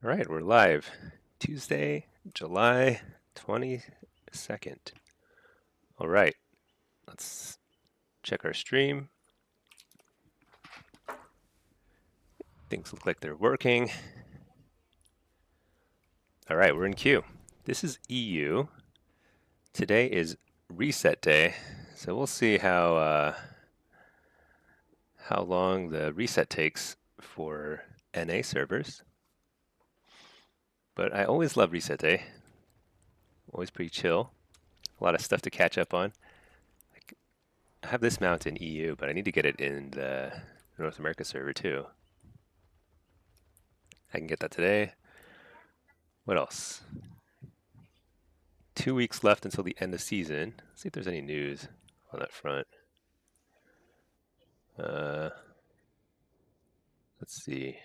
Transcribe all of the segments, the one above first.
All right, we're live. Tuesday, July 22nd. All right, let's check our stream. Things look like they're working. All right, we're in queue. This is EU. Today is reset day, so we'll see how long the reset takes for NA servers. But I always love reset day. Always pretty chill. A lot of stuff to catch up on. I have this mount in EU, but I need to get it in the North America server too. I can get that today. What else? 2 weeks left until the end of season. Let's see if there's any news on that front. Let's see.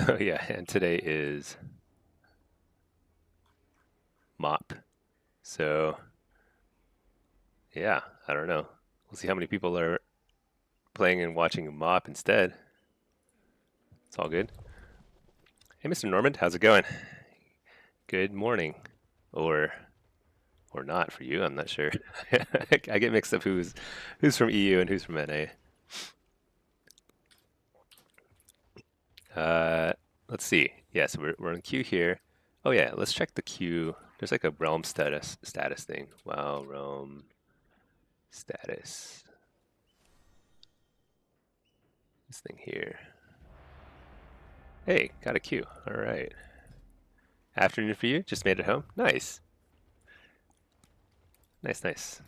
Oh yeah, and today is MOP. So yeah, I don't know. We'll see how many people are playing and watching MOP instead. It's all good. Hey, Mr. Normand, how's it going? Good morning, or not for you. I'm not sure. I get mixed up who's from EU and who's from NA. Let's see. Yes, we're in queue here. Oh yeah, let's check the queue. There's like a realm status thing. Wow, realm status. This thing here. Hey, got a queue. All right. Afternoon for you. Just made it home. Nice. Nice, nice.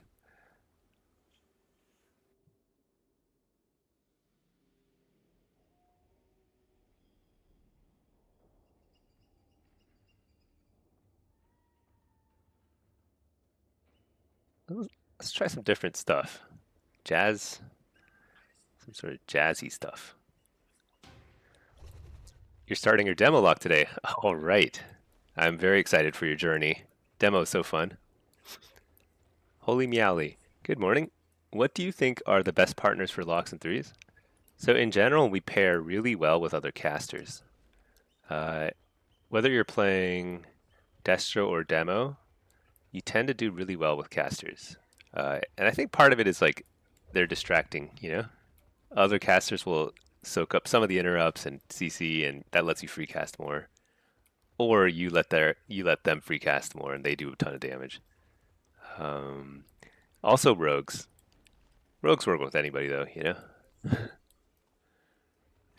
Let's try some different stuff. Jazz. Some sort of jazzy stuff. You're starting your demo lock today. All right. I'm very excited for your journey. Demo is so fun. Holy Meowly. Good morning. What do you think are the best partners for locks and threes? So in general, we pair really well with other casters. Whether you're playing Destro or Demo, you tend to do really well with casters. And I think part of it is like they're distracting, you know? Other casters will soak up some of the interrupts and CC, and that lets you free cast more. Or you let them free cast more, and they do a ton of damage. Also, rogues. Rogues work with anybody, though, you know? If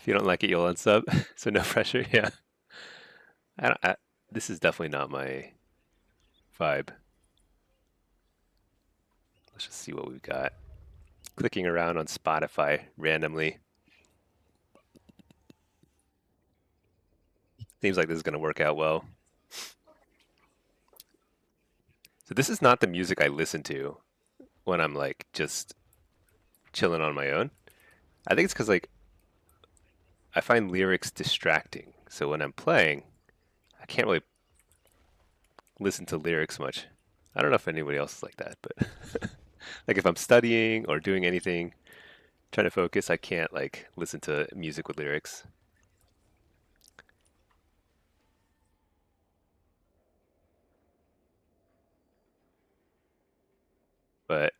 you don't like it, you'll unsub. So no pressure, yeah. This is definitely not my vibe. Let's just see what we've got. Clicking around on Spotify randomly. Seems like this is going to work out well. So this is not the music I listen to when I'm like just chilling on my own. I think it's because like I find lyrics distracting. So when I'm playing, I can't really listen to lyrics much. I don't know if anybody else is like that, but like if I'm studying or doing anything, trying to focus, I can't like listen to music with lyrics. But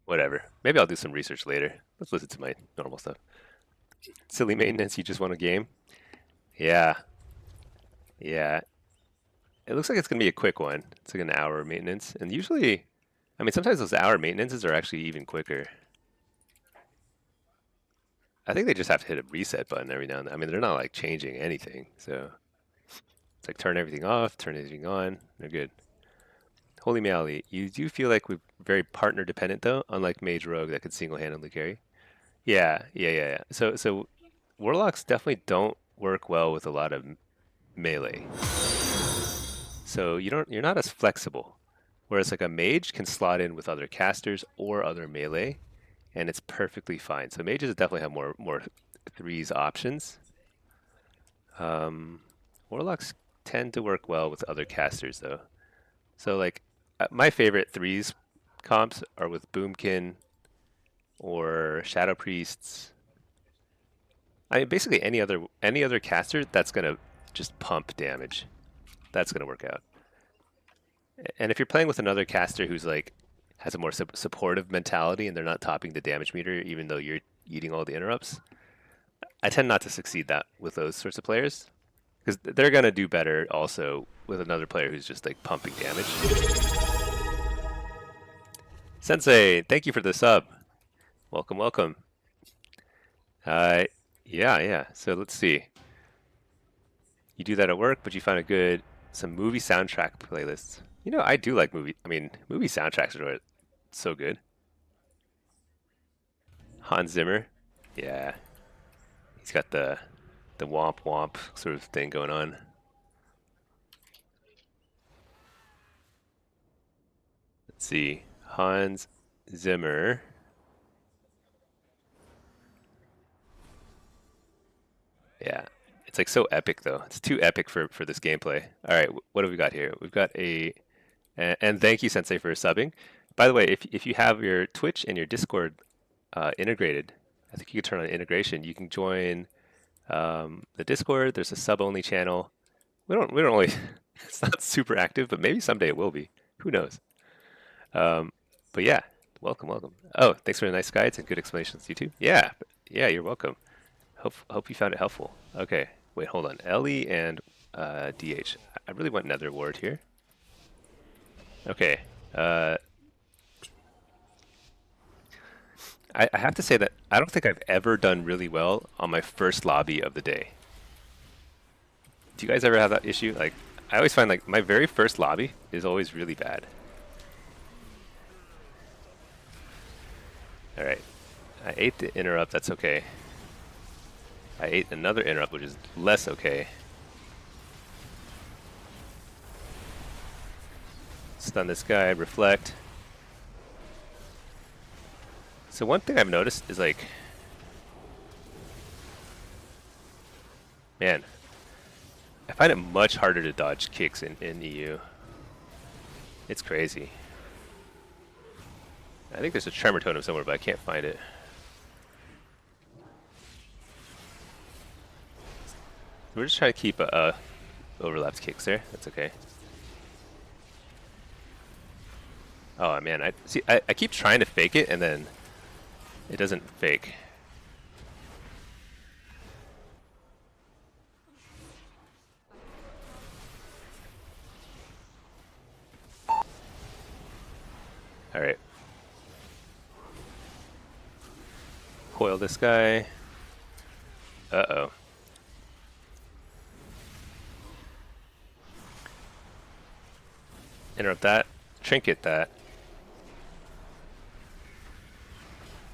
whatever. Maybe I'll do some research later. Let's listen to my normal stuff. Silly maintenance, you just want a game? Yeah. Yeah. It looks like it's going to be a quick one. It's like an hour maintenance. And usually, I mean, sometimes those hour maintenances are actually even quicker. I think they just have to hit a reset button every now and then. I mean, they're not like changing anything. So it's like turn everything off, turn everything on. They're good. Holy Meowly, you do feel like we're very partner dependent though, unlike Mage Rogue that could single-handedly carry. Yeah. So Warlocks definitely don't work well with a lot of melee. So you're not as flexible. Whereas like a mage can slot in with other casters or other melee, and it's perfectly fine. So mages definitely have more threes options. Warlocks tend to work well with other casters though. So like my favorite threes comps are with Boomkin or Shadow Priests. I mean, basically any other caster that's gonna just pump damage. That's gonna work out. And if you're playing with another caster who's like has a more supportive mentality and they're not topping the damage meter, even though you're eating all the interrupts, I tend not to succeed that with those sorts of players because they're gonna do better also with another player who's just like pumping damage. Sensei, thank you for the sub. Welcome, welcome. Yeah. So let's see. You do that at work, but you find some movie soundtrack playlists. You know, I do like movie soundtracks are so good. Hans Zimmer, yeah, he's got the womp womp sort of thing going on. Let's see, Hans Zimmer. Yeah, it's like so epic though. It's too epic for this gameplay. All right, what have we got here? We've got and thank you Sensei for subbing. By the way, if you have your Twitch and your Discord integrated, I think you can turn on integration. You can join the Discord. There's a sub only channel. We don't really it's not super active, but maybe someday it will be. Who knows? But yeah, welcome. Oh, thanks for the nice guides and good explanations, you too. Yeah, you're welcome. Hope you found it helpful. Okay, wait, hold on. Ellie and DH. I really want Nether Ward here. Okay. I have to say that I don't think I've ever done really well on my first lobby of the day. Do you guys ever have that issue? Like, I always find like my very first lobby is always really bad. All right, I ate the interrupt. That's okay. I ate another interrupt, which is less okay. Stun this guy. Reflect. So one thing I've noticed is like, man, I find it much harder to dodge kicks in EU. It's crazy. I think there's a tremor totem somewhere, but I can't find it. We're just trying to keep overlapped kicks there. That's okay. Oh man, I keep trying to fake it and then it doesn't fake. All right. Coil this guy. Uh-oh. Interrupt that. Trinket that.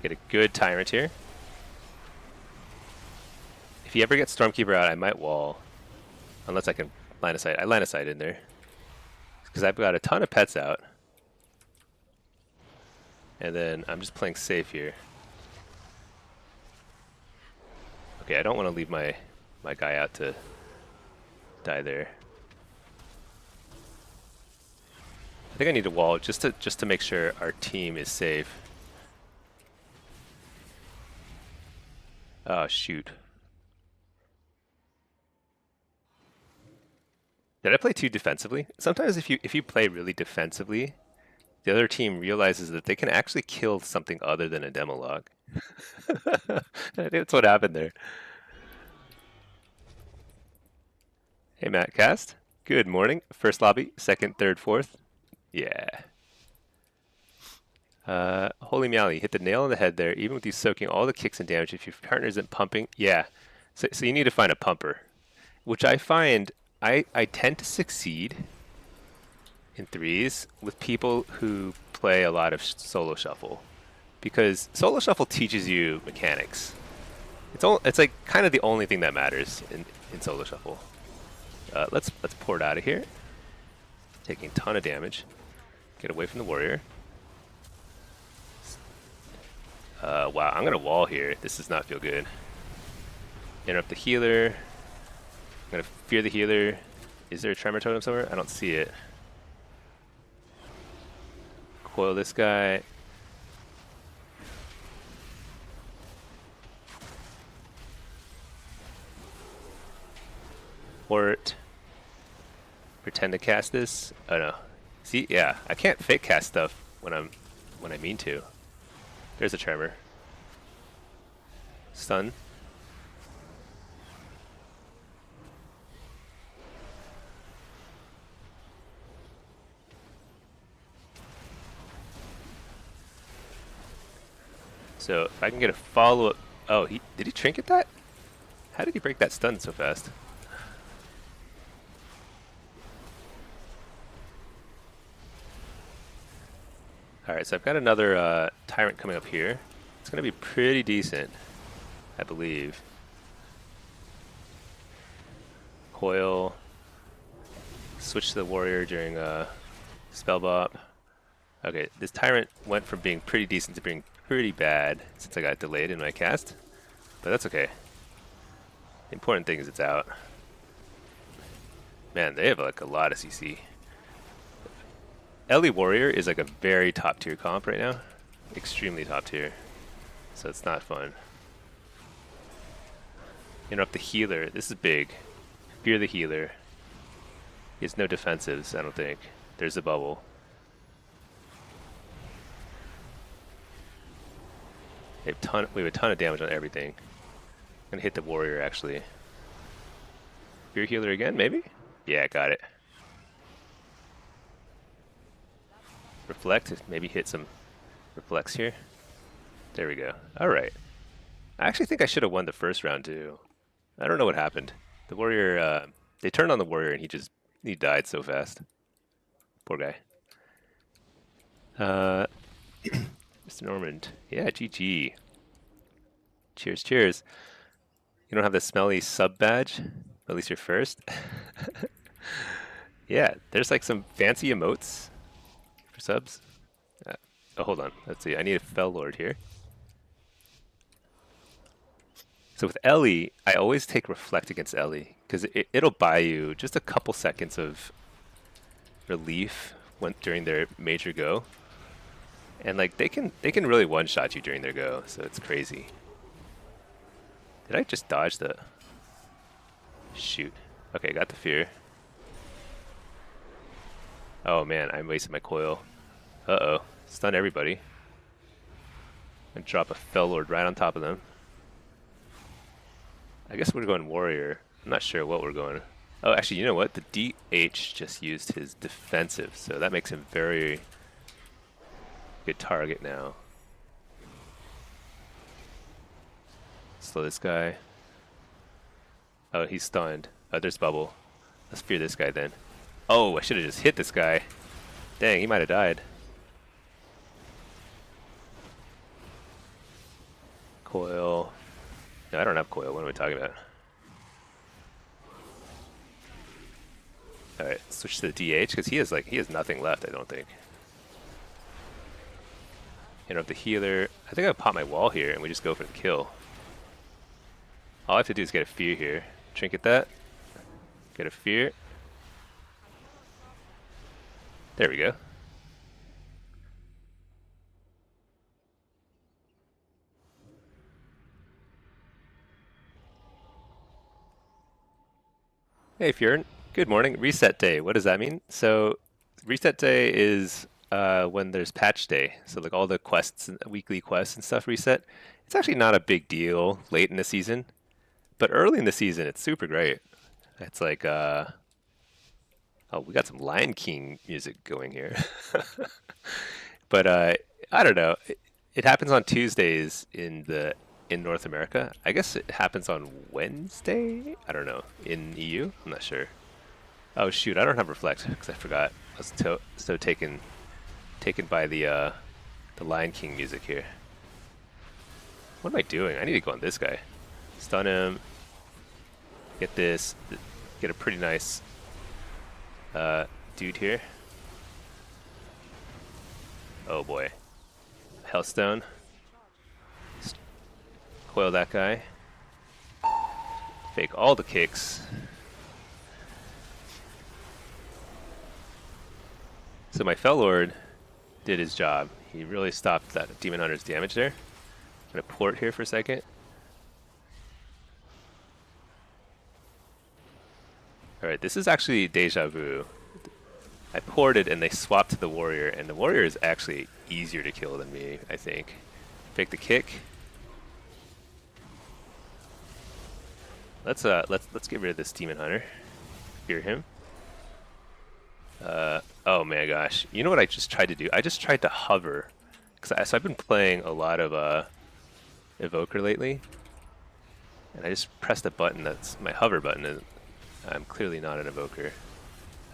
Get a good tyrant here. If he ever gets Stormkeeper out, I might wall. Unless I can line of sight. I line of sight in there. Because I've got a ton of pets out. And then I'm just playing safe here. Okay, I don't want to leave my guy out to die there. I think I need a wall just to make sure our team is safe. Oh shoot. Did I play too defensively? Sometimes if you play really defensively, the other team realizes that they can actually kill something other than a demolog. I think that's what happened there. Hey Matt Cast. Good morning. First lobby, second, third, fourth. Yeah. Holy Meow, you hit the nail on the head there. Even with you soaking all the kicks and damage, if your partner isn't pumping, yeah. So you need to find a pumper, which I find I tend to succeed in threes with people who play a lot of solo shuffle, because solo shuffle teaches you mechanics. It's like kind of the only thing that matters in solo shuffle. Let's pour it out of here. Taking a ton of damage. Get away from the warrior. Wow, I'm gonna wall here. This does not feel good. Interrupt the healer. I'm gonna fear the healer. Is there a tremor totem somewhere? I don't see it. Coil this guy. Port. Pretend to cast this. Oh no. See, yeah, I can't fake cast stuff when I mean to. There's a tremor. Stun. So if I can get a follow-up. Oh, did he trinket that? How did he break that stun so fast? Alright, so I've got another Tyrant coming up here. It's going to be pretty decent, I believe. Coil. Switch to the Warrior during Spell Bop. Okay, this Tyrant went from being pretty decent to being pretty bad since I got delayed in my cast. But that's okay. The important thing is it's out. Man, they have like a lot of CC. Ellie Warrior is like a very top tier comp right now. Extremely top tier. So it's not fun. Interrupt the healer. This is big. Fear the healer. He has no defensives, I don't think. There's a bubble. We have a ton of damage on everything. I'm gonna hit the warrior actually. Fear healer again, maybe? Yeah, got it. Reflect, maybe hit some reflects here. There we go. Alright. I actually think I should have won the first round too. I don't know what happened. The warrior, they turned on the warrior and he died so fast. Poor guy. Mr. Normand. Yeah, GG. Cheers, cheers. You don't have the smelly sub badge? At least you're first. Yeah, there's like some fancy emotes for subs. Oh, hold on. Let's see. I need a Fel Lord here. So with Ellie, I always take Reflect against Ellie because it'll buy you just a couple seconds of relief during their major go. And like they can really one-shot you during their go, so it's crazy. Did I just dodge the... Shoot. Okay, got the fear. Oh man, I wasted my coil. Uh-oh. Stun everybody. And drop a Fel Lord right on top of them. I guess we're going warrior. I'm not sure what we're going. Oh, actually, you know what? The DH just used his defensive, so that makes him very good target now. Slow this guy. Oh, he's stunned. Oh, there's bubble. Let's fear this guy then. Oh, I should have just hit this guy. Dang, he might have died. Coil. No, I don't have coil. What am I talking about? Alright, switch to the DH because he has nothing left, I don't think. Interrupt the healer. I think I pop my wall here and we just go for the kill. All I have to do is get a fear here. Trinket that. Get a fear. There we go. Hey Fjord, good morning. Reset day, what does that mean? So reset day is when there's patch day. So like all the quests, and weekly quests and stuff reset. It's actually not a big deal late in the season, but early in the season it's super great. It's like, oh, we got some Lion King music going here. But I don't know. It happens on Tuesdays in North America. I guess it happens on Wednesday? I don't know. In EU? I'm not sure. Oh shoot, I don't have Reflect because I forgot. I was so taken by the Lion King music here. What am I doing? I need to go on this guy. Stun him. Get this. Get a pretty nice dude here. Oh boy. Hellstone. Coil that guy. Fake all the kicks. So my Fel Lord did his job. He really stopped that Demon Hunter's damage there. I'm gonna port here for a second. Alright, this is actually deja vu. I ported and they swapped to the warrior, and the warrior is actually easier to kill than me, I think. Fake the kick. Let's get rid of this Demon Hunter. Fear him. Oh my gosh. You know what I just tried to do? I just tried to hover. So I've been playing a lot of Evoker lately. And I just pressed a button that's my hover button. And I'm clearly not an Evoker.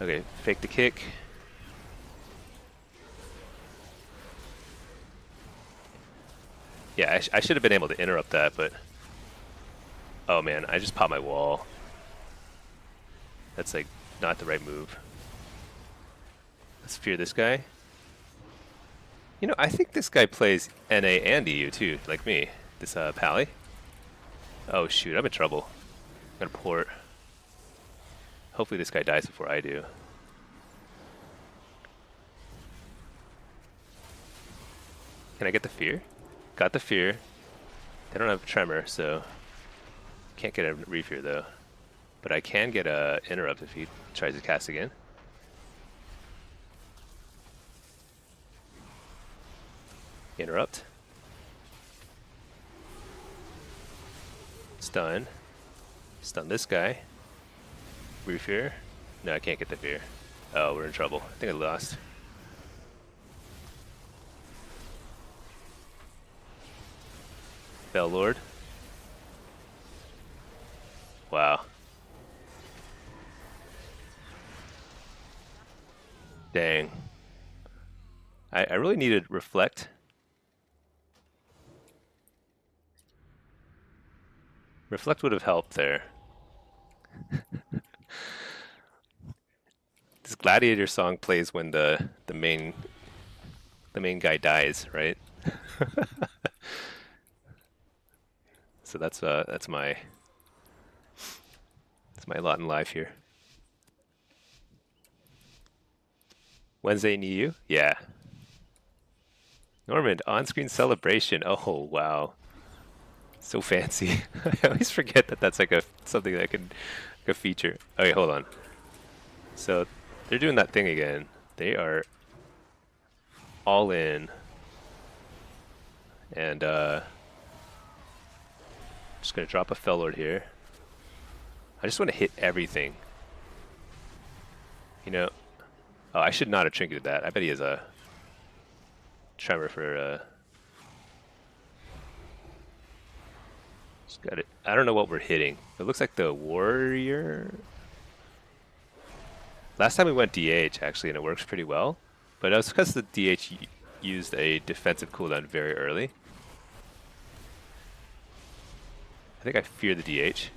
Okay, fake the kick. Yeah, I should have been able to interrupt that, but... Oh man, I just popped my wall. That's like not the right move. Let's fear this guy. You know, I think this guy plays NA and EU too, like me. This Pally. Oh shoot, I'm in trouble. I'm gonna port. Hopefully this guy dies before I do. Can I get the fear? Got the fear. They don't have tremor, so can't get a refear though. But I can get a interrupt if he tries to cast again. Interrupt. Stun. Stun this guy. Refear. No, I can't get the fear. Oh, we're in trouble. I think I lost. Bell Lord. Wow. Dang. I really needed Reflect. Reflect would have helped there. This Gladiator song plays when the main guy dies, right? So that's my lot in life here. Wednesday in EU? Yeah. Normand, on-screen celebration. Oh wow, so fancy. I always forget that that's like something that can like a feature. Okay, hold on. So they're doing that thing again. They are all in, and just gonna drop a Fellord here. I just want to hit everything. You know, oh, I should not have trinketed that. I bet he has a tremor for just got it. I don't know what we're hitting. It looks like the warrior. Last time we went DH actually, and it works pretty well. But it was because the DH used a defensive cooldown very early. I think I fear the DH.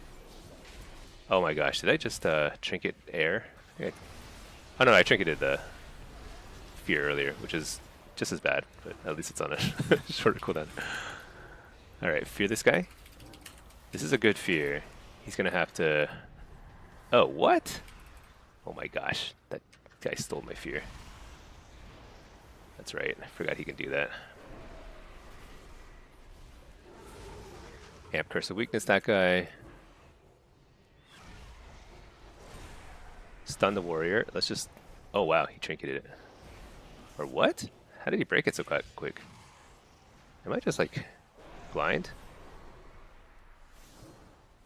Oh my gosh, did I just trinket air? Oh no, I trinketed the fear earlier, which is just as bad, but at least it's on a shorter cooldown. Alright, fear this guy. This is a good fear. He's gonna have to... Oh, what? Oh my gosh, that guy stole my fear. That's right, I forgot he can do that. Amp Curse of Weakness, that guy. Stun the warrior. Let's just... Oh wow, he trinketed it. Or what? How did he break it so quick? Am I just like blind?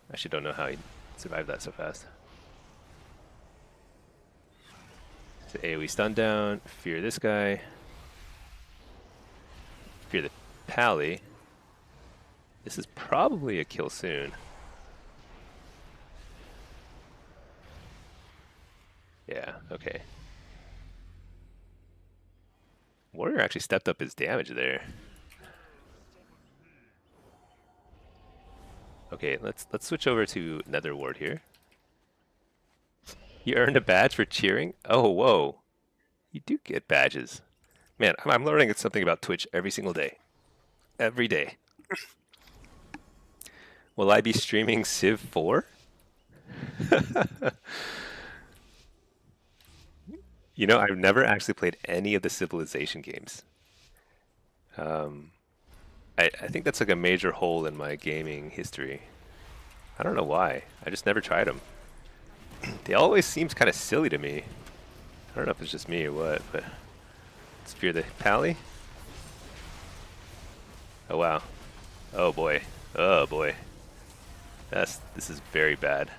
I actually don't know how he survived that so fast. So AoE stun down, fear this guy. Fear the Pally. This is probably a kill soon. Yeah, okay. Warrior actually stepped up his damage there. Okay, let's switch over to Nether Ward here. You earned a badge for cheering? Oh, whoa. You do get badges. Man, I'm learning something about Twitch every single day. Every day. Will I be streaming Civ 4? You know, I've never actually played any of the Civilization games. Um, I think that's like a major hole in my gaming history. I don't know why. I just never tried them. They always seems kind of silly to me. I don't know if it's just me or what, but let's fear the pally. Oh wow. Oh boy. Oh boy. This is very bad.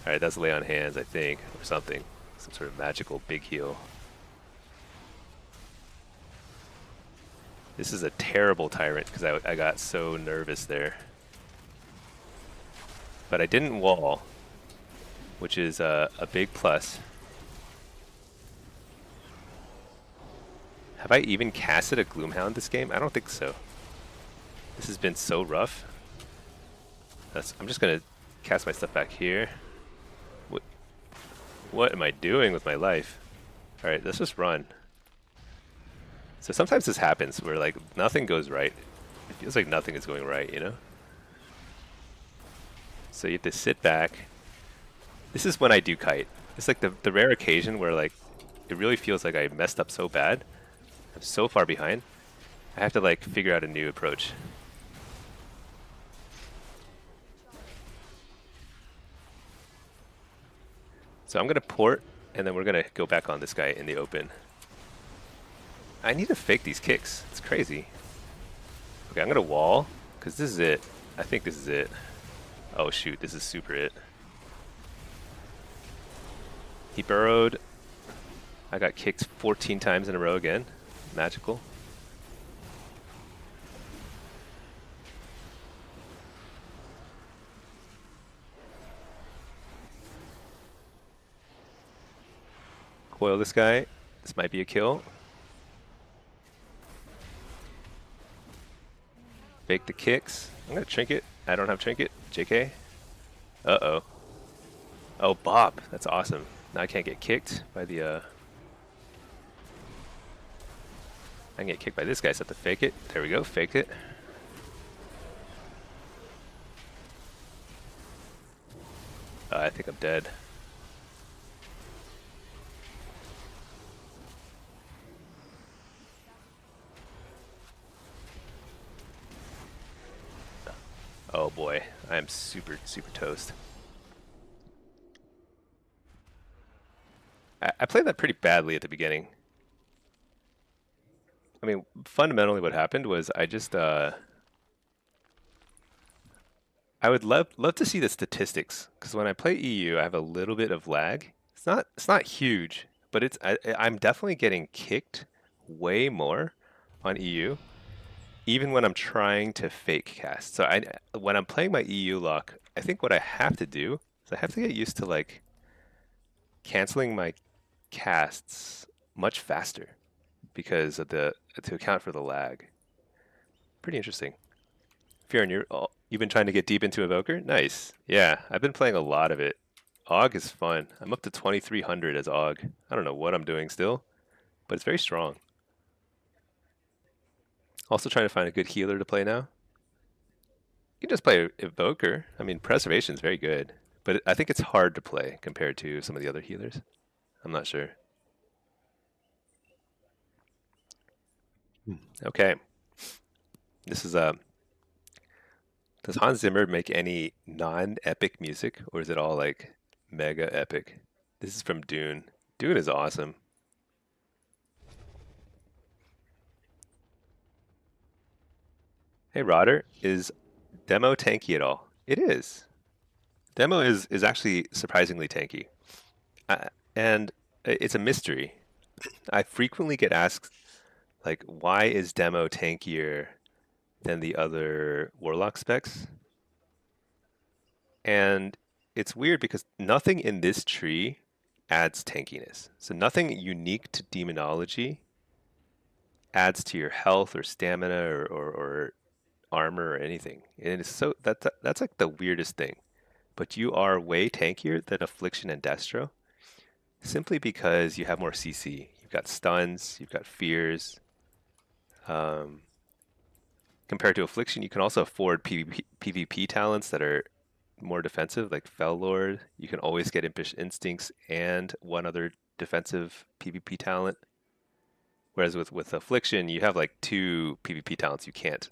All right, that's lay on hands, I think, or something. Some sort of magical big heal. This is a terrible tyrant because I got so nervous there. But I didn't wall, which is a big plus. Have I even casted a Gloomhound this game? I don't think so. This has been so rough. I'm just gonna cast my stuff back here. What am I doing with my life? All right, let's just run. So sometimes this happens where like nothing goes right. It feels like nothing is going right, you know? So you have to sit back. This is when I do kite. It's like the rare occasion where like it really feels like I messed up so bad. I'm so far behind. I have to like figure out a new approach. So I'm gonna port and then we're gonna go back on this guy in the open. I need to fake these kicks. It's crazy. Okay, I'm gonna wall, because this is it. I think this is it. Oh shoot, this is super it. He burrowed. I got kicked 14 times in a row again. Magical. Coil this guy. This might be a kill. Fake the kicks. I'm gonna trinket. I don't have trinket. JK. Uh-oh. Oh, Bob. That's awesome. Now I can't get kicked by the, I can get kicked by this guy, so I have to fake it. There we go, faked it. I think I'm dead. Oh boy, I am super, super toast. I played that pretty badly at the beginning. I mean, fundamentally what happened was I just, I would love to see the statistics, because when I play EU, I have a little bit of lag. It's not huge, but I'm definitely getting kicked way more on EU, even when I'm trying to fake cast. So when I'm playing my EU lock, I think what I have to do is I have to get used to like canceling my casts much faster because of to account for the lag. Pretty interesting. Fearon, you've been trying to get deep into Evoker? Nice. Yeah, I've been playing a lot of it. AUG is fun. I'm up to 2300 as AUG. I don't know what I'm doing still, but it's very strong. Also trying to find a good healer to play now. You can just play Evoker. I mean, Preservation is very good, but I think it's hard to play compared to some of the other healers. I'm not sure. Okay. This is does Hans Zimmer make any non-epic music, or is it all like mega epic? This is from Dune. Dune is awesome. Hey, Rodder, is demo tanky at all? It is. Demo is actually surprisingly tanky, and it's a mystery. I frequently get asked, like, why is demo tankier than the other Warlock specs? And it's weird because nothing in this tree adds tankiness. So nothing unique to demonology adds to your health or stamina or armor or anything. And it's that's like the weirdest thing. But you are way tankier than Affliction and Destro simply because you have more CC. You've got stuns, you've got fears. Um, Compared to Affliction, you can also afford PvP talents that are more defensive, like Fell Lord. You can always get Impish Instincts and one other defensive PvP talent. Whereas with affliction, you have like two PvP talents you can't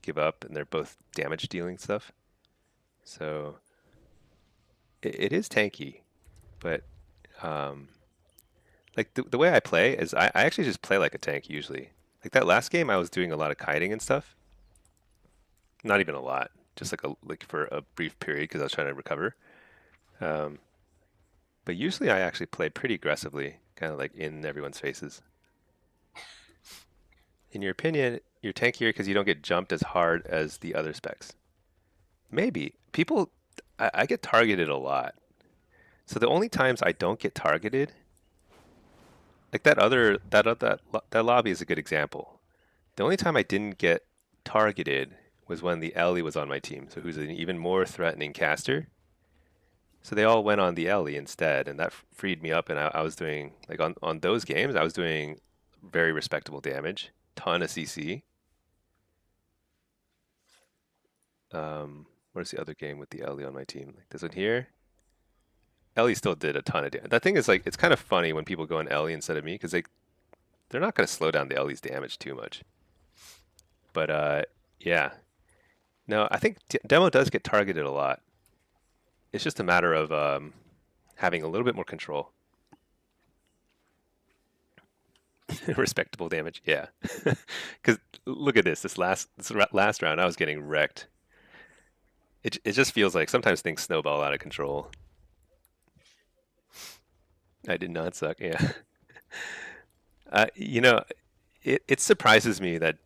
give up, and they're both damage dealing stuff. So it is tanky, but um, like the way I play is I actually just play like a tank usually. Like that last game, I was doing a lot of kiting and stuff. Not even a lot, just like for a brief period because I was trying to recover. Um, but usually I actually play pretty aggressively, kind of like in everyone's faces. In your opinion, you're tankier because you don't get jumped as hard as the other specs. Maybe people, I get targeted a lot. So the only times I don't get targeted, like that lobby is a good example. The only time I didn't get targeted was when the Ellie was on my team, so who's an even more threatening caster. So they all went on the Ellie instead, and that freed me up. And I was doing like on those games, I was doing very respectable damage, ton of CC. What is the other game with the Ellie on my team? Like this one here. Ellie still did a ton of damage. That thing is like it's kind of funny when people go on Ellie instead of me because they're not going to slow down the Ellie's damage too much. But yeah, no, I think demo does get targeted a lot. It's just a matter of having a little bit more control. Respectable damage, yeah. Because look at this last round, I was getting wrecked. It just feels like sometimes things snowball out of control. I did not suck, yeah. You know, it surprises me that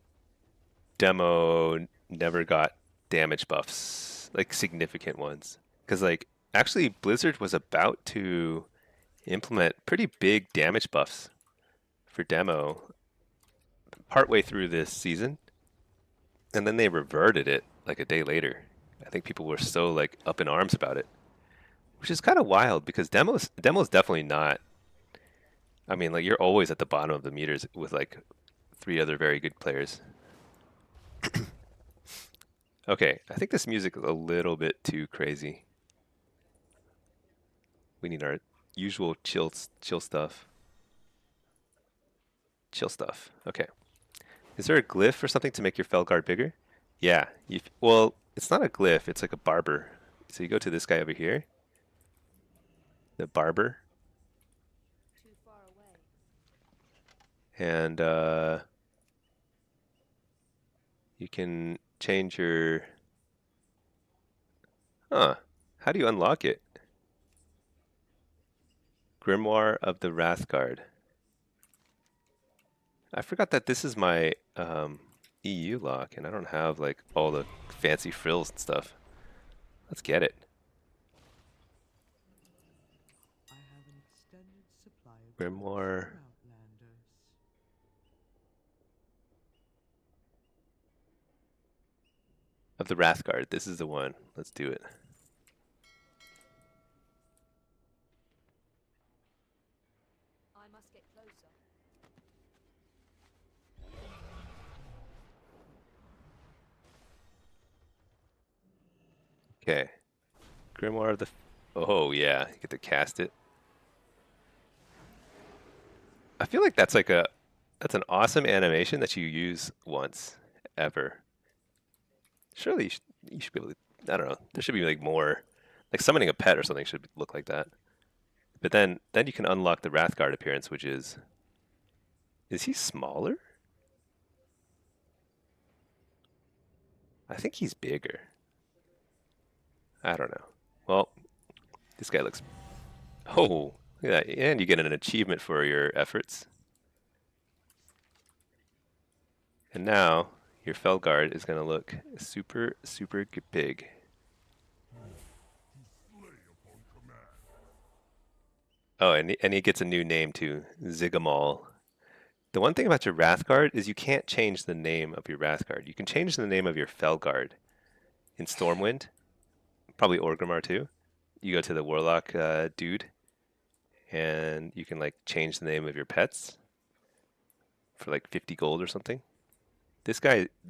demo never got damage buffs, like significant ones. Because like actually Blizzard was about to implement pretty big damage buffs for demo partway through this season, and then they reverted it like a day later. I think people were so like up in arms about it, which is kind of wild because demos definitely not. I mean, like you're always at the bottom of the meters with like three other very good players. Okay, I think this music is a little bit too crazy. We need our usual chill stuff. Chill stuff. Okay. Is there a glyph or something to make your Felguard bigger? Yeah. Well, it's not a glyph. It's like a barber. So you go to this guy over here, the barber, and you can change your. Huh? How do you unlock it? Grimoire of the Wrathguard. I forgot that this is my EU lock, and I don't have like all the fancy frills and stuff. Let's get it. Grimoire of the Wrathguard. This is the one. Let's do it. I must get closer. Okay. Grimoire of the. Oh yeah, you get to cast it. I feel like that's an awesome animation that you use once ever. Surely you should be able to. I don't know. There should be like more, like summoning a pet or something should look like that. But then you can unlock the Wrathguard appearance, which is he smaller? I think he's bigger. I don't know. Well, this guy looks. Oh, look at that. And you get an achievement for your efforts. And now your Felguard is going to look super, super big. Oh, and he gets a new name too, Zigamal. The one thing about your Wrathguard is you can't change the name of your Wrathguard. You can change the name of your Felguard in Stormwind, probably Orgrimmar too. You go to the Warlock dude, and you can like change the name of your pets for like 50 gold or something. This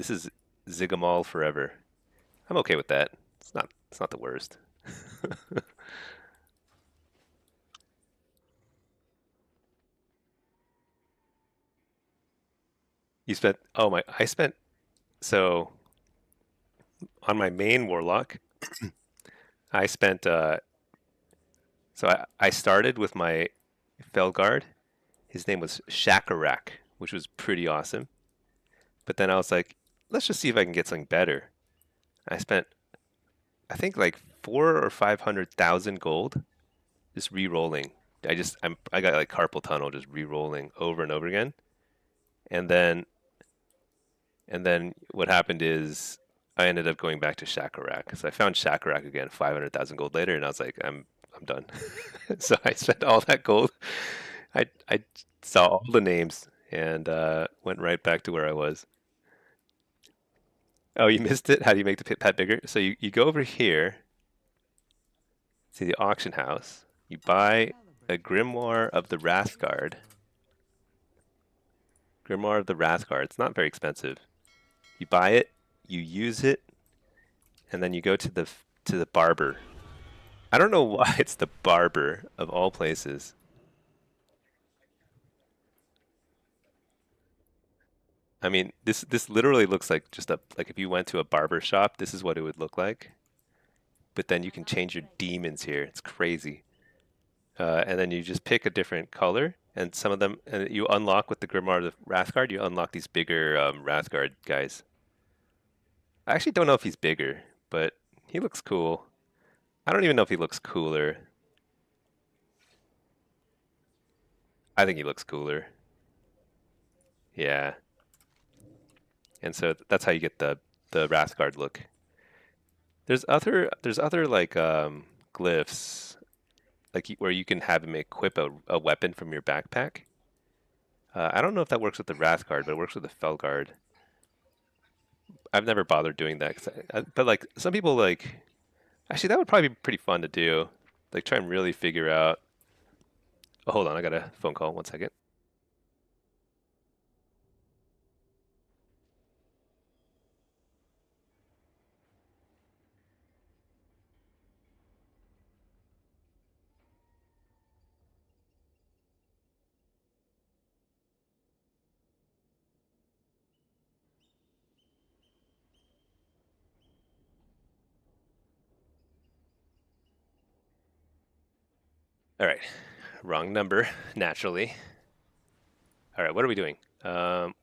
is Zigamal forever. I'm okay with that. It's not the worst. You spent, oh my, I spent, so on my main Warlock, I spent, I started with my Felguard. His name was Shakarak, which was pretty awesome. But then I was like, let's just see if I can get something better. I spent, I think like 400,000 or 500,000 gold just re-rolling. I got like carpal tunnel just re-rolling over and over again. And then what happened is I ended up going back to Shakarak. So I found Shakarak again 500,000 gold later, and I was like, I'm done. So I spent all that gold. I saw all the names and went right back to where I was. Oh, you missed it? How do you make the pet bigger? So you go over here to the auction house. You buy a Grimoire of the Wrathguard. Grimoire of the Wrathguard. It's not very expensive. You buy it, you use it, and then you go to the barber. I don't know why it's the barber of all places. I mean, this literally looks like just a like if you went to a barber shop, this is what it would look like. But then you can change your demons here. It's crazy. And then you just pick a different color, and some of them, and you unlock with the Grimoire of the Wrathguard. You unlock these bigger Wrathguard guys. I actually don't know if he's bigger, but he looks cool. I don't even know if he looks cooler. I think he looks cooler. Yeah, and so that's how you get the Wrathguard look. There's other like glyphs like where you can have him equip a weapon from your backpack. I don't know if that works with the Wrathguard, but it works with the Felguard. I've never bothered doing that, but like some people like actually that would probably be pretty fun to do. Like try and really figure out. Oh, hold on, I got a phone call. 1 second. All right, wrong number naturally. All right, what are we doing?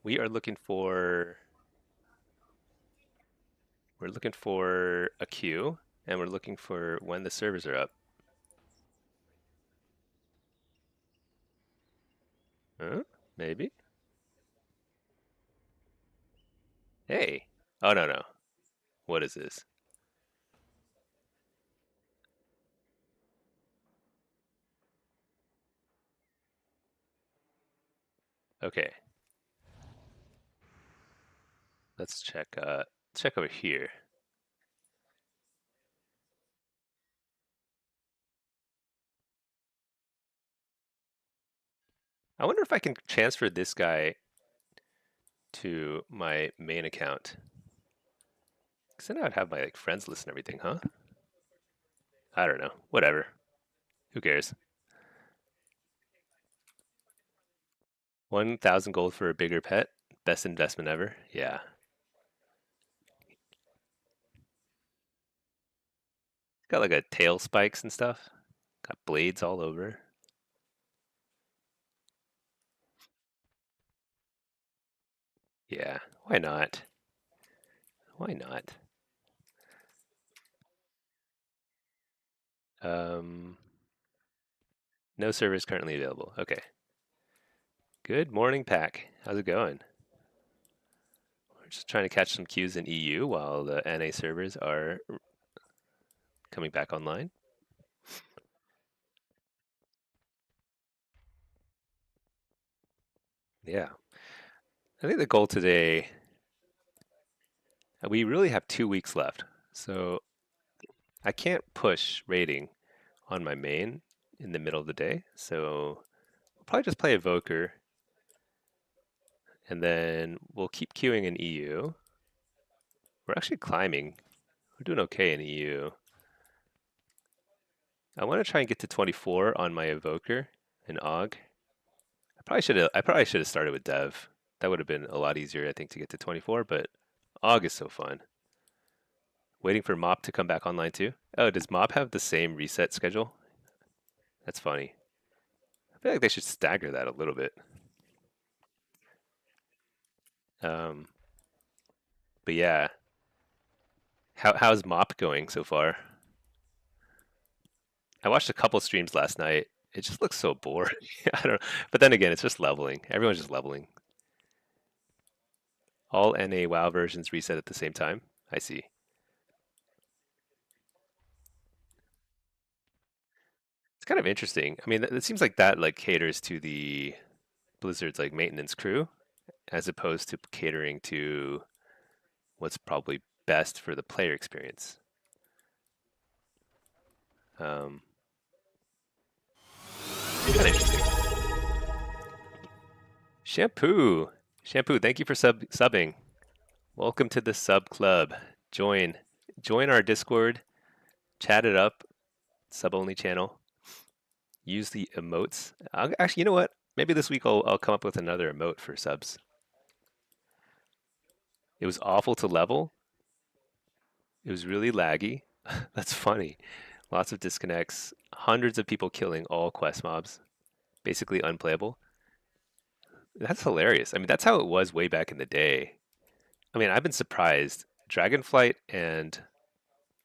We are looking for a queue, and we're looking for when the servers are up. Huh? Maybe. Hey. Oh no no. What is this? Okay. Let's check. Check over here. I wonder if I can transfer this guy to my main account. Because then I would have my like friends list and everything, huh? I don't know. Whatever. Who cares? 1,000 gold for a bigger pet. Best investment ever. Yeah. Got like a tail spikes and stuff. Got blades all over. Yeah. Why not? Why not? Um, no servers currently available. Okay. Good morning, pack. How's it going? We're just trying to catch some queues in EU while the NA servers are coming back online. Yeah. I think the goal today, we really have 2 weeks left. So I can't push rating on my main in the middle of the day. So we'll probably just play Evoker and then we'll keep queuing in EU. We're actually climbing. We're doing okay in EU. I want to try and get to 24 on my Evoker and Og. I probably should have started with Dev. That would have been a lot easier, I think, to get to 24. But AUG is so fun. Waiting for Mop to come back online too. Oh, does Mop have the same reset schedule? That's funny. I feel like they should stagger that a little bit. Um, but yeah, how's Mop going so far? I watched a couple streams last night. It just looks so boring. I don't. But then again, it's just leveling. Everyone's just leveling. All NA WoW versions reset at the same time. I see. It's kind of interesting. I mean, it seems like that like caters to the Blizzard's like maintenance crew, as opposed to catering to what's probably best for the player experience. Um, kind of interesting. Shampoo, shampoo. Thank you for subbing. Welcome to the sub club. Join, join our Discord. Chat it up. Sub only channel. Use the emotes. Actually, you know what? Maybe this week I'll come up with another emote for subs. It was awful to level. It was really laggy. That's funny. Lots of disconnects. Hundreds of people killing all quest mobs. Basically unplayable. That's hilarious. I mean, that's how it was way back in the day. I mean, I've been surprised. Dragonflight and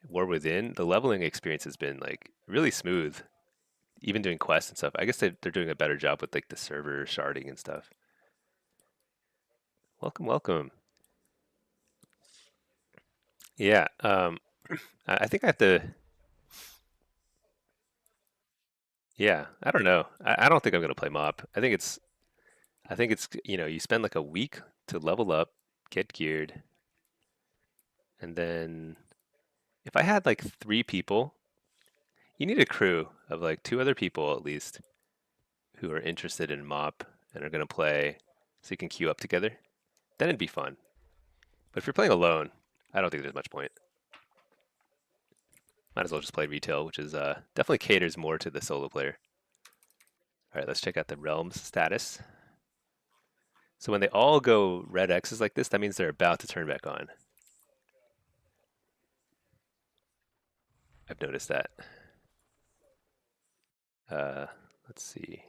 War Within, the leveling experience has been like really smooth. Even doing quests and stuff. I guess they're doing a better job with like the server sharding and stuff. Welcome, welcome. Yeah, I think I have to. Yeah, I don't know. I don't think I'm gonna play mob. I think it's you spend like a week to level up, get geared, and then if I had like 3 people, you need a crew of like 2 other people at least who are interested in mop and are gonna play, so you can queue up together. Then it'd be fun. But if you're playing alone, I don't think there's much point. Might as well just play retail, which is definitely caters more to the solo player. All right, let's check out the realms status. So when they all go red X's like this, that means they're about to turn back on. I've noticed that. Uh, let's see.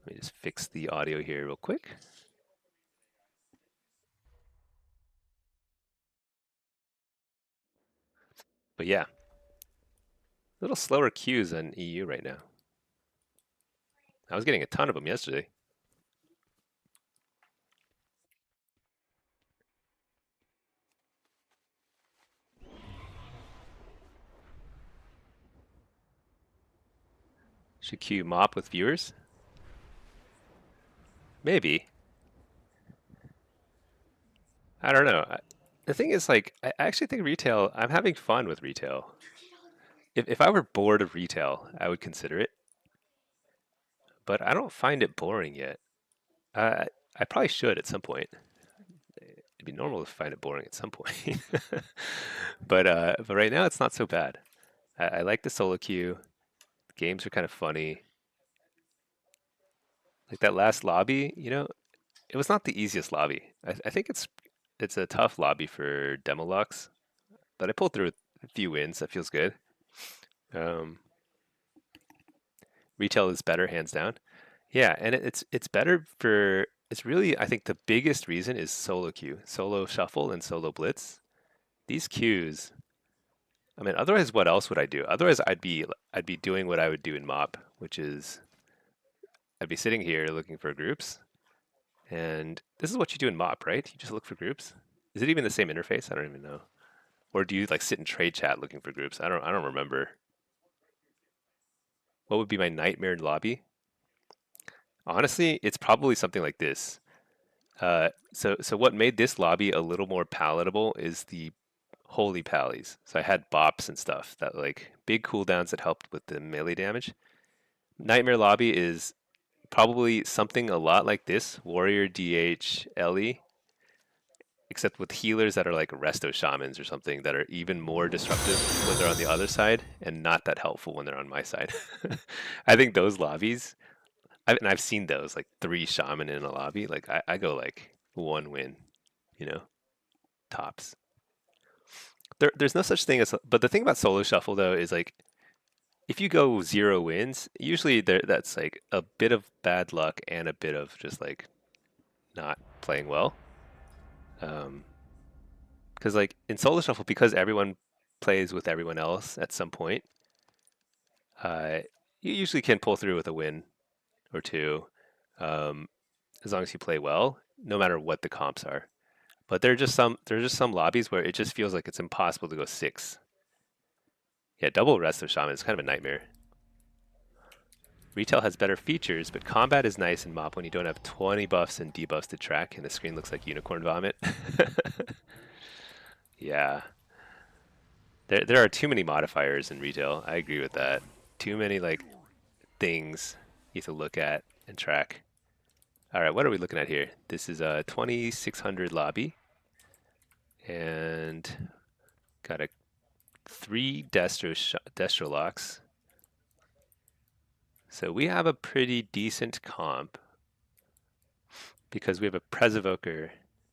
Let me just fix the audio here real quick. But yeah, a little slower queues than EU right now. I was getting a ton of them yesterday. Should queue mop with viewers? Maybe. I don't know. The thing is, like, I actually think retail, I'm having fun with retail. If I were bored of retail, I would consider it. But I don't find it boring yet. I probably should at some point. It'd be normal to find it boring at some point. But right now it's not so bad. I like the solo queue. The games are kind of funny. Like that last lobby, it was not the easiest lobby. I think it's a tough lobby for Demolux, but I pulled through a few wins. That feels good. Um, Retail is better, hands down. Yeah, and it's better for. It's really, I think the biggest reason is solo queue, solo shuffle, and solo blitz. These queues. I mean, otherwise, what else would I do? Otherwise, I'd be doing what I would do in MOP, which is I'd be sitting here looking for groups, and this is what you do in MOP, right? You just look for groups. Is it even the same interface? I don't even know. Or do you like sit in trade chat looking for groups? I don't remember. What would be my nightmare lobby? Honestly, it's probably something like this. So what made this lobby a little more palatable is the holy pallies. So I had bops and stuff that like big cooldowns that helped with the melee damage. Nightmare lobby is probably something a lot like this: warrior, DH, LE, except with healers that are like resto shamans or something that are even more disruptive when they're on the other side and not that helpful when they're on my side. I think those lobbies And I've seen those like 3 shaman in a lobby. Like I go like 1 win, you know, tops. There's no such thing as. But the thing about solo shuffle though is like if you go 0 wins, usually that's like a bit of bad luck and a bit of just like not playing well. Because like in solo shuffle, because everyone plays with everyone else at some point, uh, you usually can pull through with a win or two, um, as long as you play well, no matter what the comps are. But there's just some lobbies where it just feels like it's impossible to go 6. Yeah, double rest of shaman is kind of a nightmare. Retail has better features, but combat is nice in MOP when you don't have 20 buffs and debuffs to track and the screen looks like unicorn vomit. Yeah. There are too many modifiers in retail. I agree with that. Too many like things you have to look at and track. All right, what are we looking at here? This is a 2600 lobby and got a 3 Destro locks. So we have a pretty decent comp because we have a Pres Evoker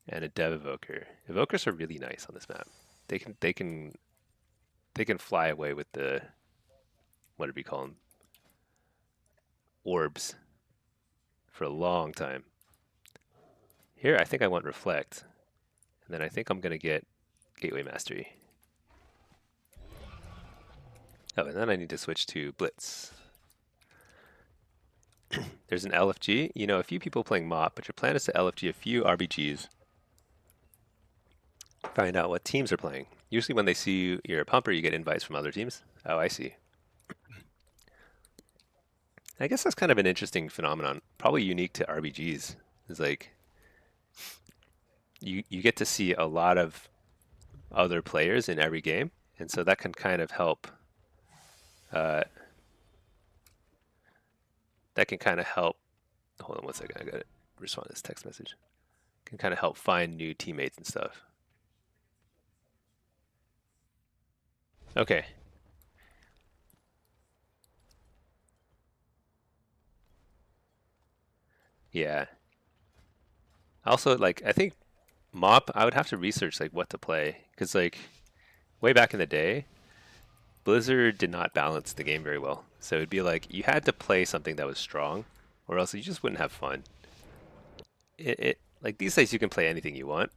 and a Dev Evoker. Evokers are really nice on this map. They can fly away with the, what do we call them? Orbs for a long time. Here, I think I want Reflect, and then I think I'm gonna get Gateway Mastery. Oh, and then I need to switch to Blitz. There's an LFG. You know, a few people playing MOP, but your plan is to LFG a few RBGs. Find out what teams are playing. Usually when they see you're a pumper, you get invites from other teams. Oh, I see. I guess that's kind of an interesting phenomenon, probably unique to RBGs. Is like you get to see a lot of other players in every game, and so that can kind of help. Uh, that can kind of help. Hold on one second, I gotta respond to this text message. Can kind of help find new teammates and stuff. Okay. Yeah. Also, like I think MOP, I would have to research like what to play because like way back in the day, Blizzard did not balance the game very well. So it'd be like you had to play something that was strong, or else you just wouldn't have fun. It like these days you can play anything you want,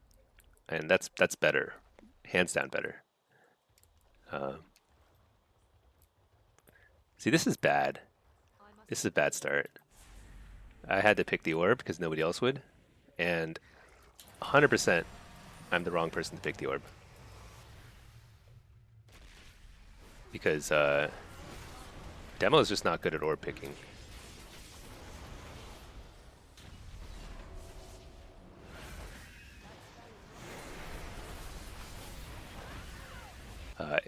and that's better, hands down better. Um, See, this is bad. I must This is get a bad closer. start. I had to pick the orb because nobody else would, and 100% I'm the wrong person to pick the orb because Demo is just not good at orb picking. Uh,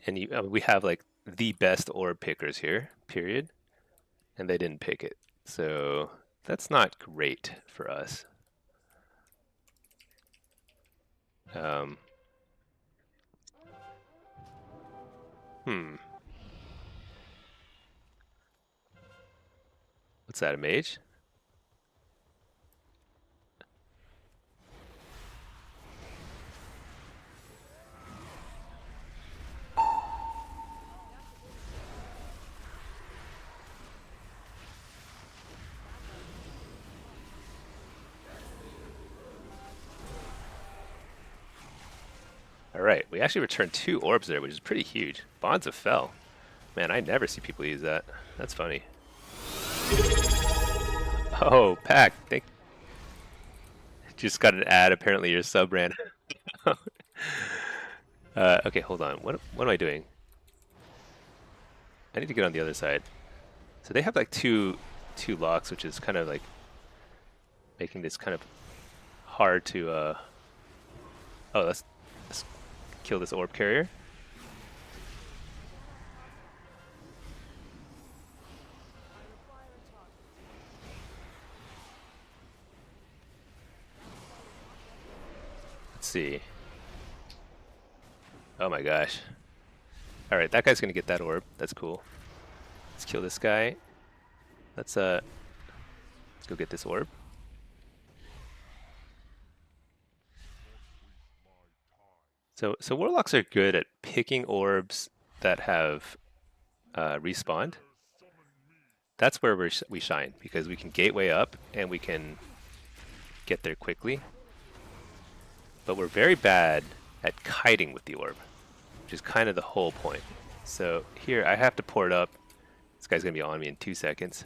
and we have like the best orb pickers here, period, and they didn't pick it. So that's not great for us. Um, hmm. What's that, a mage? All right, we actually returned 2 orbs there, which is pretty huge. Bonds of Fel. Man, I never see people use that. That's funny. Oh, Pack, just got an ad. Apparently your sub ran. Okay, hold on. What am I doing? I need to get on the other side. So they have like two locks, which is kind of like making this kind of hard to. Oh, let's kill this orb carrier. I require a target. Let's see. Oh my gosh. All right, that guy's gonna get that orb. That's cool. Let's kill this guy. Let's Let's go get this orb. So warlocks are good at picking orbs that have respawned. That's where we shine because we can gateway up and we can get there quickly. But we're very bad at kiting with the orb, which is kind of the whole point. So here I have to port up. This guy's gonna be on me in 2 seconds.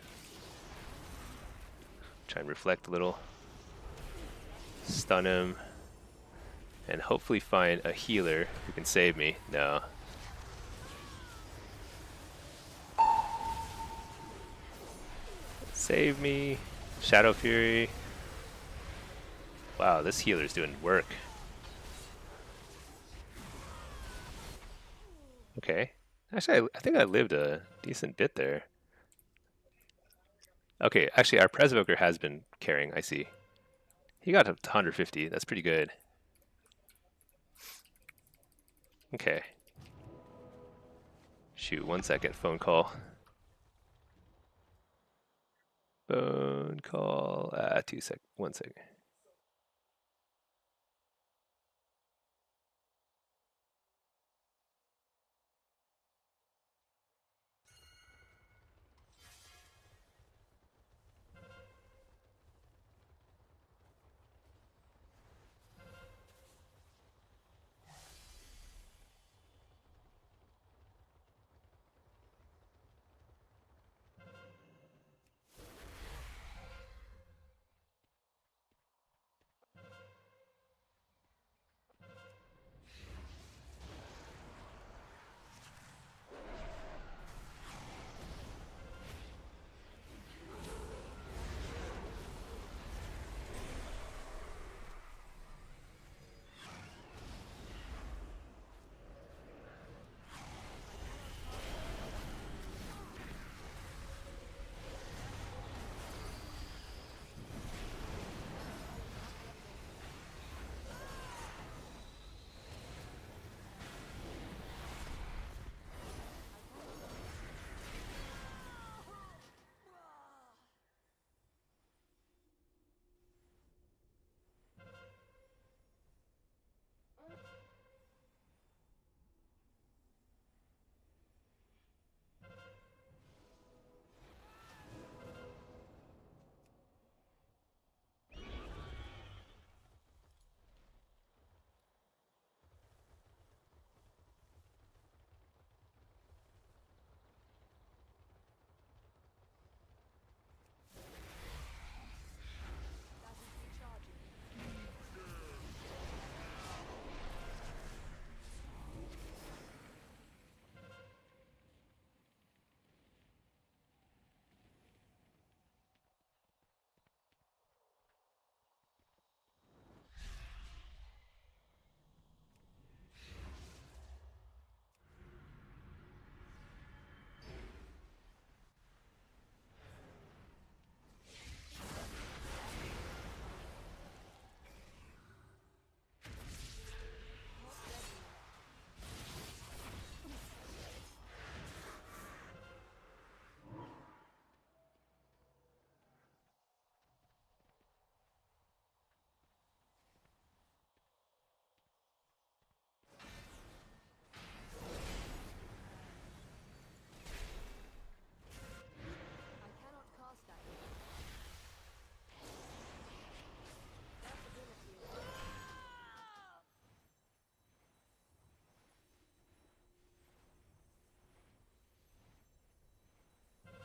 Try and reflect a little. Stun him. And hopefully find a healer who can save me. No. Save me. Shadow Fury. Wow, this healer's doing work. Okay. Actually, I think I lived a decent bit there. Okay, actually, our Pres Evoker has been carrying, I see. He got up to 150. That's pretty good. Okay. Shoot, 1 second. Phone call. Phone call. 2 sec. 1 second.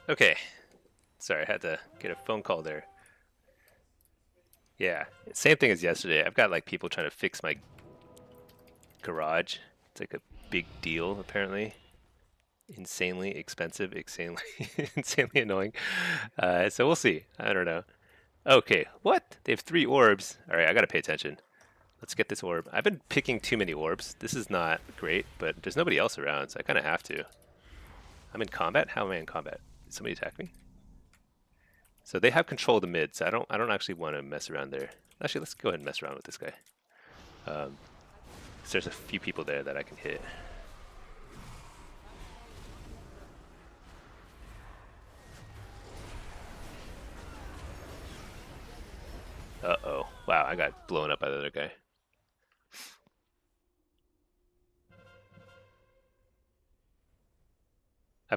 Okay. Sorry, I had to get a phone call there. Yeah, same thing as yesterday. I've got like people trying to fix my garage. It's like a big deal, apparently. Insanely expensive, insanely, insanely annoying. So we'll see. I don't know. Okay, what? They have 3 orbs. All right, I gotta pay attention. Let's get this orb. I've been picking too many orbs. This is not great, but there's nobody else around, so I kind of have to. I'm in combat. How am I in combat? Did somebody attack me? So they have control of the mid, so I don't actually want to mess around there. Actually, let's go ahead and mess around with this guy. So there's a few people there that I can hit. Uh-oh. Wow, I got blown up by the other guy.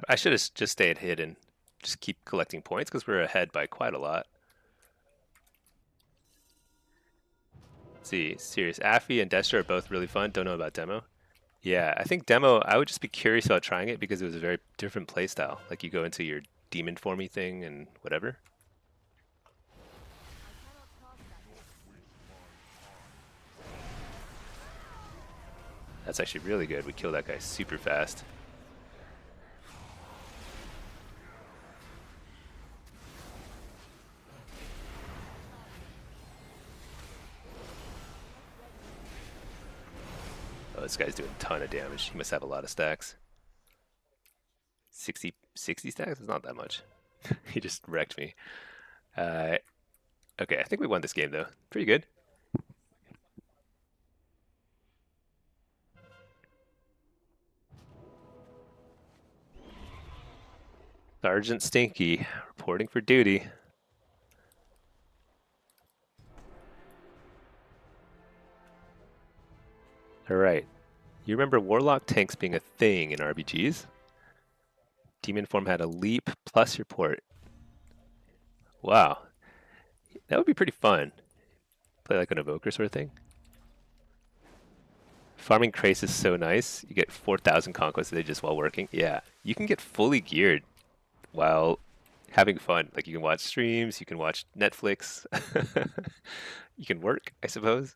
I should have just stayed hidden. Just keep collecting points because we're ahead by quite a lot. Let's see, serious. Affy and Destro are both really fun. Don't know about demo. Yeah, I think demo, I would just be curious about trying it because it was a very different playstyle. Like you go into your demon formy thing and whatever. I cannot pass that way. That's actually really good. We killed that guy super fast. Oh, this guy's doing a ton of damage. He must have a lot of stacks. 60 stacks? It's not that much. He just wrecked me. Uh, okay, I think we won this game though. Pretty good. Sergeant Stinky reporting for duty. All right. You remember Warlock tanks being a thing in RBGs? Demon form had a leap plus your port. Wow, that would be pretty fun. Play like an Evoker sort of thing. Farming Crace is so nice. You get 4,000 conquests a day just while working. Yeah, you can get fully geared while having fun. Like you can watch streams, you can watch Netflix, you can work, I suppose.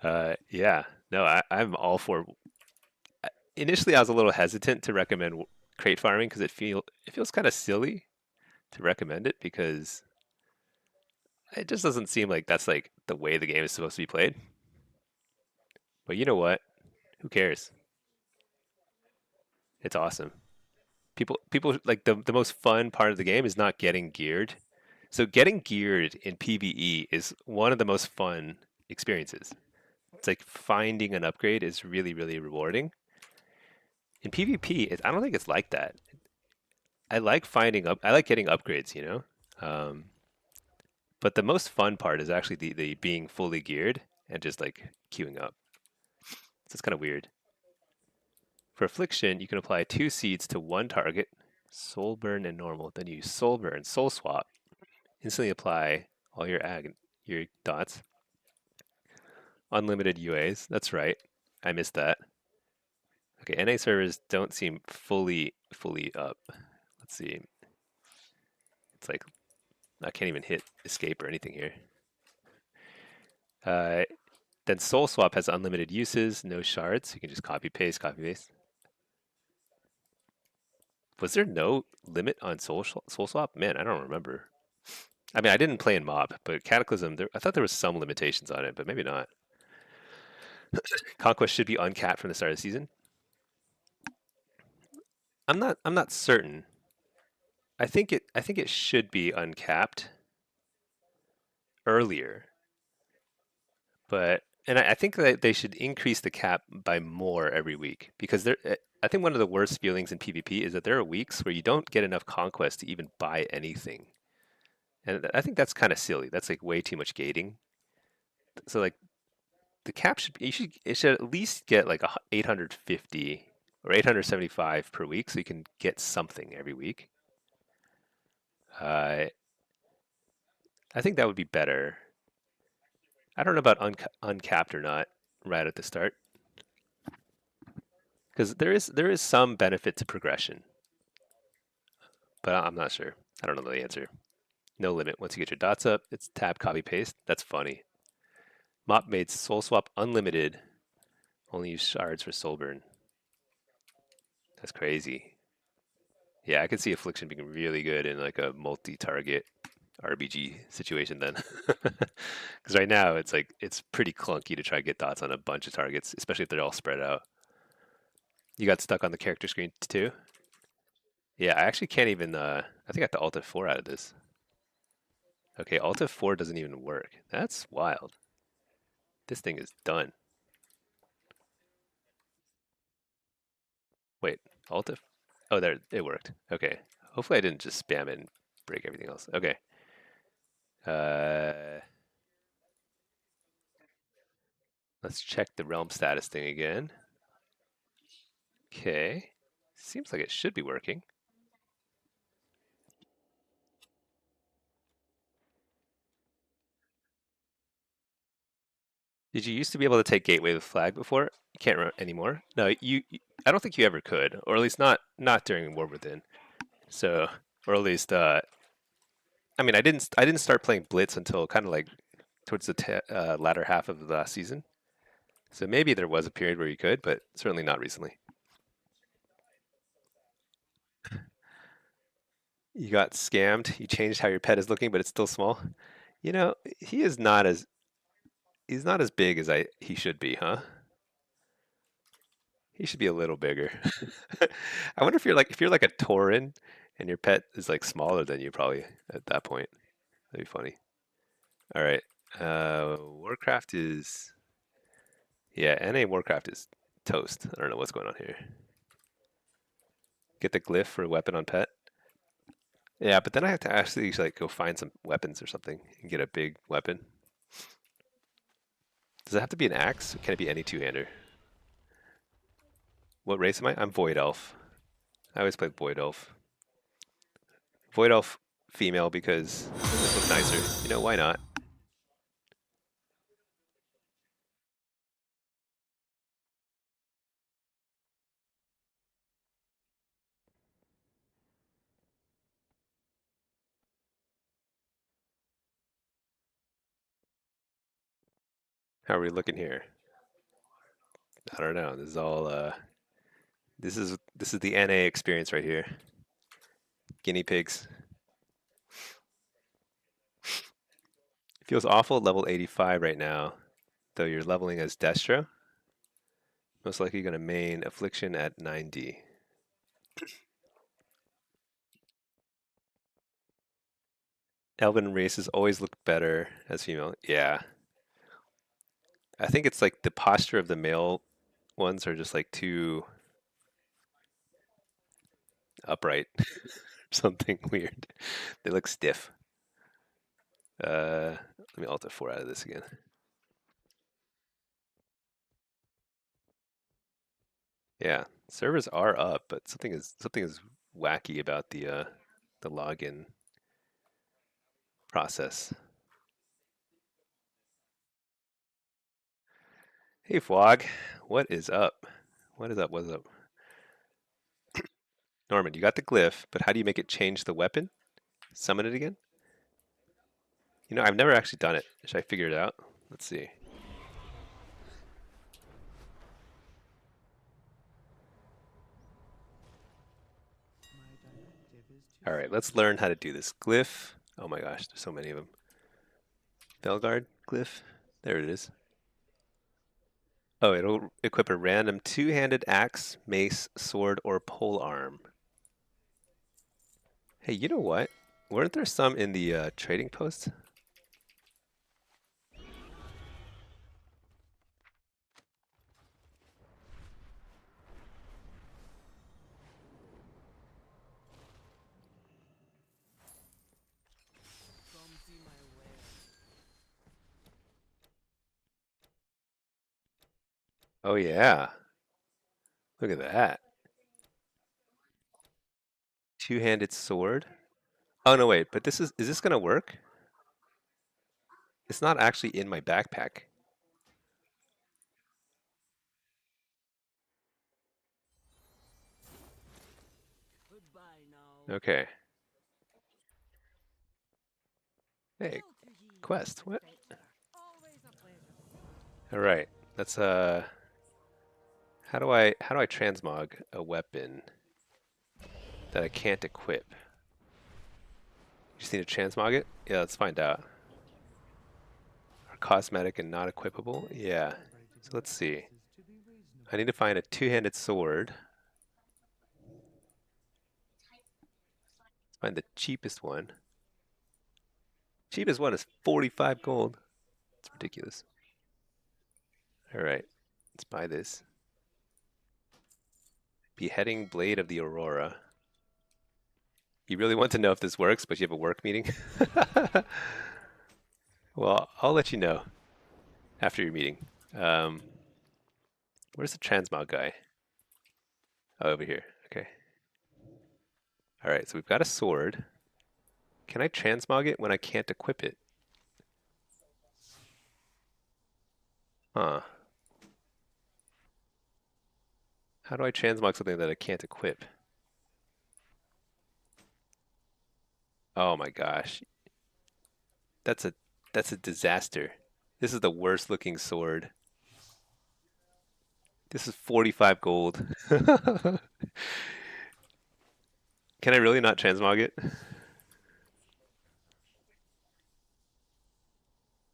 Yeah, no, I'm all for. Initially, I was a little hesitant to recommend crate farming because it feels kind of silly to recommend it because it just doesn't seem like that's like the way the game is supposed to be played. But you know what? Who cares? It's awesome. People like the most fun part of the game is not getting geared. So getting geared in PvE is one of the most fun experiences. It's like finding an upgrade is really really rewarding. In PvP, I don't think it's like that. I like finding up. I like getting upgrades, you know. Um, but the most fun part is actually the being fully geared and just like queuing up. So it's kind of weird. For affliction, you can apply 2 seeds to one target, soul burn and normal. Then you soul burn, soul swap. Instantly apply all your dots. Unlimited UAs. That's right. I missed that. Okay, NA servers don't seem fully up. Let's see. It's like I can't even hit escape or anything here. Uh, then Soul Swap has unlimited uses, no shards. You can just copy paste, copy paste. Was there no limit on Soul Swap? Man, I don't remember. I mean, I didn't play in Mob, but Cataclysm, I thought there was some limitations on it, but maybe not. Conquest should be uncapped from the start of the season. I'm not certain. I think it should be uncapped earlier, but and I think that they should increase the cap by more every week because I think one of the worst feelings in PvP is that there are weeks where you don't get enough conquest to even buy anything. And I think that's kind of silly. That's like way too much gating. So like the cap should it should at least get like 850 or 875 per week so you can get something every week. Uh, I think that would be better. I don't know about uncapped or not right at the start because there is some benefit to progression, but I'm not sure. I don't know the answer. No limit. Once you get your dots up, it's tab copy paste. That's funny. Mop made soul swap unlimited. Only use shards for soul burn. That's crazy. Yeah, I could see affliction being really good in like a multi-target RBG situation then. Because right now it's like it's pretty clunky to try to get dots on a bunch of targets, especially if they're all spread out. You got stuck on the character screen too? Yeah, I actually can't even. I think I have to Alt F4 out of this. Okay, Alt F4 doesn't even work. That's wild. This thing is done. Wait, Alt F. Oh, there it worked. Okay. Hopefully I didn't just spam it and break everything else. Okay. Uh, Let's check the realm status thing again. Okay. Seems like it should be working. Did you used to be able to take gateway with flag before? You can't anymore. No, I don't think you ever could, or at least not during War Within. So, or at least I mean, I didn't start playing Blitz until kind of like towards the latter half of the last season. So maybe there was a period where you could, but certainly not recently. You got scammed. You changed how your pet is looking, but it's still small. You know, he is not as he's not as big as he should be, huh? He should be a little bigger. I wonder if you're like a Tauren and your pet is like smaller than you probably at that point. That'd be funny. All right. Warcraft is yeah, NA Warcraft is toast. I don't know what's going on here. Get the glyph for weapon on pet. Yeah, but then I have to actually like go find some weapons or something and get a big weapon. Does it have to be an axe? Or can it be any two-hander? What race am I? I'm Void Elf. I always play Void Elf. Void Elf female because they just look nicer. You know, why not? How are we looking here? I don't know. This is all this is the NA experience right here. Guinea pigs. Feels awful at level 85 right now, though you're leveling as Destro. Most likely going to main affliction at 90. Elven races always look better as female. Yeah. I think it's like the posture of the male ones are just like too upright. Something weird. They look stiff. Let me Alt F4 out of this again. Yeah, servers are up, but something is wacky about the login process. Hey Fwog, what is up? What is up? What's up? Norman, you got the glyph, but how do you make it change the weapon? Summon it again? You know, I've never actually done it. Should I figure it out? Let's see. All right, let's learn how to do this. Glyph. Oh my gosh, there's so many of them. Felguard glyph. There it is. Oh, it'll equip a random two-handed axe, mace, sword, or pole arm. Hey, you know what? Weren't there some in the trading post? Oh yeah. Look at that. Two-handed sword. Oh no, wait, but is this gonna work? It's not actually in my backpack. Okay. Hey, quest. What? All right. Let's how do I transmog a weapon that I can't equip? You just need to transmog it? Yeah, let's find out. Are cosmetic and not equipable? Yeah. So let's see. I need to find a two-handed sword. Let's find the cheapest one. Cheapest one is 45 gold. It's ridiculous. All right. Let's buy this. Beheading Blade of the Aurora. You really want to know if this works, but you have a work meeting? Well, I'll let you know after your meeting. Um, where's the transmog guy? Oh, over here. Okay. All right, so we've got a sword. Can I transmog it when I can't equip it? Huh. How do I transmog something that I can't equip? Oh my gosh. That's a that's a disaster. This is the worst looking sword. This is 45 gold. Can I really not transmog it?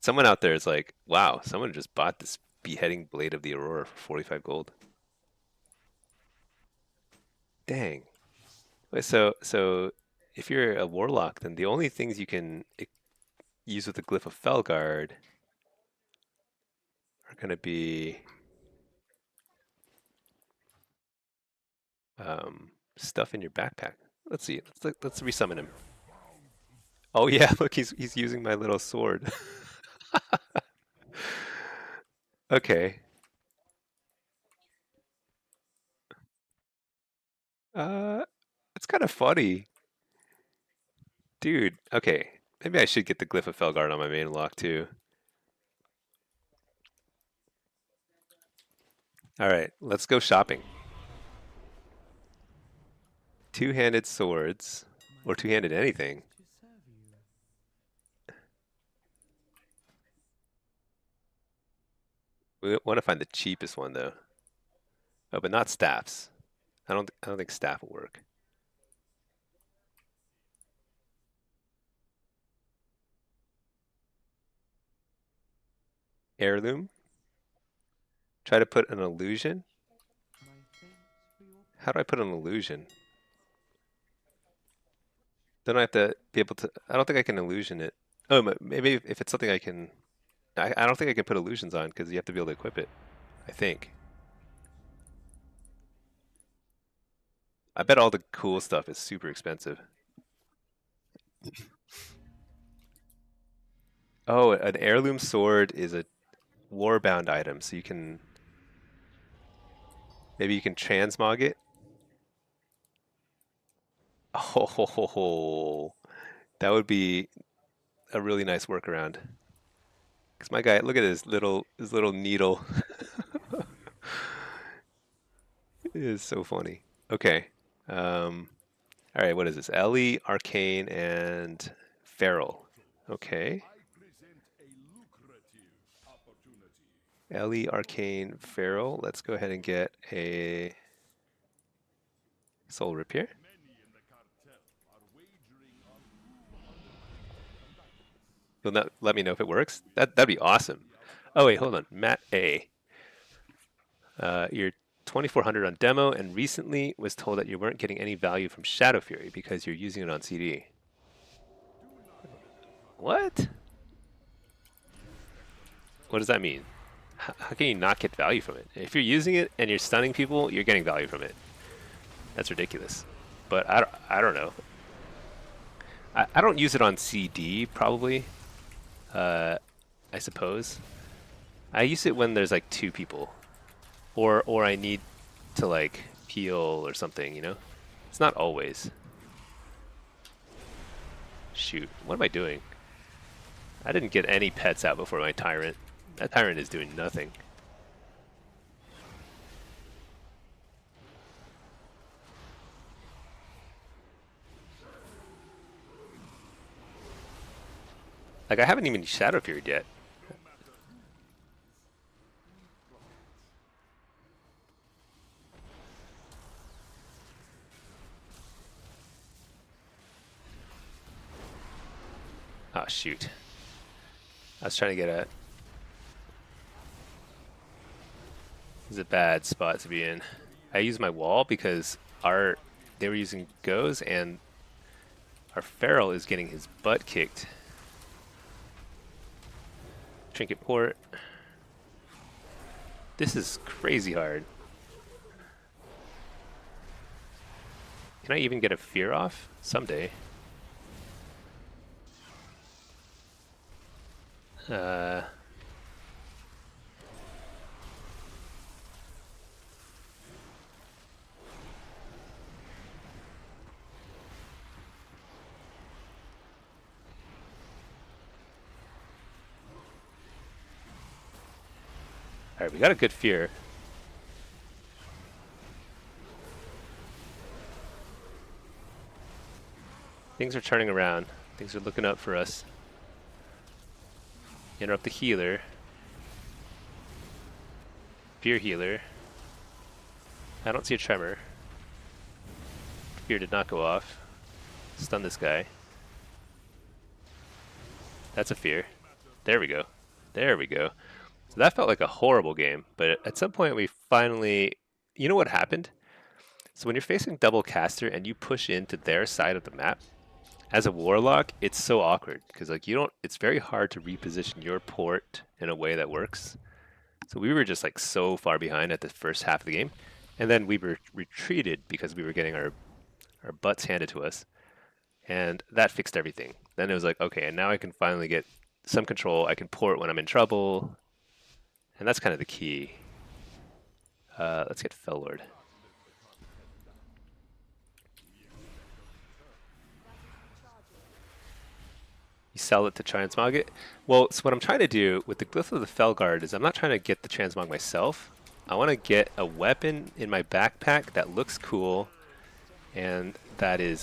Someone out there is like, wow, someone just bought this beheading blade of the Aurora for 45 gold. Dang. Wait, so if you're a warlock, then the only things you can use with the glyph of Felguard are going to be stuff in your backpack. Let's see. Let's resummon him. Oh yeah, look, he's using my little sword. Okay. Uh, it's kind of funny, dude. Okay, maybe I should get the glyph of Felguard on my main lock too. All right, let's go shopping. Two-handed swords, or two-handed anything. To serve you. We want to find the cheapest one though. Oh, but not staffs. I don't think staff will work. Heirloom. Try to put an illusion. My thanks for your How do I put an illusion? Then I have to be able to. I don't think I can illusion it. Oh, maybe if it's something I can. I don't think I can put illusions on because you have to be able to equip it. I think. I bet all the cool stuff is super expensive. Oh, an heirloom sword is a warbound item, so you can maybe you can transmog it. Oh, that would be a really nice workaround. Because my guy, look at his little needle. It is so funny. Okay. Um, all right, what is this? Ellie, Arcane, and Feral. Okay. Ellie, Arcane, Feral. Let's go ahead and get a Soul Rip here. You'll not let me know if it works. That'd be awesome. Oh wait, hold on. Matt A. You're 2400 on demo, and recently was told that you weren't getting any value from Shadow Fury because you're using it on CD. What? What does that mean? How can you not get value from it? If you're using it and you're stunning people, you're getting value from it. That's ridiculous. But I don't know. I don't use it on CD, probably. I suppose. I use it when there's like two people. Or I need to like heal or something, you know? It's not always. Shoot, what am I doing? I didn't get any pets out before my tyrant. That tyrant is doing nothing. Like I haven't even Shadow Fury'd yet. Oh shoot. I was trying to get a... This is a bad spot to be in. I use my wall because they were using goes and our Feral is getting his butt kicked. Trinket port. This is crazy hard. Can I even get a fear off? Someday. Alright, we got a good fear. Things are turning around. Things are looking up for us. Interrupt the healer. Fear healer. I don't see a tremor. Fear did not go off. Stun this guy. That's a fear. There we go. There we go. So that felt like a horrible game, but at some point we finally... You know what happened? So when you're facing double caster and you push into their side of the map, as a Warlock, it's so awkward because like you don't. It's very hard to reposition your port in a way that works. So we were just like so far behind at the first half of the game, and then we were retreated because we were getting our butts handed to us, and that fixed everything. Then it was like, okay, and now I can finally get some control. I can port when I'm in trouble, and that's kind of the key. Let's get Fellord. You sell it to transmog it? Well, so what I'm trying to do with the Glyph of the Felguard is I'm not trying to get the transmog myself. I want to get a weapon in my backpack that looks cool and that is,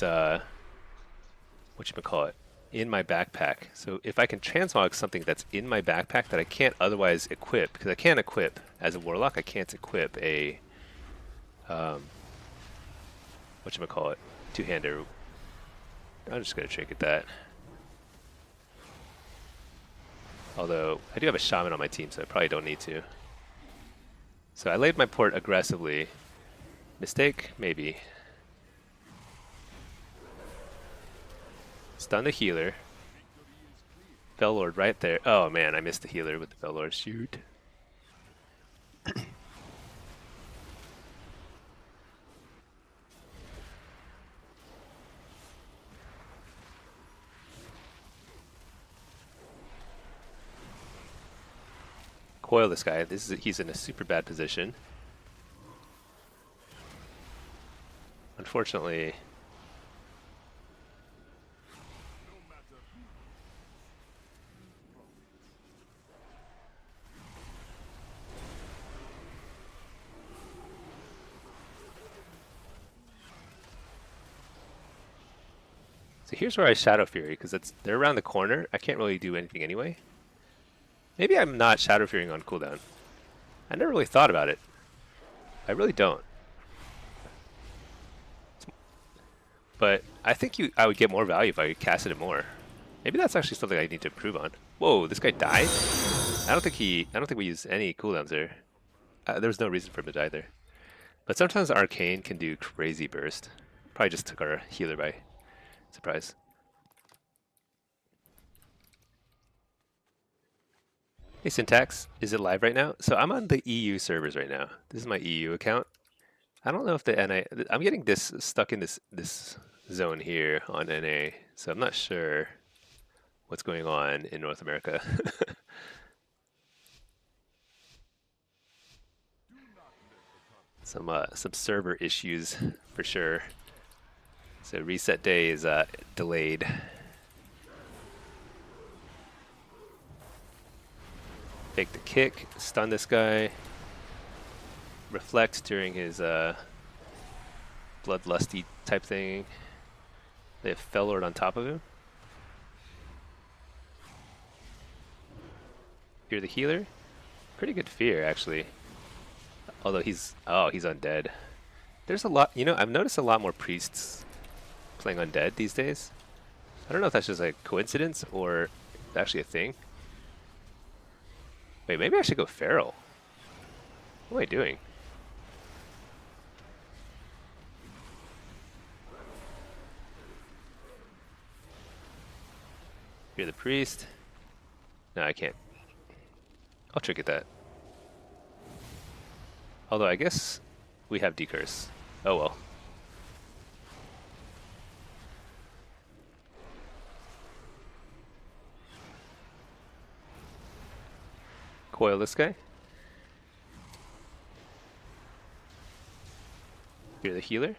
whatchamacallit, in my backpack. So if I can transmog something that's in my backpack that I can't otherwise equip, because I can't equip, as a Warlock, I can't equip a, whatchamacallit, two-hander. I'm just going to trinket that. Although, I do have a shaman on my team, so I probably don't need to. So I laid my port aggressively. Mistake? Maybe. Stun the healer. Fellord right there. Oh man, I missed the healer with the Fellord. Shoot. Coil this guy. He's in a super bad position. Unfortunately, so here's where I Shadow Fury, because they're around the corner. I can't really do anything anyway. Maybe I'm not Shadow Furying on cooldown. I never really thought about it. I really don't. But I think I would get more value if I casted it more. Maybe that's actually something I need to improve on. Whoa, this guy died? I don't think we used any cooldowns there. There was no reason for him to die there. But sometimes Arcane can do crazy burst. Probably just took our healer by surprise. Hey Syntax, is it live right now? So I'm on the EU servers right now. This is my EU account. I don't know if the NA... I'm getting this stuck in this zone here on NA, so I'm not sure what's going on in North America. Some server issues for sure. So reset day is delayed. Take the kick, stun this guy, reflect during his bloodlusty type thing. They have Fellord on top of him. Fear the healer. Pretty good fear actually. Although he's undead. There's a lot, I've noticed a lot more priests playing undead these days. I don't know if that's just a coincidence or actually a thing. Wait, maybe I should go feral. What am I doing? You're the priest. No, I can't. I'll trinket that. Although I guess we have decurse. Oh well. Coil this guy. You're the healer.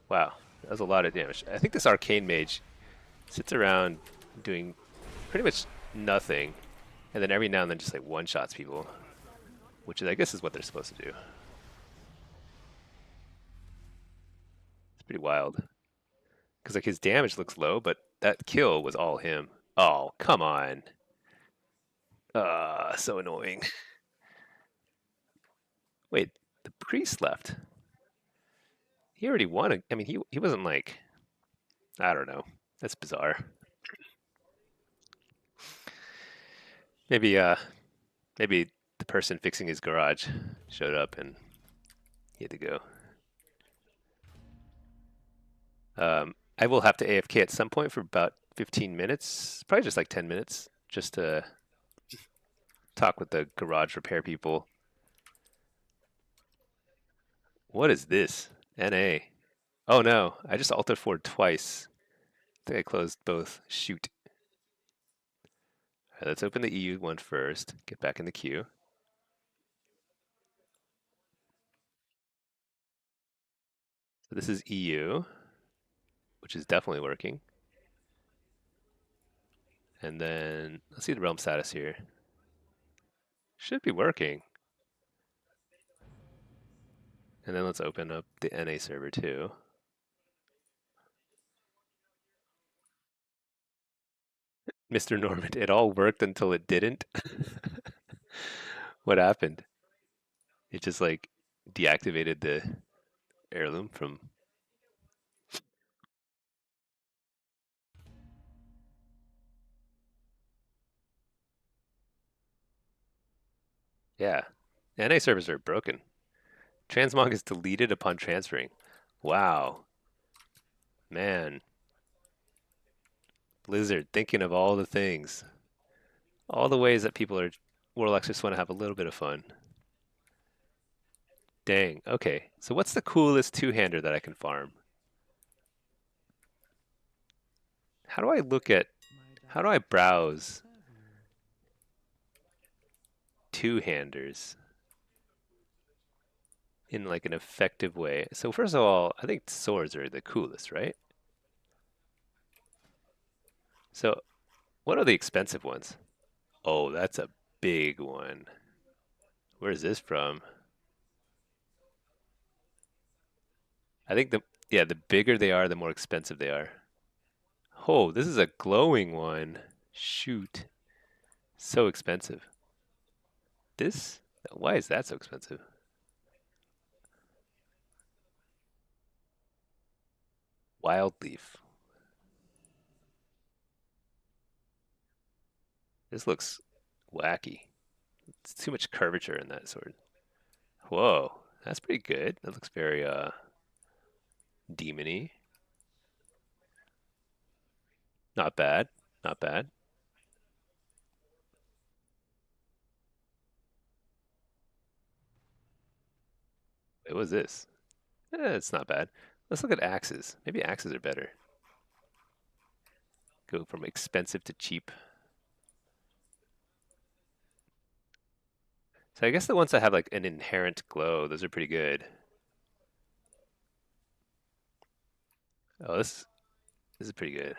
Wow, that was a lot of damage. I think this arcane mage sits around doing pretty much nothing. and then every now and then just like one-shots people, which is, I guess is what they're supposed to do. It's pretty wild. Because like his damage looks low, but that kill was all him. Oh, come on. So annoying. Wait, the priest left. He already won. I mean, he wasn't like, I don't know. That's bizarre. Maybe maybe the person fixing his garage showed up and he had to go. I will have to AFK at some point for about 15 minutes, probably just like 10 minutes, just to talk with the garage repair people. What is this? NA. Oh no, I just Alt F4 twice. I think I closed both. Shoot. All right, let's open the EU one first. Get back in the queue. So this is EU, which is definitely working. And then let's see the realm status here. Should be working. And then let's open up the NA server too. Mr. Norman, it all worked until it didn't. What happened? It just like deactivated the heirloom from. Yeah. NA servers are broken. Transmog is deleted upon transferring. Wow. Man. Blizzard thinking of all the things. All the ways that people are warlocks just want to have a little bit of fun. Dang. Okay. So what's the coolest two-hander that I can farm? How do I look at how do I browse two-handers in like an effective way? So first of all, I think swords are the coolest, right? So what are the expensive ones? Oh, that's a big one. Where is this from? I think the bigger they are, the more expensive they are. Oh, this is a glowing one. Shoot. So expensive. This? Why is that so expensive? Wild leaf. This looks wacky. It's too much curvature in that sword. Whoa, that's pretty good. That looks very demony. Not bad. Not bad. What was this? It's not bad. Let's look at axes. Maybe axes are better. Go from expensive to cheap. So I guess the ones that have like an inherent glow, those are pretty good. Oh, this is pretty good.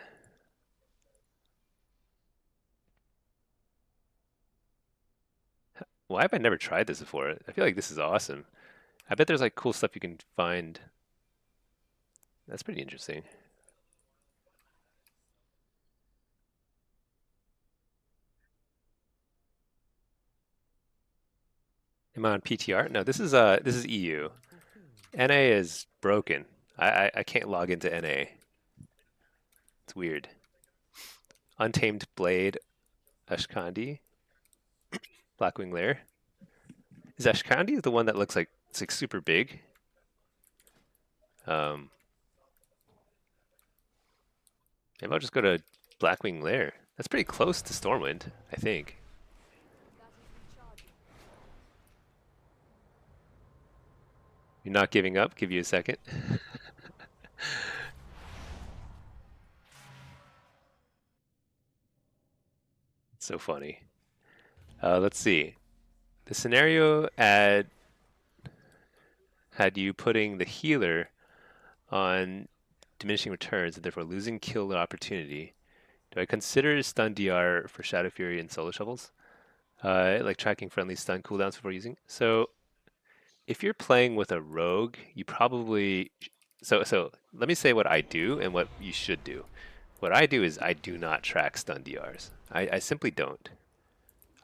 Why have I never tried this before? I feel like this is awesome. I bet there's like cool stuff you can find. That's pretty interesting. Am I on PTR? No, this is EU. NA is broken. I can't log into NA. It's weird. Untamed Blade, Ashkandi, Blackwing Lair. Is Ashkandi the one that looks like it's like super big? Um, Maybe I'll just go to Blackwing Lair. That's pretty close to Stormwind, I think. You're not giving up? Give you a second. So funny. Let's see. The scenario had you putting the healer on diminishing returns and therefore losing kill opportunity. Do I consider stun DR for Shadow Fury and Solo Shovels? Like tracking friendly stun cooldowns before using. So if you're playing with a rogue, you probably so let me say what I do and what you should do. What I do is I do not track stun DRs. I simply don't.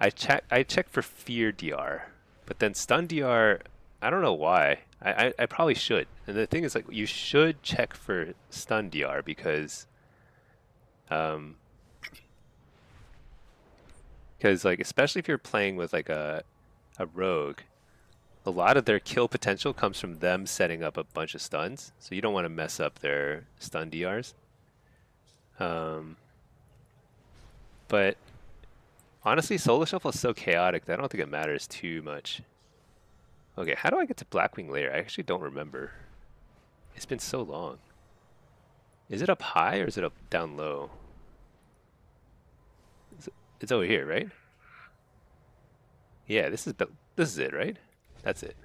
I check for fear DR, but then stun DR, I don't know why. I probably should. And the thing is like you should check for stun DR um because like especially if you're playing with like a rogue, a lot of their kill potential comes from them setting up a bunch of stuns. So you don't want to mess up their stun DRs. Um, but honestly, solo shuffle is so chaotic that I don't think it matters too much. Okay, how do I get to Blackwing Lair? I actually don't remember. It's been so long. Is it up high or is it up down low? It's over here, right? Yeah, this is it, right? That's it.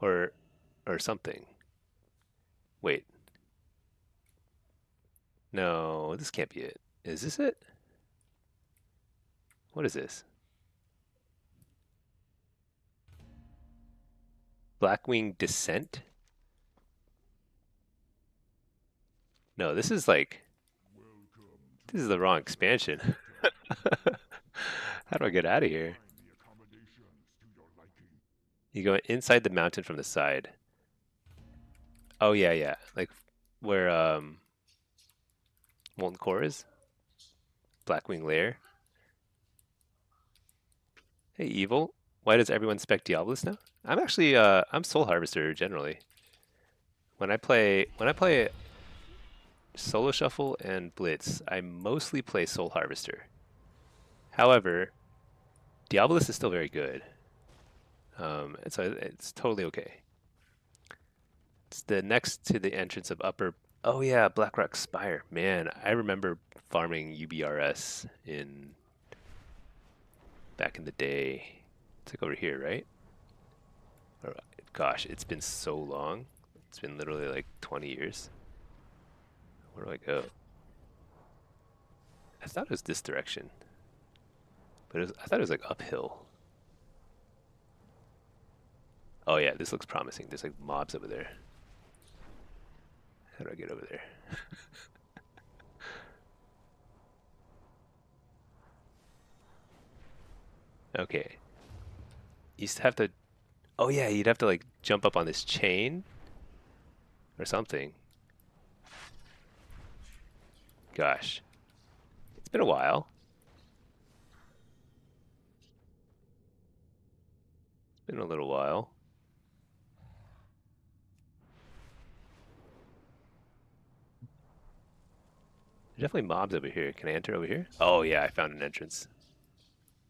Or or something. Wait. No, this can't be it. Is this it? What is this? Blackwing Descent? No, this is like this is the wrong expansion. How do I get out of here? You go inside the mountain from the side. Oh yeah, yeah. Like where Molten Core is? Blackwing Lair. Hey Evil. Why does everyone spec Diablos now? I'm actually I'm Soul Harvester generally. When I play Solo Shuffle and Blitz, I mostly play Soul Harvester. However, Diablos is still very good. It's totally okay. It's the next to the entrance of Upper. Oh yeah, Blackrock Spire. Man, I remember farming UBRS in back in the day. It's like over here, right? Or, gosh, it's been so long. It's been literally like 20 years. Where do I go? I thought it was this direction, but I thought it was like uphill. Oh yeah, this looks promising. There's like mobs over there. How do I get over there? Okay. You used to have to. Oh yeah, you'd have to like jump up on this chain or something. Gosh, it's been a while. It's been a little while. There's definitely mobs over here. Can I enter over here? Oh yeah, I found an entrance.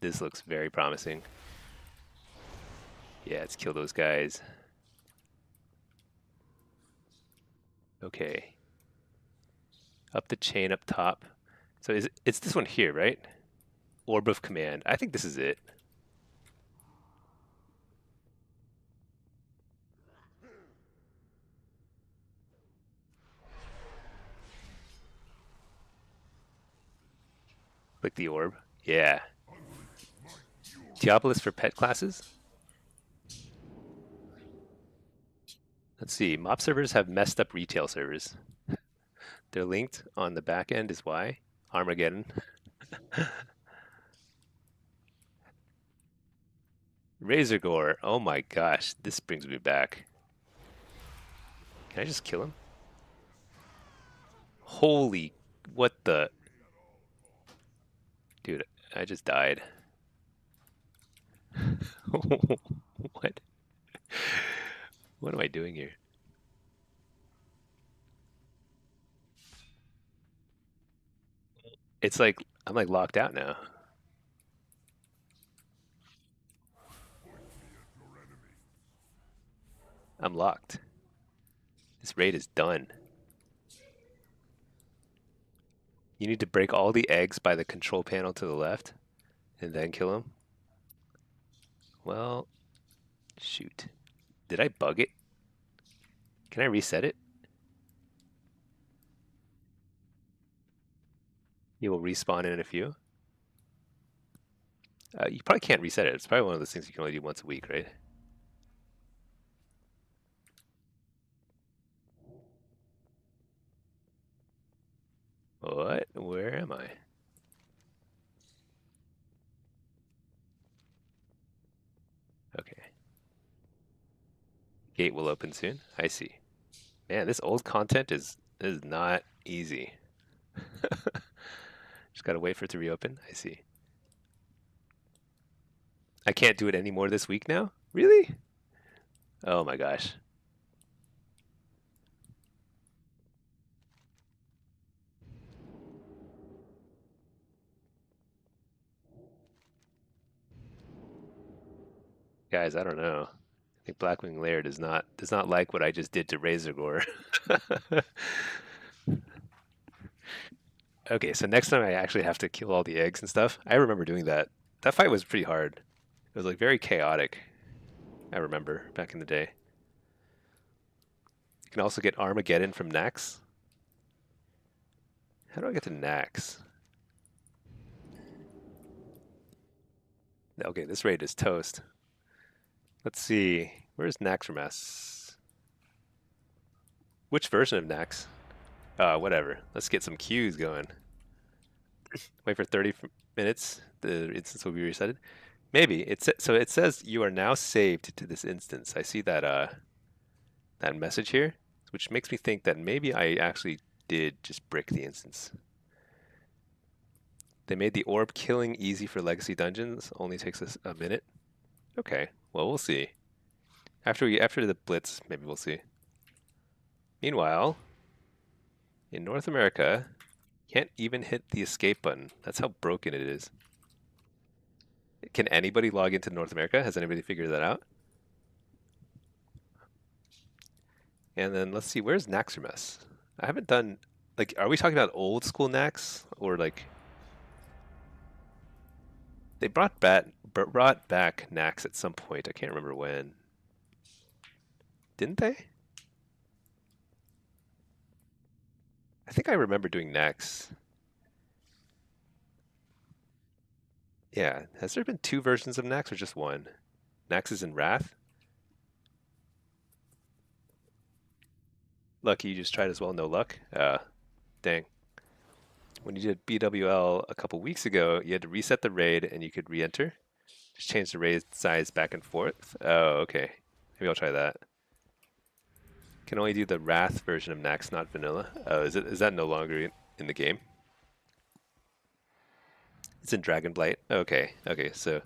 This looks very promising. Yeah, let's kill those guys. Okay. Up the chain up top. So it's this one here, right? Orb of Command. I think this is it. Click the orb. Yeah. Diabolus for pet classes? Let's see. Mob servers have messed up retail servers. They're linked on the back end is why. Armageddon. Razor Gore. Oh my gosh. This brings me back. Can I just kill him? Holy. What the. Dude, I just died. What? What am I doing here? It's like I'm like locked out now. I'm locked. This raid is done. You need to break all the eggs by the control panel to the left and then kill him. Well, shoot. Did I bug it? Can I reset it? You will respawn in a few. You probably can't reset it. It's probably one of those things you can only do once a week, right? What? Where am I? Okay. Gate will open soon. I see. Man, this old content is not easy. Just gotta wait for it to reopen. I see. I can't do it anymore this week now? Really? Oh my gosh. Guys, I don't know. I think Blackwing Lair does not like what I just did to Razorgore. Okay, so next time I actually have to kill all the eggs and stuff. I remember doing that. That fight was pretty hard. It was like very chaotic. I remember back in the day. You can also get Armageddon from Nax. How do I get to Nax? Okay, this raid is toast. Let's see. Where's Nax from S? Which version of Nax? Whatever. Let's get some queues going. Wait for 30 minutes. The instance will be resetted. Maybe so. It says you are now saved to this instance. I see that message here, which makes me think that maybe I actually did just brick the instance. They made the orb killing easy for legacy dungeons. Only takes us a minute. Okay. Well, we'll see. After the blitz, maybe we'll see. Meanwhile, in North America, can't even hit the escape button. That's how broken it is. Can anybody log into North America? Has anybody figured that out? And then let's see, where's Naxxramas? I haven't done, like, are we talking about old school Nax? Or like, they brought back Nax at some point. I can't remember when. Didn't they? I think I remember doing Nax. Yeah, has there been two versions of Nax or just one? Nax is in Wrath? Lucky you just tried as well, no luck? Dang. When you did BWL a couple weeks ago, you had to reset the raid and you could re-enter. Just change the raid size back and forth. Oh, okay. Maybe I'll try that. Can only do the Wrath version of Nax, not vanilla. Oh, is that no longer in the game? It's in Dragonblight. Okay, okay, so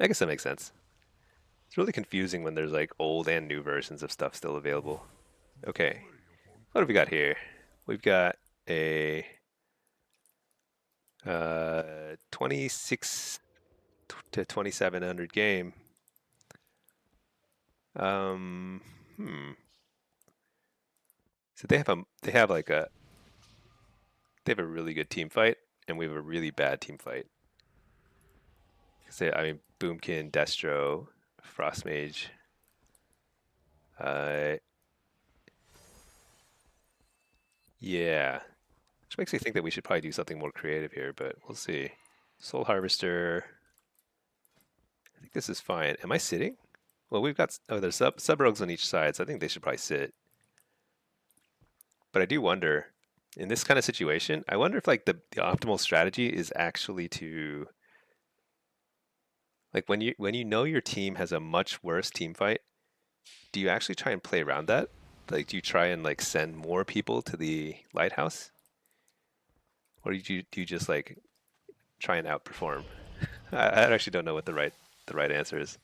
I guess that makes sense. It's really confusing when there's like old and new versions of stuff still available. Okay, what have we got here? We've got a 26 to 2700 game. Um, hmm. So they have a really good team fight, and we have a really bad team fight. I mean, Boomkin, Destro, Frostmage. Uh, yeah, which makes me think that we should probably do something more creative here, but we'll see. Soul Harvester. I think this is fine. Am I sitting? Well, we've got there's sub rogues on each side, so I think they should probably sit. But I do wonder, in this kind of situation, I wonder if like the optimal strategy is actually to like when you know your team has a much worse team fight, do you actually try and play around that? Like, do you try and like send more people to the lighthouse, or do you just like try and outperform? I actually don't know what the right answer is.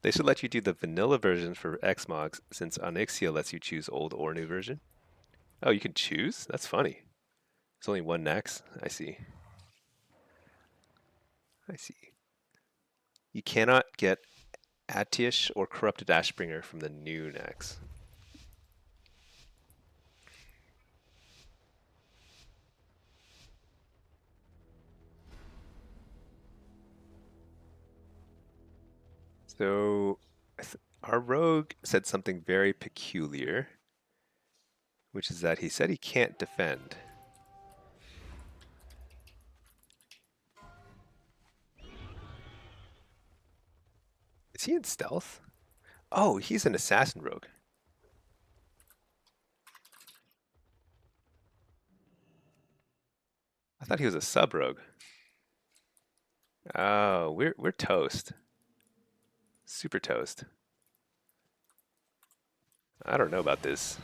They should let you do the vanilla version for Xmogs, since Onyxia lets you choose old or new version. Oh, you can choose? That's funny. There's only one Nax. I see. I see. You cannot get Atish or Corrupted Ashbringer from the new Nax. So our rogue said something very peculiar, which is that he said he can't defend. Is he in stealth? Oh, he's an assassin rogue. I thought he was a sub rogue. Oh, we're toast. Super toast. I don't know about this.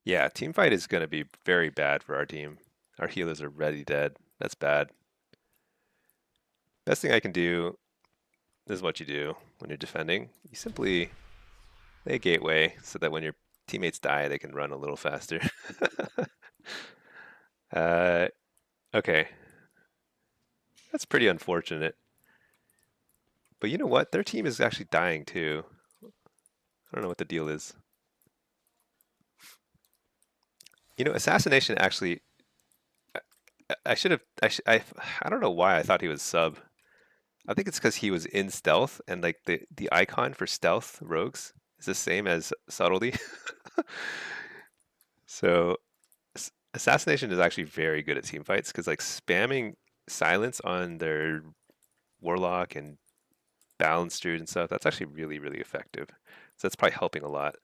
Yeah, team fight is going to be very bad for our team. Our healers are ready dead. That's bad. Best thing I can do is what you do when you're defending. You simply lay a gateway so that when your teammates die, they can run a little faster. uh, okay, that's pretty unfortunate. But you know what? Their team is actually dying too. I don't know what the deal is. You know, assassination actually. I should have. I don't know why I thought he was sub. I think it's because he was in stealth, and like the icon for stealth rogues is the same as subtlety. So assassination is actually very good at team fights because like spamming silence on their warlock and balance druid and stuff, that's actually really effective. So that's probably helping a lot.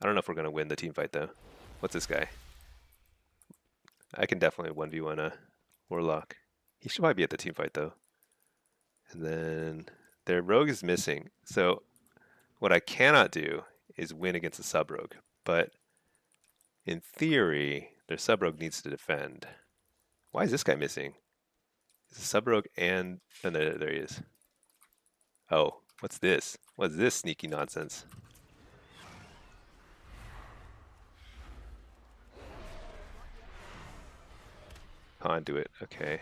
I don't know if we're gonna win the team fight though. What's this guy? I can definitely 1v1 a warlock. He should probably be at the team fight though. And then their rogue is missing. So what I cannot do is win against a sub rogue. But in theory, their sub rogue needs to defend. Why is this guy missing? Is a sub rogue and oh, there he is. Oh, what's this? What's this sneaky nonsense? Conduit, okay.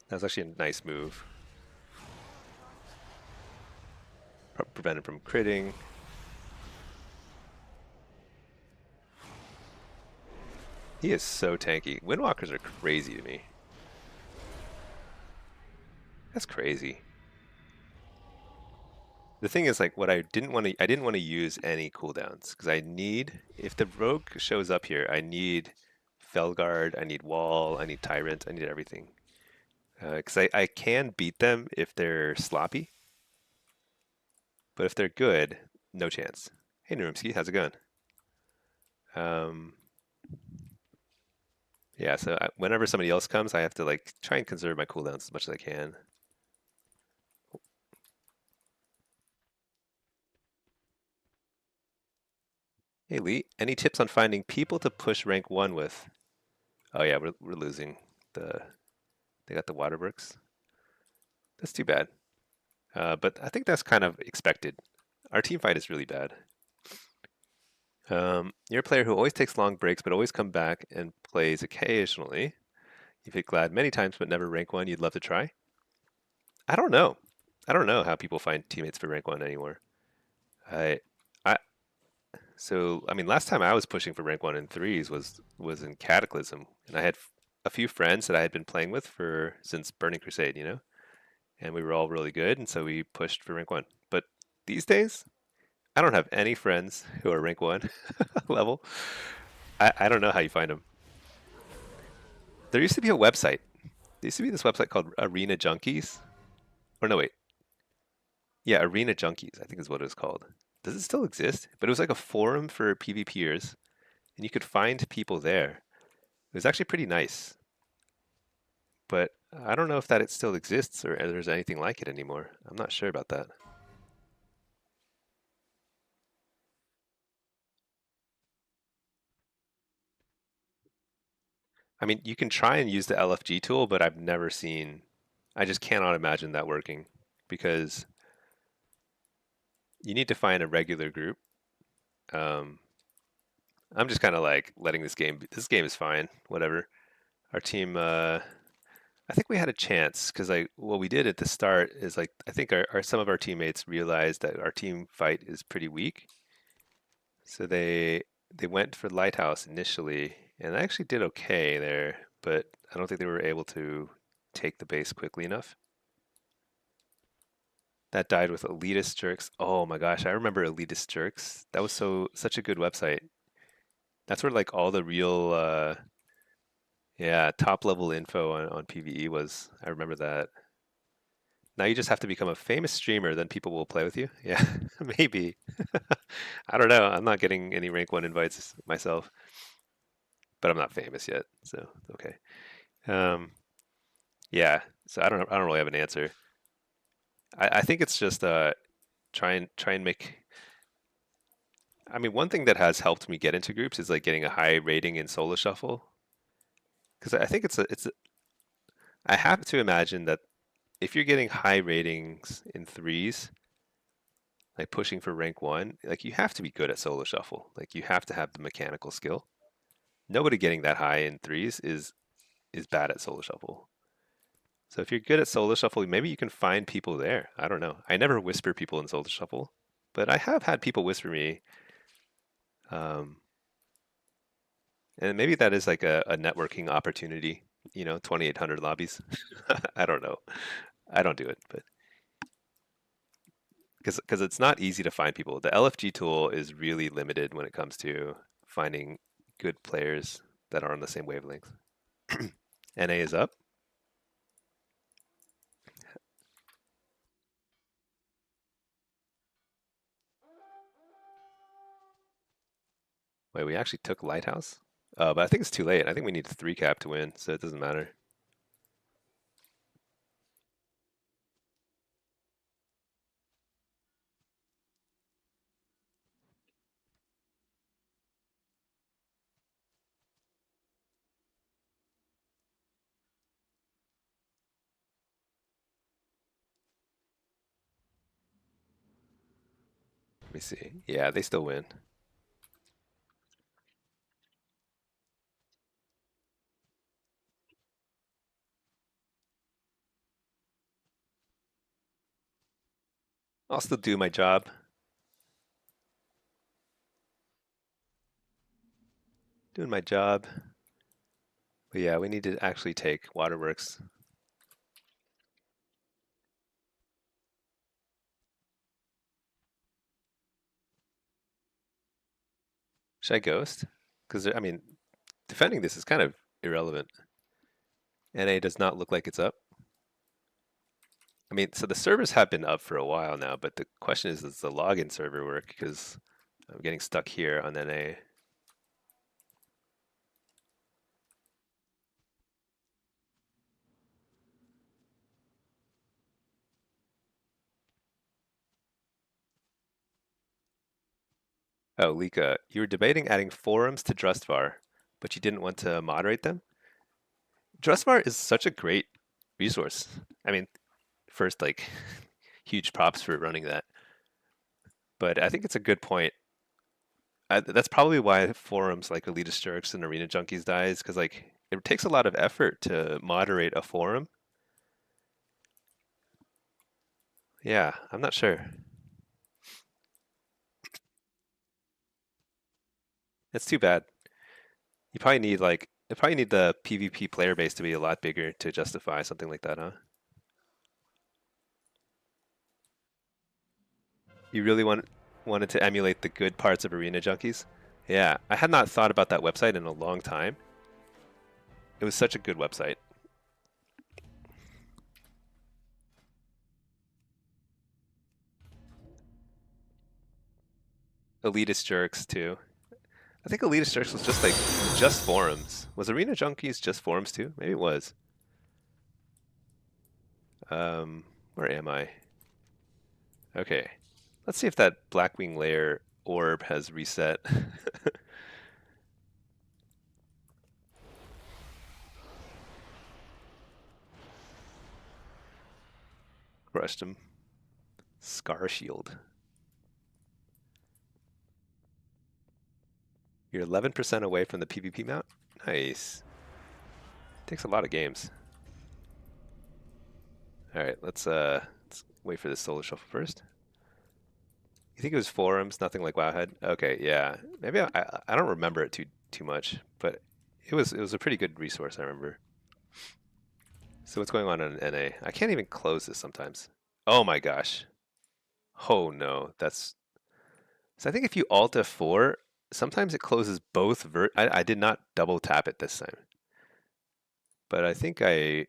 That was actually a nice move. Prevent him from critting. He is so tanky. Windwalkers are crazy to me. That's crazy. The thing is, like, what I didn't want to use any cooldowns because I need, if the rogue shows up here, I need Felguard, I need Wall, I need Tyrant, I need everything. Because I can beat them if they're sloppy, but if they're good, no chance. Hey, Nurumsky, how's it going? Um, yeah, so whenever somebody else comes, I have to like try and conserve my cooldowns as much as I can. Hey, Lee, any tips on finding people to push rank 1 with? Oh yeah, we're losing. They got the waterworks. That's too bad. But I think that's kind of expected. Our team fight is really bad. You're a player who always takes long breaks, but always come back and plays occasionally. You've hit Glad many times, but never rank 1. You'd love to try? I don't know. I don't know how people find teammates for rank 1 anymore. I, I, so I mean, last time I was pushing for rank 1 in threes was in Cataclysm, and I had a few friends that I had been playing with for since Burning Crusade, you know, and we were all really good, and so we pushed for rank 1. But these days, I don't have any friends who are rank 1 level. I don't know how you find them. There used to be a website. There used to be this website called Arena Junkies. Or no, wait. Yeah, Arena Junkies, I think is what it was called. Does it still exist? But it was like a forum for PvPers, and you could find people there. It was actually pretty nice. But I don't know if that it still exists or there's anything like it anymore. I'm not sure about that. I mean, you can try and use the LFG tool, but I've never seen, I just cannot imagine that working because you need to find a regular group. Um, I'm just kind of like letting this game is fine, whatever. Our team, I think we had a chance because like what we did at the start is like I think some of our teammates realized that our team fight is pretty weak, so they went for Lighthouse initially, and I actually did okay there, but I don't think they were able to take the base quickly enough. That died with Elitist Jerks. Oh my gosh, I remember Elitist Jerks. That was such a good website. That's where like all the real yeah, top level info on PvE was. I remember that. Now you just have to become a famous streamer, then people will play with you. Yeah, maybe. I don't know. I'm not getting any rank one invites myself, but I'm not famous yet, so okay. Um, yeah. So I don't really have an answer. I think it's just try and make. I mean, one thing that has helped me get into groups is like getting a high rating in solo shuffle, because I think I have to imagine that if you're getting high ratings in threes, like pushing for rank one, like you have to be good at solo shuffle. Like you have to have the mechanical skill. Nobody getting that high in threes is bad at solo shuffle. So if you're good at solo shuffle, maybe you can find people there. I don't know. I never whisper people in solo shuffle, but I have had people whisper me. Um, and maybe that is like a networking opportunity. 2,800 lobbies. I don't know. I don't do it, but because it's not easy to find people. The LFG tool is really limited when it comes to finding good players that are on the same wavelength. NA is up. Wait, we actually took Lighthouse? But I think it's too late. I think we need a 3 cap to win, so it doesn't matter. Let me see. Yeah, they still win. I'll still do my job. Doing my job. But yeah, we need to actually take Waterworks. Should I ghost? Because, I mean, defending this is kind of irrelevant. NA does not look like it's up. I mean, so the servers have been up for a while now, but the question is, does the login server work? Because I'm getting stuck here on NA. Oh, Lika, you were debating adding forums to Drustvar, but you didn't want to moderate them? Drustvar is such a great resource. I mean, first, like, huge props for running that. But I think it's a good point. That's probably why forums like Elitist Jerks and Arena Junkies dies, because like it takes a lot of effort to moderate a forum. Yeah, I'm not sure. It's too bad. You probably need the PvP player base to be a lot bigger to justify something like that, huh? You really wanted to emulate the good parts of Arena Junkies? Yeah, I had not thought about that website in a long time. It was such a good website. Elitist Jerks too. I think Elitist Jerks was just like just forums. Was Arena Junkies just forums too? Maybe it was. Where am I? Okay. Let's see if that Blackwing layer orb has reset. Crushed him. Scar Shield. You're 11% away from the PvP mount? Nice. Takes a lot of games. Alright, let's wait for this solo shuffle first. You think it was forums, nothing like Wowhead? Okay, yeah. Maybe I don't remember it too much, but it was a pretty good resource, I remember. So what's going on in NA? I can't even close this sometimes. Oh my gosh. Oh no, that's so I think if you Alt F4, sometimes it closes both I did not double tap it this time, but I think that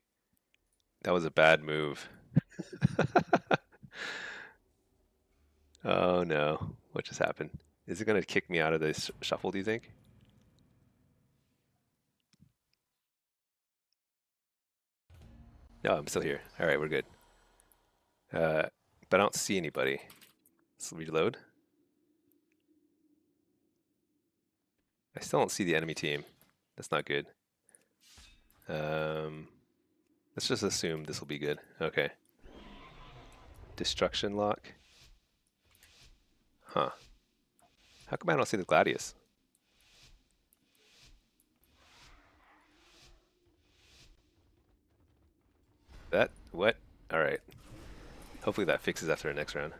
was a bad move. Oh no, what just happened? Is it gonna kick me out of this shuffle, do you think? No, I'm still here. All right, we're good. But I don't see anybody. Let's reload. I still don't see the enemy team. That's not good. Um, let's just assume this will be good. Okay. Destruction lock. Huh. How come I don't see the Gladius? That, what? Alright. Hopefully that fixes after the next round.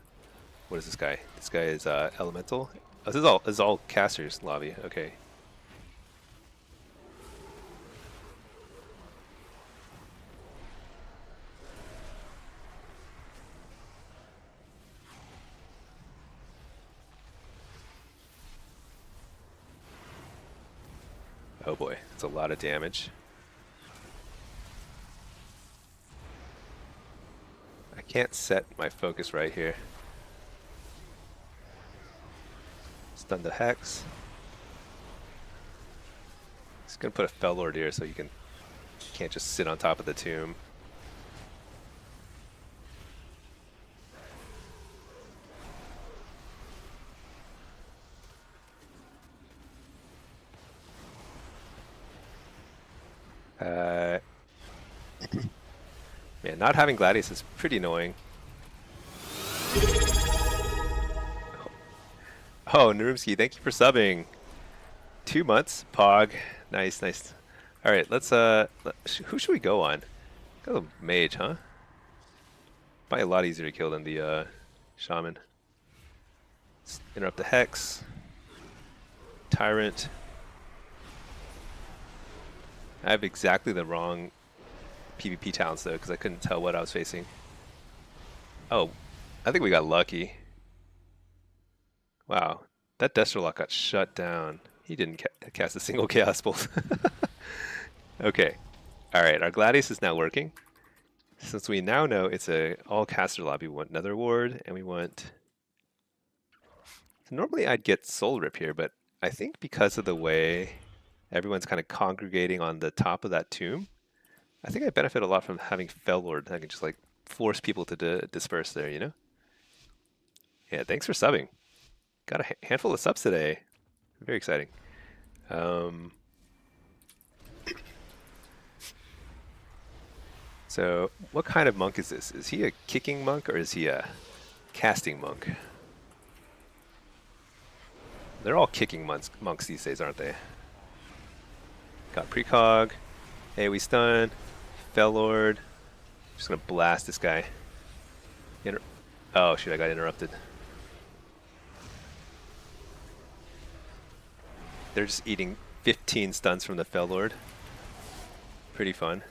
What is this guy? This guy is elemental. Oh, this is all casters lobby. Okay. Oh boy, it's a lot of damage. I can't set my focus right here. Stun the Hex. Just gonna put a Fell Lord here so you can't just sit on top of the tomb. Uh, Man, not having Gladius is pretty annoying. Oh, Narumski, thank you for subbing. 2 months, Pog. Nice, nice. All right, let's who should we go on? Go mage, huh? Probably a lot easier to kill than the shaman. Let's interrupt the hex. Tyrant. I have exactly the wrong PvP talents though, because I couldn't tell what I was facing. Oh, I think we got lucky. Wow, that Destrolock got shut down. He didn't cast a single Chaos Bolt. Okay, all right, our Gladius is now working. Since we now know it's a all caster lobby, we want Nether Ward, and we want... So normally I'd get Soul Rip here, but I think because of the way everyone's kind of congregating on the top of that tomb, I think I benefit a lot from having Fell Lord. I can just like force people to disperse there, you know? Yeah, thanks for subbing. Got a handful of subs today. Very exciting. So what kind of monk is this? Is he a kicking monk or is he a casting monk? They're all kicking monks these days, aren't they? Got precog. Hey, we stun. Fell Lord. Just gonna blast this guy. Oh shoot, I got interrupted. They're just eating 15 stuns from the Fell Lord. Pretty fun.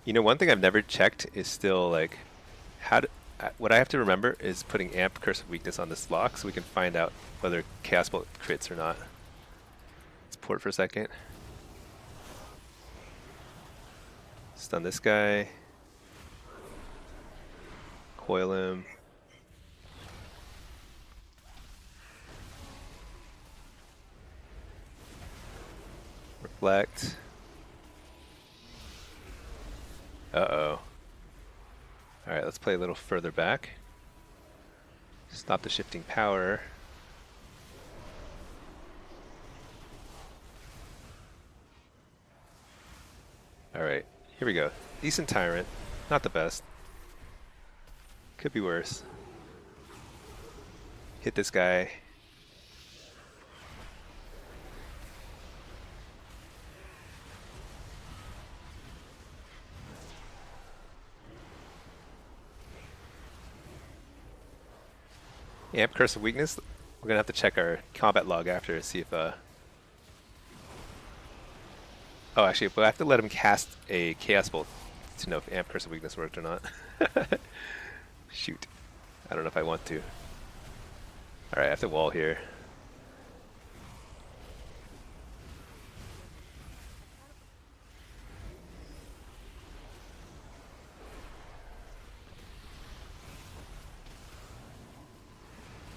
You know, one thing I've never checked is still like, what I have to remember is putting Amp Curse of Weakness on this lock so we can find out whether Chaos Bolt crits or not. Let's port for a second. Stun this guy. Coil him. Reflect. Uh-oh. Alright, let's play a little further back. Stop the shifting power. Alright, here we go. Decent Tyrant. Not the best. Could be worse. Hit this guy. Amp Curse of Weakness. We're gonna have to check our combat log after to see if Oh, actually, but I have to let him cast a Chaos Bolt to know if Amp Curse of Weakness worked or not. Shoot. I don't know if I want to. Alright, I have to wall here.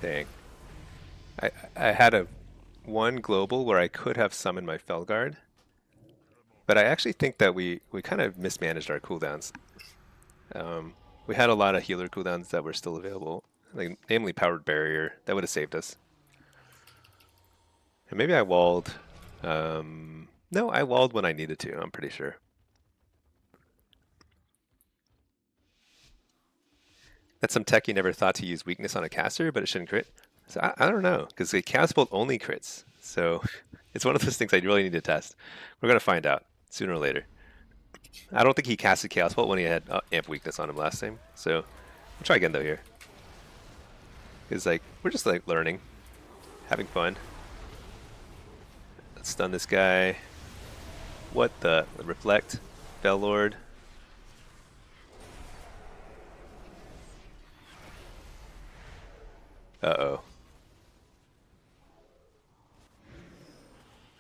Dang. I had a one global where I could have summoned my Felguard, but I actually think that we kind of mismanaged our cooldowns. We had a lot of healer cooldowns that were still available, like namely Powered Barrier. That would have saved us. And maybe I walled. No, I walled when I needed to, I'm pretty sure. That's some techie never thought to use weakness on a caster, but it shouldn't crit. So I don't know, because the cast bolt only crits. So it's one of those things I really need to test. We're going to find out sooner or later. I don't think he casted Chaos Bolt when he had amp weakness on him last time. So we'll try again though here. It's like, we're just like learning, having fun. Let's stun this guy. What the? Reflect. Fell Lord. Uh-oh.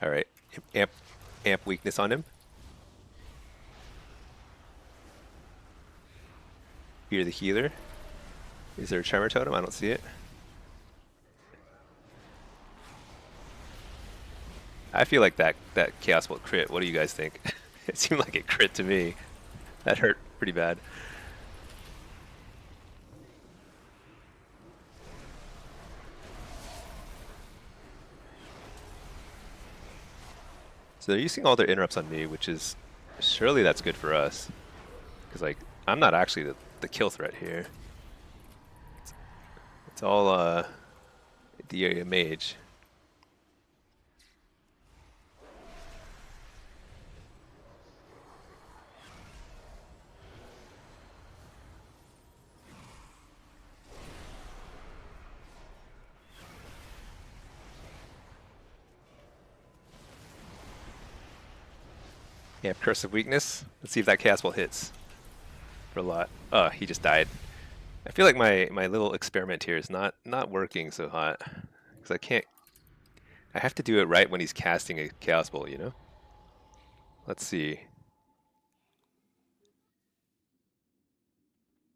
Alright. Amp weakness on him. Fear the healer. Is there a Tremor Totem? I don't see it. I feel like that Chaos Bolt crit. What do you guys think? It seemed like it crit to me. That hurt pretty bad. So they're using all their interrupts on me, which is surely that's good for us. Because like I'm not actually the kill threat here. It's all the area mage. Yeah, Curse of Weakness. Let's see if that Chaos Bolt hits. For a lot. Oh, he just died. I feel like my little experiment here is not working so hot. Because I can't... I have to do it right when he's casting a Chaos Bolt, you know? Let's see.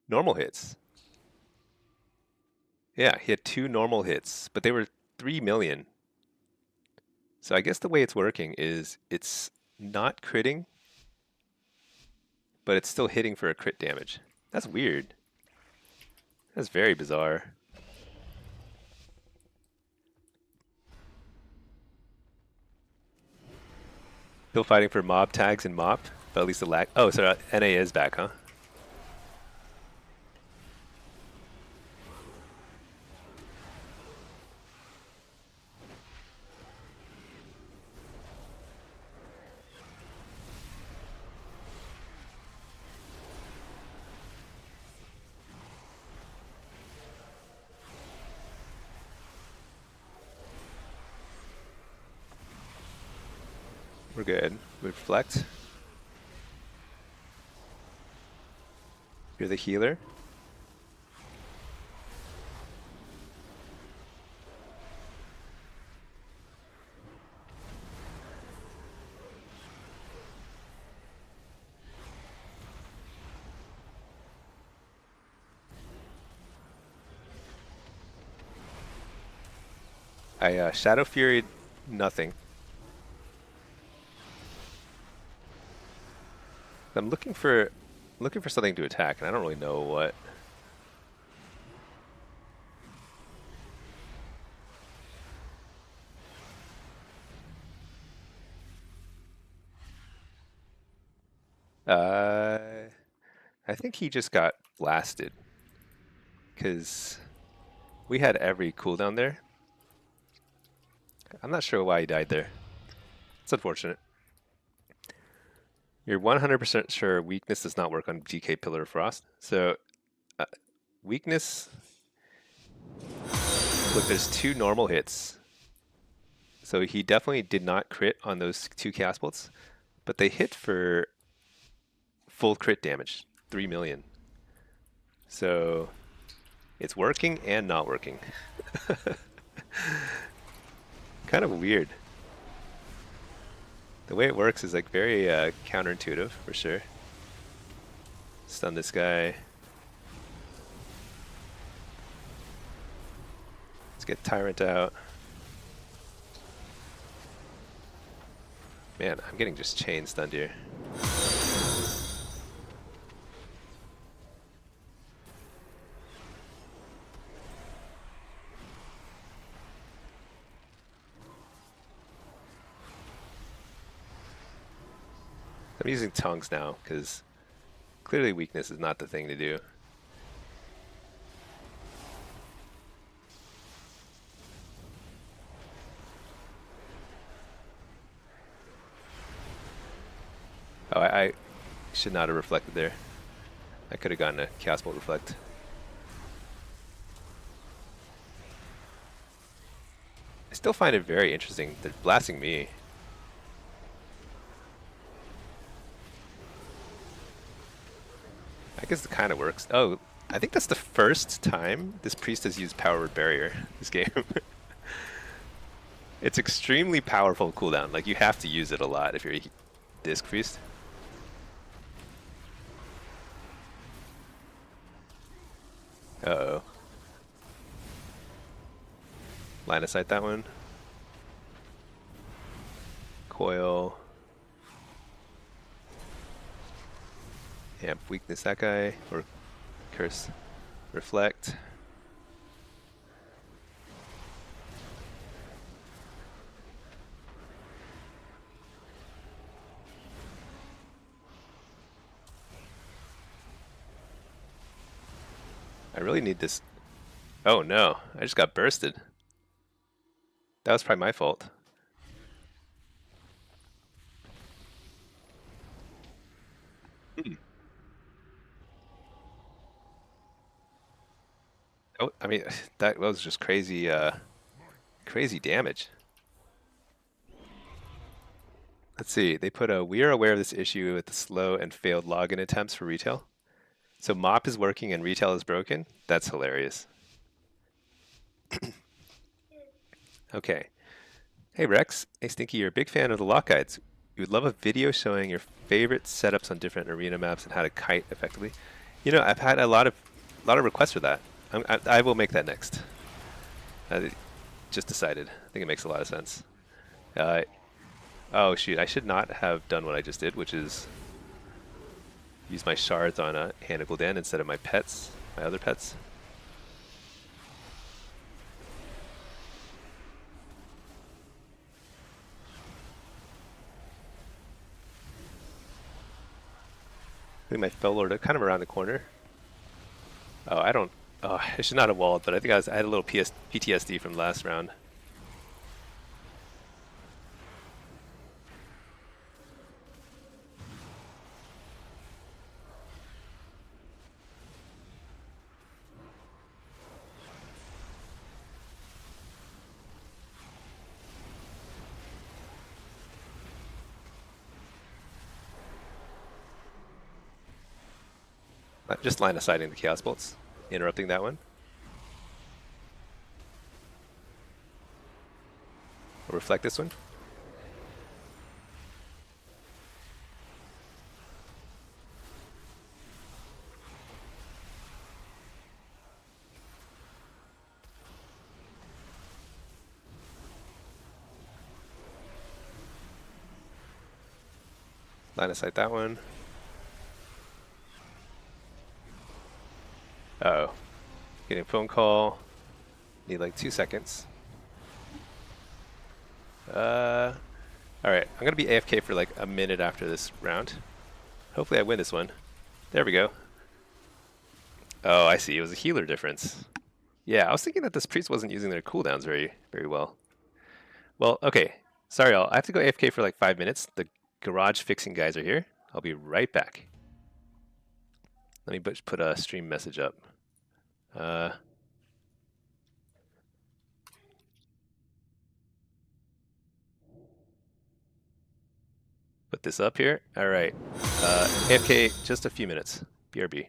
Normal hits. Yeah, he had 2 normal hits, but they were 3 million. So I guess the way it's working is it's not critting, but it's still hitting for a crit damage. That's weird. That's very bizarre. Still fighting for mob tags and mop, but at least the lag. Oh, so NA is back, huh? We're good. Reflect. You're the healer. I Shadow Fury nothing. I'm looking for something to attack, and I don't really know what. I think he just got blasted because we had every cooldown there. I'm not sure why he died there. It's unfortunate. You're 100% sure weakness does not work on GK Pillar of Frost. So weakness. Look, there's 2 normal hits. So he definitely did not crit on those 2 cast bolts. but they hit for full crit damage, 3 million. So it's working and not working. Kind of weird. The way it works is like very counterintuitive for sure. Stun this guy. Let's get Tyrant out. Man, I'm getting just chain stunned here. I'm using tongues now because clearly weakness is not the thing to do. Oh, I should not have reflected there. I could have gotten a Chaos Bolt reflect. I still find it very interesting. They're blasting me. I guess it kind of works. Oh, I think that's the first time this priest has used Power Word Barrier this game. It's extremely powerful cooldown. Like, you have to use it a lot if you're a Disc Priest. Uh-oh. Line of sight that one. Coil. Amp weakness that guy. Or curse. Reflect. I really need this. Oh no, I just got bursted. That was probably my fault. Hmm. Oh, I mean, that was just crazy, crazy damage. Let's see, they put a, we are aware of this issue with the slow and failed login attempts for retail. So mop is working and retail is broken? That's hilarious. Okay. Hey Rex, hey Stinky, you're a big fan of the lock guides. You would love a video showing your favorite setups on different arena maps and how to kite effectively. You know, I've had a lot of requests for that. I will make that next. I just decided. I think it makes a lot of sense. Uh, oh shoot, I should not have done what I just did, which is use my shards on a Hannah Gul'dan instead of my pets, my other pets. I think my Fellord are kind of around the corner. Oh, I don't. Oh, I should not have walled, but I think I had a little PTSD from last round. Just line of sighting the Chaos Bolts, interrupting that one. I'll reflect this one. Line of sight that one. Uh oh. Getting a phone call. Need like 2 seconds. Alright, I'm gonna be AFK for like a minute after this round. Hopefully I win this one. There we go. Oh, I see. It was a healer difference. Yeah, I was thinking that this priest wasn't using their cooldowns very well. Well, okay. Sorry, all. I have to go AFK for like 5 minutes. The garage fixing guys are here. I'll be right back. Let me put a stream message up. Put this up here. All right. AFK, just a few minutes. BRB.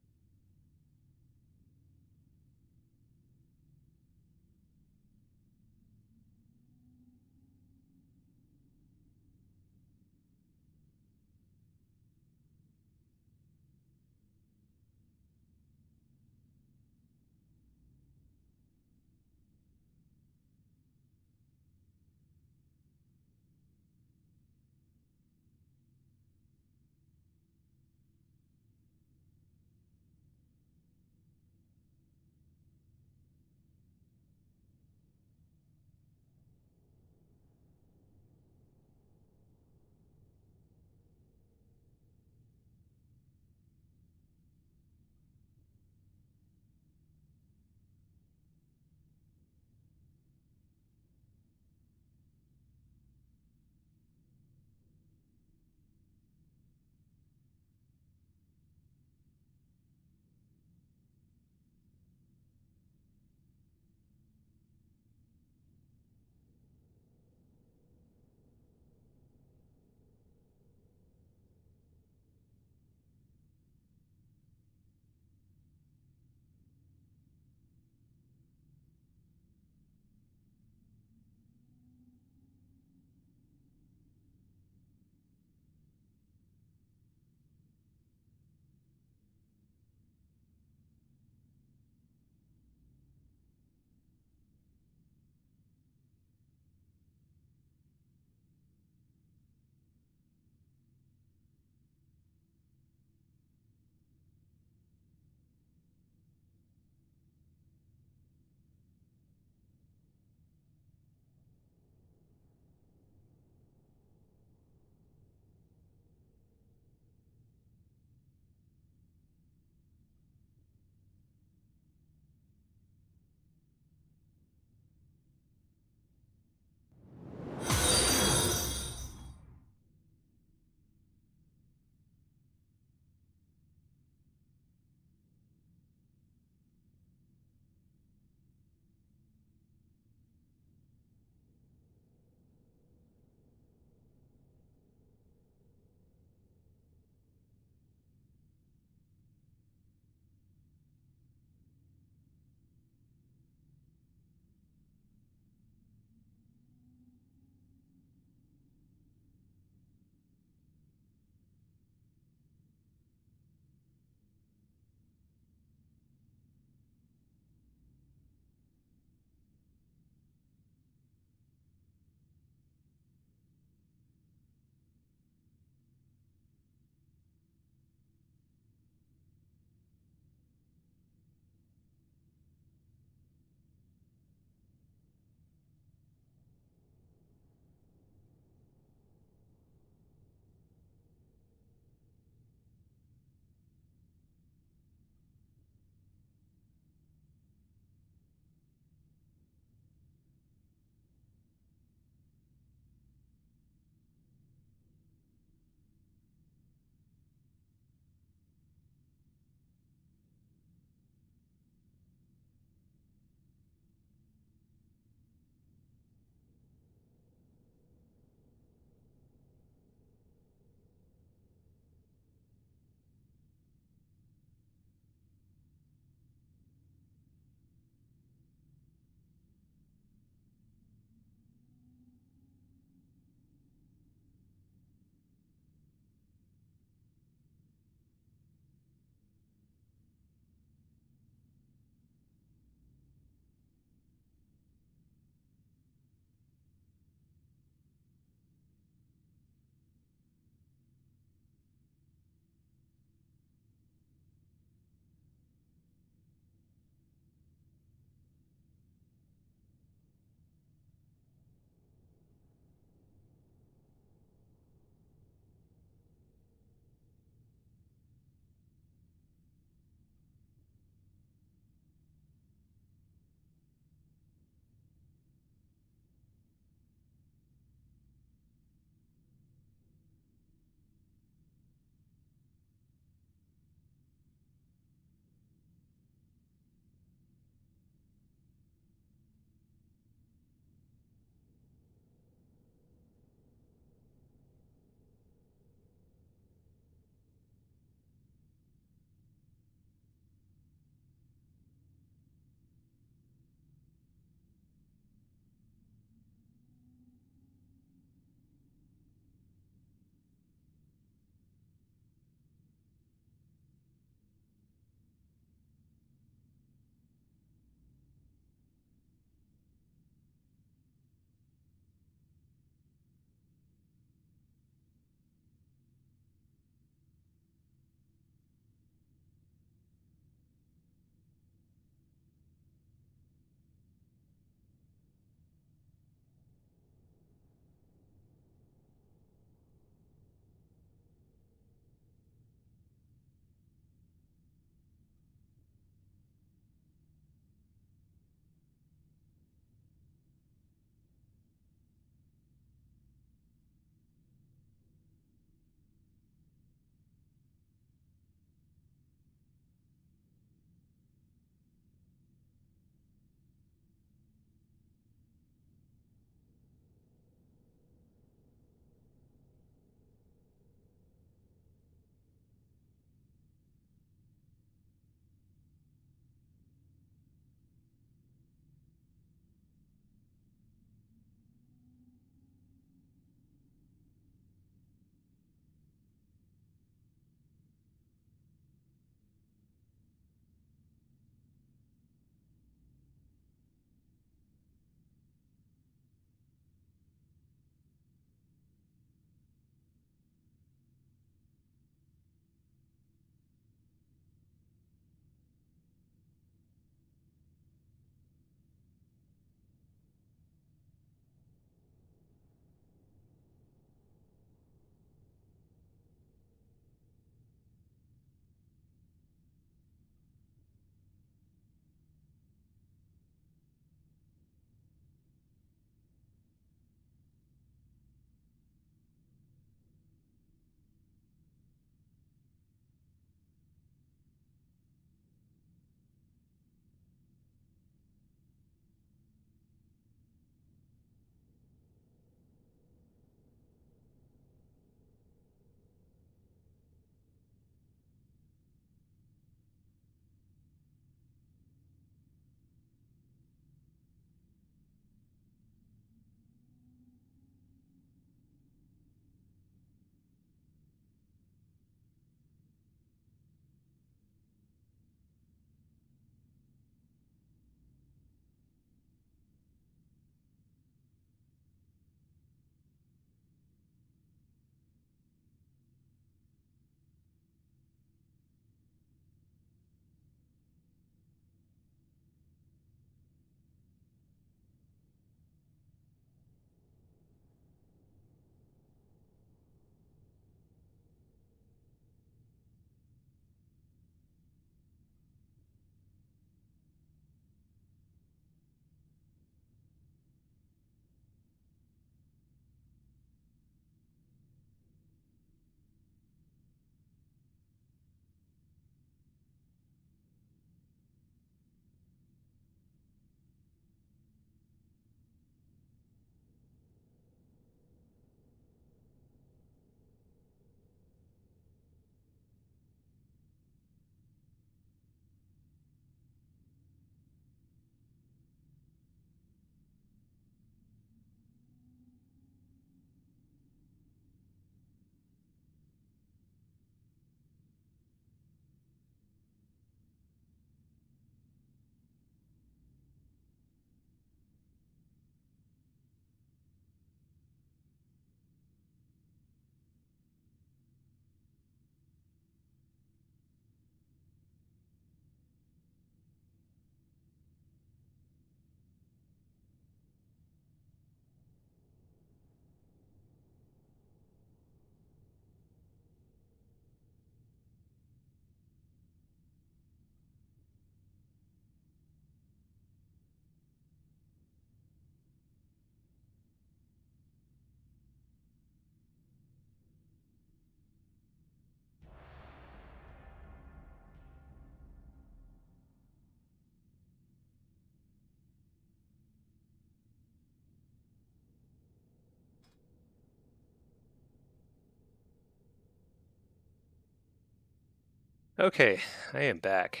Okay, I am back.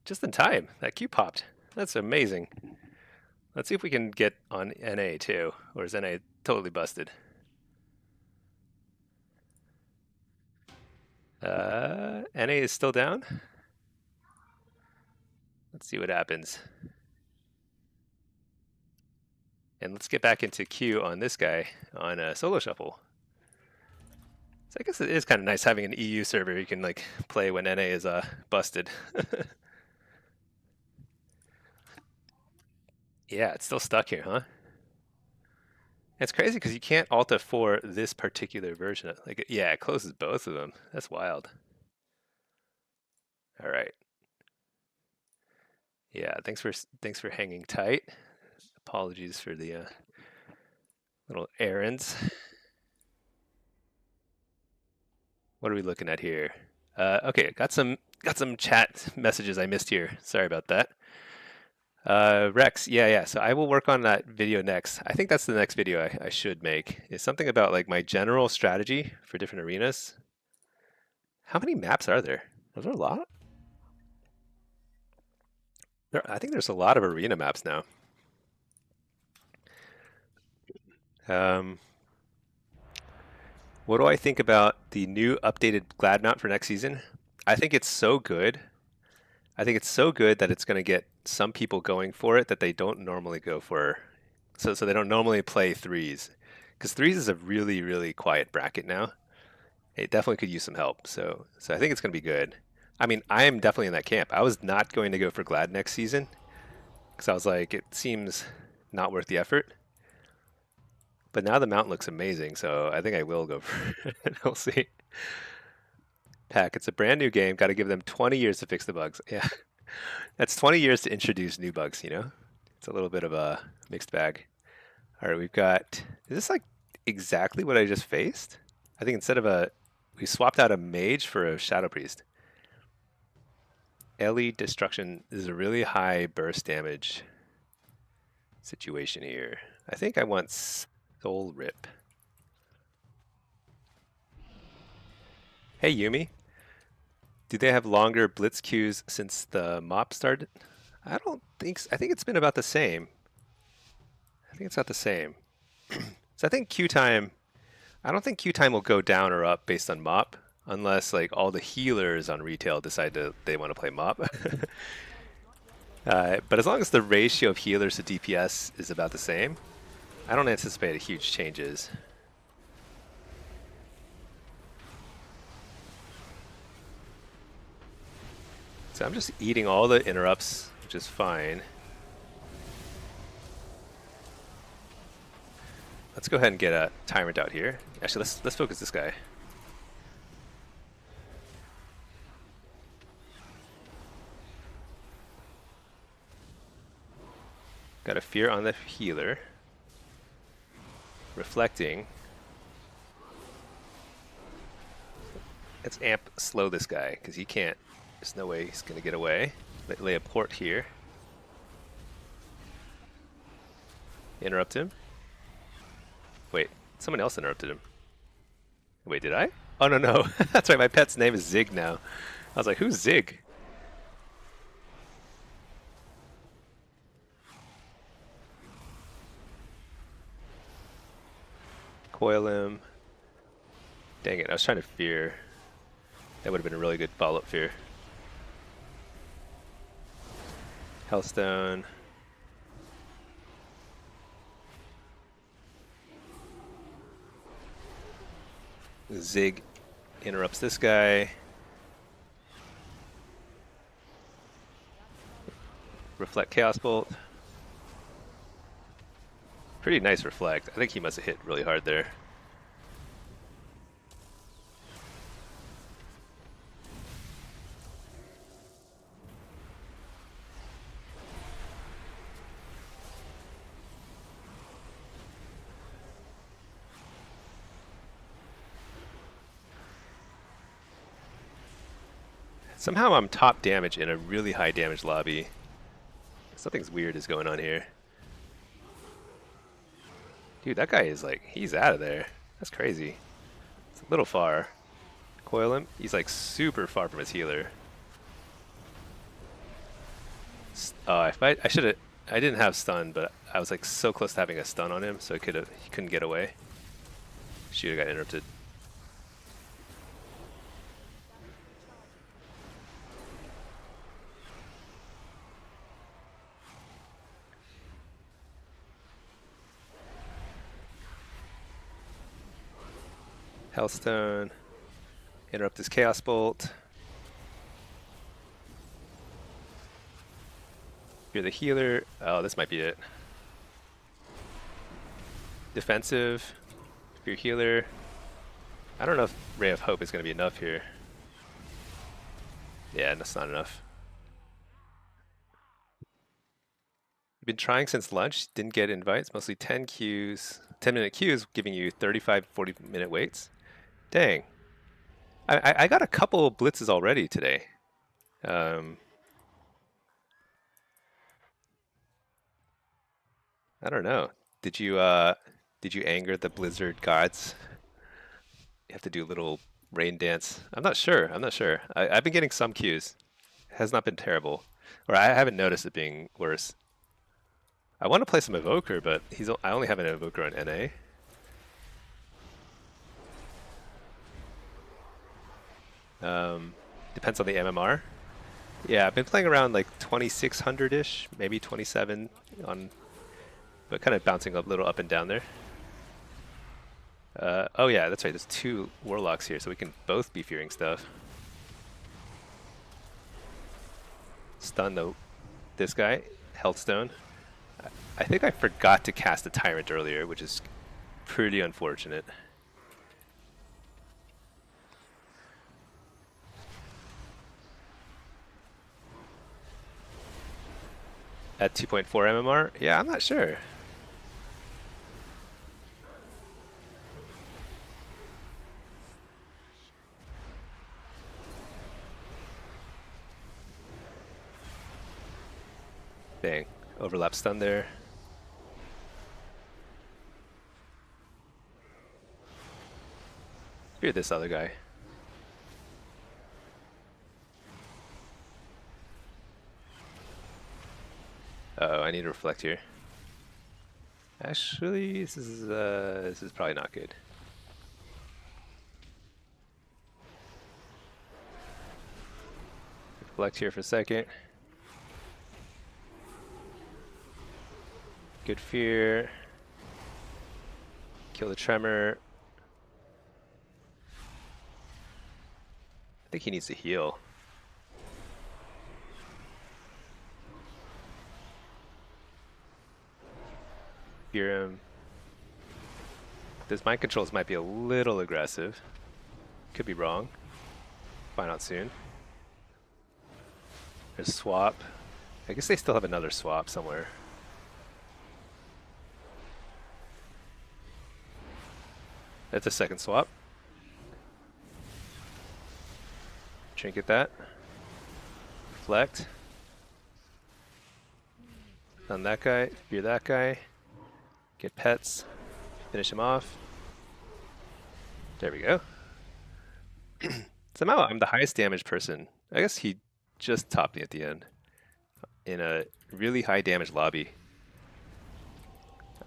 Just in time. That queue popped. That's amazing. Let's see if we can get on NA too, or is NA totally busted? NA is still down. Let's see what happens. And let's get back into queue on this guy on solo shuffle. So I guess it is kind of nice having an EU server you can like play when NA is busted. Yeah, it's still stuck here, huh? It's crazy because you can't alt F4 this particular version. Like, yeah, it closes both of them. That's wild. All right. Yeah, thanks for hanging tight. Apologies for the little errands. What are we looking at here? Okay, got some chat messages I missed here. Sorry about that. Rex, yeah. So I will work on that video next. I think that's the next video I should make. It's something about like my general strategy for different arenas. How many maps are there? Are there a lot? I think there's a lot of arena maps now. Um, what do I think about the new updated Glad mount for next season? I think it's so good. I think it's so good that it's going to get some people going for it that they don't normally go for. So they don't normally play threes. Because threes is a really, really quiet bracket now. It definitely could use some help. So I think it's going to be good. I mean, I am definitely in that camp. I was not going to go for Glad next season because I was like, it seems not worth the effort. But now the mount looks amazing, so I think I will go for it. We'll see. Pack, it's a brand new game. Got to give them 20 years to fix the bugs. Yeah, that's 20 years to introduce new bugs, you know? It's a little bit of a mixed bag. All right, we've got, is this like exactly what I just faced? I think instead of we swapped out a mage for a shadow priest. Ellie destruction is a really high burst damage situation here. I think I want soul rip. Hey Yumi, do they have longer blitz queues since the mop started? I don't think so. I think it's been about the same. I think it's about the same. So I think queue time, I don't think queue time will go down or up based on mop unless like all the healers on retail decide they want to play mop. But as long as the ratio of healers to DPS is about the same, I don't anticipate huge changes. So I'm just eating all the interrupts, which is fine. Let's go ahead and get a tyrant out here. Actually, let's focus this guy. Got a fear on the healer. Reflecting. Let's amp slow this guy because he can't. There's no way he's gonna get away. Lay a port here. Interrupt him. Wait, someone else interrupted him. Wait, did I? Oh no. That's right, my pet's name is Zig now. I was like, who's Zig? Coil him. Dang it, I was trying to fear. That would have been a really good follow-up fear. Hellstone. Zig interrupts this guy. Reflect Chaos Bolt. Pretty nice reflect. I think he must have hit really hard there. Somehow I'm top damage in a really high damage lobby. Something's weird is going on here. Dude, that guy is like, he's out of there. That's crazy. It's a little far. Coil him. He's like super far from his healer. If I should have. I didn't have stun, but I was like so close to having a stun on him, so he couldn't get away. Shoot, I got interrupted. Hellstone. Interrupt his Chaos Bolt. You're the healer. Oh, this might be it. Defensive. Your healer. I don't know if Ray of Hope is going to be enough here. Yeah, that's not enough. Been trying since lunch. Didn't get invites. Mostly 10 queues. 10-minute queues giving you 35, 40-minute waits. Dang. I got a couple blitzes already today. I don't know. Did you anger the Blizzard gods? You have to do a little rain dance. I'm not sure. I'm not sure. I've been getting some queues. It has not been terrible, or I haven't noticed it being worse. I want to play some Evoker, but I only have an Evoker on NA. Depends on the MMR. Yeah, I've been playing around like 2600-ish, maybe 27 on, but kind of bouncing a little up and down there. Oh yeah, that's right. There's 2 Warlocks here, so we can both be fearing stuff. Stun this guy, Healthstone. I think I forgot to cast a Tyrant earlier, which is pretty unfortunate. At 2.4 MMR? Yeah, I'm not sure. Dang, overlap stun there. Fear this other guy. Uh-oh, I need to reflect here. Actually, this is probably not good. Reflect here for a second. Good fear. Kill the tremor. I think he needs to heal. Fear him. Those mind controls might be a little aggressive. Could be wrong. Find out soon. There's swap. I guess they still have another swap somewhere. That's a second swap. Trinket that. Reflect. On that guy. Fear that guy. Get pets. Finish him off. There we go. Somehow I'm the highest damage person. I guess he just topped me at the end. In a really high damage lobby.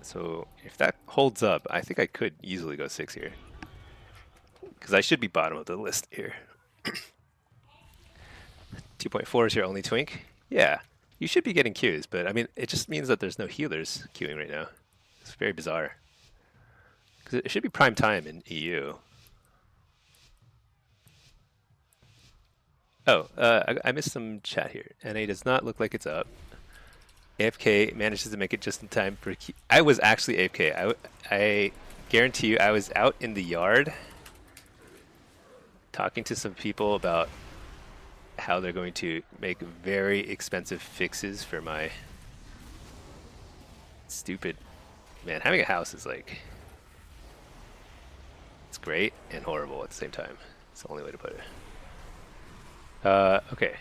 So if that holds up, I think I could easily go 6 here. Because I should be bottom of the list here. 2.4 is your only twink? Yeah, you should be getting queues, but I mean, it just means that there's no healers queuing right now. It's very bizarre. Because it should be prime time in EU. Oh, I missed some chat here. NA does not look like it's up. AFK manages to make it just in time for I was actually AFK. I guarantee you I was out in the yard talking to some people about how they're going to make very expensive fixes for my stupid... Man, having a house is like... It's great and horrible at the same time. It's the only way to put it. Okay.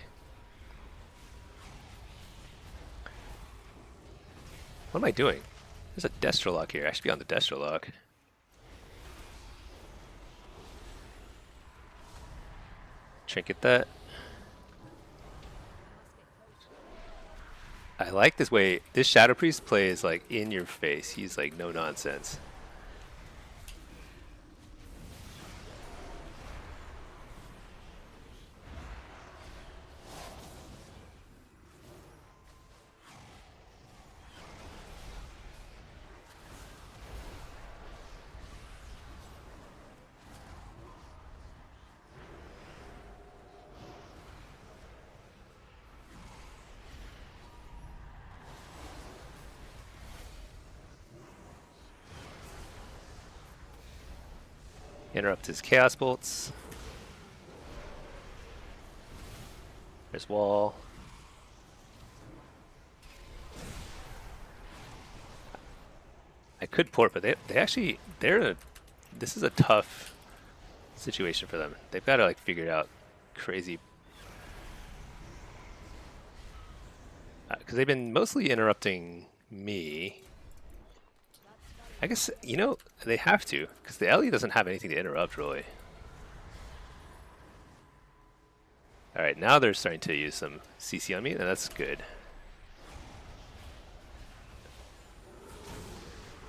What am I doing? There's a Destrolock here. I should be on the Destrolock. Trinket that. I like this way. This Shadow Priest plays like in your face. He's like no nonsense. Interrupt his Chaos Bolts. There's wall. I could port, but this is a tough situation for them. They've got to like figure it out crazy. Because they've been mostly interrupting me. I guess, you know, they have to, because the Ellie doesn't have anything to interrupt, really. Alright, now they're starting to use some CC on me, and that's good.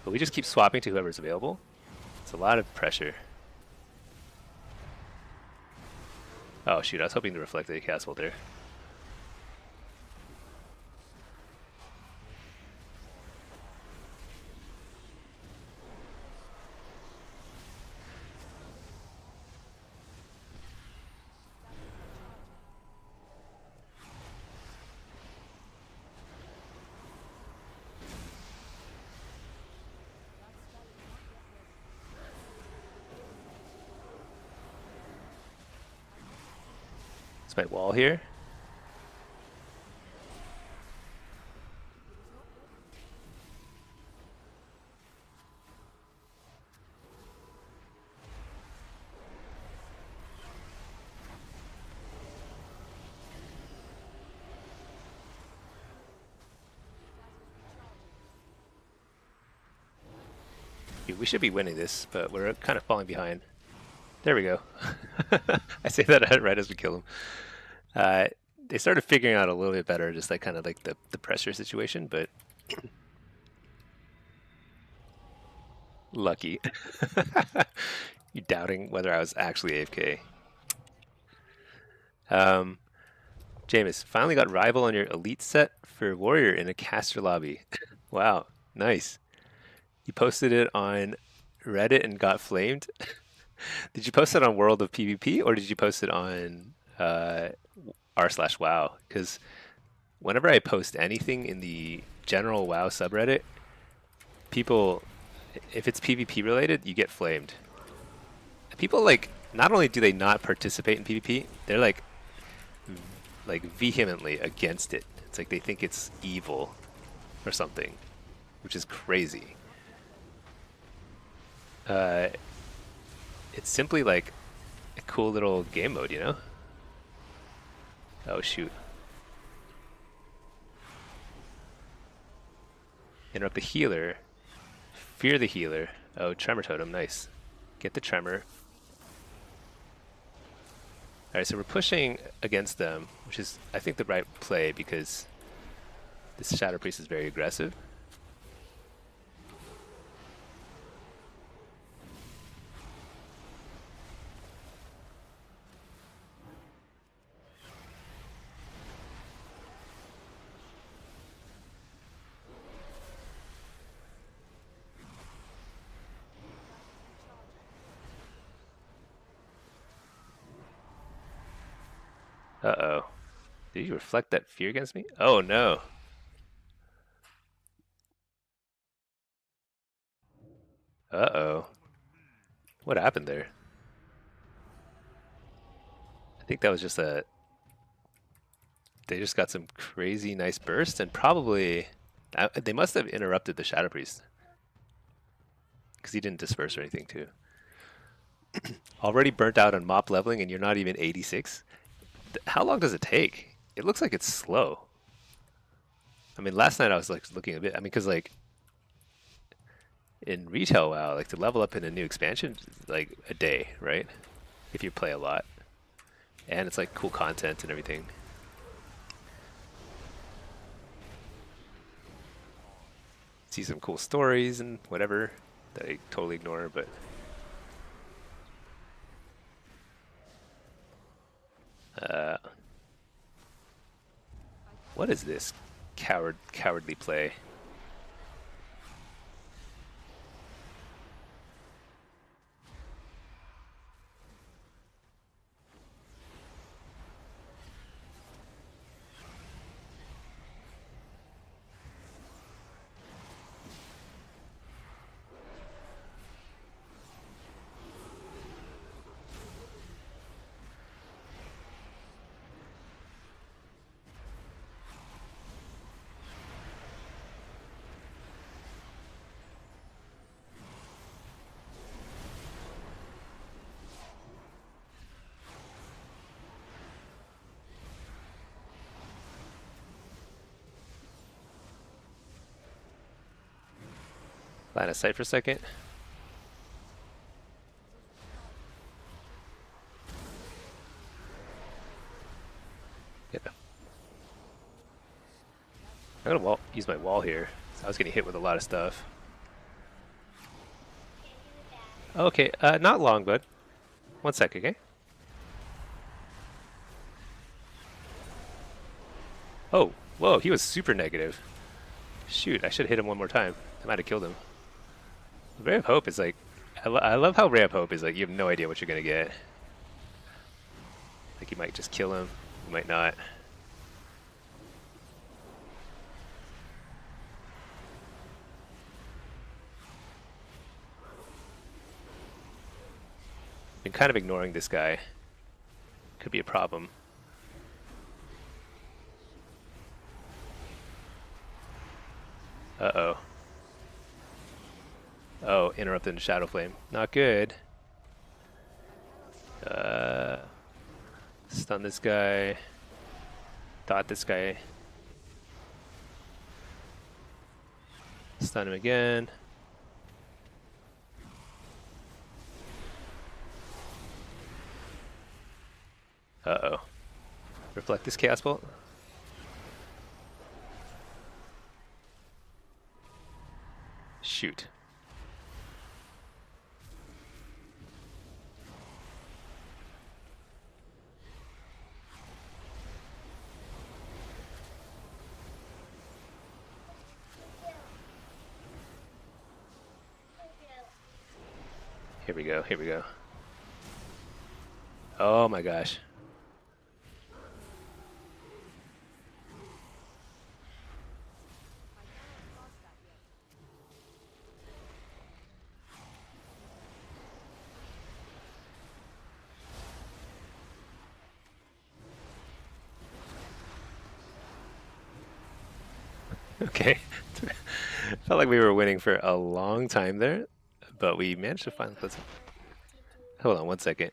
But we just keep swapping to whoever's available. It's a lot of pressure. Oh shoot, I was hoping to reflect the castle there. It's my wall here. We should be winning this, but we're kind of falling behind. There we go. I say that right as we kill them. They started figuring out a little bit better, just like kind of like the pressure situation, but lucky. You doubting whether I was actually AFK. Jameis, finally got rival on your elite set for warrior in a caster lobby. Wow, nice. You posted it on Reddit and got flamed. Did you post it on World of PvP or did you post it on r/wow? Because whenever I post anything in the general WoW subreddit, people, if it's PvP related, you get flamed. People like not only do they not participate in PvP, they're like vehemently against it. It's like they think it's evil or something, which is crazy. It's simply like a cool little game mode, you know? Oh shoot. Interrupt the healer. Fear the healer. Oh, tremor totem, nice. Get the tremor. Alright, so we're pushing against them, which is, I think, the right play because this Shadow Priest is very aggressive. Uh-oh. Did you reflect that fear against me? Oh no. Uh-oh. What happened there? I think that was just a... They just got some crazy nice burst and probably... They must have interrupted the Shadow Priest. Because he didn't disperse or anything too. Already burnt out on mop leveling and you're not even 86? How long does it take? It looks like it's slow. I mean, last night I was like looking a bit. I mean, because like in retail WoW, like to level up in a new expansion, like a day, right? If you play a lot. And it's like cool content and everything. See some cool stories and whatever that I totally ignore, but what is this cowardly play? Line of sight for a second. Yeah. I'm gonna use my wall here. So I was getting hit with a lot of stuff. Okay, not long, bud. 1 sec, okay? Oh, whoa, he was super negative. Shoot, I should have hit him one more time. I might have killed him. Ray of Hope is like, I love how Ray of Hope is like, you have no idea what you're gonna get. Like, you might just kill him, you might not. Been kind of ignoring this guy. Could be a problem. Uh-oh. Oh, interrupted in Shadow Flame. Not good. Stun this guy. Dot this guy. Stun him again. Uh-oh. Reflect this Chaos Bolt. Shoot. Here we go, here we go. Oh my gosh. Okay. Felt like we were winning for a long time there, but we managed to finally put some... Hold on 1 second.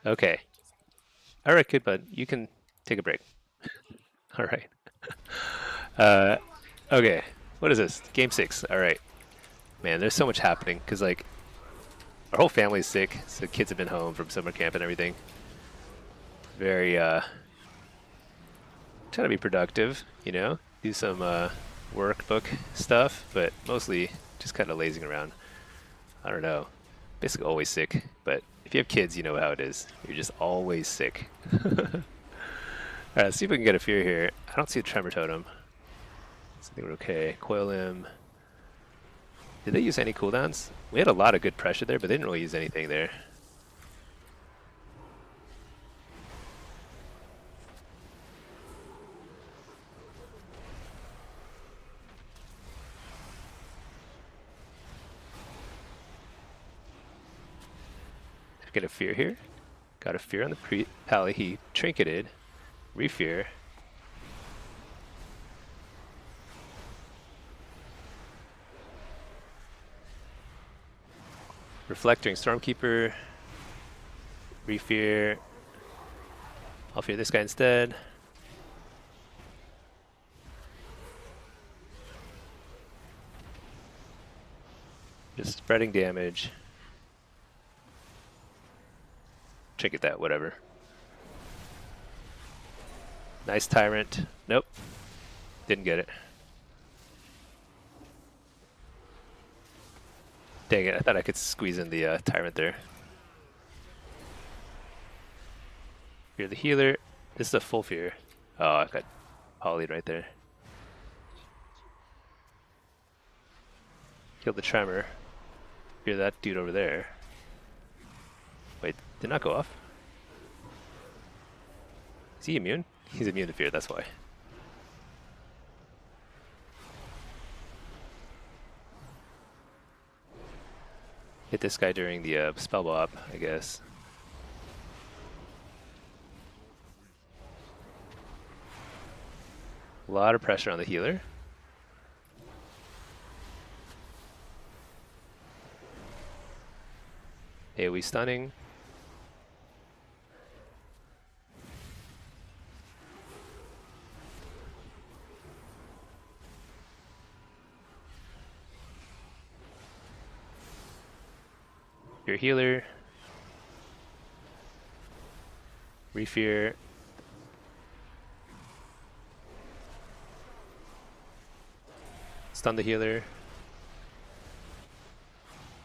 Okay. All right, good bud. You can take a break. All right. Uh, okay. What is this? Game 6. All right. Man, there's so much happening because like our whole family's sick, so kids have been home from summer camp and everything. Very trying to be productive, you know, do some workbook stuff, but mostly just kind of lazing around. I don't know. Basically always sick, but if you have kids, you know how it is. You're just always sick. Alright, let's see if we can get a fear here. I don't see a tremor totem. So I think we're okay. Coil him. Did they use any cooldowns? We had a lot of good pressure there, but they didn't really use anything there. Get a fear here. Got a fear on the pally. He trinketed. Refear. Reflect during Stormkeeper. Refear. I'll fear this guy instead. Just spreading damage. Trinket that, whatever. Nice Tyrant. Nope. Didn't get it. Dang it, I thought I could squeeze in the Tyrant there. Fear the healer. This is a full fear. Oh, I got polyed right there. Kill the Tremor. Fear that dude over there. Wait, did not go off? Is he immune? He's immune to fear, that's why. Hit this guy during the spell bob, I guess. A lot of pressure on the healer. AoE stunning. Your healer. Refear. Stun the healer.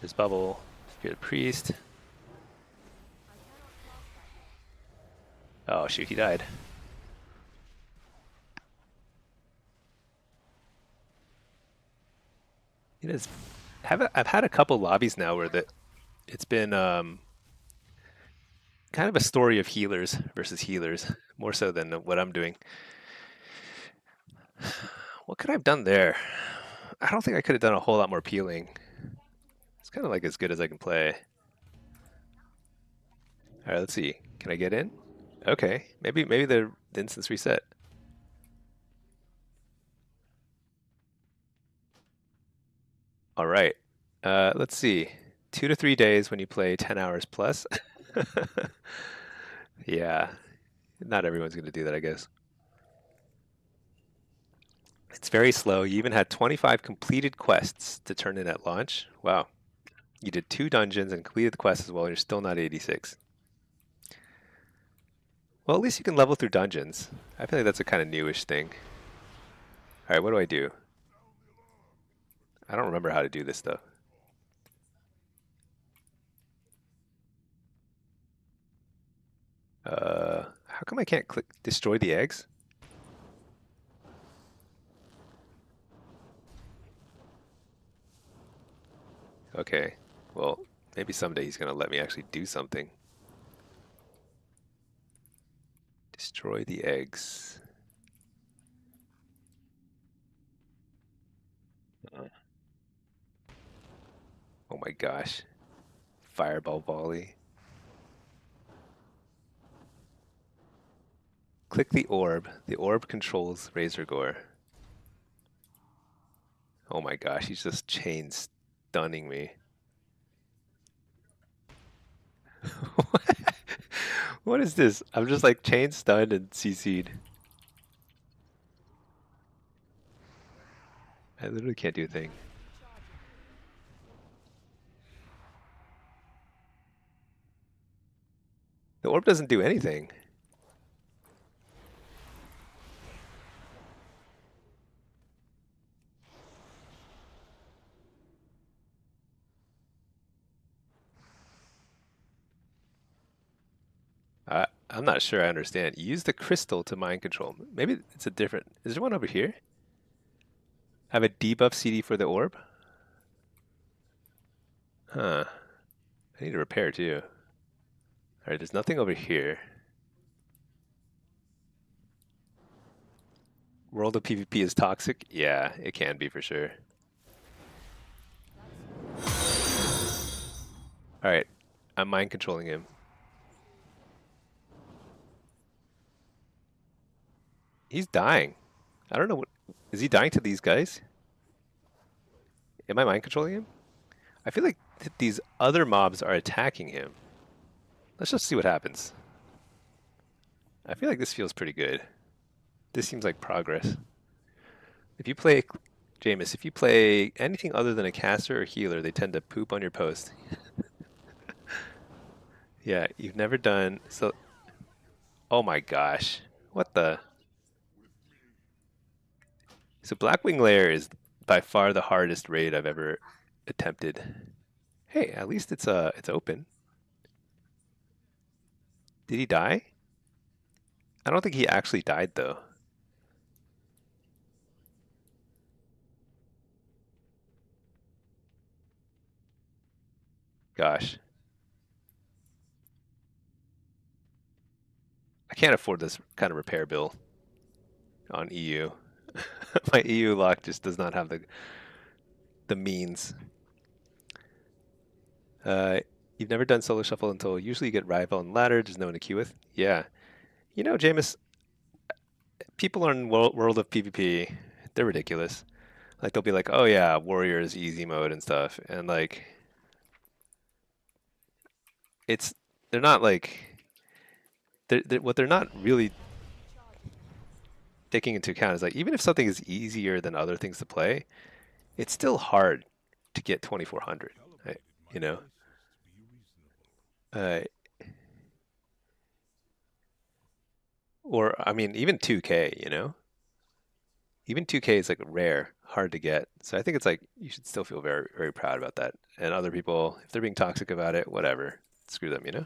There's bubble. Fear the priest. Oh shoot, he died. It is. I've had a couple lobbies now where it's been kind of a story of healers versus healers, more so than what I'm doing. What could I have done there? I don't think I could have done a whole lot more peeling. It's kind of like as good as I can play. All right, let's see. Can I get in? Okay, maybe the instance reset. All right. Let's see. 2 to 3 days when you play 10 hours plus. Yeah, not everyone's going to do that, I guess. It's very slow. You even had 25 completed quests to turn in at launch. Wow. You did 2 dungeons and completed the quest as well, and you're still not 86. Well, at least you can level through dungeons. I feel like that's a kind of newish thing. All right, what do I do? I don't remember how to do this, though. How come I can't click destroy the eggs? Okay, well, maybe someday he's going to let me actually do something. Destroy the eggs. Oh my gosh. Fireball volley. Click the orb. The orb controls Razor Gore. Oh my gosh, he's just chain stunning me. What is this? I'm just like chain stunned and CC'd. I literally can't do a thing. The orb doesn't do anything. I'm not sure I understand. Use the crystal to mind control. Maybe it's a different... Is there one over here? Have a debuff CD for the orb? Huh. I need to repair too. Alright, there's nothing over here. World of PvP is toxic? Yeah, it can be for sure. Alright, I'm mind controlling him. He's dying. I don't know what... Is he dying to these guys? Am I mind controlling him? I feel like these other mobs are attacking him. Let's just see what happens. I feel like this feels pretty good. This seems like progress. If you play, Jameis, if you play anything other than a caster or healer, they tend to poop on your post. Yeah, you've never done so. Oh my gosh, what the? So Blackwing Lair is by far the hardest raid I've ever attempted. Hey, at least it's open. Did he die? I don't think he actually died though. Gosh, I can't afford this kind of repair bill on EU. My EU lock just does not have the means. Uh, you've never done solo shuffle until usually you get rival and ladder. There's no one to queue with. Yeah, you know, Jameis, people on World of PvP, they're ridiculous. Like they'll be like, "Oh yeah, warriors easy mode and stuff," and like it's they're not like what they're not really taking into account is like even if something is easier than other things to play, it's still hard to get 2400. Right? You know, uh, or I mean even 2K. You know, even 2K is like rare, hard to get. So I think it's like you should still feel very very proud about that. And other people, if they're being toxic about it, whatever, screw them. You know.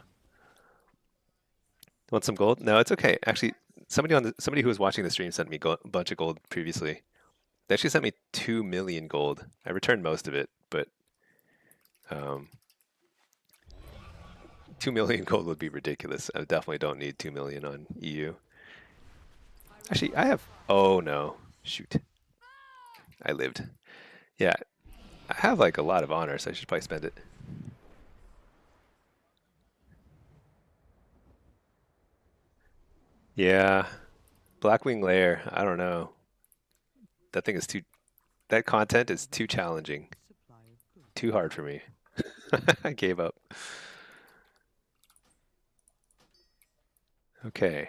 Want some gold? No, it's okay. Actually, somebody who was watching the stream sent me a bunch of gold previously. They actually sent me 2 million gold. I returned most of it, but um, 2 million gold would be ridiculous. I definitely don't need 2 million on EU. Actually, I have. Oh no! Shoot, I lived. Yeah, I have like a lot of honor, so I should probably spend it. Yeah, Blackwing Lair. I don't know. That thing is too. That content is too challenging. Supply of goods. Too hard for me. I gave up. Okay.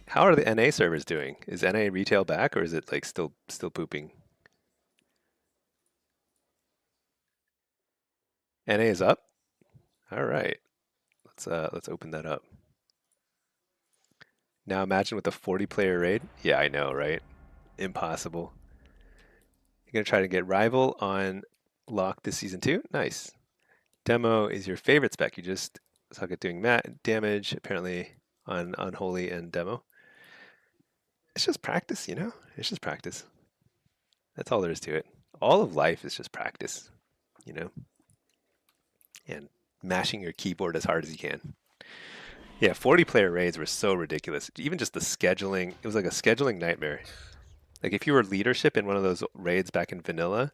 How are the NA servers doing? Is NA retail back or is it like still pooping? NA is up? All right. Let's open that up. Now imagine with a 40 player raid. Yeah, I know, right? Impossible. You're gonna try to get rival on lock this season too? Nice. Demo is your favorite spec. You just suck at doing damage apparently on unholy and demo. It's just practice, you know? It's just practice. That's all there is to it. All of life is just practice, you know? And mashing your keyboard as hard as you can. Yeah, 40 player raids were so ridiculous. Even just the scheduling, it was like a scheduling nightmare. Like if you were leadership in one of those raids back in vanilla,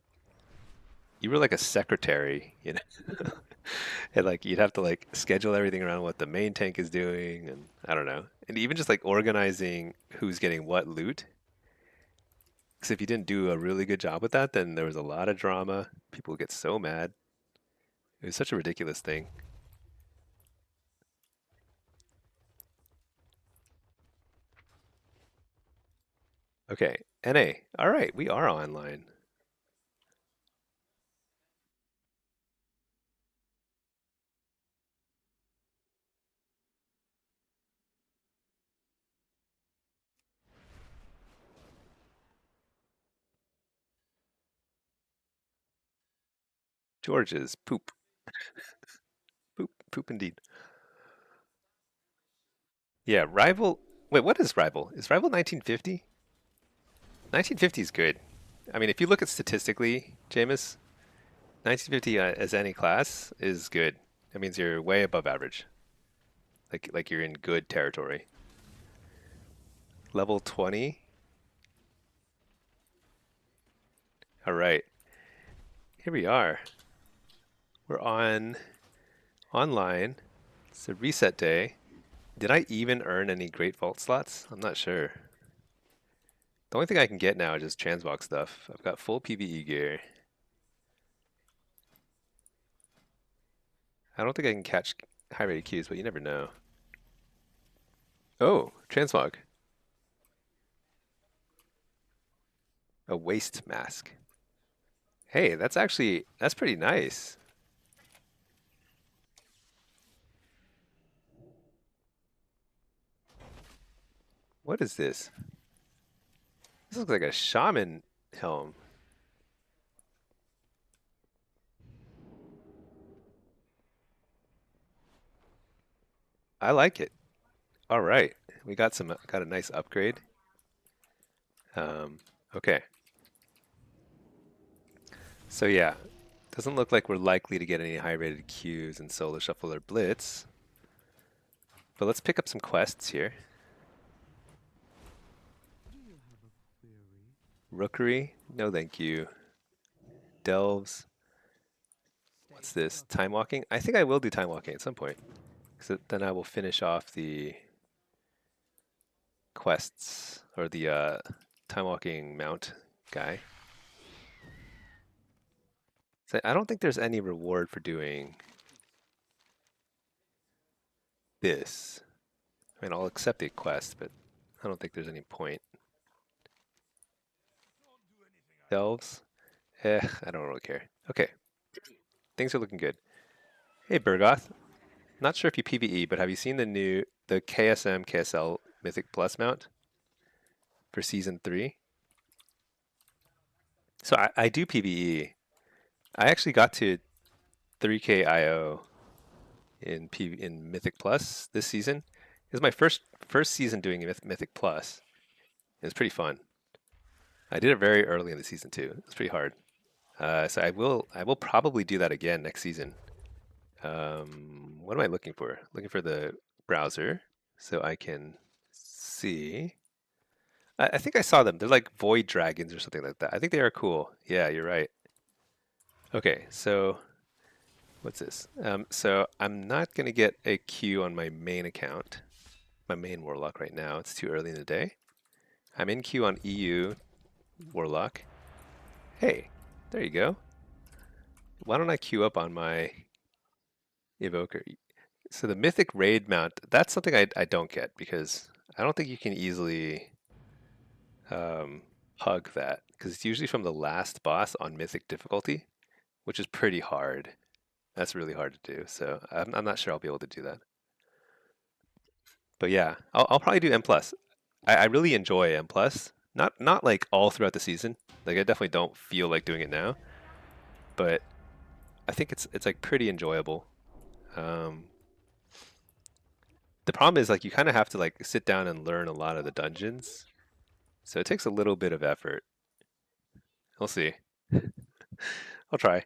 you were like a secretary, you know? And like you'd have to like schedule everything around what the main tank is doing and I don't know. And even just like organizing who's getting what loot. Because if you didn't do a really good job with that, then there was a lot of drama. People would get so mad. It was such a ridiculous thing. Okay, NA. All right, we are online. George's poop. Poop, poop indeed. Yeah, Rival. Wait, what is Rival? Is Rival 1950? 1950 is good. I mean, if you look at statistically, Jameis, 1950 as any class is good. That means you're way above average. Like you're in good territory. Level 20. All right, here we are. We're online. It's a reset day. Did I even earn any Great Vault slots? I'm not sure. The only thing I can get now is just Transmog stuff. I've got full PvE gear. I don't think I can catch high rated Qs, but you never know. Oh, transmog. A waste mask. Hey, that's pretty nice. What is this? This looks like a shaman helm. I like it. All right, we got a nice upgrade. Um, okay, so yeah, doesn't look like we're likely to get any high rated Qs in Solo Shuffle or Blitz. But let's pick up some quests here. Do you have a query? Rookery, no thank you. Delves, Stay what's this? focused. Time walking? I think I will do time walking at some point. Because then I will finish off the quests, or the time walking mount guy. So I don't think there's any reward for doing this. I mean, I'll accept the quest, but I don't think there's any point. Delves? I don't really care. Okay, things are looking good. Hey, Bergoth. Not sure if you PvE, but have you seen the KSM KSL Mythic Plus mount for Season 3? So I do PvE. I actually got to 3K IO in Mythic Plus this season. It was my first season doing Mythic Plus. It was pretty fun. I did it very early in the season too. It was pretty hard. So I will probably do that again next season. What am I looking for? Looking for the browser so I can see. I think I saw them. They're like void dragons or something like that. I think they are cool. Yeah, you're right. Okay, so what's this? So I'm not gonna get a queue on my main account, my main Warlock right now. It's too early in the day. I'm in queue on EU Warlock. Hey, there you go. Why don't I queue up on my Evoker? So the Mythic Raid mount, that's something I don't get because I don't think you can easily hug that because it's usually from the last boss on Mythic difficulty, which is pretty hard. That's really hard to do. So I'm not sure I'll be able to do that. But yeah, I'll probably do M plus. I really enjoy M plus. Not like all throughout the season. Like I definitely don't feel like doing it now, but I think it's like pretty enjoyable. Um, the problem is like you kind of have to like sit down and learn a lot of the dungeons, so it takes a little bit of effort. We'll see. I'll try.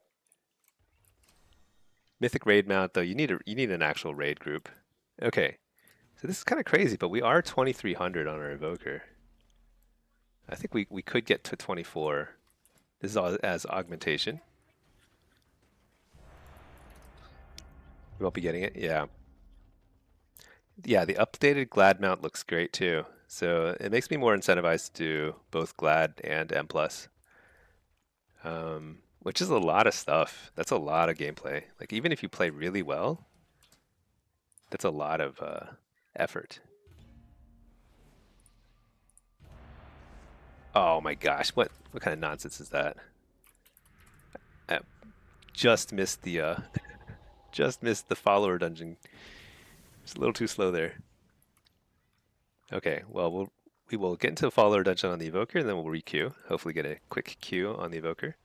Mythic raid mount though, you need an actual raid group. Okay, so this is kind of crazy, but we are 2300 on our evoker. I think we could get to 24. This is all as augmentation. We won't be getting it. Yeah. Yeah, the updated Glad mount looks great too. So it makes me more incentivized to do both Glad and M+. Which is a lot of stuff. That's a lot of gameplay. Like even if you play really well, that's a lot of effort. Oh my gosh, what kind of nonsense is that? I just missed the just missed the follower dungeon. It's a little too slow there. Okay, well we will get into the follower dungeon on the evoker and then we'll requeue. Hopefully get a quick queue on the evoker.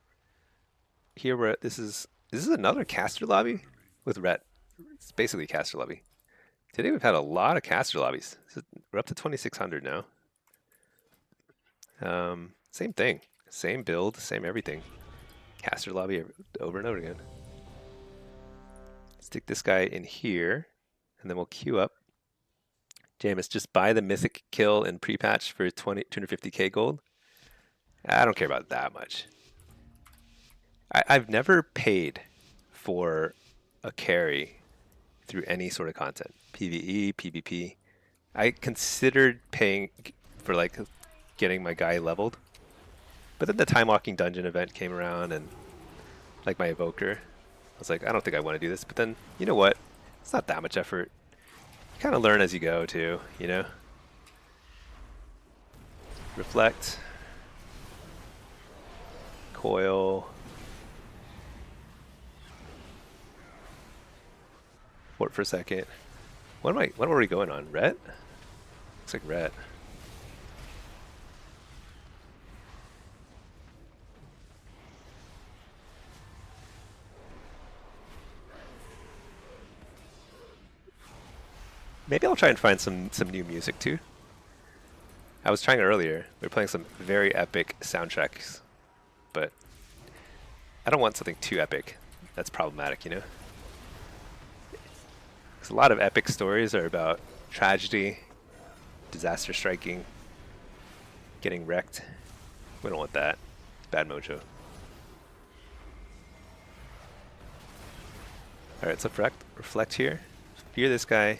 Here we're at, this is another caster lobby with Rhett. It's basically a caster lobby. Today we've had a lot of caster lobbies. We're up to 2600 now. Same thing, same build, same everything. Caster lobby over and over again. Stick this guy in here, and then we'll queue up. Jameis, just buy the mythic kill and pre-patch for 250k gold. I don't care about that much. I've never paid for a carry through any sort of content. PvE, PvP. I considered paying for like getting my guy leveled. But then the time walking dungeon event came around and like my evoker. I was like, I don't think I want to do this. But then, you know what? It's not that much effort. You kind of learn as you go too, you know? Reflect. Coil. Fort for a second. What are we going on? Ret? Looks like ret. Maybe I'll try and find some new music too. I was trying earlier. We were playing some very epic soundtracks, but I don't want something too epic. That's problematic, you know? Because a lot of epic stories are about tragedy, disaster striking, getting wrecked. We don't want that. Bad mojo. Alright, let's reflect here. Fear this guy.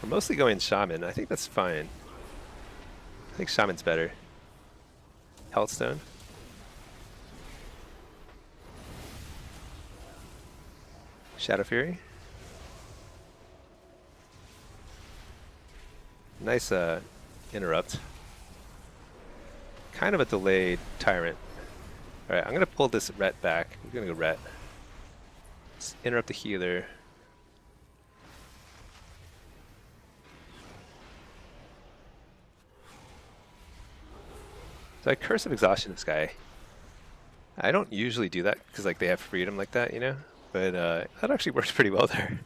We're mostly going Shaman. I think that's fine. I think Shaman's better. Healthstone. Shadow Fury. Nice interrupt. Kind of a delayed Tyrant. Alright, I'm going to pull this Ret back. I'm going to go Ret. Let's interrupt the healer. So I Curse of Exhaustion this guy. I don't usually do that because like they have freedom like that, you know? But that actually works pretty well there.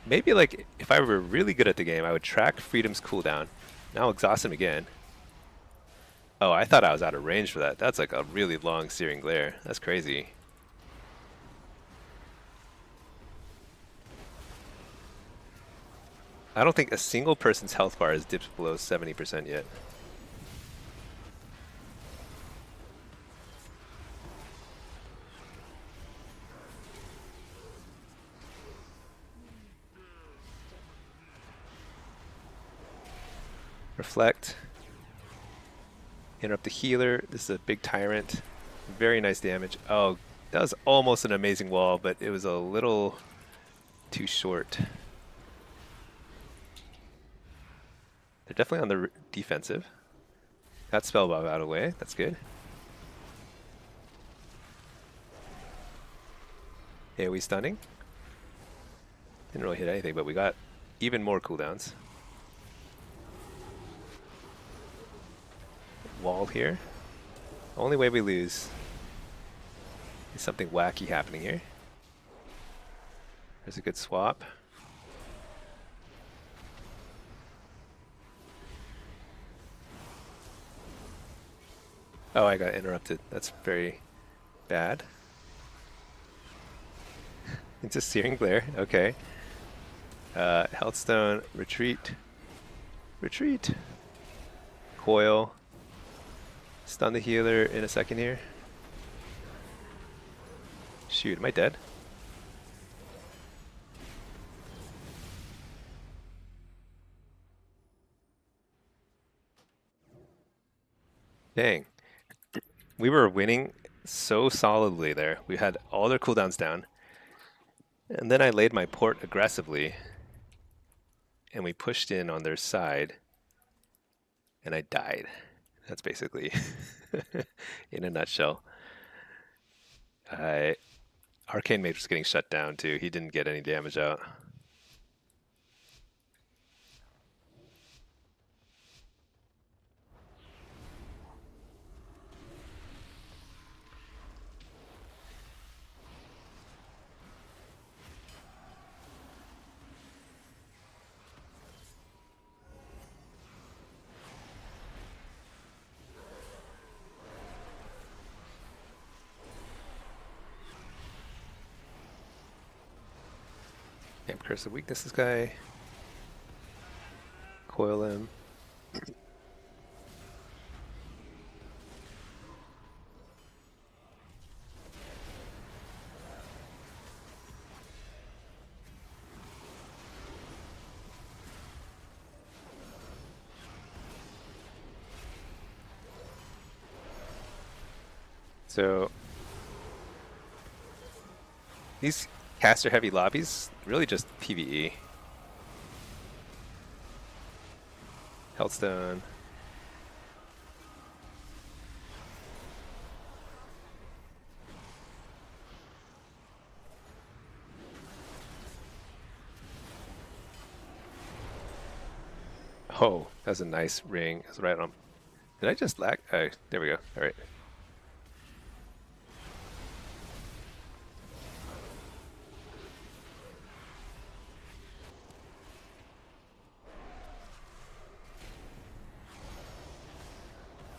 Maybe like if I were really good at the game, I would track Freedom's cooldown. Now I'll exhaust him again. Oh, I thought I was out of range for that. That's like a really long Searing Glare. That's crazy. I don't think a single person's health bar has dipped below 70% yet. Reflect. Interrupt the healer. This is a big Tyrant. Very nice damage. Oh, that was almost an amazing wall, but it was a little too short. They're definitely on the defensive. Got Spellbob out of the way. That's good. AoE stunning. Didn't really hit anything, but we got even more cooldowns. Wall here. Only way we lose is something wacky happening here. There's a good swap. Oh, I got interrupted. That's very bad. It's a Searing Glare. Okay. Healthstone. Retreat. Retreat. Coil. Stun the healer in a second here. Shoot, am I dead? Dang. We were winning so solidly there. We had all their cooldowns down. And then I laid my port aggressively. And we pushed in on their side. And I died. That's basically in a nutshell. Arcane Mage was getting shut down too. He didn't get any damage out. Curse of Weakness this guy. Coil him. So These caster heavy lobbies, really just PvE. Healthstone. Oh, that's a nice ring. That's right on. Did I just lag? There we go. All right.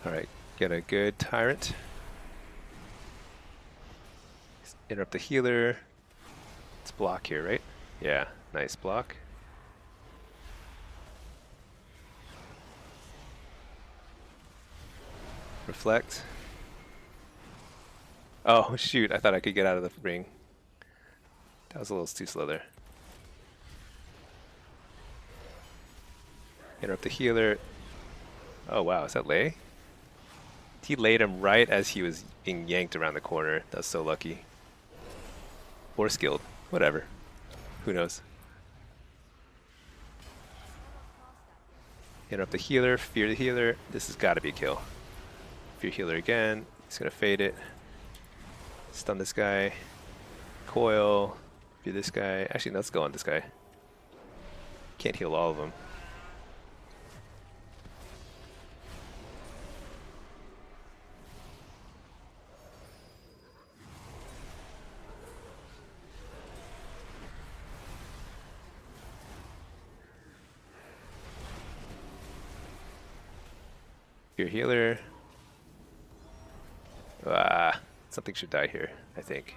All right. Get a good tyrant. Interrupt the healer. Let's block here, right? Yeah, nice block. Reflect. Oh, shoot. I thought I could get out of the ring. That was a little too slow there. Interrupt the healer. Oh, wow. Is that Lei? He laid him right as he was being yanked around the corner. That was so lucky. Or skilled. Whatever. Who knows? Interrupt the healer. Fear the healer. This has got to be a kill. Fear healer again. He's going to fade it. Stun this guy. Coil. Fear this guy. Actually, let's go on this guy. Can't heal all of them. Fear healer. Ah, something should die here, I think.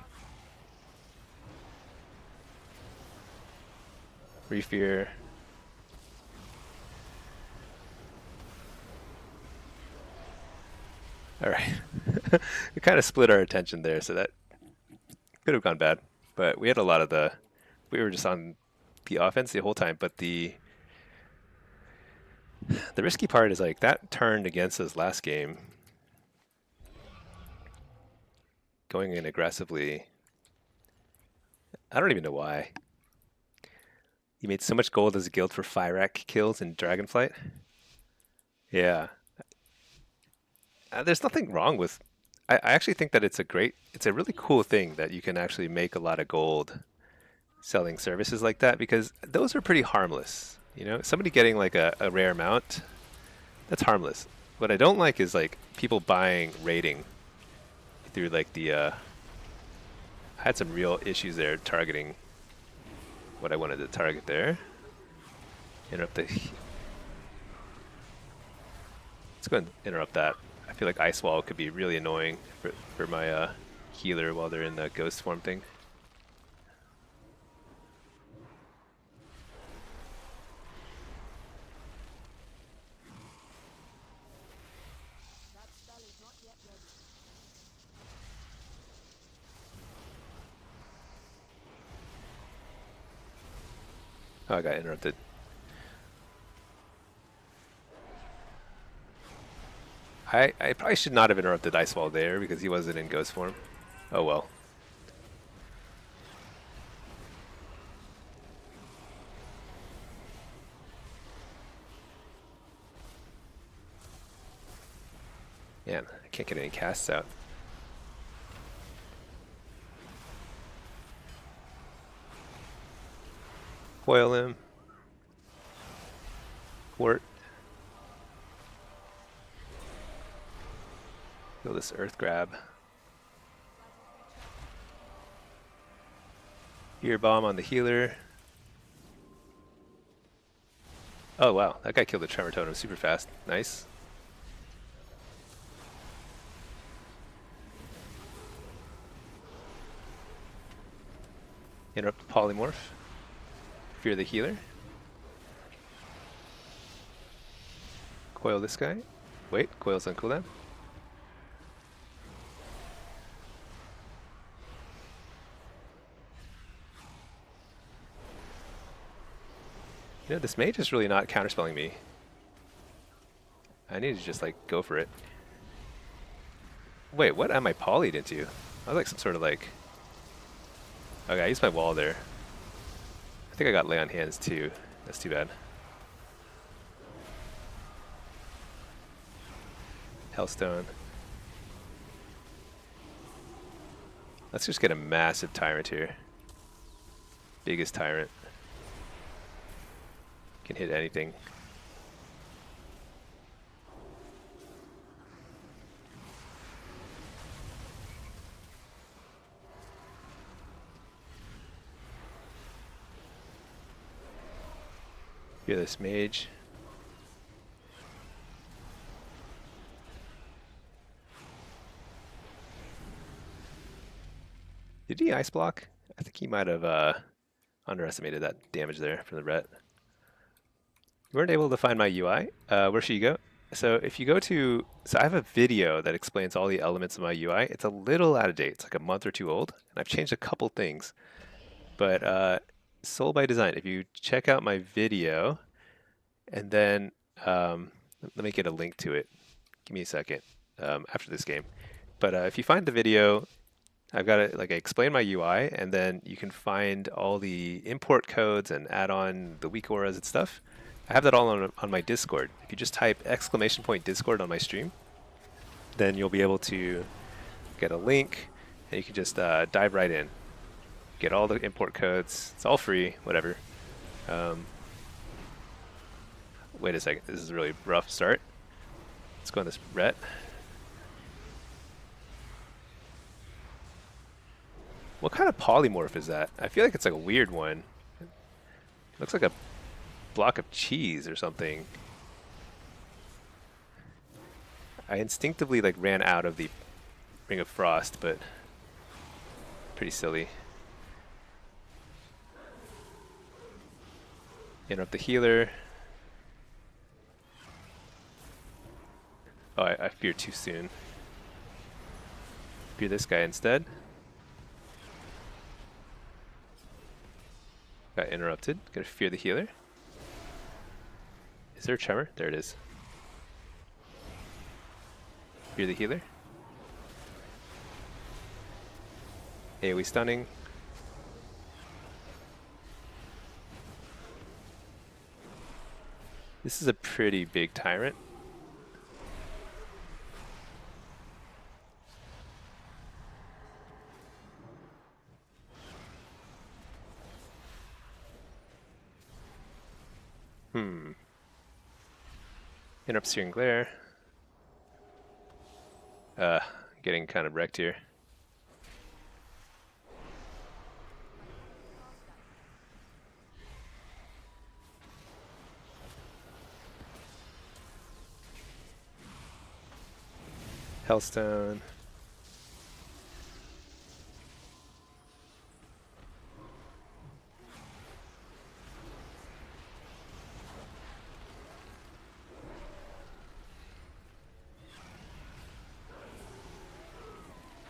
Refear. All right. We kind of split our attention there, so that could have gone bad. But we had a lot of we were just on the offense the whole time, but the risky part is like that turned against us last game. Going in aggressively. I don't even know why. You made so much gold as a guild for Fyrak kills in Dragonflight. Yeah. There's nothing wrong with. I actually think that it's a really cool thing that you can actually make a lot of gold selling services like that because those are pretty harmless. You know, somebody getting like a rare mount, that's harmless. What I don't like is like people buying rating through like I had some real issues there targeting what I wanted to target there. Interrupt the. Let's go and interrupt that. I feel like Ice Wall could be really annoying for my healer while they're in the ghost form thing. Oh, I got interrupted. I probably should not have interrupted Icewall there because he wasn't in ghost form. Oh well. Man, I can't get any casts out. Foil him. Quart. Kill this earth grab. Fear bomb on the healer. Oh wow, that guy killed the tremor totem super fast. Nice. Interrupt the polymorph. Fear the healer. Coil this guy. Wait, coil's on cooldown. You know, this mage is really not counterspelling me. I need to just like go for it. Wait, what am I polyed into? I was like some sort of like Okay, I used my wall there. I think I got lay on hands too. That's too bad. Hellstone. Let's just get a massive tyrant here. Biggest tyrant. Can hit anything. Fearless mage. Did he ice block? I think he might have underestimated that damage there from the ret. You weren't able to find my UI. Where should you go? So if you go to, so I have a video that explains all the elements of my UI. It's a little out of date. It's like a month or two old, and I've changed a couple things. But Soul by Design, if you check out my video, and then let me get a link to it. Give me a second after this game. But if you find the video, I've got it, like I explain my UI, and then you can find all the import codes and add on the weak auras and stuff. I have that all on my Discord. If you just type !Discord on my stream, then you'll be able to get a link, and you can just dive right in. Get all the import codes. It's all free, whatever. Wait a second, this is a really rough start. Let's go on this ret. What kind of polymorph is that? I feel like it's like a weird one. It looks like a block of cheese or something. I instinctively like ran out of the Ring of Frost, but pretty silly. Interrupt the healer. Oh, I feared too soon. Fear this guy instead. Got interrupted. Gotta fear the healer. Is there a tremor? There it is. Fear the healer. AoE stunning. This is a pretty big tyrant. Interrupt Searing Glare. Getting kind of wrecked here. Hellstone.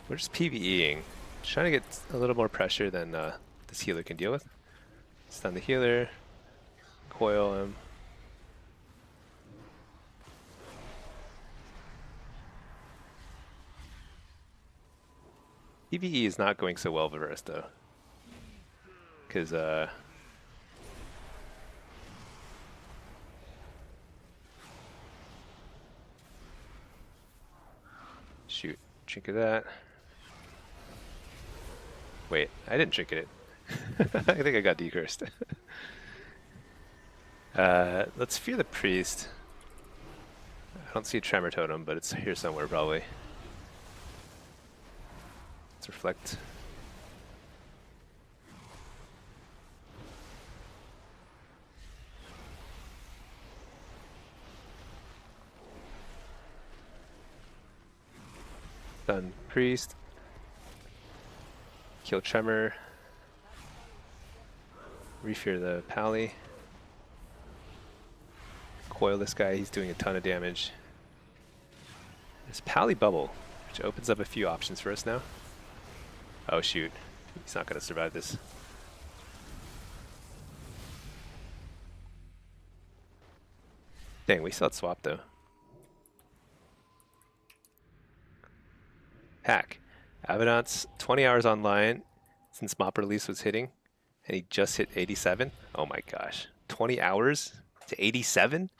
We're just PvEing. Trying to get a little more pressure than this healer can deal with. Stun the healer. Coil him. PvE is not going so well for us though. Because shoot, trinket that. Wait, I didn't trinket it. I think I got decursed. Let's fear the priest. I don't see a tremor totem, but it's here somewhere probably. Let's reflect. Done priest. Kill tremor. Refear the pally. Coil this guy, he's doing a ton of damage. There's pally bubble, which opens up a few options for us now. Oh shoot, he's not gonna survive this. Dang, we still had swap though. Hack. Abaddon's 20 hours online, since Mop release was hitting, and he just hit 87. Oh my gosh, 20 hours to 87?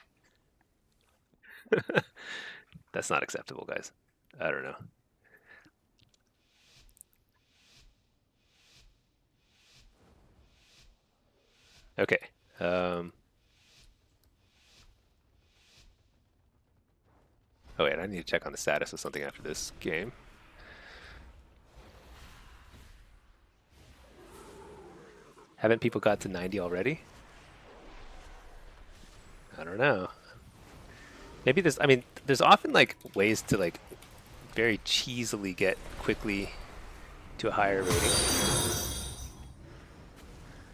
That's not acceptable, guys. I don't know. Okay. Um, oh wait, I need to check on the status of something after this game. Haven't people got to 90 already? I don't know. Maybe there's, I mean, there's often like ways to like very cheesily get quickly to a higher rating.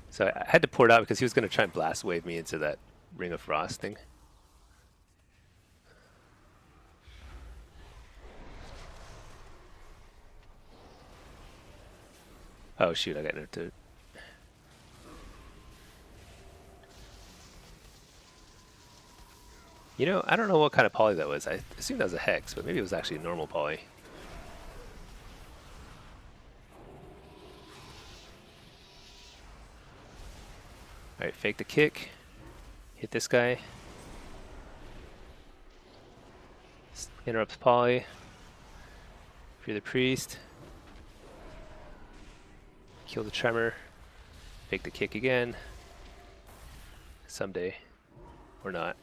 So I had to pour it out because he was going to try and blast wave me into that Ring of Frost thing. Oh shoot, I got nerfed. You know, I don't know what kind of poly that was. I assume that was a hex, but maybe it was actually a normal poly. Alright, fake the kick. Hit this guy. Interrupts poly. Fear the priest. Kill the tremor. Fake the kick again. Someday. Or not.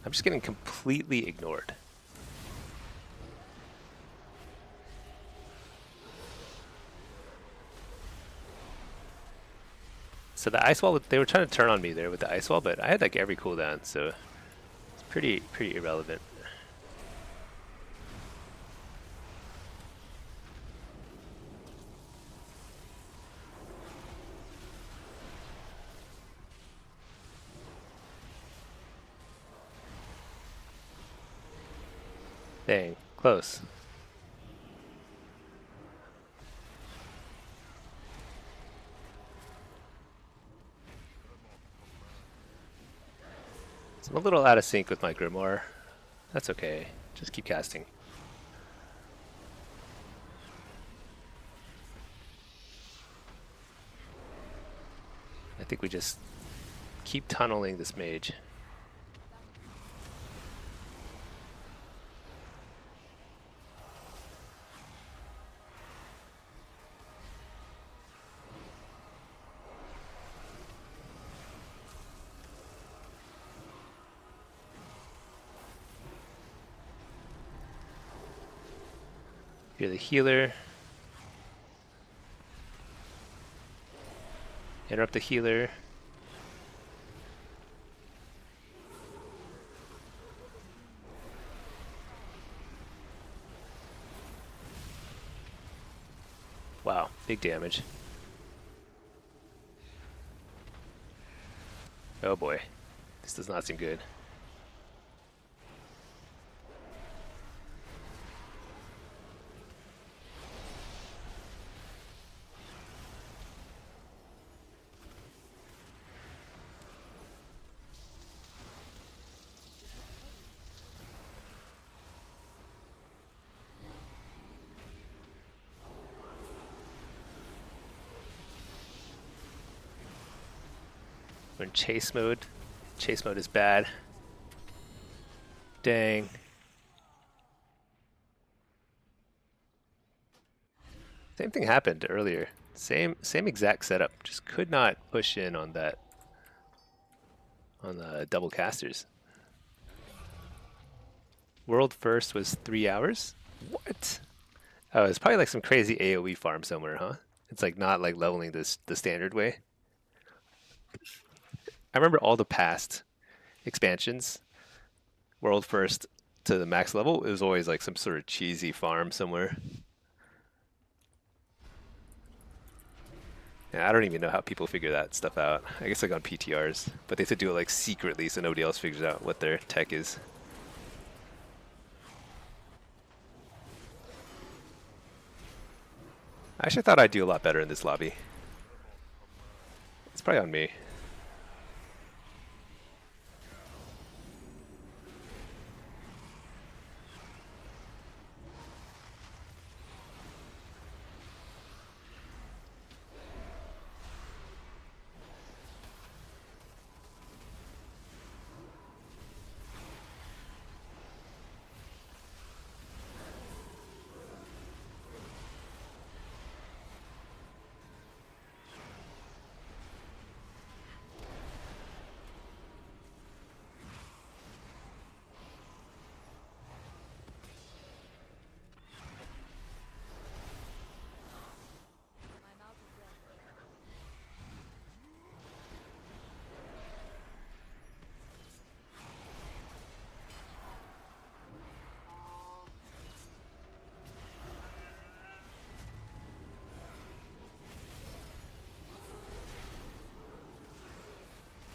I'm just getting completely ignored. So the ice wall, they were trying to turn on me there with the ice wall, but I had like every cooldown, so it's pretty irrelevant. Dang, close. So I'm a little out of sync with my Grimoire. That's okay. Just keep casting. I think we just keep tunneling this mage. You're the healer. Interrupt the healer. Wow, big damage. Oh boy, this does not seem good. We're in chase mode. Chase mode is bad. Dang. Same thing happened earlier. Same exact setup. Just could not push in on that on the double casters. World first was 3 hours? What? Oh, it's probably like some crazy AoE farm somewhere, huh? It's like not like leveling this the standard way. I remember all the past expansions, world first to the max level, it was always like some sort of cheesy farm somewhere. Yeah, I don't even know how people figure that stuff out. I guess like on PTRs, but they have to do it like secretly so nobody else figures out what their tech is. I actually thought I'd do a lot better in this lobby. It's probably on me.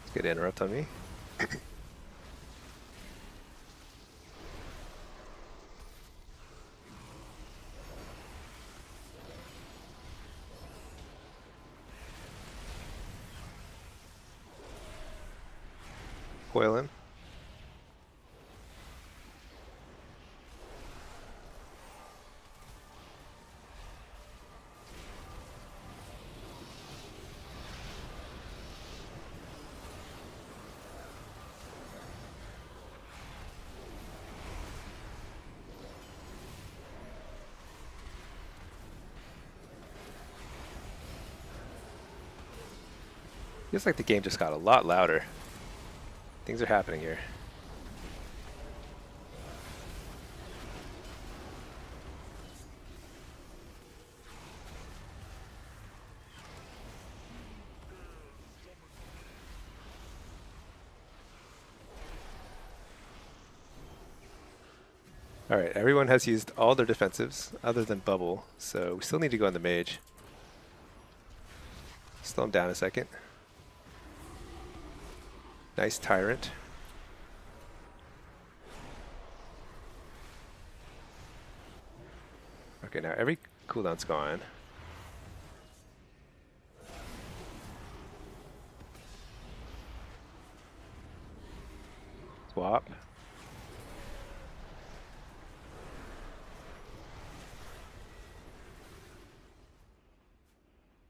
It's good to interrupt on me. Coil him. Feels like the game just got a lot louder. Things are happening here. Alright, everyone has used all their defensives other than bubble, so we still need to go on the mage. Slow him down a second. Nice tyrant. Okay, now every cooldown's gone. Swap.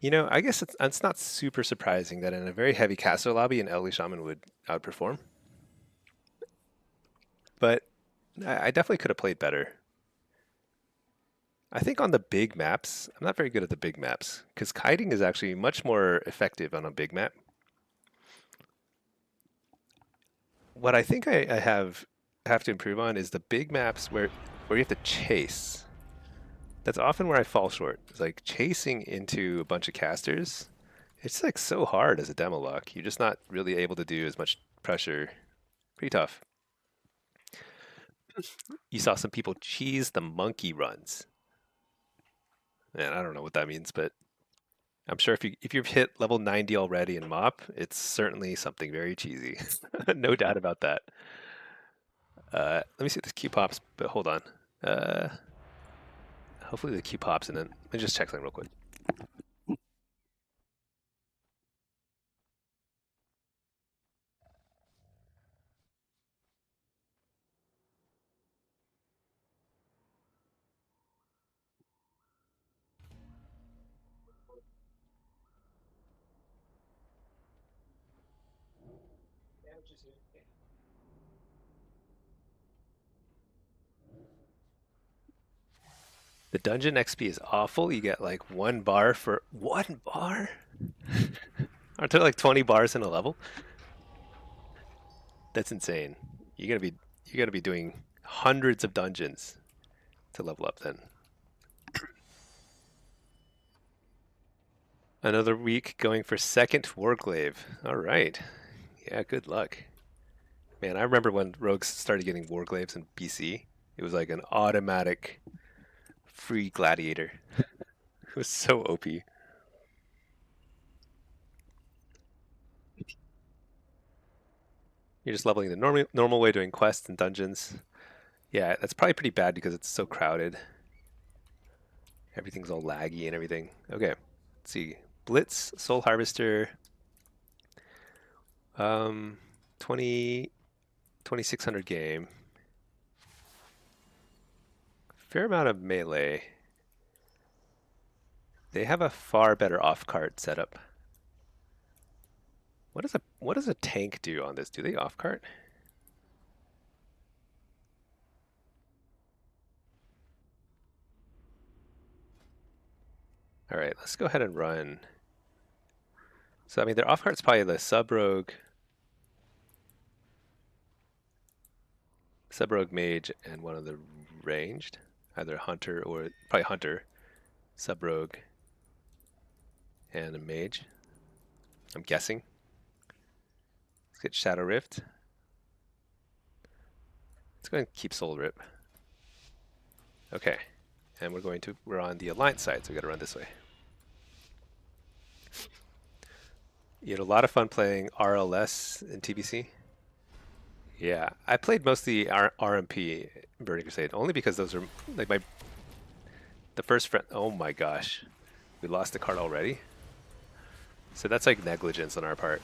You know, I guess it's not super surprising that in a very heavy caster lobby, an Elderly Shaman would outperform. But I definitely could have played better. I think on the big maps, I'm not very good at the big maps, because kiting is actually much more effective on a big map. What I think I have to improve on is the big maps where you have to chase. That's often where I fall short. It's like chasing into a bunch of casters. It's like so hard as a demo lock. You're just not really able to do as much pressure. Pretty tough. You saw some people cheese the monkey runs. Man, I don't know what that means, but I'm sure if you've hit level 90 already in MOP, it's certainly something very cheesy. No doubt about that. Let me see if this Q pops, but hold on. Hopefully the Q pops and then let me just check something real quick. The dungeon XP is awful. You get like 1 bar for 1 bar? Aren't there like 20 bars in a level? That's insane. You gotta be doing hundreds of dungeons to level up then. Another week going for second Warglaive. All right. Yeah, good luck. Man, I remember when rogues started getting Warglaives in BC. It was like an automatic free gladiator. It was so OP. You're just leveling the normal way, doing quests and dungeons. Yeah, that's probably pretty bad because it's so crowded. Everything's all laggy and everything. Okay, let's see. Blitz, Soul Harvester, um, 20, 2600 game. Fair amount of melee. They have a far better off-cart setup. What does a tank do on this? Do they off-cart? All right, let's go ahead and run. So I mean, their off-cart's probably the sub-rogue mage, and one of the ranged, either hunter or probably hunter, sub-rogue, and a mage. I'm guessing. Let's get Shadow Rift. Let's go and keep Soul Rip. Okay, and we're on the Alliance side, so we got to run this way. You had a lot of fun playing RLS in TBC. Yeah, I played mostly RMP Burning Crusade only because those are like the first friend. Oh my gosh, we lost the card already. So that's like negligence on our part,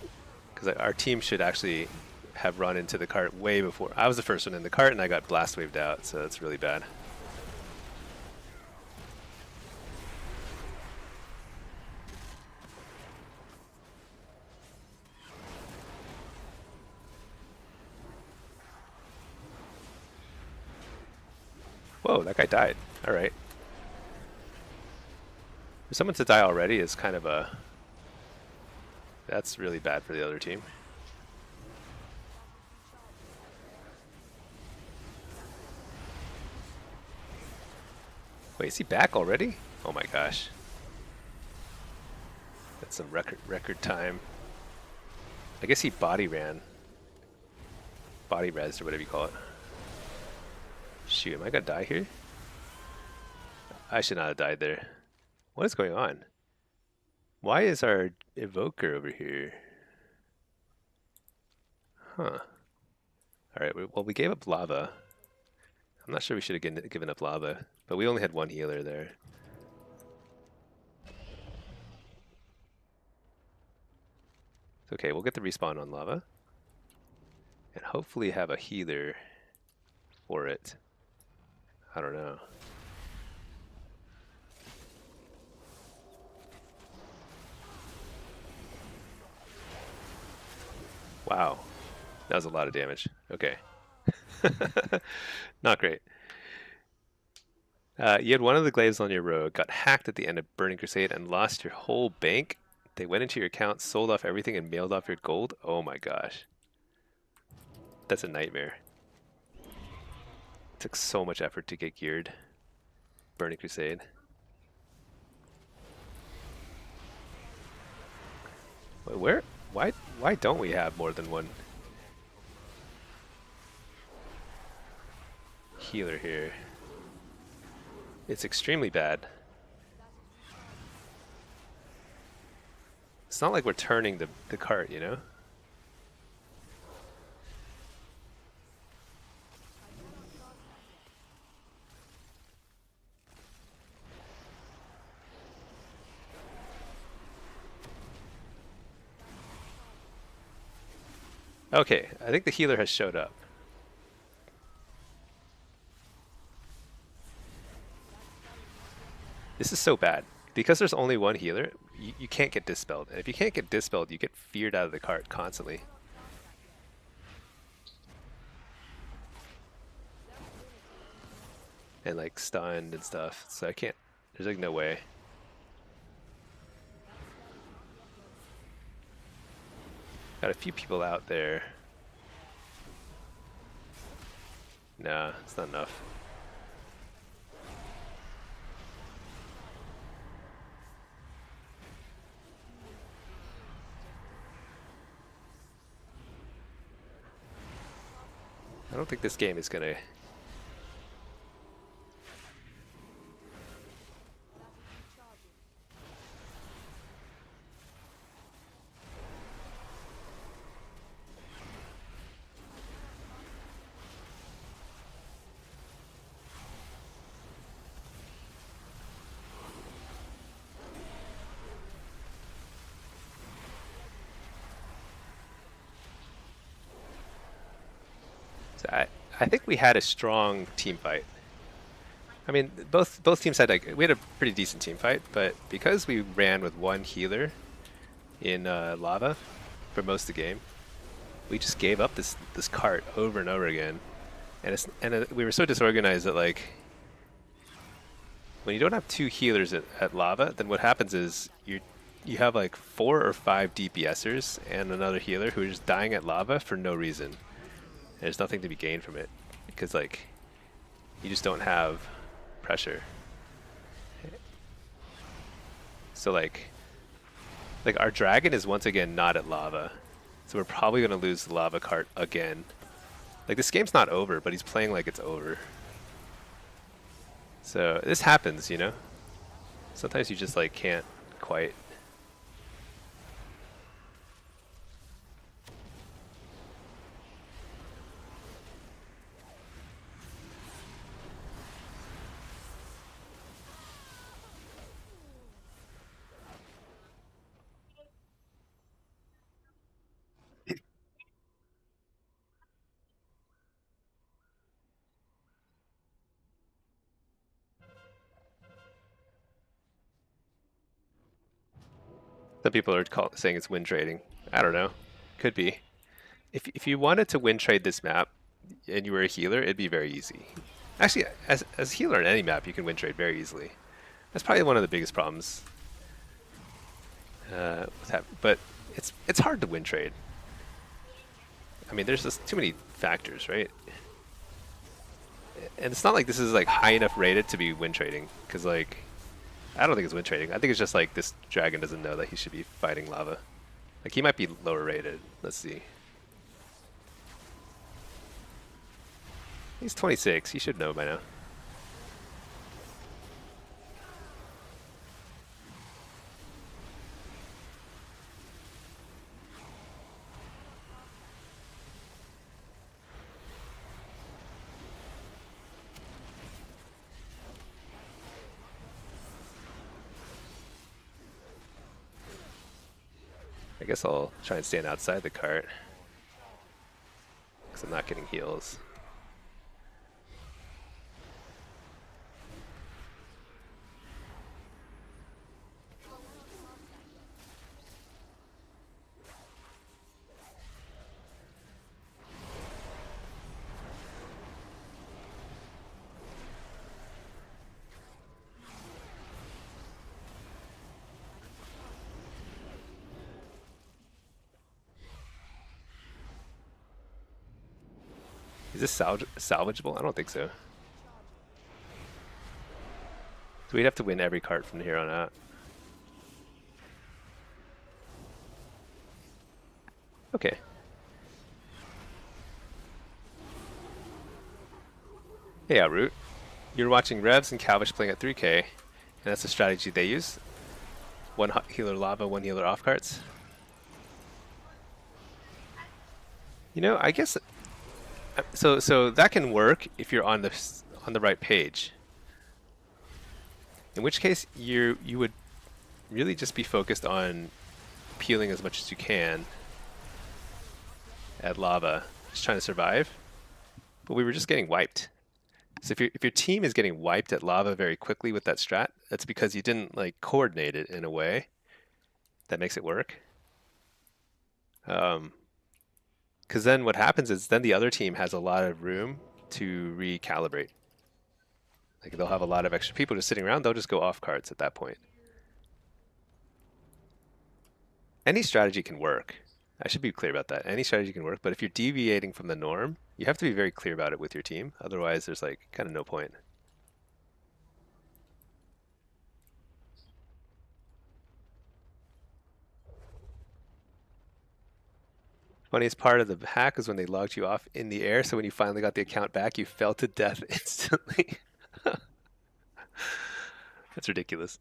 because our team should actually have run into the cart way before. I was the first one in the cart and I got blast waved out, so that's really bad. Whoa, that guy died. All right. For someone to die already is kind of a... That's really bad for the other team. Wait, is he back already? Oh my gosh. That's some record time. I guess he body ran. Body res or whatever you call it. Shoot, am I gonna die here? I should not have died there. What is going on? Why is our Evoker over here? Huh. Alright, well, we gave up lava. I'm not sure we should have given up lava, but we only had one healer there. It's okay, we'll get the respawn on lava. And hopefully have a healer for it. I don't know. Wow. That was a lot of damage. Okay. Not great. You had one of the glaives on your road, got hacked at the end of Burning Crusade, and lost your whole bank. They went into your account, sold off everything, and mailed off your gold. Oh my gosh. That's a nightmare. It took so much effort to get geared. Burning Crusade. Wait, where? Why don't we have more than one healer here? It's extremely bad. It's not like we're turning the cart, you know? Okay, I think the healer has showed up. This is so bad. Because there's only one healer, you can't get dispelled. And if you can't get dispelled, you get feared out of the cart constantly. And like stunned and stuff. So I can't, there's like no way. Got a few people out there. Nah, it's not enough. I don't think this game is gonna... So I think we had a strong team fight. I mean, both teams had like we had a pretty decent team fight, but because we ran with one healer in lava for most of the game, we just gave up this cart over and over again, and we were so disorganized that like when you don't have two healers at lava, then what happens is you have like 4 or 5 DPSers and another healer who are just dying at lava for no reason. There's nothing to be gained from it because like you just don't have pressure. So like our dragon is once again not at lava, so we're probably gonna lose the lava cart again. Like this game's not over, but he's playing like it's over. So this happens, you know. Sometimes you just like can't quite. Some people are saying it's win trading. I don't know. Could be. If you wanted to win trade this map and you were a healer, it'd be very easy. Actually, as a healer in any map, you can win trade very easily. That's probably one of the biggest problems with but it's hard to win trade. I mean, there's just too many factors, right? And it's not like this is like high enough rated to be win trading, because like I don't think it's win trading. I think it's just like this dragon doesn't know that he should be fighting lava. Like he might be lower rated. Let's see. He's 26. He should know by now. I guess I'll try and stand outside the cart because I'm not getting heals. Is this salvageable? I don't think so. So we'd have to win every cart from here on out. Okay. Hey, Outroot. You're watching Revs and Calvish playing at 3K, and that's the strategy they use. One healer lava, one healer off carts. You know, I guess so that can work if you're on the right page. In which case you would really just be focused on peeling as much as you can at lava, just trying to survive. But we were just getting wiped. So if your team is getting wiped at lava very quickly with that strat, that's because you didn't like coordinate it in a way that makes it work. Because then what happens is then the other team has a lot of room to recalibrate. Like they'll have a lot of extra people just sitting around, they'll just go off cards at that point. Any strategy can work. I should be clear about that. Any strategy can work, but if you're deviating from the norm, you have to be very clear about it with your team. Otherwise, there's like kind of no point. Funniest part of the hack is when they logged you off in the air, so when you finally got the account back, you fell to death instantly. That's ridiculous.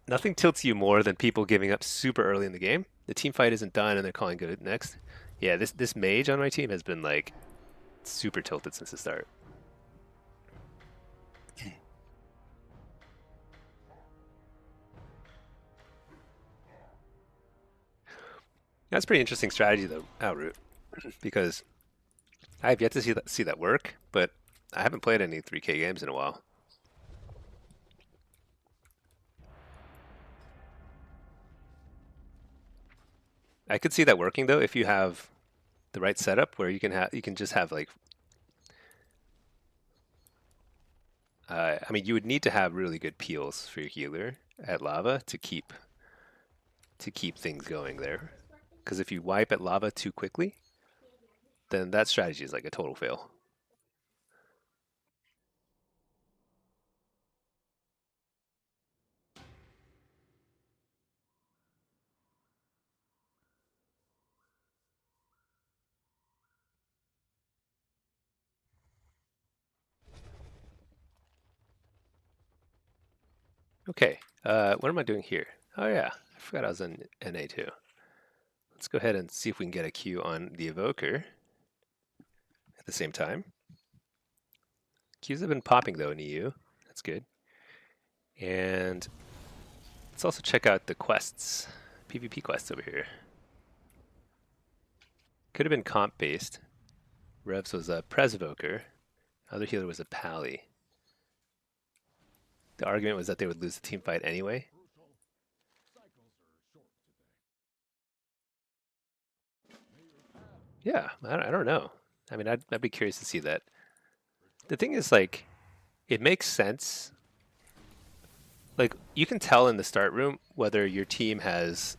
Nothing tilts you more than people giving up super early in the game. The team fight isn't done and they're calling good next. Yeah, this mage on my team has been like super tilted since the start. That's pretty interesting strategy though, Outroot, because I have yet to see that work, but I haven't played any 3K games in a while. I could see that working though if you have the right setup where you can just have like I mean you would need to have really good peels for your healer at lava to keep things going there. Because if you wipe at lava too quickly, then that strategy is like a total fail. Okay, what am I doing here? Oh yeah, I forgot I was in NA too. Let's go ahead and see if we can get a Q on the Evoker at the same time. Qs have been popping though in EU. That's good. And let's also check out the quests, PvP quests over here. Could have been comp based. Revs was a Pres Evoker. Other healer was a Pally. The argument was that they would lose the team fight anyway. Yeah, I don't know. I mean, I'd be curious to see that. The thing is, like, it makes sense. Like, you can tell in the start room whether your team has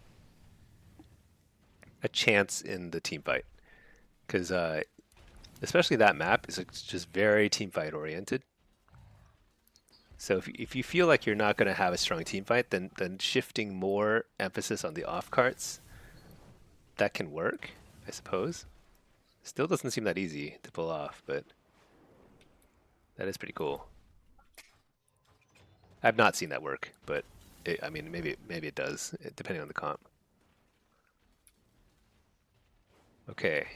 a chance in the team fight. Because, especially that map is like, just very team fight oriented. So if you feel like you're not going to have a strong team fight, then shifting more emphasis on the off carts, that can work, I suppose. Still doesn't seem that easy to pull off, but that is pretty cool. I've not seen that work, but I mean, maybe it does, depending on the comp. Okay,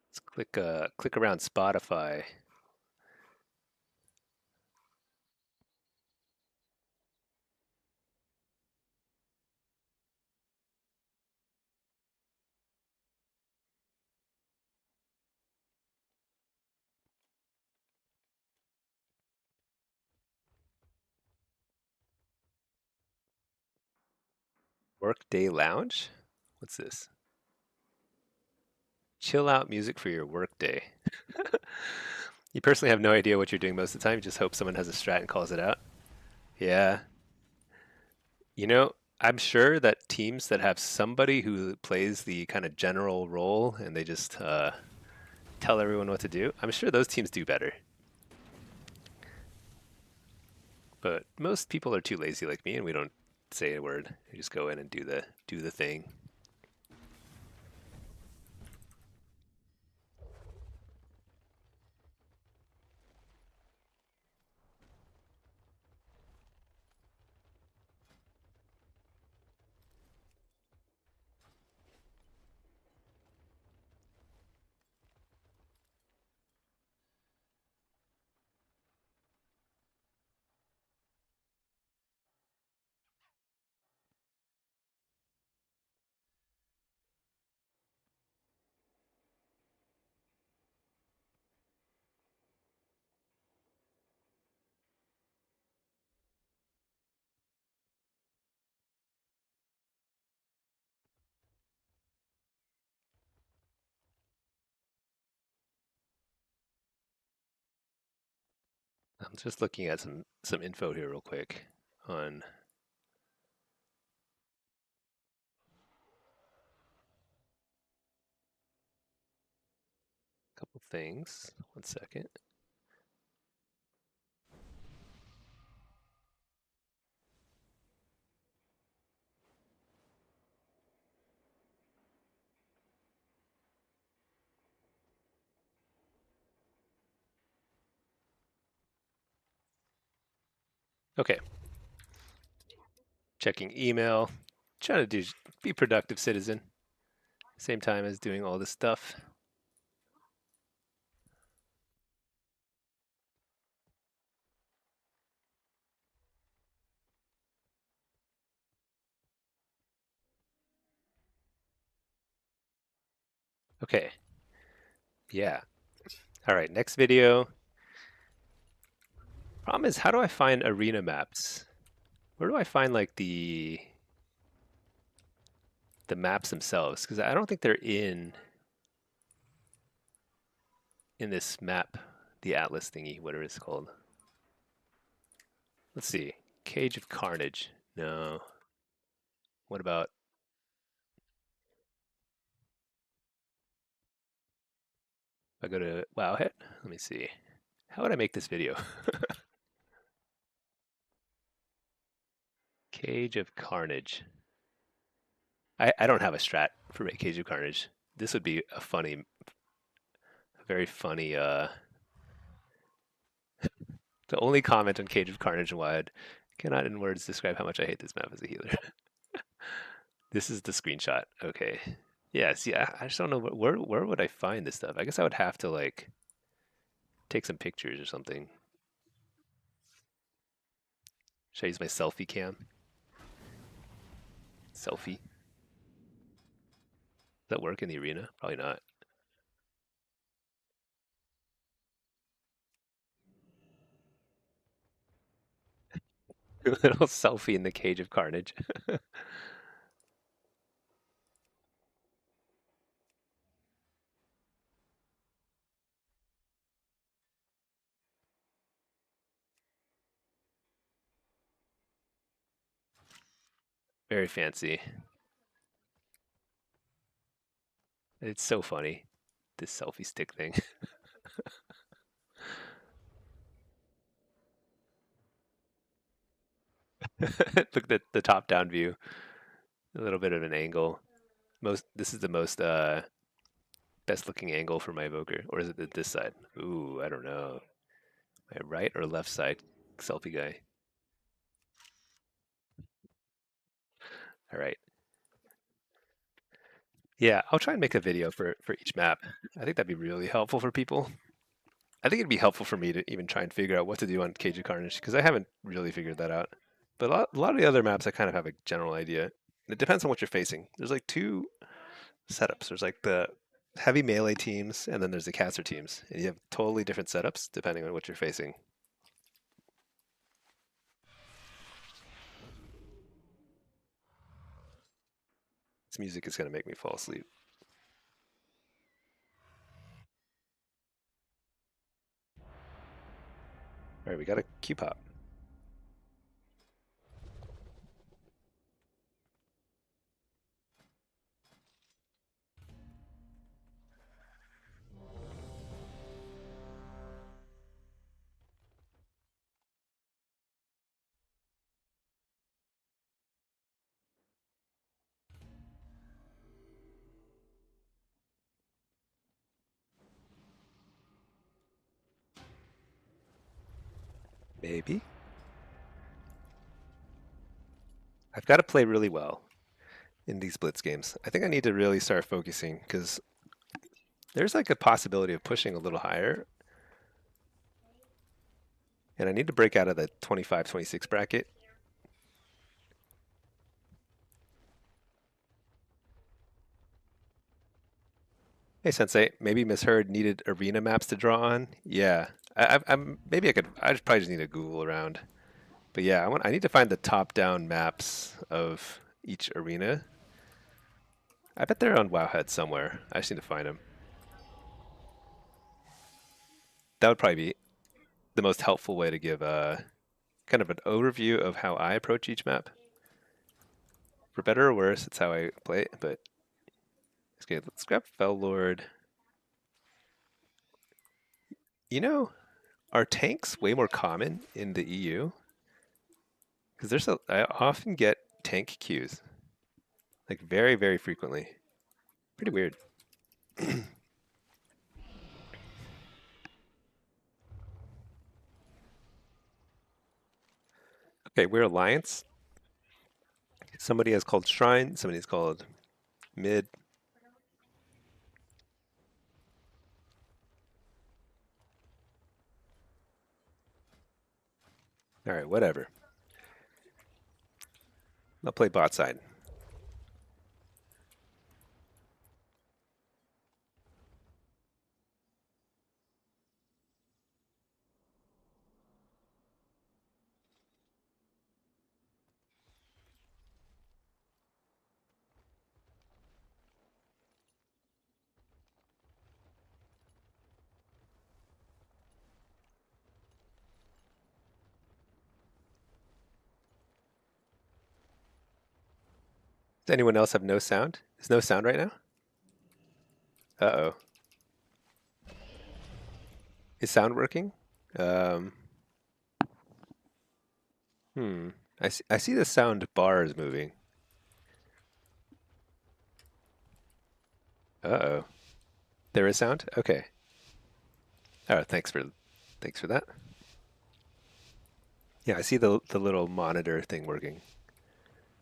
let's click around Spotify. Workday Lounge. What's this? Chill out music for your workday. You personally have no idea what you're doing most of the time. You just hope someone has a strat and calls it out. Yeah, you know, I'm sure that teams that have somebody who plays the kind of general role and they just tell everyone what to do, I'm sure those teams do better. But most people are too lazy like me, and we don't say a word. We just go in and do the thing. I'm just looking at some info here real quick on a couple things. One second. Okay, checking email. Trying to be productive citizen. Same time as doing all this stuff. Okay. Yeah. All right. Next video. Problem is, how do I find arena maps? Where do I find like the maps themselves? Because I don't think they're in this map, the Atlas thingy, whatever it's called. Let's see. Cage of Carnage. No. What about if I go to Wowhead? Let me see. How would I make this video? Cage of Carnage. I don't have a strat for Cage of Carnage. This would be a funny, very funny. The only comment on Cage of Carnage and Wide cannot in words describe how much I hate this map as a healer. This is the screenshot. Okay. Yeah. See, I just don't know where would I find this stuff. I guess I would have to like take some pictures or something. Should I use my selfie cam? Selfie. Does that work in the arena? Probably not. A little selfie in the Cage of Carnage. Very fancy. It's so funny. This selfie stick thing. Look at the top down view. A little bit of an angle. This is the most best looking angle for my evoker. Or is it this side? Ooh, I don't know. My right or left side selfie guy. All right. Yeah, I'll try and make a video for each map. I think that'd be really helpful for people. I think it'd be helpful for me to even try and figure out what to do on Cage of Carnage because I haven't really figured that out. But a lot of the other maps, I kind of have a general idea. It depends on what you're facing. There's like two setups. There's like the heavy melee teams, and then there's the caster teams. And you have totally different setups depending on what you're facing. This music is going to make me fall asleep. All right, we got a Q pop. Maybe. I've got to play really well in these blitz games. I think I need to really start focusing because there's like a possibility of pushing a little higher. And I need to break out of the 25, 26 bracket. Hey, Sensei, maybe misheard needed arena maps to draw on. Yeah, I'm maybe I could. I just probably just need to Google around. But yeah, I need to find the top-down maps of each arena. I bet they're on Wowhead somewhere. I just need to find them. That would probably be the most helpful way to give kind of an overview of how I approach each map. For better or worse, it's how I play it. But okay, let's grab Fell Lord. You know, are tanks way more common in the EU? Because I often get tank queues, like very, very frequently. Pretty weird. Okay, we're Alliance. Somebody has called Shrine, somebody has called Mid. All right, whatever. I'll play bot side. Does anyone else have no sound? Is no sound right now? Uh-oh. Is sound working? Um, hmm. I see the sound bar is moving. Uh-oh. There is sound? Okay. All right, thanks for that. Yeah, I see the little monitor thing working.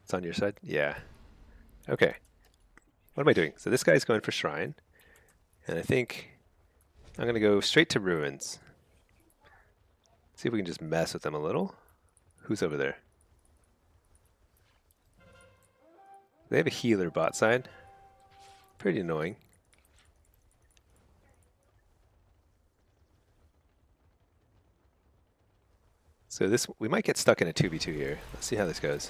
It's on your side? Yeah. Okay. What am I doing? So this guy's going for Shrine, and I think I'm going to go straight to Ruins. See if we can just mess with them a little. Who's over there? They have a healer bot side. Pretty annoying. So this, we might get stuck in a 2v2 here. Let's see how this goes.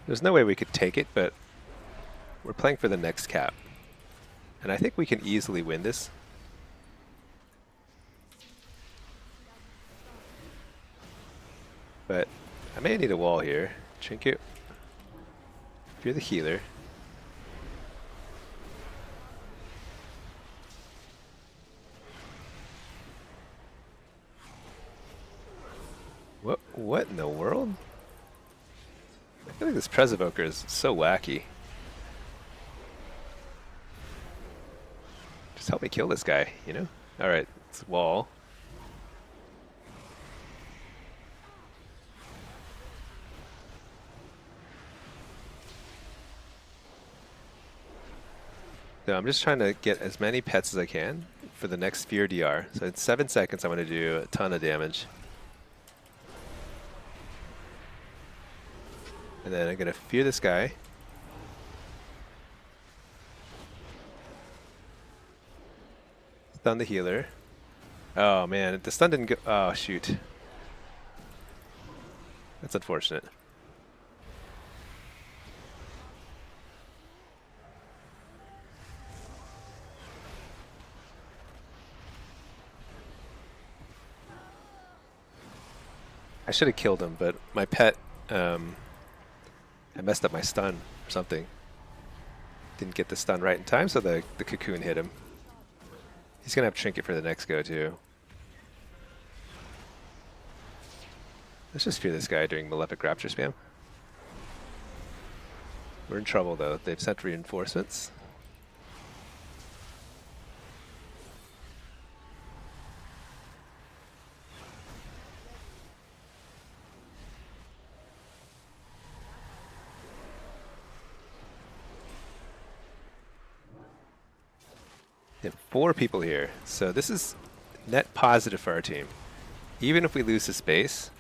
There's no way we could take it, but we're playing for the next cap. And I think we can easily win this. But I may need a wall here. Trinket. If you're the healer. What in the world? I feel like this Evoker is so wacky. Just help me kill this guy, you know? Alright, it's wall. So I'm just trying to get as many pets as I can for the next Sphere DR. So in 7 seconds I'm going to do a ton of damage. And then I'm going to fear this guy. Stun the healer. Oh man, the stun didn't go. Oh shoot. That's unfortunate. I should have killed him, but my pet, I messed up my stun or something. Didn't get the stun right in time, so the cocoon hit him. He's going to have Trinket for the next go, too. Let's just fear this guy during Malefic Rapture spam. We're in trouble, though. They've sent reinforcements. They have 4 people here, so this is net positive for our team. Even if we lose this base,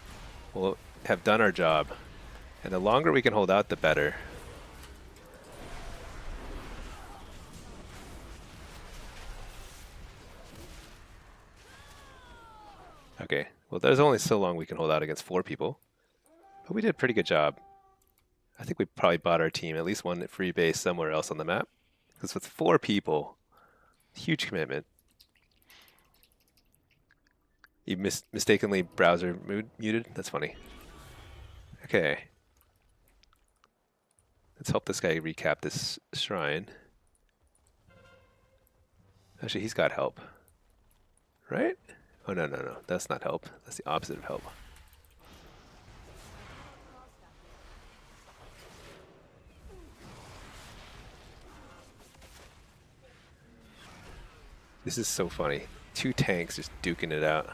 we'll have done our job. And the longer we can hold out, the better. Okay, well there's only so long we can hold out against 4 people. But we did a pretty good job. I think we probably bought our team at least one free base somewhere else on the map. Because with 4 people, huge commitment. You mistakenly browser muted? That's funny. Okay. Let's help this guy recap this shrine. Actually, he's got help. Right? Oh, no, no, no. That's not help. That's the opposite of help. This is so funny. 2 tanks just duking it out.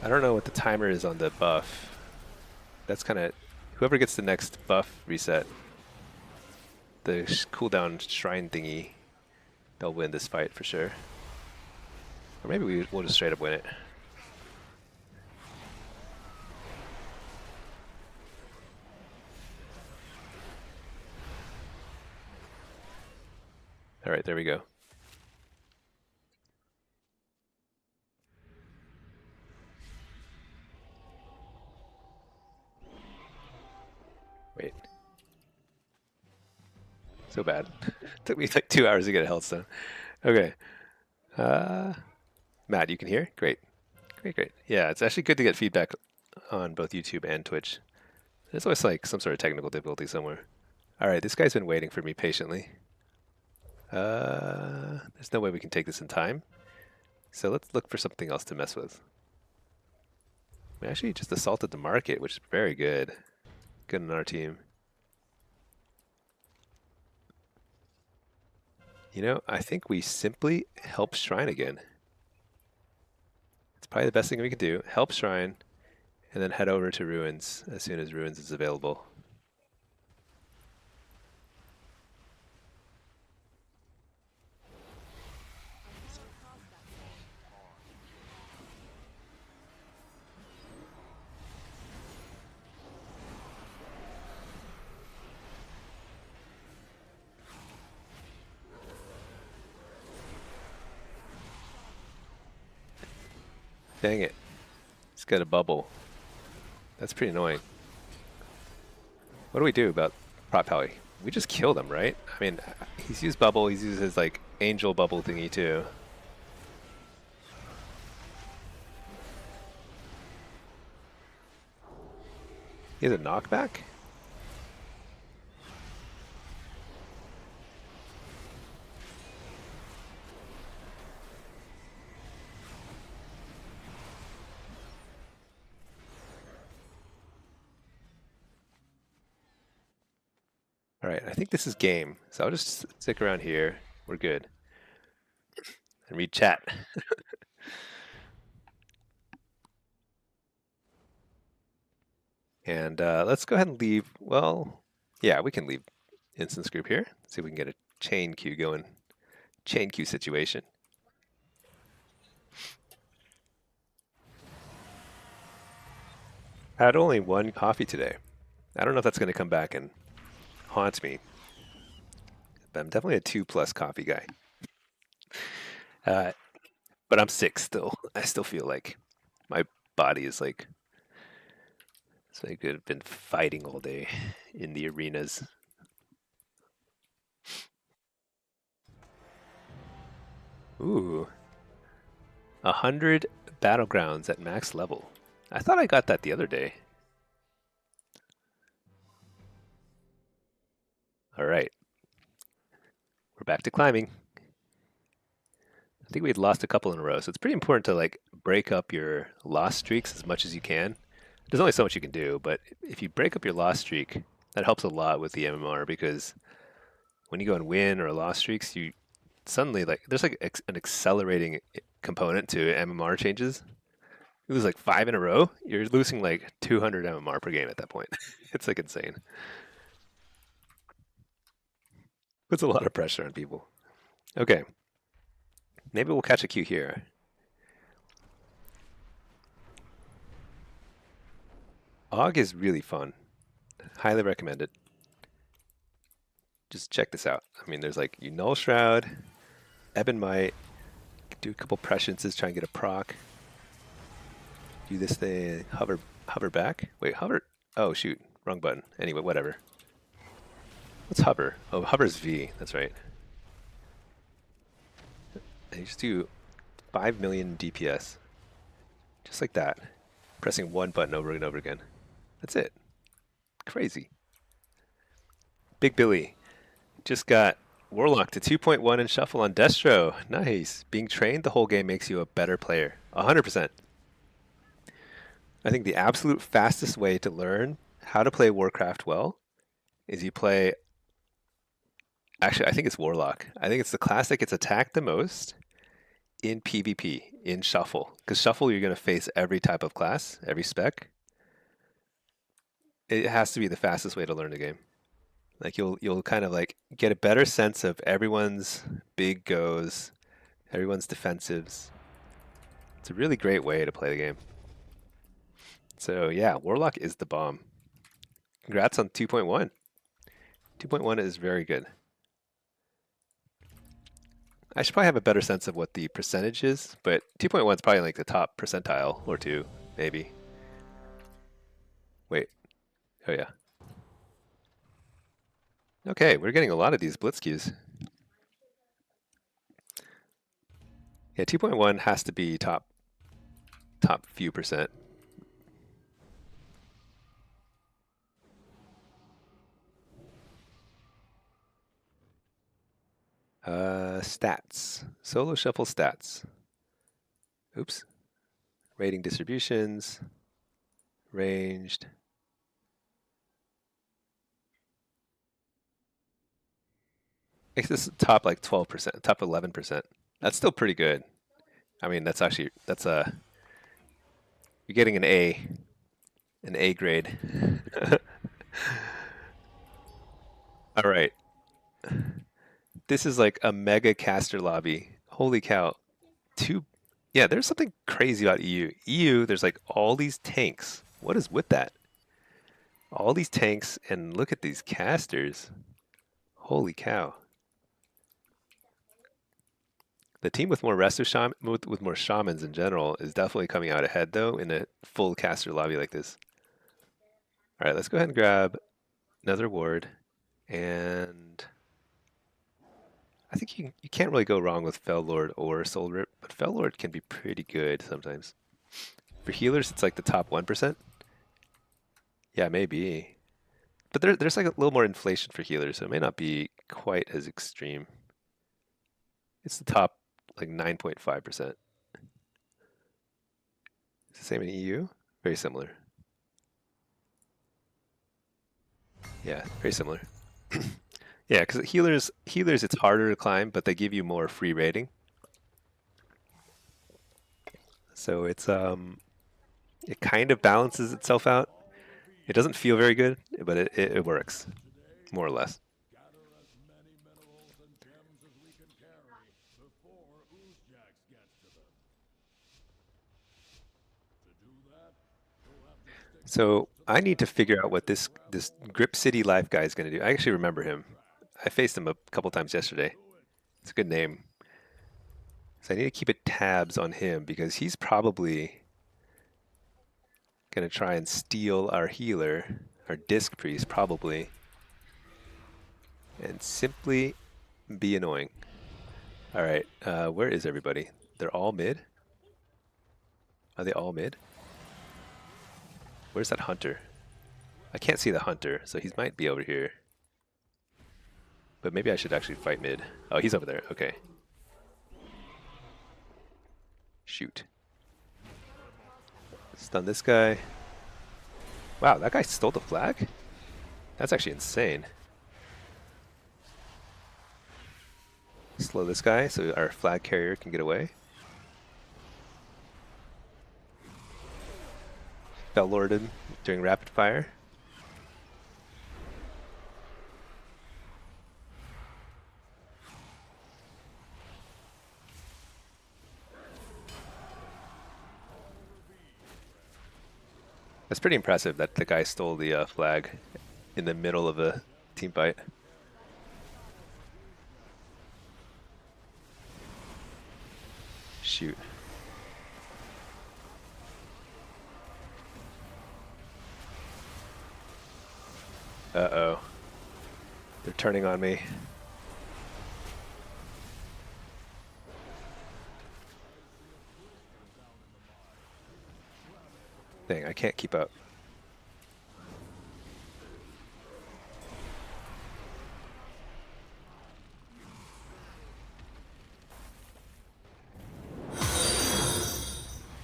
I don't know what the timer is on the buff. That's kind of... Whoever gets the next buff reset, the cooldown shrine thingy, they'll win this fight for sure. Or maybe we'll just straight up win it. All right, there we go. Wait. So bad. Took me like 2 hours to get a health stone. Okay. Uh, Matt, you can hear? Great. Great, great. Yeah, it's actually good to get feedback on both YouTube and Twitch. There's always like some sort of technical difficulty somewhere. All right, this guy's been waiting for me patiently. There's no way we can take this in time. So let's look for something else to mess with. We actually just assaulted the market, which is very good. Good on our team. You know, I think we simply help Shrine again. It's probably the best thing we can do. Help Shrine, and then head over to Ruins as soon as Ruins is available. Dang it. He's got a bubble. That's pretty annoying. What do we do about Prop Pally? We just kill them, right? I mean, he's used bubble, he's used his like angel bubble thingy too. He has a knockback? All right, I think this is game. So I'll just stick around here. We're good. And read chat. And let's go ahead and leave. Well, yeah, we can leave instance group here. See if we can get a chain queue going. Chain queue situation. I had only one coffee today. I don't know if that's going to come back and haunt me. But I'm definitely a 2+ coffee guy. But I'm sick still. I still feel like my body is like it's like I've been fighting all day in the arenas. Ooh, 100 battlegrounds at max level. I thought I got that the other day. All right, we're back to climbing. I think we'd lost a couple in a row, so it's pretty important to like break up your loss streaks as much as you can. There's only so much you can do, but if you break up your loss streak, that helps a lot with the MMR because when you go and win or loss streaks, you suddenly like there's like an accelerating component to MMR changes. You lose like 5 in a row, you're losing like 200 MMR per game at that point. It's like insane. Puts a lot of pressure on people. Okay, maybe we'll catch a queue here. Og is really fun. Highly recommend it. Just check this out. I mean, there's like you Null Shroud, Ebon Might, do a couple presciences, try and get a proc. Do this thing, hover back. Wait, hover. Oh shoot, wrong button. Anyway, whatever. What's hover? Oh, hover's V. That's right. And you just do 5 million DPS, just like that, pressing one button over and over again. That's it. Crazy. Big Billy just got Warlock to 2.1 in Shuffle on Destro. Nice. Being trained the whole game makes you a better player. 100%. I think the absolute fastest way to learn how to play Warcraft well is you play. Actually, I think it's Warlock. I think it's the class that gets attacked the most in PvP, in Shuffle. Because Shuffle, you're going to face every type of class, every spec. It has to be the fastest way to learn the game. Like you'll kind of like get a better sense of everyone's big goes, everyone's defensives. It's a really great way to play the game. So yeah, Warlock is the bomb. Congrats on 2.1. 2.1 is very good. I should probably have a better sense of what the percentage is, but 2.1 is probably like the top percentile or two, maybe. Wait. Oh yeah. Okay, we're getting a lot of these blitz queues. Yeah, 2.1 has to be top few percent. Stats. Solo shuffle stats. Oops. Rating distributions. Ranged. I guess this is top like 12%, top 11%. That's still pretty good. I mean, that's you're getting an A grade. All right. This is like a mega caster lobby. Holy cow. Two, yeah, there's something crazy about EU. EU, there's like all these tanks. What is with that? All these tanks, and look at these casters. Holy cow. The team with more resto shaman, with more shamans in general is definitely coming out ahead though in a full caster lobby like this. All right, let's go ahead and grab another ward, and I think you can't really go wrong with Fel Lord or Soul Rip, but Fel Lord can be pretty good sometimes. For healers, it's like the top 1%. Yeah, maybe. But there's like a little more inflation for healers, so it may not be quite as extreme. It's the top like 9.5%. It's the same in EU? Very similar. Yeah, very similar. Yeah, because healers it's harder to climb, but they give you more free rating. So it kind of balances itself out. It doesn't feel very good, but it works, more or less. So I need to figure out what this Grip City Life guy is going to do. I actually remember him. I faced him a couple times yesterday. It's a good name. So I need to keep it tabs on him because he's probably going to try and steal our healer, our disc priest probably, and simply be annoying. All right, where is everybody? They're all mid? Are they all mid? Where's that hunter? I can't see the hunter, so he might be over here. But maybe I should actually fight mid. Oh, he's over there. Okay. Shoot. Stun this guy. Wow, that guy stole the flag? That's actually insane. Slow this guy so our flag carrier can get away. Fell lorded during rapid fire. That's pretty impressive that the guy stole the flag in the middle of a team fight. Shoot. Uh-oh. They're turning on me. Dang, I can't keep up.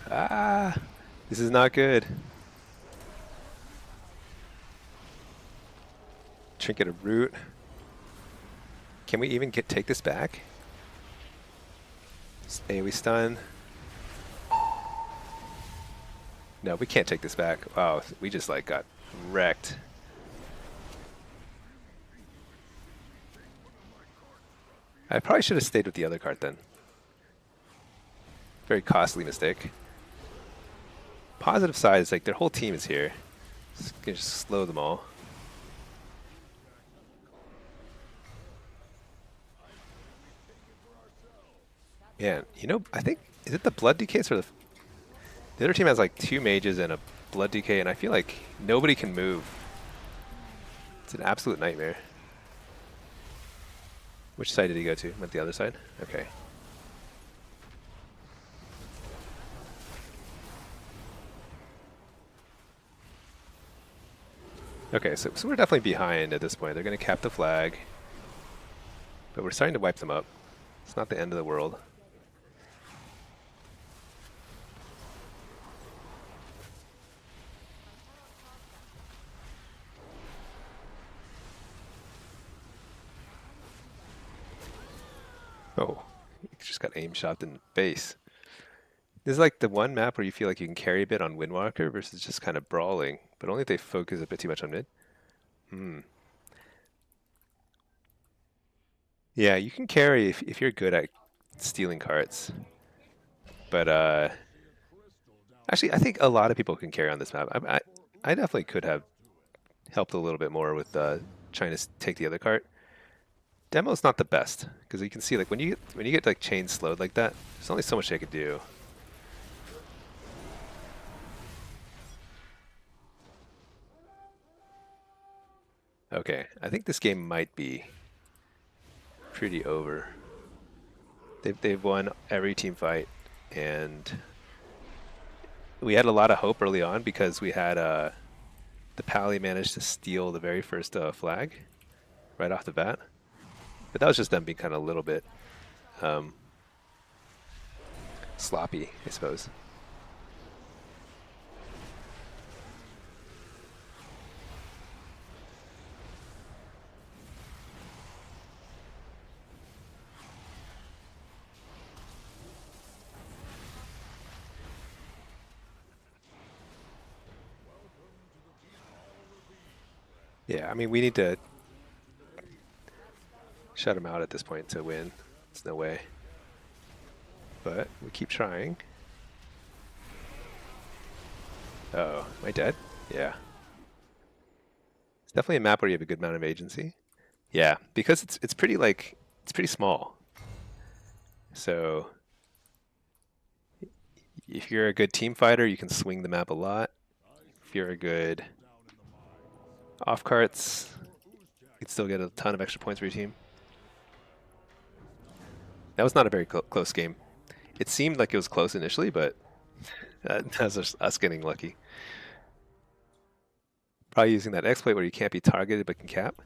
Ah, this is not good. Trinket of root. Can we even take this back? AoE stun. No, we can't take this back. Wow, we just like got wrecked. I probably should have stayed with the other card then. Very costly mistake. Positive side is like their whole team is here. Just slow them all. Man, I think, is it the Blood DKs or the other team has like 2 mages and a Blood DK, and I feel like nobody can move. It's an absolute nightmare. Which side did he go to? Went the other side? Okay. Okay, so we're definitely behind at this point. They're going to cap the flag, but we're starting to wipe them up. It's not the end of the world. Oh, he just got aim shot in the face. This is like the one map where you feel like you can carry a bit on Windwalker versus just kind of brawling, but only if they focus a bit too much on mid. Hmm. Yeah, you can carry if you're good at stealing carts, but actually, I think a lot of people can carry on this map. I definitely could have helped a little bit more with trying to take the other cart. Demo's not the best because you can see like when you get like chain slowed like that, there's only so much they could do. Okay, I think this game might be pretty over. They've won every team fight, and we had a lot of hope early on because we had the Pally managed to steal the very first flag right off the bat, but that was just them being kind of a little bit um, sloppy, I suppose. Yeah, I mean we need to shut them out at this point to win. There's no way, but we keep trying. Uh-oh, am I dead? Yeah. It's definitely a map where you have a good amount of agency. Yeah, because it's pretty like it's pretty small. So if you're a good team fighter, you can swing the map a lot. If you're a good off carts, you can still get a ton of extra points for your team. That was not a very close game. It seemed like it was close initially, but that was just us getting lucky. Probably using that exploit where you can't be targeted but can cap.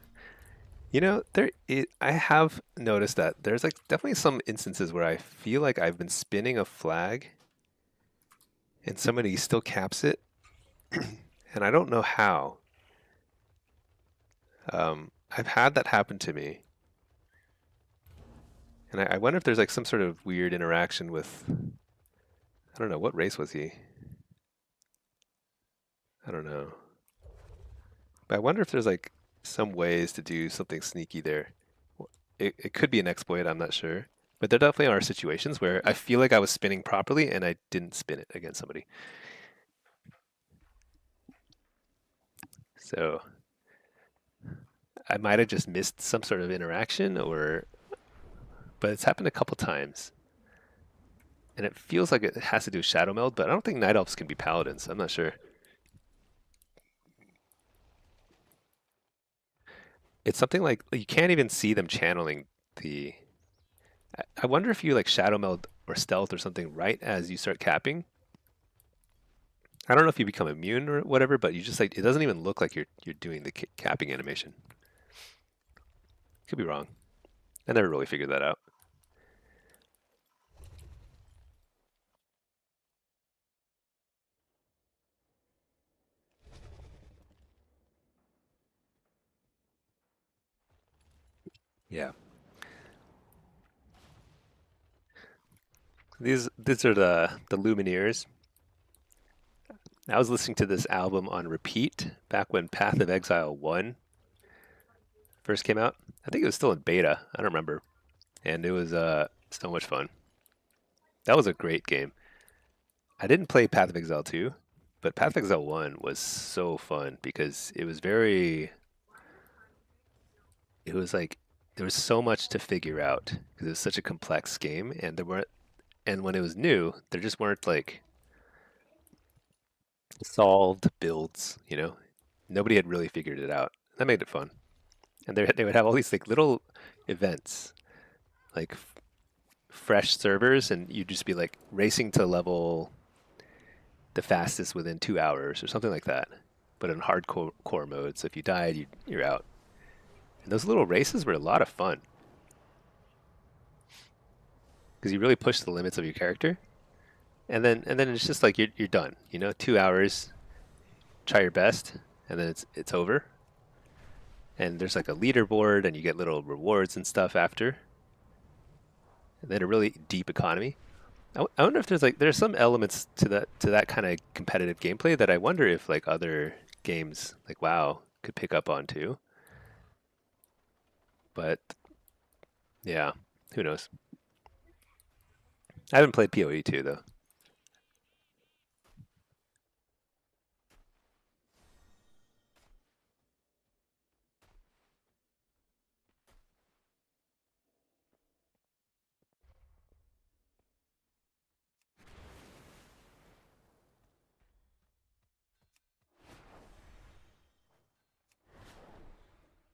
I have noticed that there's like definitely some instances where I feel like I've been spinning a flag and somebody still caps it, and I don't know how. I've had that happen to me, and I wonder if there's like some sort of weird interaction with. I don't know, what race was he? I don't know, but I wonder if there's like some ways to do something sneaky there. It could be an exploit, I'm not sure. But there definitely are situations where I feel like I was spinning properly and I didn't spin it against somebody. So I might have just missed some sort of interaction but it's happened a couple times. And it feels like it has to do with Shadow Meld, but I don't think Night Elves can be Paladins. I'm not sure. It's something like you can't even see them channeling the. I wonder if you like Shadow Meld or Stealth or something right as you start capping. I don't know if you become immune or whatever, but you just like it doesn't even look like you're doing the capping animation. Could be wrong. I never really figured that out. Yeah. These are the Lumineers. I was listening to this album on repeat back when Path of Exile 1 first came out. I think it was still in beta. I don't remember. And it was so much fun. That was a great game. I didn't play Path of Exile 2, but Path of Exile 1 was so fun because it was like there was so much to figure out because it was such a complex game and there weren't And when it was new, there just weren't like solved builds, you know? Nobody had really figured it out. That made it fun. And they would have all these like little events, like fresh servers, and you'd just be like racing to level the fastest within 2 hours or something like that, but in hardcore core mode. So if you died, you're out. And those little races were a lot of fun because you really push the limits of your character, and then it's just like you're done. You know, 2 hours, try your best, and then it's over. And there's like a leaderboard, and you get little rewards and stuff after. And then a really deep economy. I wonder if there's some elements to that kind of competitive gameplay that I wonder if like other games like WoW could pick up on too. But yeah, who knows? I haven't played PoE 2 though.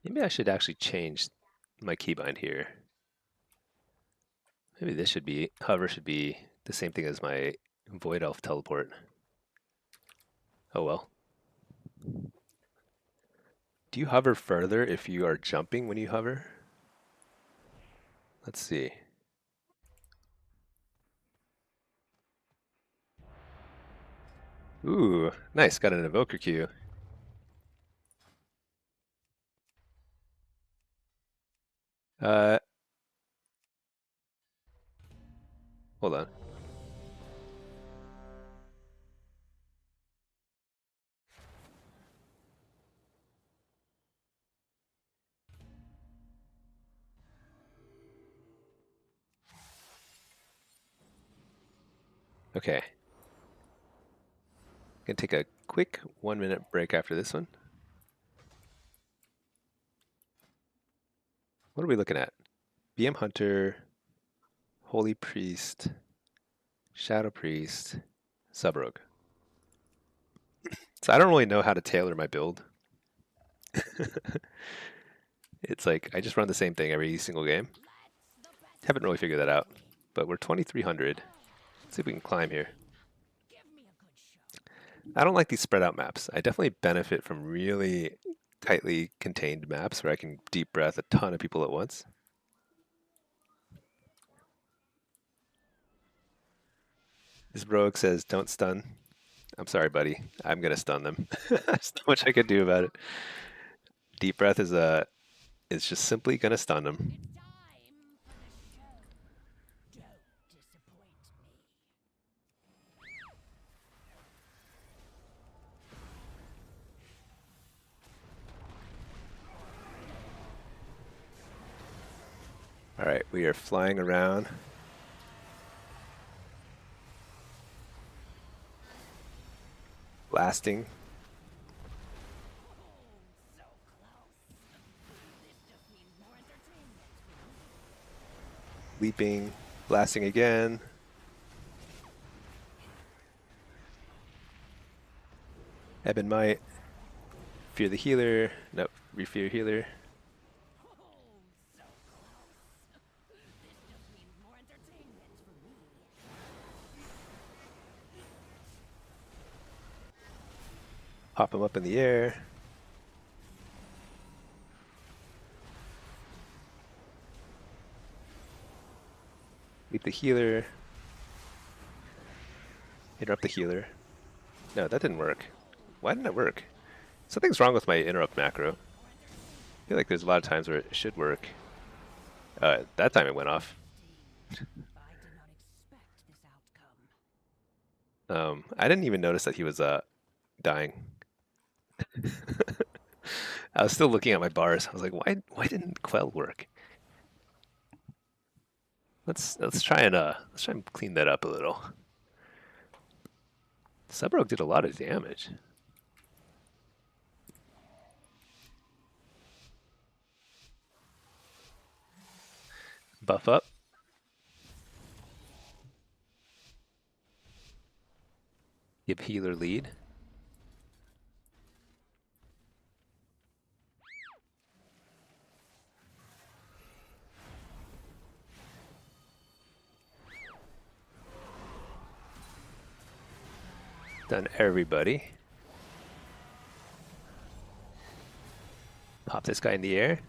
Maybe I should actually change my keybind here. Maybe this should be hover should be the same thing as my Void Elf teleport. Oh well. Do you hover further if you are jumping when you hover? Let's see. Ooh, nice. Got an Evoker queue. Uh, hold on. Okay. Gonna take a quick 1 minute break after this one. What are we looking at? BM Hunter, Holy Priest, Shadow Priest, Sub-Rogue. So I don't really know how to tailor my build. It's like I just run the same thing every single game. Haven't really figured that out. But we're 2300. Let's see if we can climb here. I don't like these spread out maps. I definitely benefit from really tightly contained maps where I can deep breath a ton of people at once. This rogue says, don't stun. I'm sorry, buddy. I'm gonna stun them. There's not much I can do about it. Deep breath is just simply gonna stun them. All right, we are flying around. Blasting. Leaping. Blasting again. Ebb and Might. Fear the healer. Nope. Refear healer. Pop him up in the air. Leap the healer. Interrupt the healer. No, that didn't work. Why didn't it work? Something's wrong with my interrupt macro. I feel like there's a lot of times where it should work. That time it went off. I didn't even notice that he was dying. I was still looking at my bars. I was like, why didn't Quell work? Let's try and clean that up a little. Subrog did a lot of damage. Buff up. Give healer lead. Done everybody. Pop this guy in the air.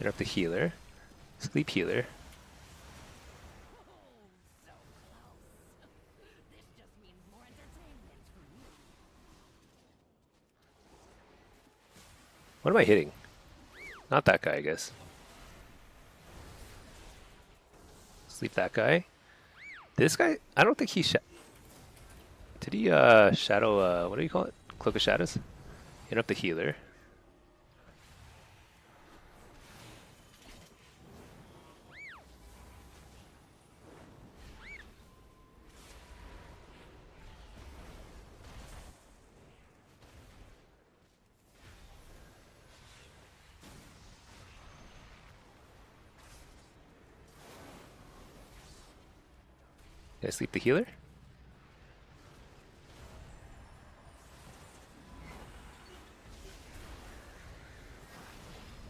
Interrupt the healer. Sleep healer. What am I hitting? Not that guy, I guess. Sleep that guy. This guy, I don't think he did he shadow, what do you call it? Cloak of Shadows? Interrupt the healer. Did I sleep the healer?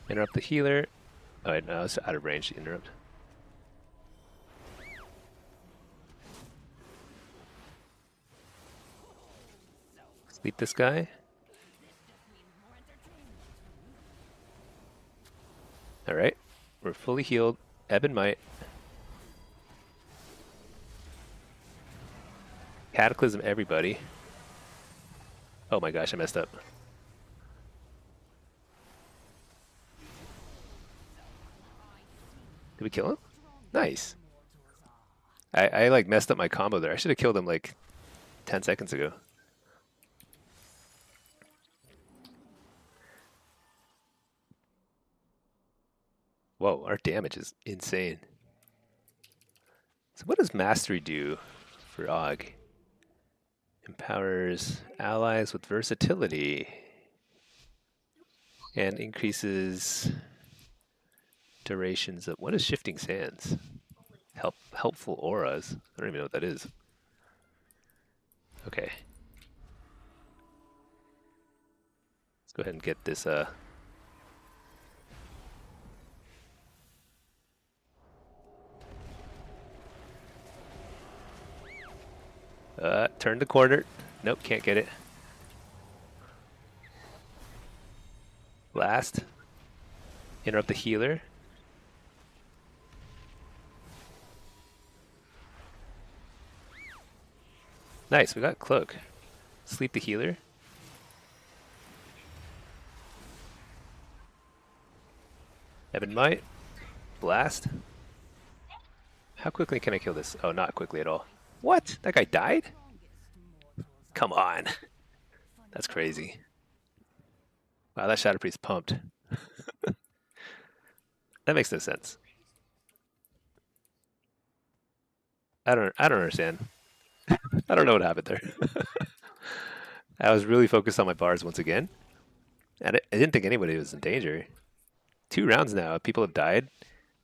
Interrupt the healer. Oh, wait, no, it's out of range to interrupt. Sleep this guy. Alright, we're fully healed. Ebb and Might. Cataclysm everybody. Oh my gosh, I messed up. Did we kill him? Nice. I like messed up my combo there. I should have killed him like 10 seconds ago. Whoa, our damage is insane. So what does Mastery do for Og? Empowers allies with versatility and increases durations of, what is Shifting Sands? Helpful auras. I don't even know what that is. Okay. Let's go ahead and get this turn the corner. Nope, can't get it. Blast. Interrupt the healer. Nice, we got Cloak. Sleep the healer. Evan Might. Blast. How quickly can I kill this? Oh, not quickly at all. What? That guy died? Come on. That's crazy. Wow, that Shadow Priest pumped. That makes no sense. I don't understand. I don't know what happened there. I was really focused on my bars once again. And I didn't think anybody was in danger. 2 rounds now, people have died.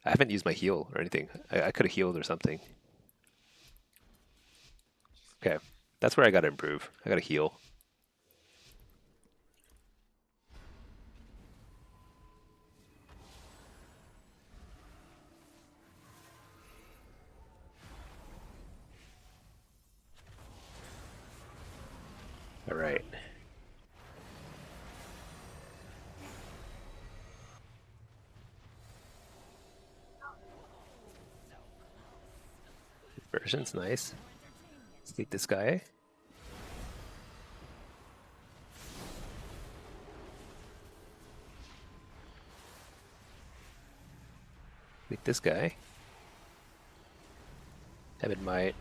I haven't used my heal or anything. I could have healed or something. Okay, that's where I gotta improve. I gotta heal. All right. Version's nice. Sleep this guy. Sleep this guy. Heaven Might.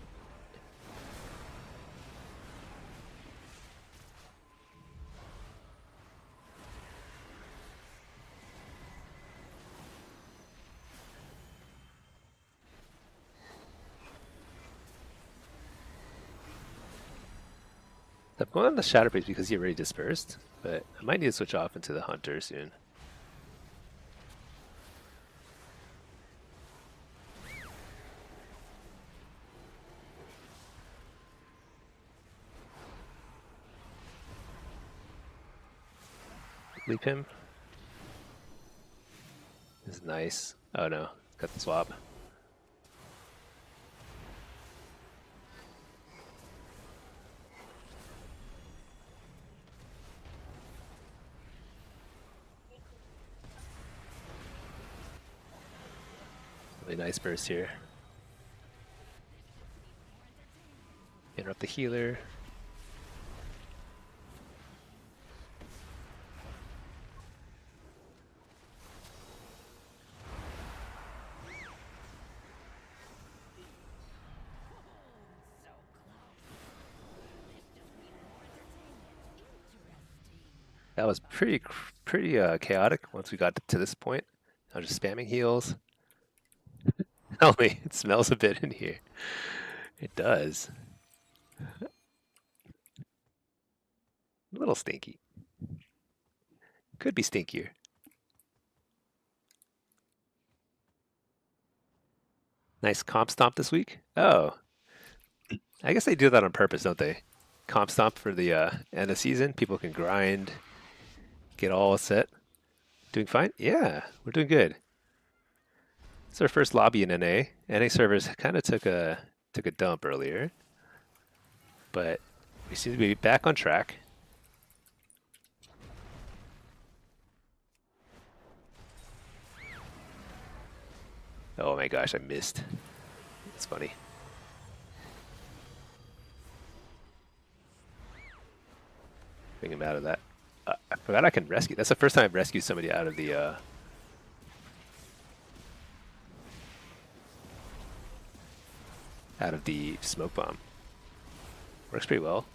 I'm going on the Shadow Priest because he already dispersed, but I might need to switch off into the Hunter soon. Leap him. This is nice. Oh no, got the swap. Really nice burst here. Interrupt the healer. That was pretty chaotic once we got to this point. I was just spamming heals. Tell me, it smells a bit in here. It does. A little stinky. Could be stinkier. Nice comp stomp this week. Oh, I guess they do that on purpose, don't they? Comp stomp for the end of season. People can grind, get all set. Doing fine? Yeah, we're doing good. It's our first lobby in NA. NA servers kind of took a dump earlier, but we seem to be back on track. Oh my gosh, I missed. It's funny. Bring him out of that. I forgot I can rescue. That's the first time I've rescued somebody out of the smoke bomb. Works pretty well.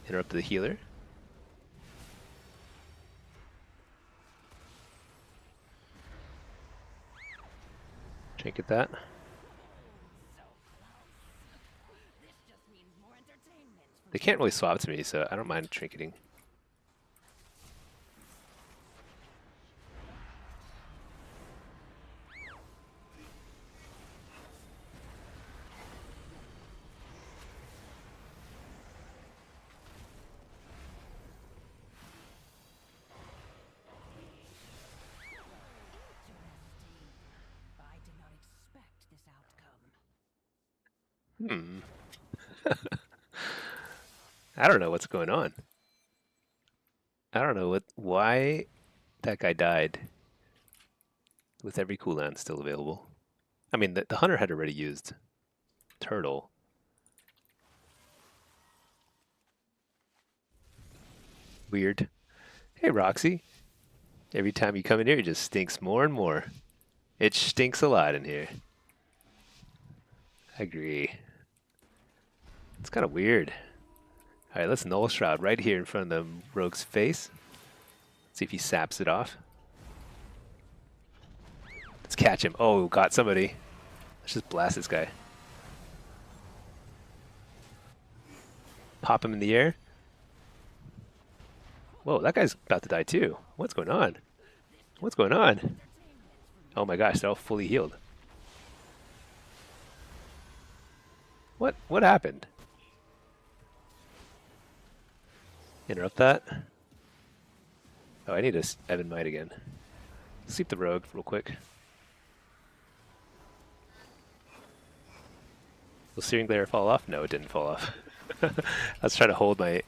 Interrupt the healer. Trinket that. They can't really swap to me, so I don't mind trinketing. I don't know what's going on. I don't know why that guy died with every cooldown still available. I mean, the hunter had already used turtle. Weird. Hey, Roxy. Every time you come in here, it just stinks more and more. It stinks a lot in here. I agree. It's kind of weird. All right, let's Null Shroud right here in front of the rogue's face. See if he saps it off. Let's catch him. Oh, got somebody. Let's just blast this guy. Pop him in the air. Whoa, that guy's about to die too. What's going on? What's going on? Oh my gosh, they're all fully healed. What happened? Interrupt that. Oh, I need to Evan Might again. Sweep the rogue real quick. Will Searing Glare fall off? No, it didn't fall off. I was trying to hold my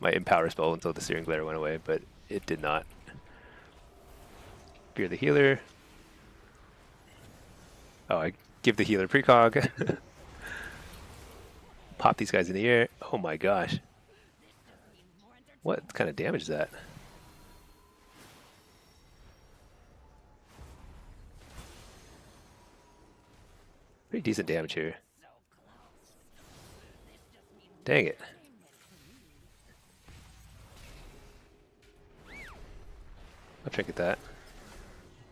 Empower spell until the Searing Glare went away, but it did not. Fear the healer. Oh, I give the healer precog. Pop these guys in the air. Oh my gosh. What kind of damage is that? Pretty decent damage here. Dang it. I'll trinket that.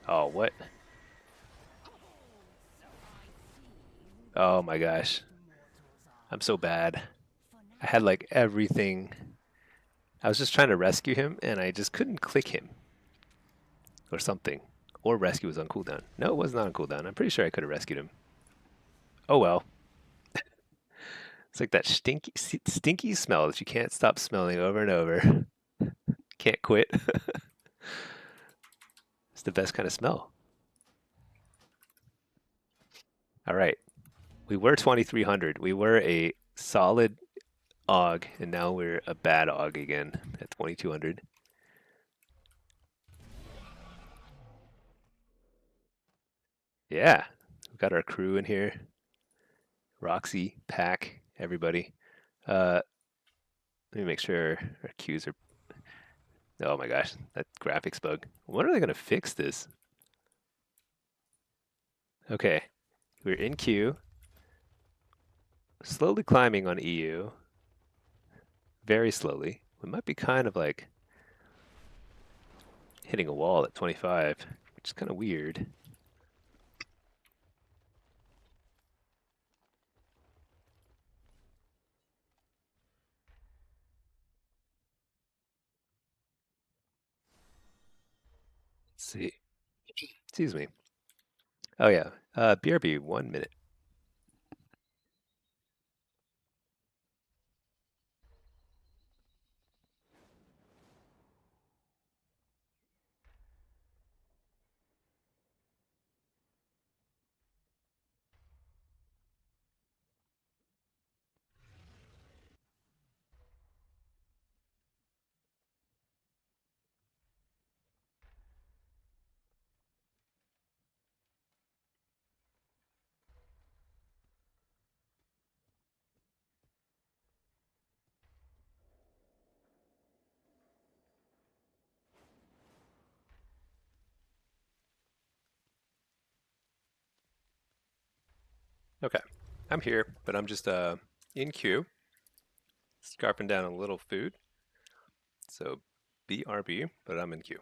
Oh, what? Oh my gosh. I'm so bad. I had like everything. I was just trying to rescue him and I just couldn't click him. Or something. Or rescue was on cooldown. No, it was not on cooldown. I'm pretty sure I could have rescued him. Oh well. It's like that stinky smell that you can't stop smelling over and over. Can't quit. It's the best kind of smell. All right. We were 2300. We were a solid AUG, and now we're a bad AUG again at 2200. Yeah. We've got our crew in here. Roxy, Pack, everybody. Let me make sure our queues are. Oh my gosh, that graphics bug. When are they going to fix this? Okay, we're in queue, slowly climbing on EU, very slowly. We might be kind of like hitting a wall at 25, which is kind of weird. Let's see. Excuse me. Oh yeah, BRB, 1 minute. Okay, I'm here, but I'm just in queue, scarfing down a little food. So BRB, but I'm in queue.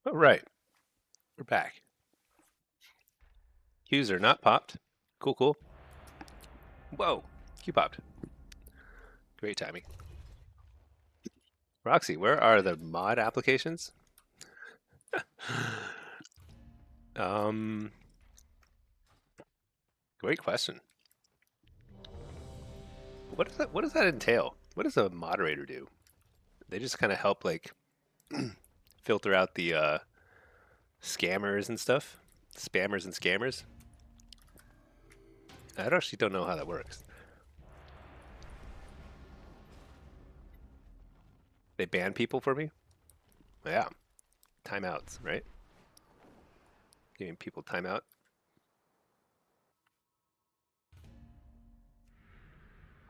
Oh, right. We're back. Cues are not popped. Cool, cool. Whoa. Cue popped. Great timing. Roxy, where are the mod applications? um, Great question. What does that entail? What does a moderator do? They just kind of help like filter out the scammers and stuff, spammers and scammers. I actually don't know how that works. They ban people for me? Yeah, timeouts, right? Giving people timeout.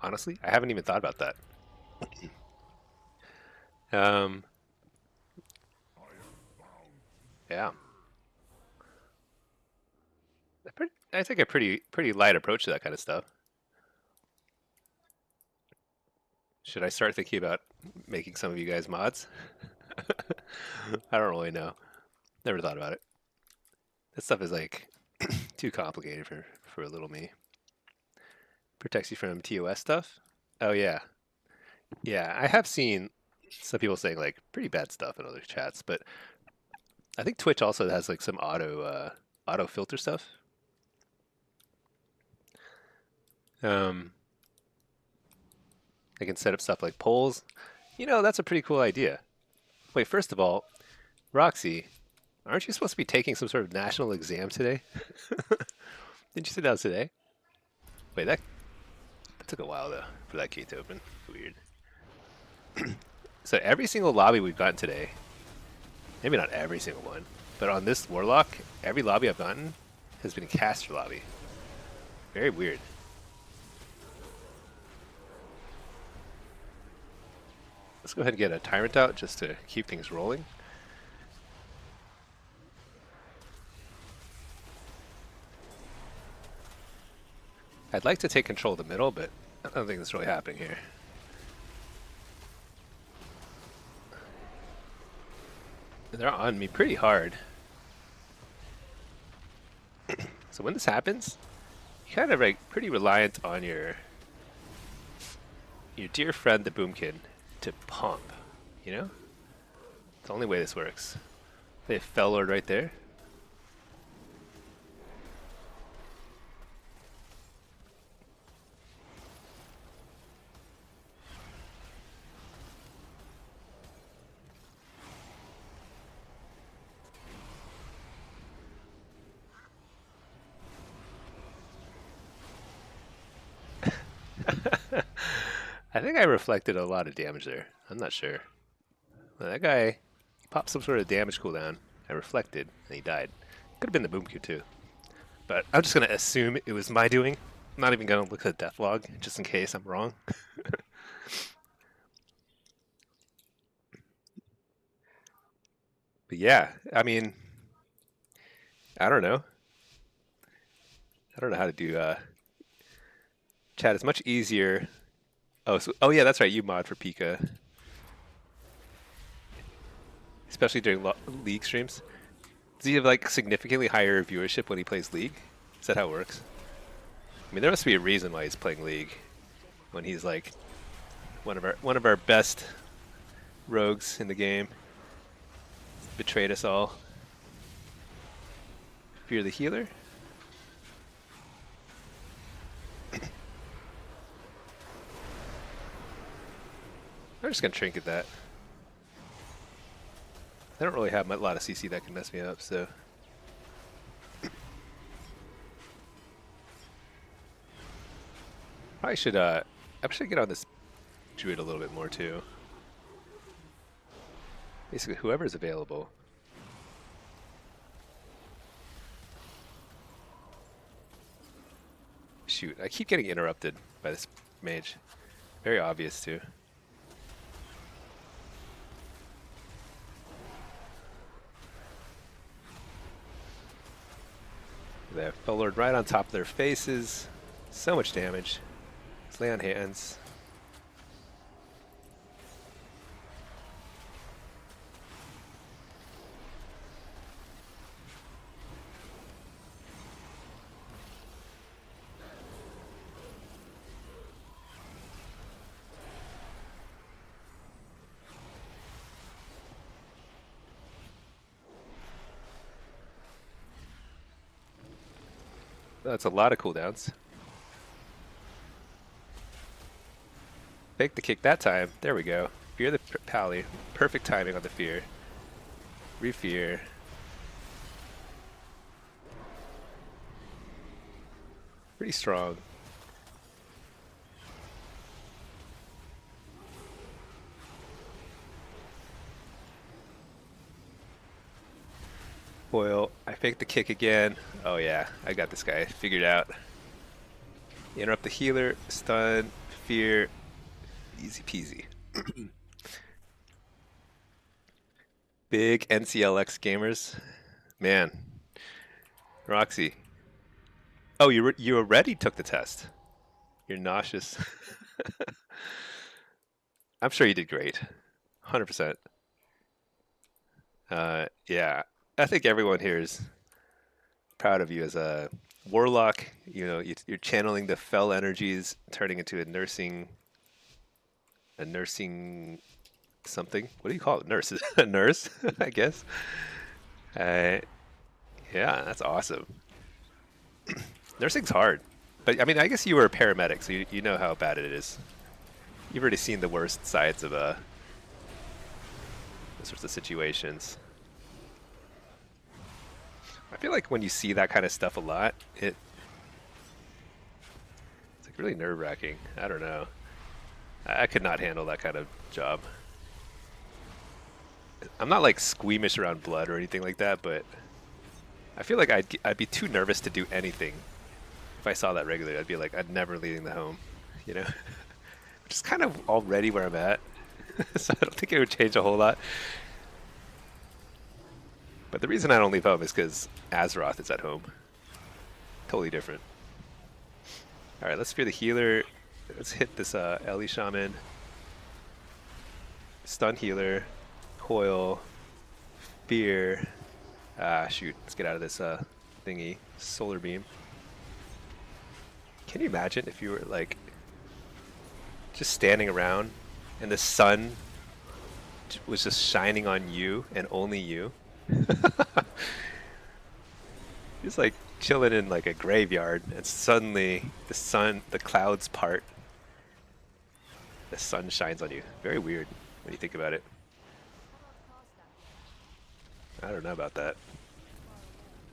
Honestly, I haven't even thought about that. Um, yeah, I take a pretty light approach to that kind of stuff. Should I start thinking about making some of you guys mods? I don't really know. Never thought about it. That stuff is like too complicated for a little me. Protects you from TOS stuff. Oh yeah, yeah. I have seen some people saying like pretty bad stuff in other chats, but I think Twitch also has like some auto filter stuff. Um, I can set up stuff like polls. You know, that's a pretty cool idea. Wait, first of all, Roxy, aren't you supposed to be taking some sort of national exam today? Didn't you sit down today? Wait, that took a while though for that gate to open. Weird. So every single lobby we've gotten today, maybe not every single one, but on this Warlock, every lobby I've gotten has been a caster lobby. Very weird. Let's go ahead and get a Tyrant out just to keep things rolling. I'd like to take control of the middle, but I don't think that's really happening here. They're on me pretty hard. So when this happens, you're kind of like pretty reliant on your dear friend the Boomkin to pump, you know? It's the only way this works. They have Fellord right there. I think I reflected a lot of damage there. I'm not sure. Well, that guy he popped some sort of damage cooldown. I reflected, and he died. Could have been the boom Q too. But I'm just going to assume it was my doing. I'm not even going to look at the death log, just in case I'm wrong. But yeah, I mean, I don't know. I don't know how to do chat. It's much easier. Oh yeah, that's right. You mod for Pika, especially during League streams. Does he have like significantly higher viewership when he plays League? Is that how it works? I mean, there must be a reason why he's playing League when he's like one of our best rogues in the game. Betrayed us all. Fear the healer. I'm just gonna trinket that. I don't really have a lot of CC that can mess me up, so. I should get on this druid a little bit more too. Basically, whoever's available. Shoot, I keep getting interrupted by this mage. Very obvious too. They have Fellord right on top of their faces. So much damage. Let's lay on hands. That's a lot of cooldowns. Fake the kick that time. There we go. Fear the pally. Perfect timing on the fear. Refear. Pretty strong. Foil. I faked the kick again. Oh yeah, I got this guy figured out. Interrupt the healer. Stun. Fear. Easy peasy. Big NCLX gamers. Man. Roxy. Oh, you already took the test. You're nauseous. I'm sure you did great. 100%. Yeah. I think everyone here is proud of you as a warlock. You know, you're channeling the fell energies, turning into a nursing something. What do you call it? Nurse, a nurse, I guess. Uh, yeah, that's awesome. Nursing's hard, but I mean, I guess you were a paramedic, so you know how bad it is. You've already seen the worst sides of those sorts of situations. I feel like when you see that kind of stuff a lot, it's like really nerve-wracking. I don't know. I could not handle that kind of job. I'm not like squeamish around blood or anything like that, but I feel like I'd be too nervous to do anything if I saw that regularly. I'd be like, I'd never leaving the home, you know? Which is kind of already where I'm at, so I don't think it would change a whole lot. But the reason I don't leave home is because Azeroth is at home. Totally different. All right, let's fear the healer. Let's hit this Ellie Shaman. Stun healer. Coil. Fear. Ah, shoot. Let's get out of this thingy. Solar beam. Can you imagine if you were like just standing around and the sun was just shining on you and only you? Just like chilling in like a graveyard, and suddenly the clouds part, the sun shines on you. Very weird when you think about it. I don't know about that.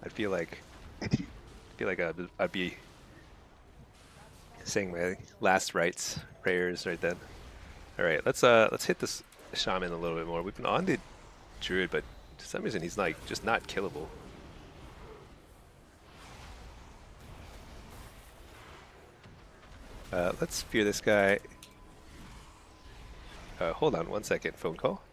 I feel like I'd be saying my last rites, prayers right then. All right, let's hit this shaman a little bit more. We've been on the druid, but for some reason he's like just not killable. Let's fear this guy. Hold on one second, phone call.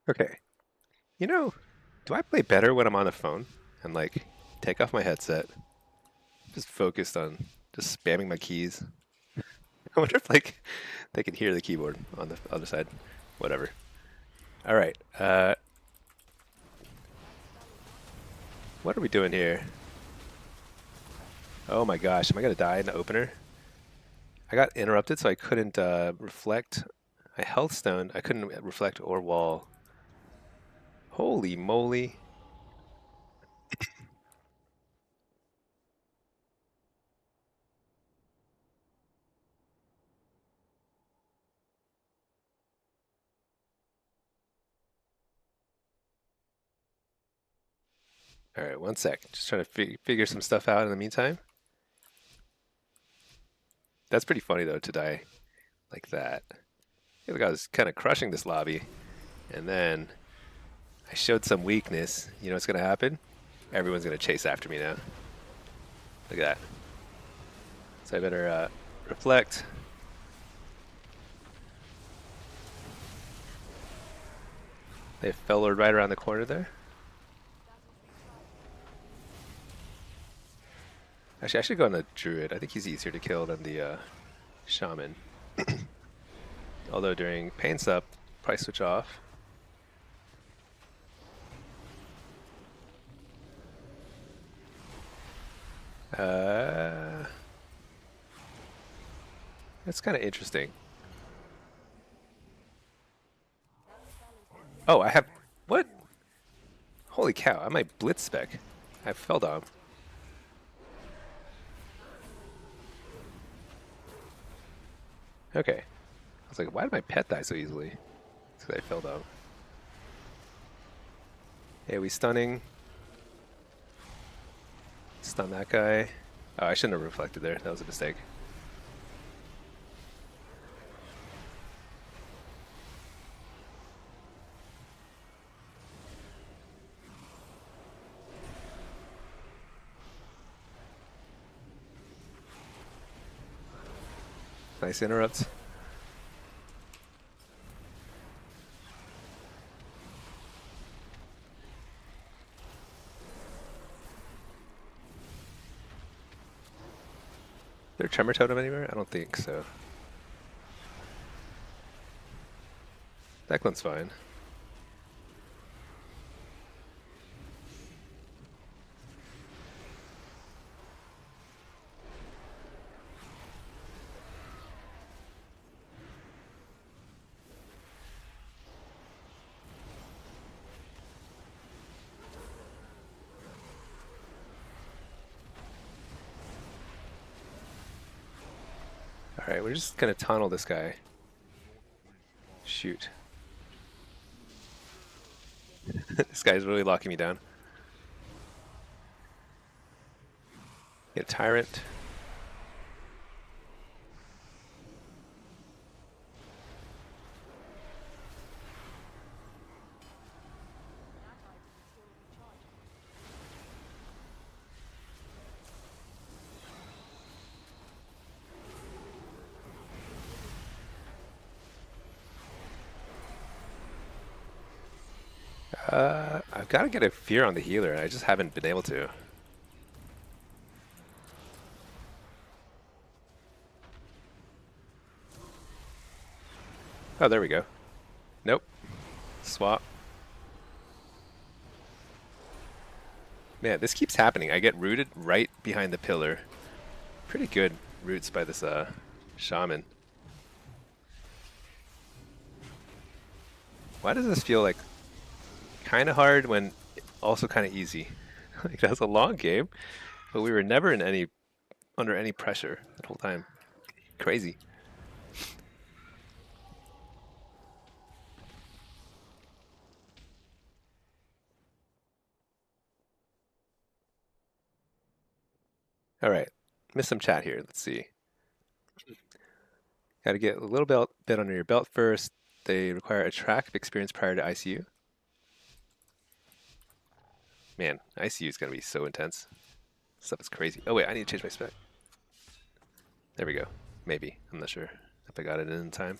Okay. You know, do I play better when I'm on the phone and like take off my headset, just focused on just spamming my keys? I wonder if like they can hear the keyboard on the other side. Whatever. All right. What are we doing here? Oh my gosh, am I gonna die in the opener? I got interrupted, so I couldn't reflect. I health stone. I couldn't reflect or wall. Holy moly! All right, one sec. Just trying to figure some stuff out in the meantime. That's pretty funny though to die like that. I look, I was kind of crushing this lobby, and then I showed some weakness. You know what's gonna happen? Everyone's gonna chase after me now. Look at that. So I better reflect. They fell right around the corner there. Actually, I should go on the druid. I think he's easier to kill than the shaman. Although during pain sup, probably switch off. That's kind of interesting. Oh, I have what? Holy cow! I might blitz spec. I fell down. Okay. I was like, why did my pet die so easily? It's because I fell down. Hey, we stunning. Stun that guy. Oh, I shouldn't have reflected there. That was a mistake. Nice interrupt. Is there a tremor totem anywhere? I don't think so. Declan's fine. Alright, we're just gonna tunnel this guy. Shoot. This guy's really locking me down. Get a tyrant. I've got to get a fear on the healer, and I just haven't been able to. Oh, there we go. Nope. Swap. Man, this keeps happening. I get rooted right behind the pillar. Pretty good roots by this shaman. Why does this feel like kind of hard when also kind of easy? Like that was a long game, but we were never in under any pressure that whole time. Crazy. All right, missed some chat here. Let's see. Got to get a little bit under your belt first. They require a track of experience prior to ICU. Man, ICU is going to be so intense. Stuff is crazy. Oh wait, I need to change my spec. There we go. Maybe. I'm not sure if I got it in time.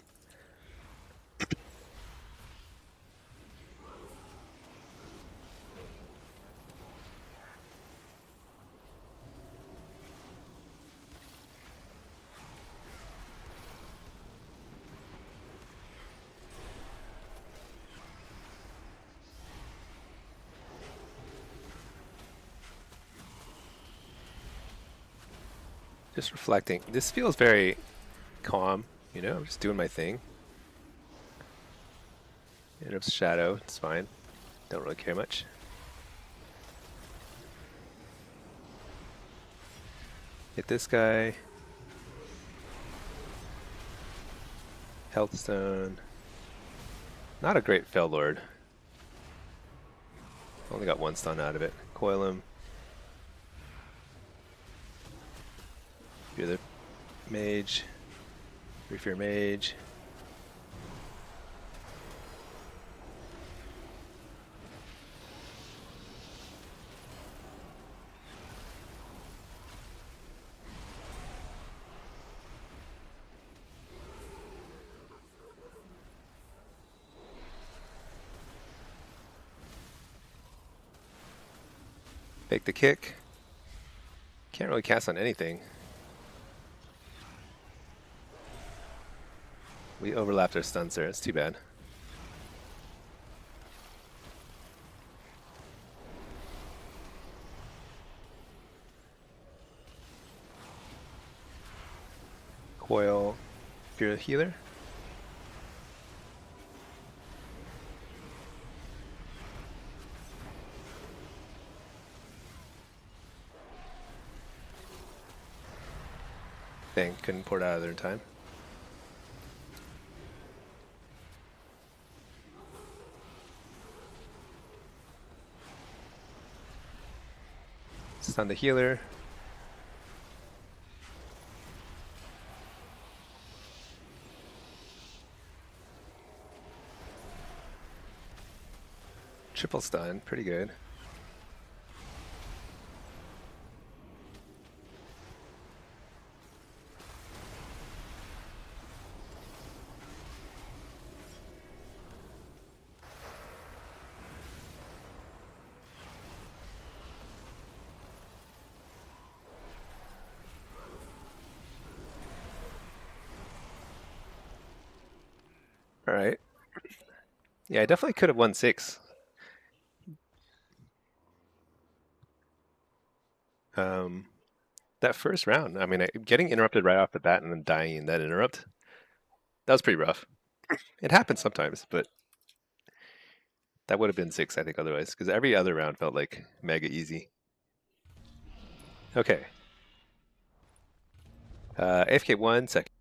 Just reflecting. This feels very calm, you know, I'm just doing my thing. Interrupts shadow, it's fine. Don't really care much. Hit this guy. Health stone. Not a great Fell Lord. Only got one stun out of it. Coil him. Fear the mage. Refear mage. Fake the kick. Can't really cast on anything. We overlapped our stuns there. It's too bad. Coil. Fear the healer. Dang, couldn't pour it out of there in time. Stun the healer. Triple stun, pretty good. All right. Yeah, I definitely could have won 6. Um, that first round, I mean, getting interrupted right off the bat and then dying in that interrupt, that was pretty rough. It happens sometimes, but that would have been 6, I think, otherwise, because every other round felt like mega easy. Okay. AFK 1 second.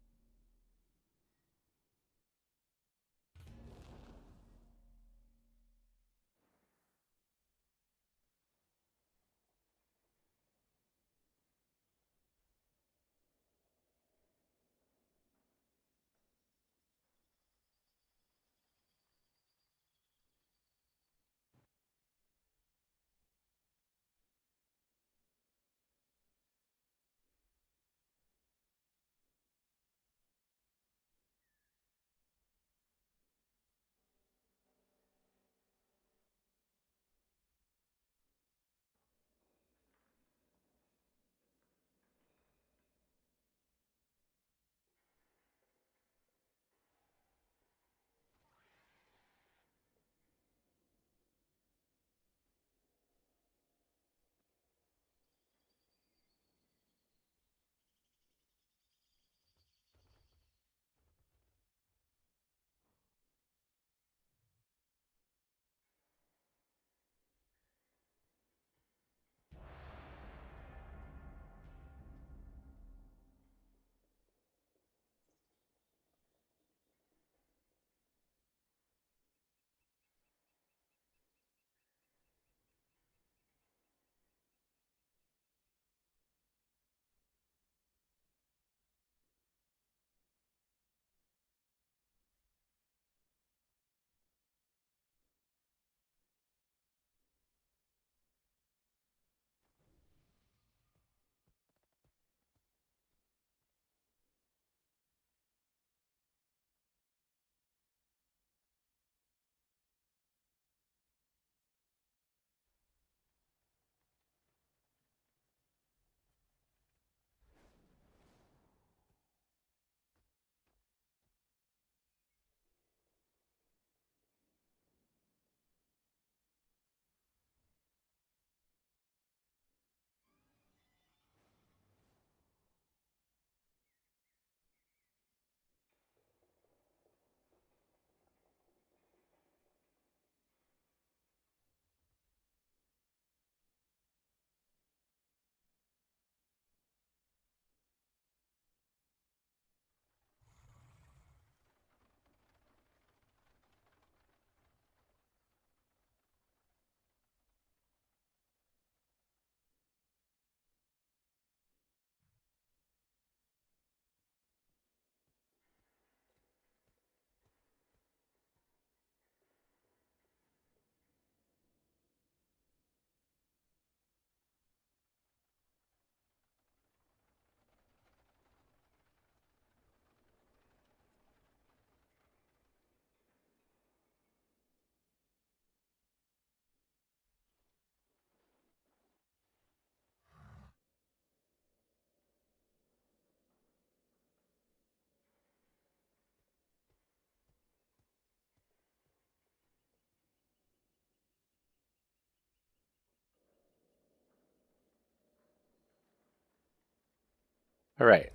All right.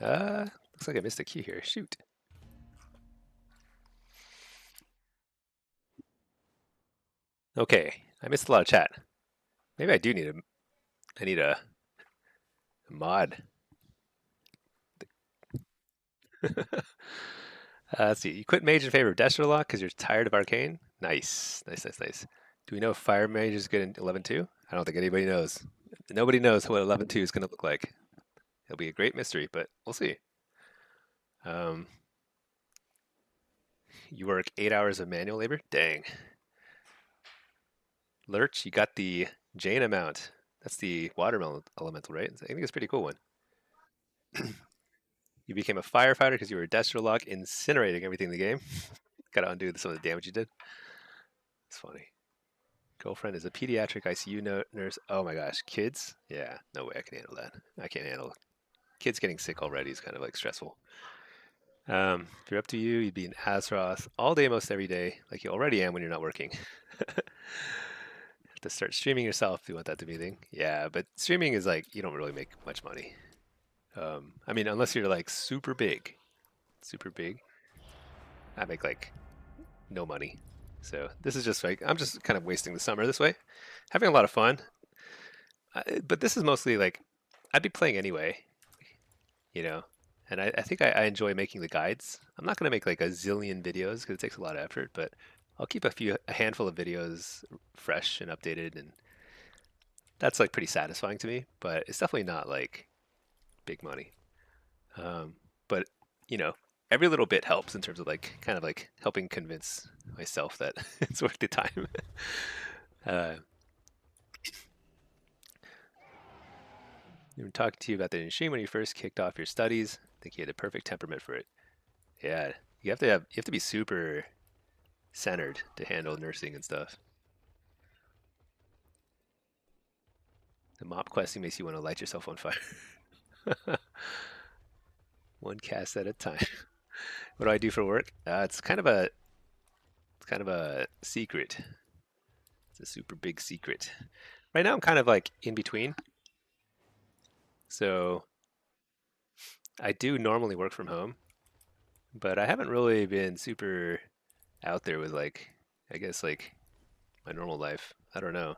Looks like I missed a key here. Shoot. Okay, I missed a lot of chat. Maybe I do need a. I need a mod. Let's see. You quit mage in favor of Destro Lock because you're tired of arcane. Nice, nice, nice, nice. Do we know if fire mage is good in 11.2? I don't think anybody knows. Nobody knows what 11.2 is going to look like. It'll be a great mystery, but we'll see. Um, you work 8 hours of manual labor. Dang. Lurch, you got the Jaina mount. That's the watermelon elemental, right? I think it's a pretty cool one. You became a firefighter because you were a Destro Lock, incinerating everything in the game. Got to undo some of the damage you did. It's funny. Girlfriend is a pediatric ICU nurse. Oh my gosh, kids? Yeah, no way I can handle that. I can't handle kids getting sick already is kind of like stressful. If you're up to you, you'd be an Azeroth all day, most every day, like you already am when you're not working. Have to start streaming yourself if you want that to be a thing. Yeah, but streaming is like you don't really make much money. I mean, unless you're like super big, super big. I make like no money. So this is just like I'm just kind of wasting the summer this way, having a lot of fun. But this is mostly like I'd be playing anyway, you know. And I think I enjoy making the guides. I'm not gonna make like a zillion videos because it takes a lot of effort, but I'll keep a handful of videos fresh and updated, and that's like pretty satisfying to me. But it's definitely not like big money. But you know, every little bit helps in terms of like kind of like helping convince myself that it's worth the time. uh, we were talking to you about the machine when you first kicked off your studies. I think you had a perfect temperament for it. Yeah, you have to be super centered to handle nursing and stuff. The mop questing makes you want to light yourself on fire. One cast at a time. What do I do for work? It's kind of a secret. It's a super big secret. Right now I'm kind of like in between. So I do normally work from home, but I haven't really been super out there with like I guess like my normal life. I don't know.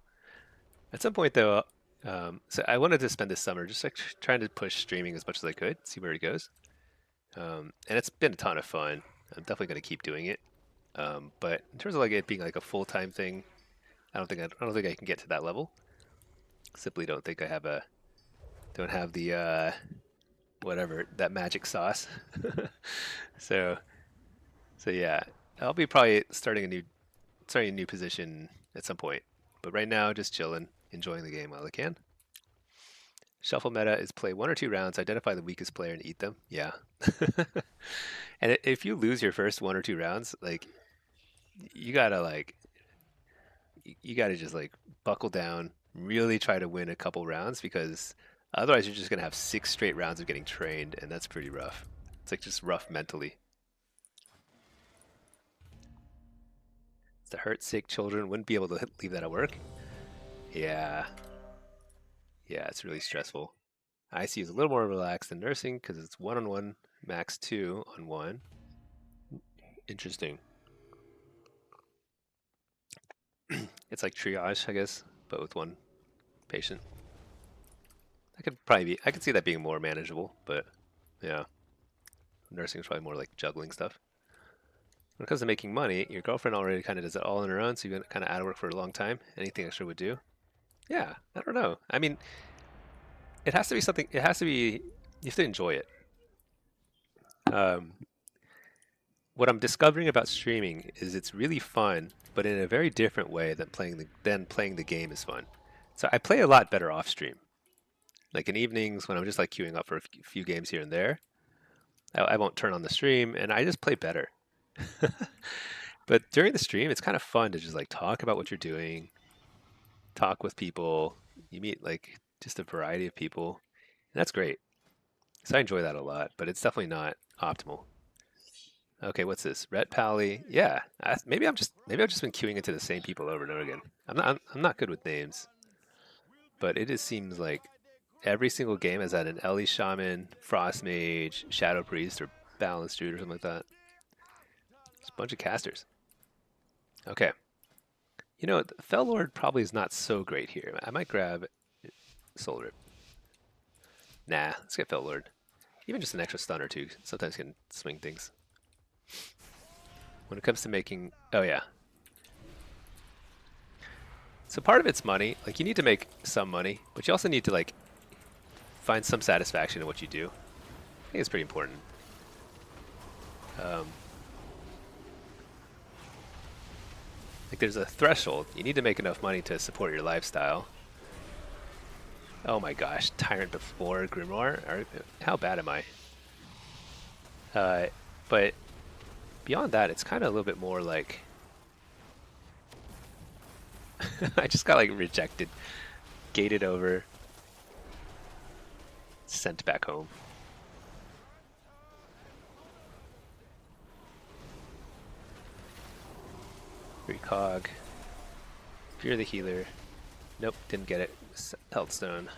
At some point though, so I wanted to spend this summer just like trying to push streaming as much as I could, see where it goes. And it's been a ton of fun. I'm definitely going to keep doing it. But in terms of like it being like a full time thing, I don't think I can get to that level. Simply don't think I have a don't have the whatever that magic sauce. so so yeah, I'll be probably starting a new position at some point. But right now, just chilling, enjoying the game while I can. Shuffle meta is play 1 or 2 rounds, identify the weakest player, and eat them. Yeah. And if you lose your first 1 or 2 rounds, like you gotta like you gotta just like buckle down, really try to win a couple rounds because otherwise you're just gonna have 6 straight rounds of getting trained, and that's pretty rough. It's like just rough mentally. The hurt, sick children wouldn't be able to leave that at work. Yeah, yeah, it's really stressful. ICU is a little more relaxed than nursing because it's 1-on-1, max 2-on-1. Interesting. It's like triage, I guess, but with one patient. I could see that being more manageable, but yeah, nursing is probably more like juggling stuff. When it comes to making money, your girlfriend already kind of does it all on her own, so you've been kind of out of work for a long time. Anything extra would do. Yeah, I don't know. I mean, it has to be something. It has to be. You have to enjoy it. Um, what I'm discovering about streaming is it's really fun, but in a very different way than playing the game is fun. So I play a lot better off stream. Like in evenings when I'm just like queuing up for a few games here and there, I won't turn on the stream and I just play better. But during the stream, it's kind of fun to just like talk about what you're doing, talk with people. You meet like just a variety of people, and that's great. So I enjoy that a lot, but it's definitely not optimal. Okay, what's this? Ret Pally. Yeah, maybe I've just been queuing into the same people over and over again. I'm not good with names, but it just seems like every single game has had an Ellie Shaman, Frost Mage, Shadow Priest, or Balanced Druid or something like that. It's a bunch of casters. Okay. You know, Fel Lord probably is not so great here. I might grab Soul Rip. Nah, let's get Fel Lord. Even just an extra stun or two sometimes can swing things. When it comes to making... Oh, yeah. So part of it's money. Like, you need to make some money, but you also need to, like, find some satisfaction in what you do. I think it's pretty important. Like, there's a threshold. You need to make enough money to support your lifestyle. Oh my gosh, Tyrant before Grimoire? How bad am I? But beyond that, it's kind of a little bit more like... I just got, like, rejected. Gated over. Sent back home. Recog. Fear the healer. Nope, didn't get it. Health stone.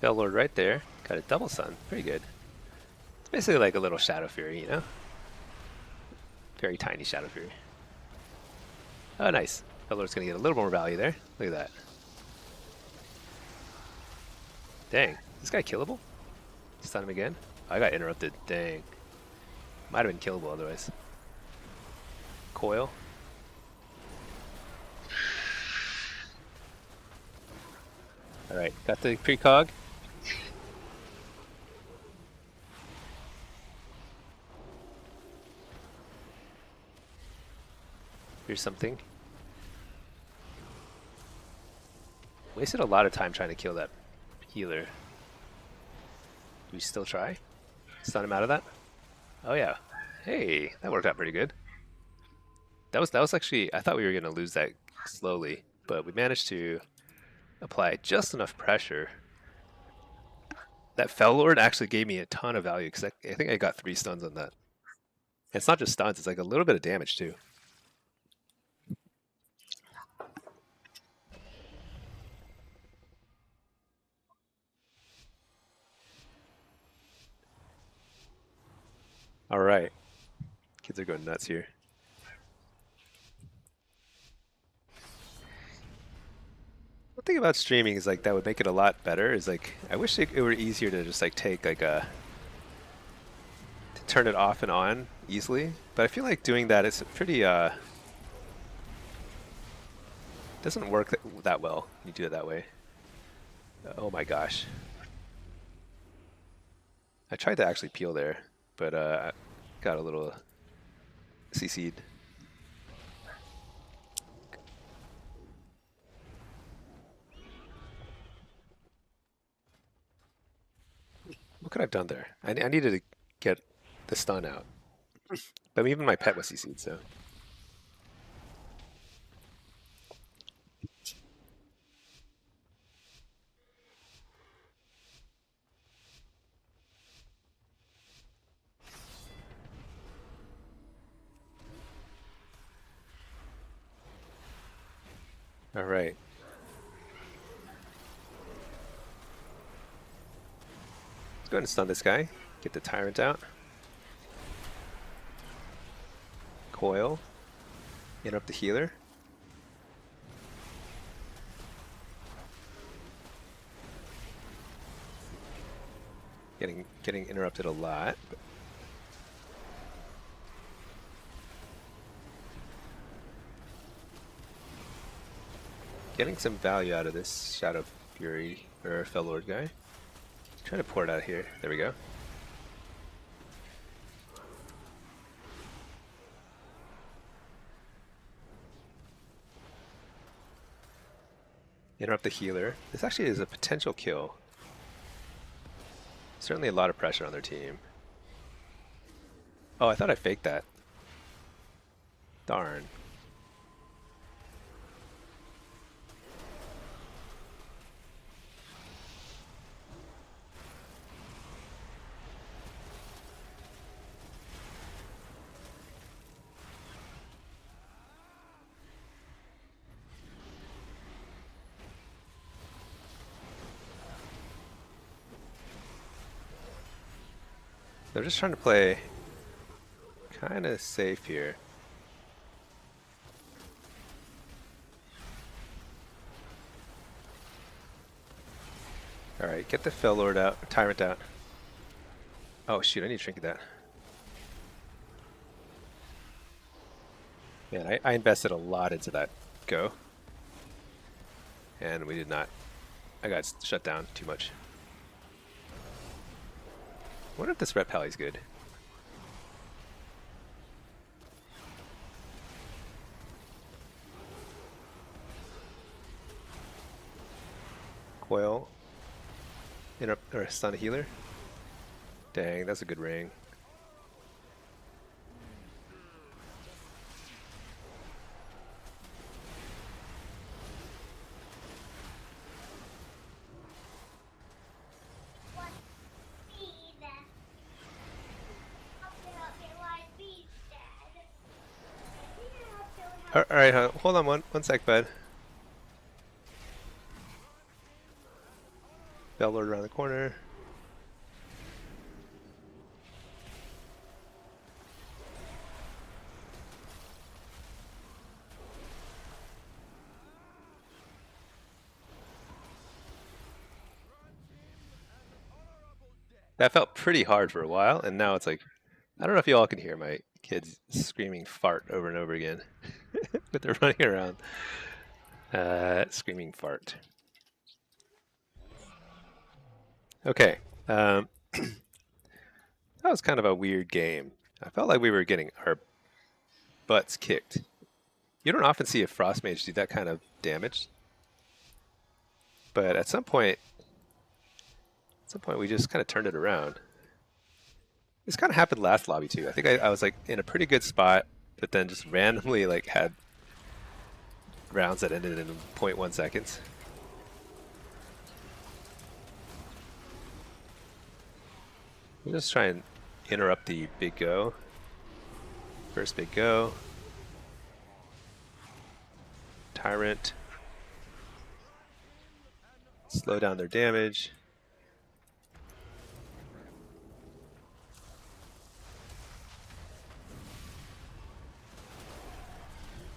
Fel Lord right there. Got a double sun. Pretty good. It's basically like a little Shadow Fury, you know? Very tiny Shadow Fury. Oh, nice. Fel Lord's gonna get a little more value there. Look at that. Dang. This guy killable? Stun him again? I got interrupted. Dang. Might have been killable otherwise. Coil. Alright, got the precog. Here's something. Wasted a lot of time trying to kill that healer. Do we still try? Stun him out of that? Oh yeah. Hey, that worked out pretty good. That was actually, I thought we were gonna lose that slowly, but we managed to apply just enough pressure. That Fel Lord actually gave me a ton of value because I think I got 3 stuns on that. And it's not just stuns, it's like a little bit of damage too. Alright. Kids are going nuts here. One thing about streaming is like that would make it a lot better is like I wish it were easier to just like take like a to turn it off and on easily, but I feel like doing that is pretty doesn't work that well when you do it that way. Oh my gosh. I tried to actually peel there, but I got a little CC'd. What could I have done there? I needed to get the stun out. But even my pet was CC'd, so. All right. Let's go ahead and stun this guy. Get the Tyrant out. Coil. Interrupt the healer. Getting interrupted a lot. Getting some value out of this Shadow Fury or Fel Lord guy. Try to pour it out here. There we go. Interrupt the healer. This actually is a potential kill. Certainly a lot of pressure on their team. Oh, I thought I faked that. Darn. They're just trying to play kind of safe here. All right, get the Fell Lord out, Tyrant out. Oh shoot, I need to trinket that. Man, I invested a lot into that go. And we did not. I got shut down too much. I wonder if this Ret Pally's good. Coil. Interrupt or stun a healer. Dang, that's a good ring. All right, hold on one sec, bud. Bell Lord around the corner. That felt pretty hard for a while, and now it's like, I don't know if you all can hear my kids screaming fart over and over again, but they're running around screaming fart. Okay, that was kind of a weird game. I felt like we were getting our butts kicked. You don't often see a Frost Mage do that kind of damage, but at some point we just kind of turned it around. This kind of happened last lobby too. I think I was like in a pretty good spot, but then just randomly like had rounds that ended in 0.1 seconds. We'll just try and interrupt the big go. First big go. Tyrant. Slow down their damage.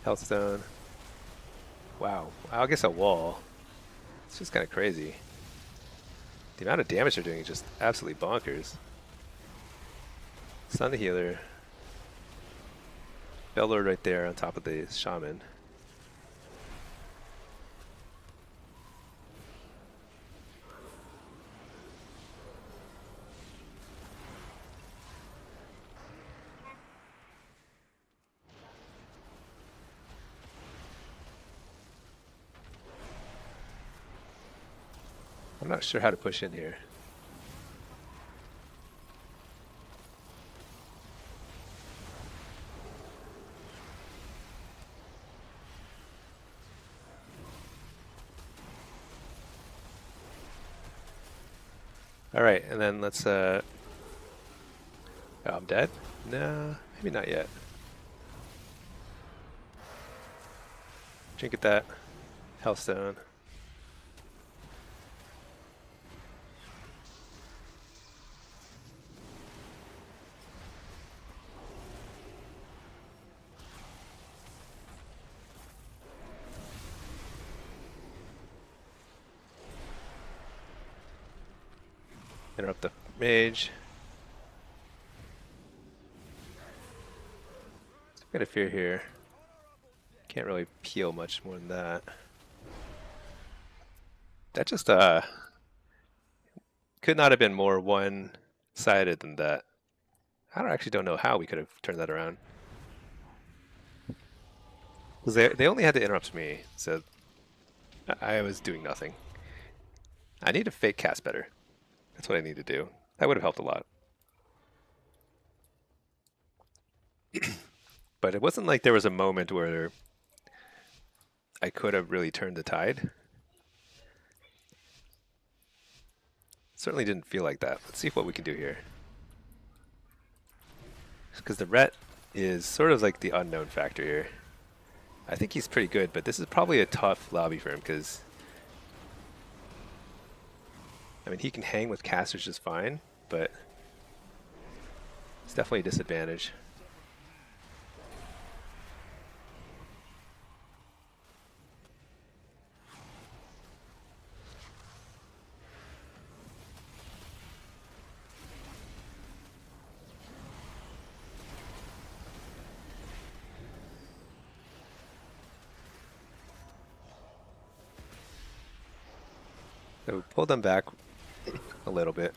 Healthstone. Wow. I guess a wall. It's just kind of crazy. The amount of damage they're doing is just absolutely bonkers. Stun the healer. Bell Lord right there on top of the shaman. I'm not sure how to push in here. All right, and then let's. Oh, I'm dead? No, maybe not yet. Trinket that. Healthstone. Interrupt the mage. I've got a fear here. Can't really peel much more than that. That just could not have been more one-sided than that. Actually don't know how we could have turned that around. Because they only had to interrupt me, so I was doing nothing. I need to fake cast better. That's what I need to do. That would have helped a lot. But it wasn't like there was a moment where I could have really turned the tide. Certainly didn't feel like that. Let's see what we can do here. Because the Ret is sort of like the unknown factor here. I think he's pretty good, but this is probably a tough lobby for him because, I mean, he can hang with casters just fine, but it's definitely a disadvantage. So pull them back a little bit.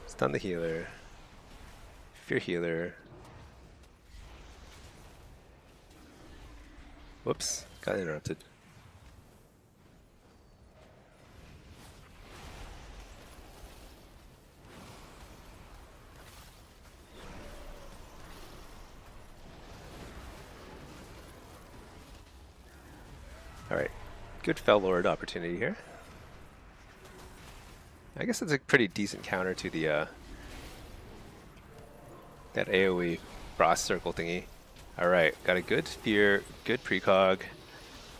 Stun the healer. Fear healer. Whoops, got interrupted. Alright, good Fel Lord opportunity here. I guess it's a pretty decent counter to the that AoE frost circle thingy. Alright, got a good spear, good precog,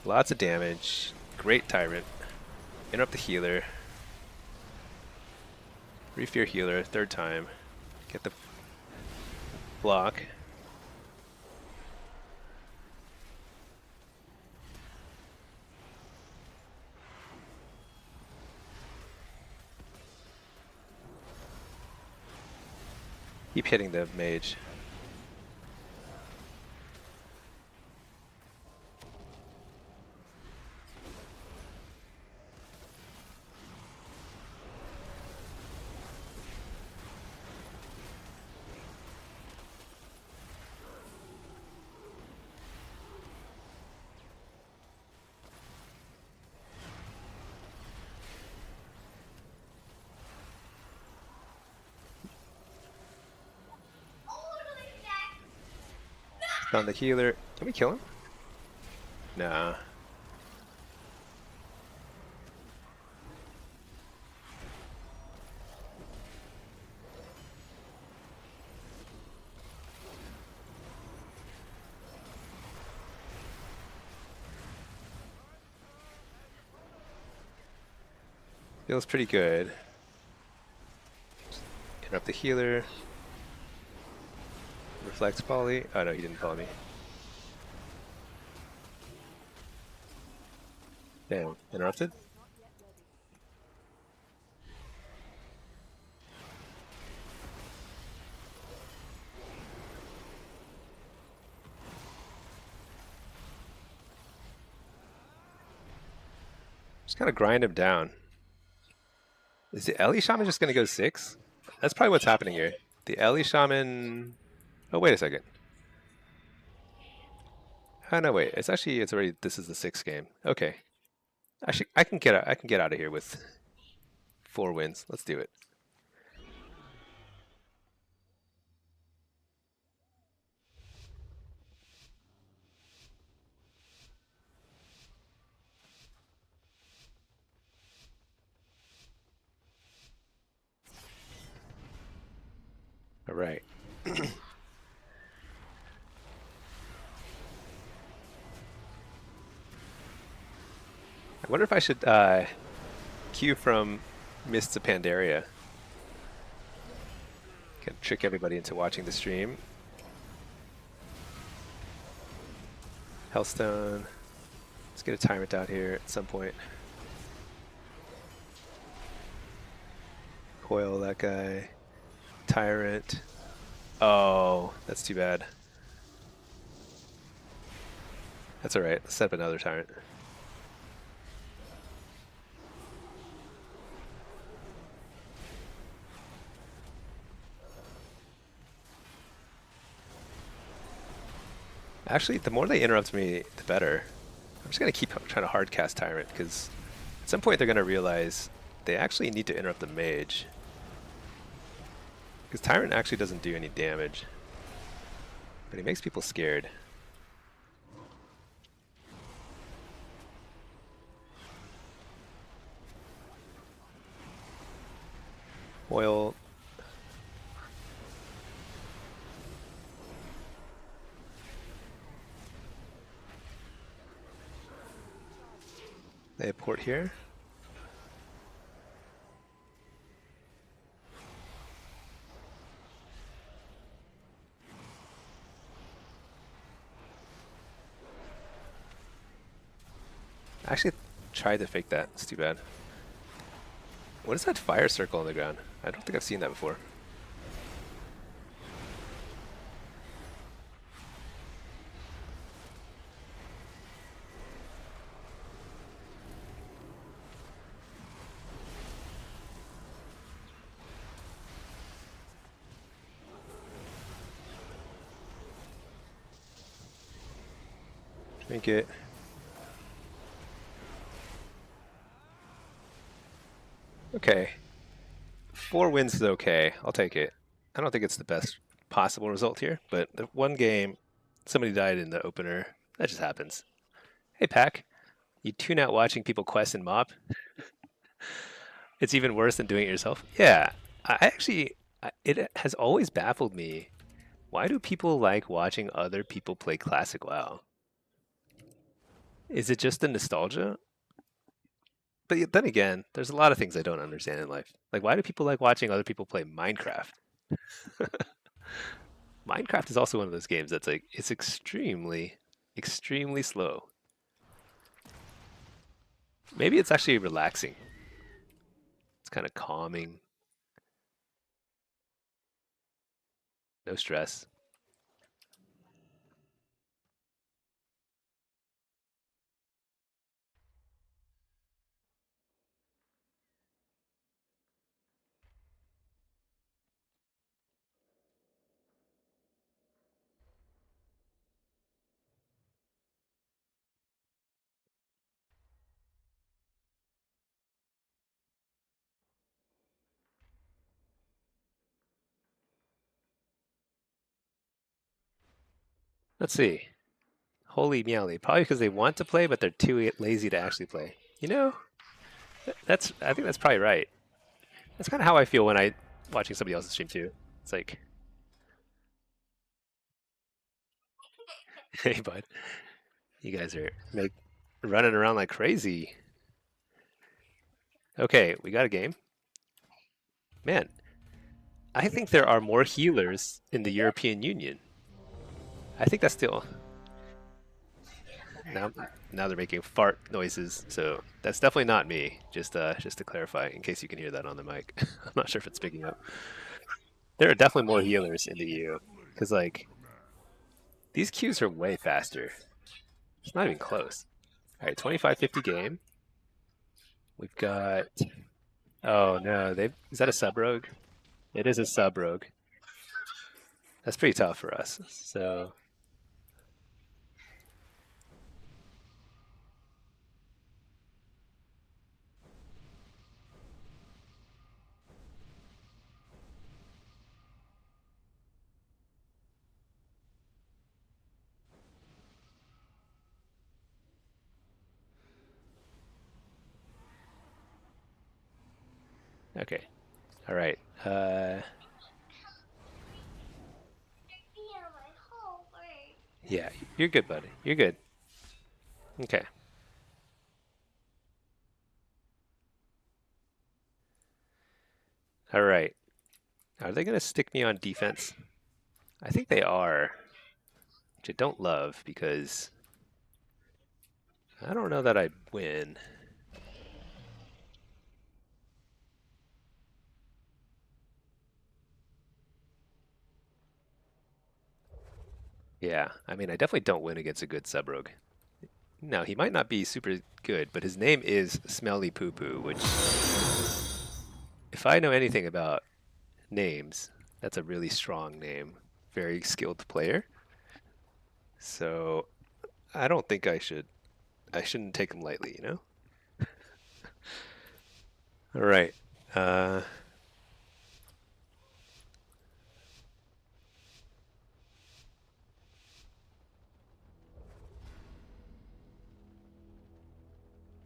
lots of damage, great tyrant. Interrupt the healer. Refear healer, third time. Get the block. Keep hitting the mage. On the healer. Can we kill him? Nah. Feels pretty good. Interrupt the healer. Reflects poly. Oh no, he didn't follow me. Damn, interrupted? Just gotta grind him down. Is the Ellie Shaman just gonna go 6? That's probably what's happening here. The Ellie Shaman... Oh, wait a second. Oh, no, wait. It's already, this is the 6th game. Okay. Actually, I can get out of here with 4 wins. Let's do it. All right. I wonder if I should queue from Mists of Pandaria. Can trick everybody into watching the stream. Hellstone. Let's get a tyrant out here at some point. Coil that guy. Tyrant. Oh, that's too bad. That's alright. Let's set up another tyrant. Actually, the more they interrupt me, the better. I'm just going to keep trying to hardcast Tyrant, because at some point they're going to realize they actually need to interrupt the mage. Because Tyrant actually doesn't do any damage. But he makes people scared. Oil. They have port here. I actually tried to fake that. It's too bad. What is that fire circle on the ground? I don't think I've seen that before. Drink it. Okay. 4 wins is okay. I'll take it. I don't think it's the best possible result here, but the one game, somebody died in the opener. That just happens. Hey, Pack. You tune out watching people quest and mob? It's even worse than doing it yourself? Yeah. I actually, it has always baffled me. Why do people like watching other people play Classic WoW? Is it just the nostalgia? But then again, there's a lot of things I don't understand in life. Like, why do people like watching other people play Minecraft? Minecraft is also one of those games that's like, it's extremely, extremely slow. Maybe it's actually relaxing. It's kind of calming, no stress. Let's see. Holy meowly. Probably because they want to play, but they're too lazy to actually play. You know, I think that's probably right. That's kind of how I feel when I watching somebody else's stream too. It's like, hey bud, you guys are like running around like crazy. Okay, we got a game. Man, I think there are more healers in the European Union. I think that's still now now they're making fart noises, so that's definitely not me. Just to clarify, in case you can hear that on the mic. I'm not sure if it's picking up. There are definitely more healers in the EU because like these queues are way faster. It's not even close. All right, 25-50 game. We've got. Oh no, they is that a sub rogue? It is a sub rogue. That's pretty tough for us. So okay, all right. Yeah, you're good, buddy. You're good. Okay. All right. Are they gonna stick me on defense? I think they are, which I don't love because I don't know that I win. Yeah, I mean, I definitely don't win against a good sub rogue. Now, he might not be super good, but his name is Smelly Poo Poo, which, if I know anything about names, that's a really strong name. Very skilled player. So I don't think I shouldn't take him lightly, you know? All right. Uh,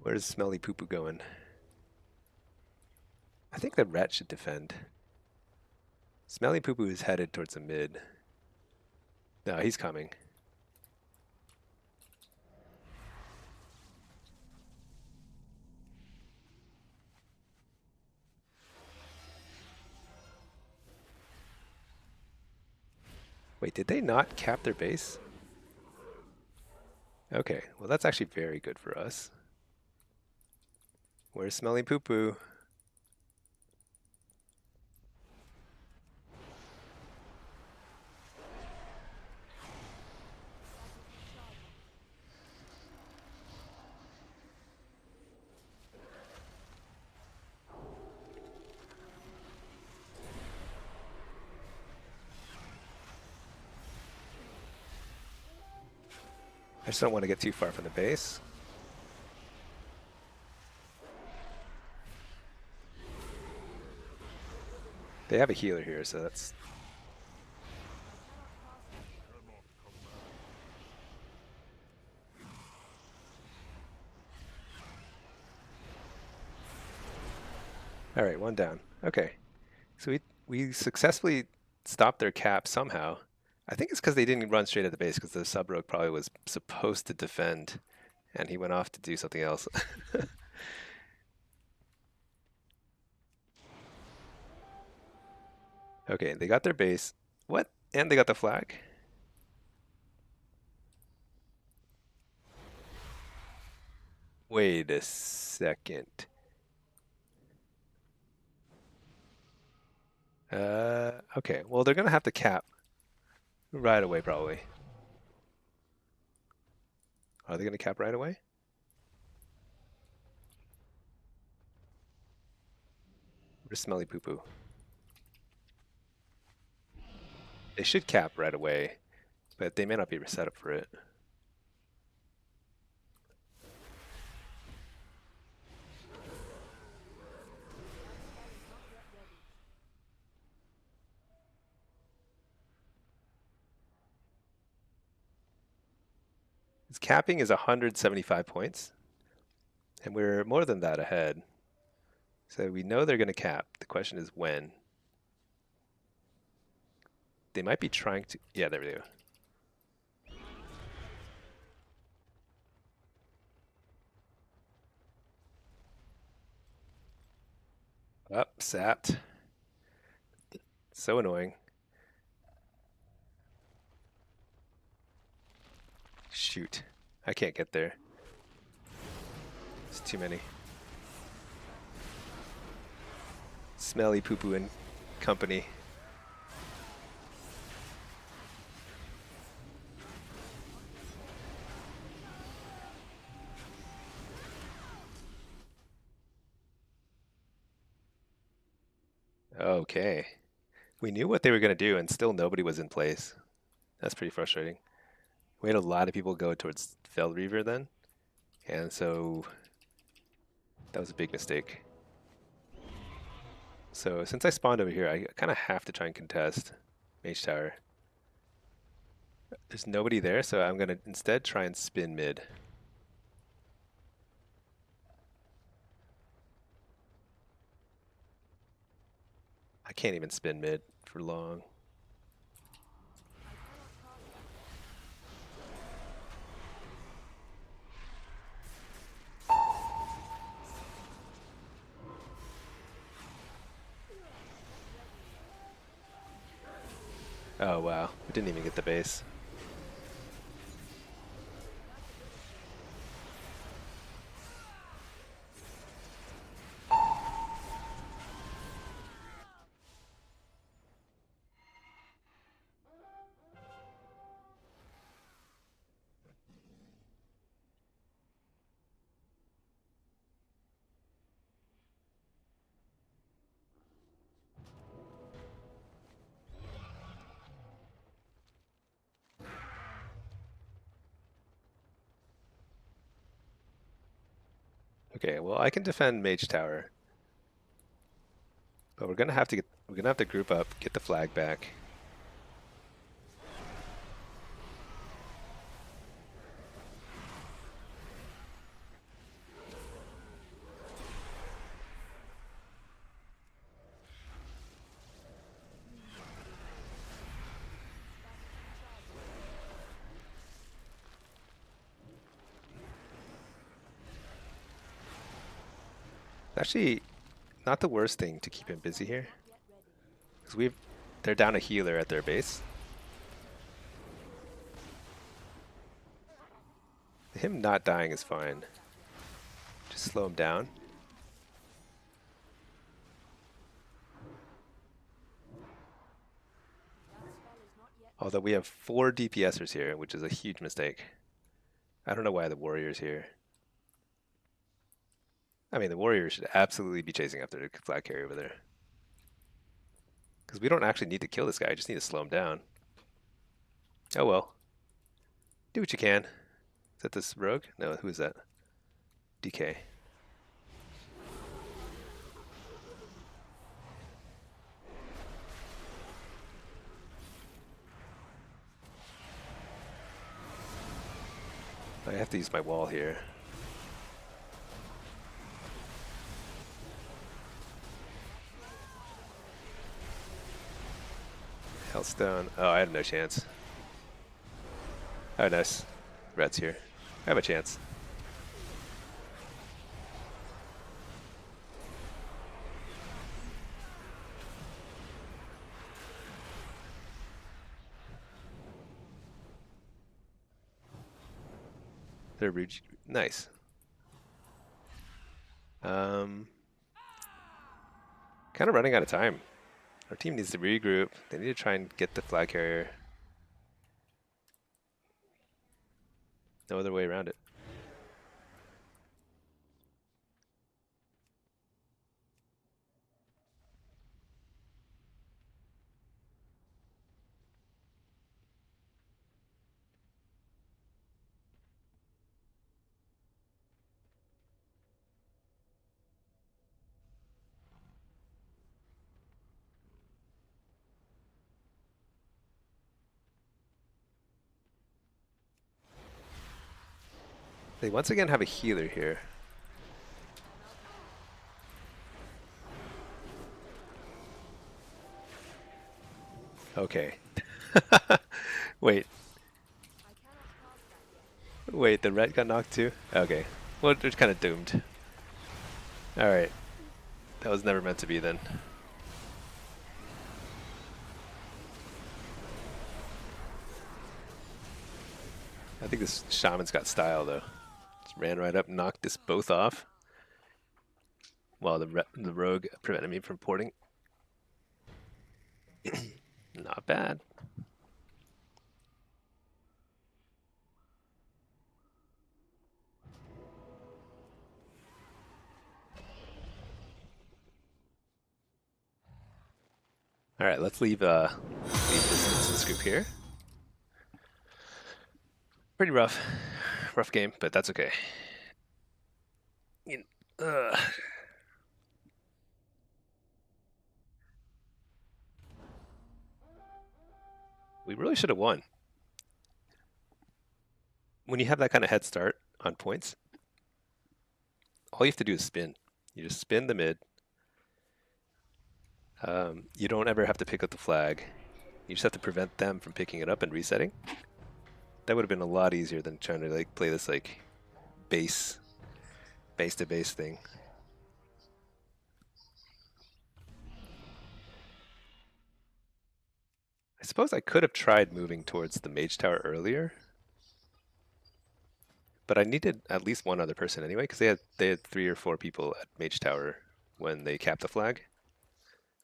Where's Smelly Poo Poo going? I think the rat should defend. Smelly Poo Poo is headed towards the mid. No, he's coming. Wait, did they not cap their base? Okay, well that's actually very good for us. Where's Smelly Poo Poo? I just don't want to get too far from the base. They have a healer here, so that's... Alright, one down. Okay. So we successfully stopped their cap somehow. I think it's because they didn't run straight at the base, because the sub-rogue probably was supposed to defend, and he went off to do something else. Okay, they got their base. What? And they got the flag? Wait a second. Okay. Well, they're gonna have to cap right away, probably. Are they gonna cap right away? Where's Smelly Poo Poo? They should cap right away, but they may not be set up for it. Its capping is 175 points, and we're more than that ahead. So we know they're going to cap. The question is when. They might be trying to... Yeah, there we go. Up, sapped. So annoying. Shoot. I can't get there. It's too many. Smelly Poo Poo and company. Okay. We knew what they were going to do, and still nobody was in place. That's pretty frustrating. We had a lot of people go towards Fell Reaver then, and so that was a big mistake. So since I spawned over here, I kind of have to try and contest Mage Tower. There's nobody there, so I'm going to instead try and spin mid. I can't even spin mid for long. Oh wow, we didn't even get the base. Okay, well I can defend Mage Tower, but we're gonna have to group up, get the flag back. Actually, not the worst thing to keep him busy here. Because they're down a healer at their base. Him not dying is fine. Just slow him down. Although we have 4 DPSers here, which is a huge mistake. I don't know why the warrior's here. I mean, the warrior should absolutely be chasing after the flag carrier over there. Because we don't actually need to kill this guy, I just need to slow him down. Oh well. Do what you can. Is that this rogue? No, who is that? DK. I have to use my wall here. Hellstone. Oh, I have no chance. Oh, nice. Red's here. I have a chance. They're nice. Kind of running out of time. Our team needs to regroup. They need to try and get the flag carrier. No other way around it. They once again have a healer here. Okay. Wait. Wait, the red got knocked too? Okay. Well, they're kind of doomed. Alright. That was never meant to be then. I think this shaman's got style though. Just ran right up and knocked us both off. While the rogue prevented me from porting. Not bad. All right, let's leave this group here. Pretty rough game, but that's okay. You we really should have won. When you have that kind of head start on points, all you have to do is spin. You just spin the mid. You don't ever have to pick up the flag. You just have to prevent them from picking it up and resetting. That would have been a lot easier than trying to like play this like base to base thing. I suppose I could have tried moving towards the mage tower earlier, but I needed at least one other person anyway because they had 3 or 4 people at mage tower when they capped the flag,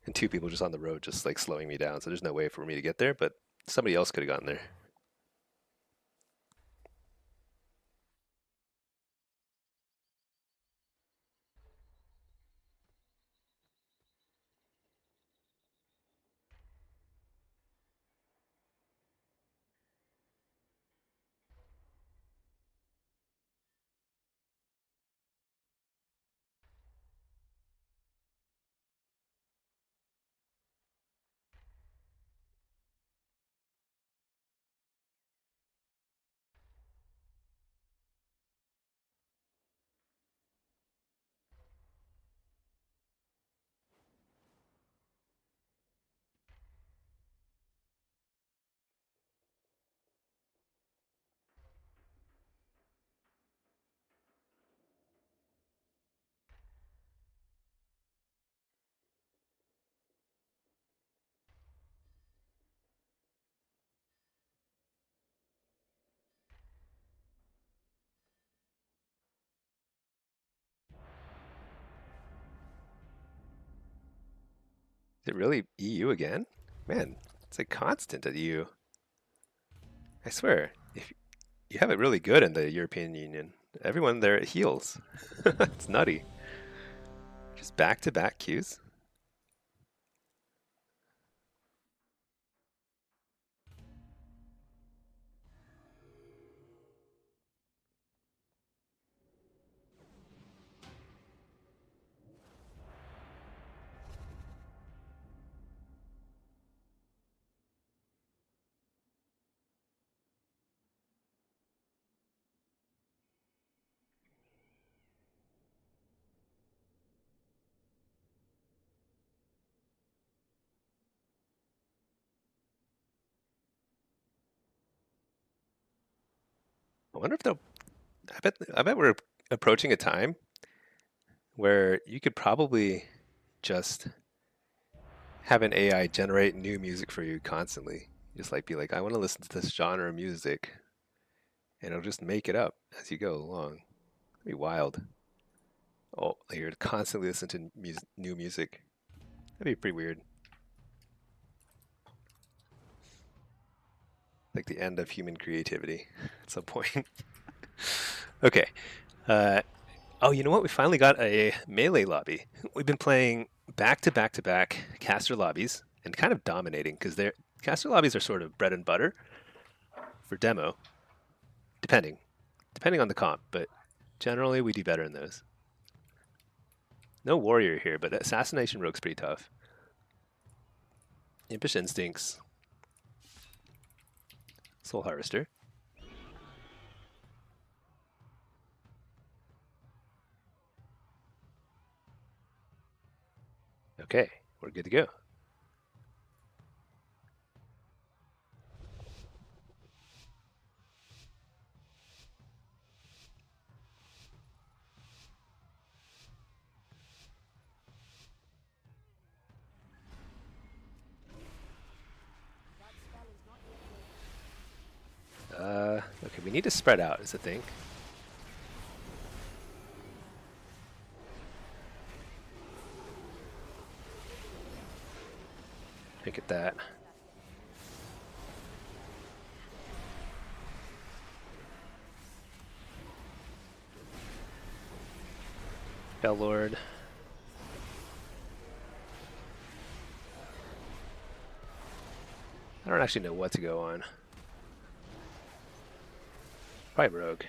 and 2 people just on the road just like slowing me down. So there's no way for me to get there, but somebody else could have gotten there. Is it really EU again? Man, it's like constant at EU. I swear, if you have it really good in the European Union, everyone there heals. It's nutty. Just back-to-back queues. I wonder if they'll. I bet we're approaching a time where you could probably just have an AI generate new music for you constantly. Just like be like, I want to listen to this genre of music, and it'll just make it up as you go along. It'd be wild. Oh, like you're constantly listening to new music. That'd be pretty weird. Like the end of human creativity at some point. Okay. Uh, oh, you know what? We finally got a melee lobby. We've been playing back to back to back caster lobbies and kind of dominating because their caster lobbies are sort of bread and butter for demo, depending on the comp, but generally we do better in those. No warrior here, but assassination rogue's pretty tough. Impish instincts, soul harvester. Okay, we're good to go. Okay, we need to spread out is the thing. Look at that. Bell Lord. I don't actually know what to go on. Probably rogue.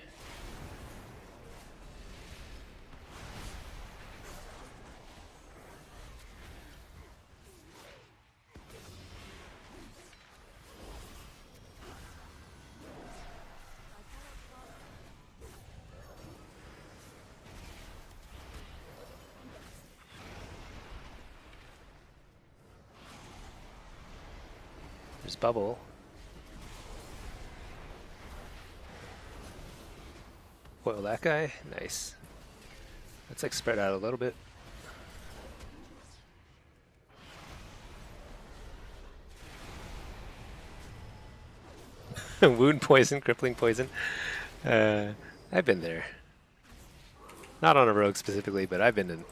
There's bubble. Foil that guy. Nice. Let's like spread out a little bit. Wound poison, crippling poison. I've been there. Not on a rogue specifically, but I've been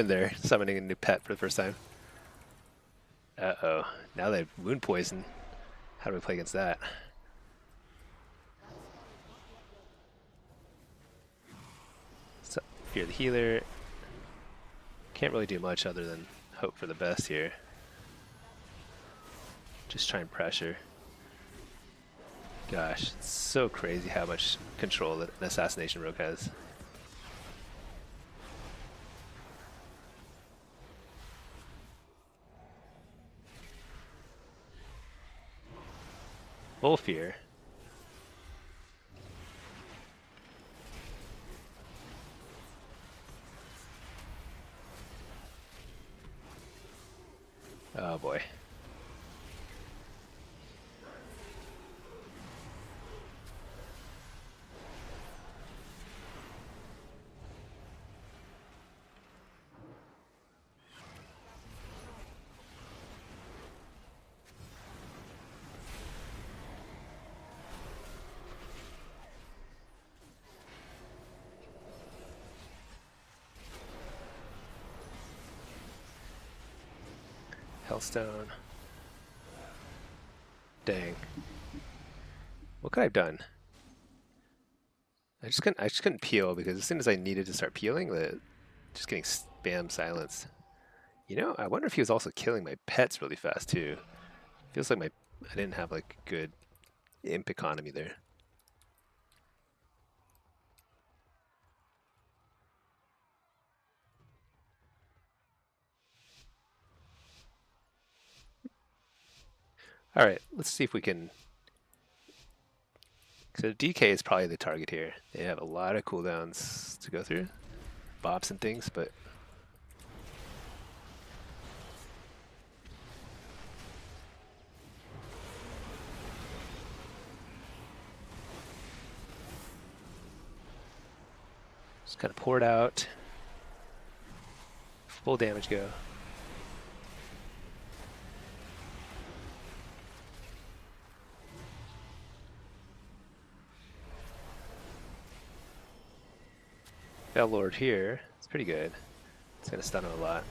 there summoning a new pet for the first time. Uh-oh. Now they have wound poison. How do we play against that? So, fear the healer. Can't really do much other than hope for the best here. Just try and pressure. Gosh, it's so crazy how much control that an assassination rogue has. Full fear. Oh boy. Hellstone. Dang. What could I have done? I just couldn't peel because as soon as I needed to start peeling, just getting spam silenced. You know, I wonder if he was also killing my pets really fast too. Feels like I didn't have like good imp economy there. All right, let's see if we can. So DK is probably the target here. They have a lot of cooldowns to go through, bops and things, but just kind of pour it out. Full damage go. Fell Lord here. It's pretty good. It's gonna stun him a lot.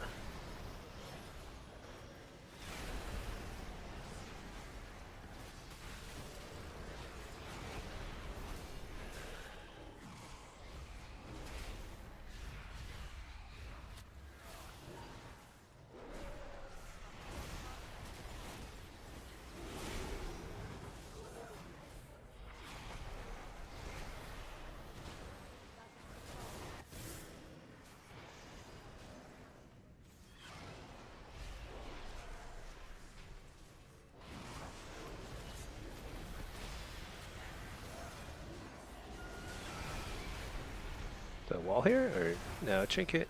The wall here, or no trinket,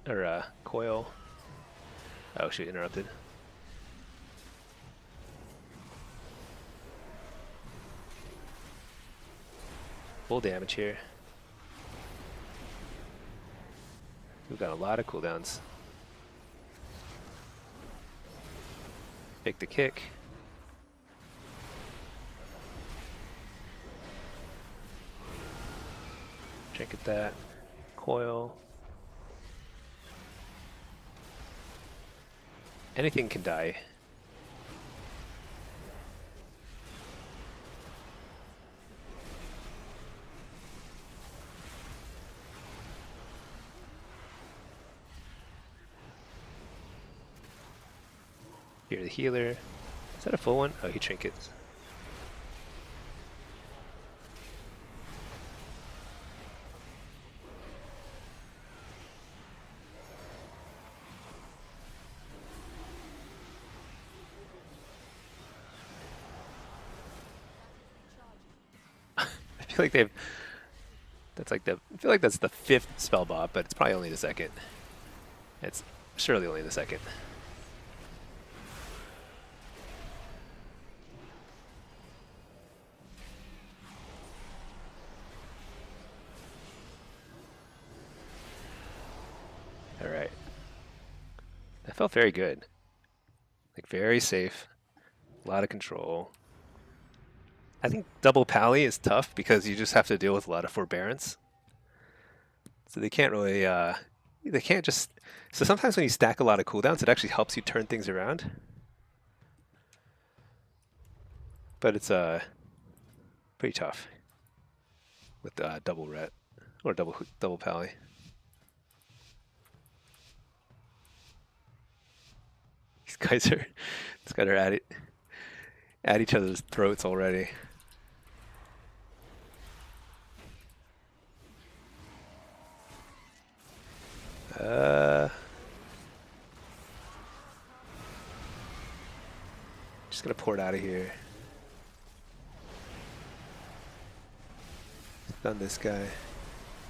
or coil. Oh shoot, interrupted. Full damage here. We've got a lot of cooldowns. Take the kick. Trinket that. Coil. Anything can die. Here, the healer. Is that a full one? Oh, he trinkets. I feel like they've. That's like the. I feel like that's the 5th spell bot, but it's probably only the 2nd. It's surely only the 2nd. All right. That felt very good. Like very safe. A lot of control. I think double pally is tough because you just have to deal with a lot of forbearance. So they can't really, they can't just. So sometimes when you stack a lot of cooldowns, it actually helps you turn things around. But it's pretty tough with double ret or double pally. These guys are at each other's throats already. Just gonna pour it out of here. Stun this guy.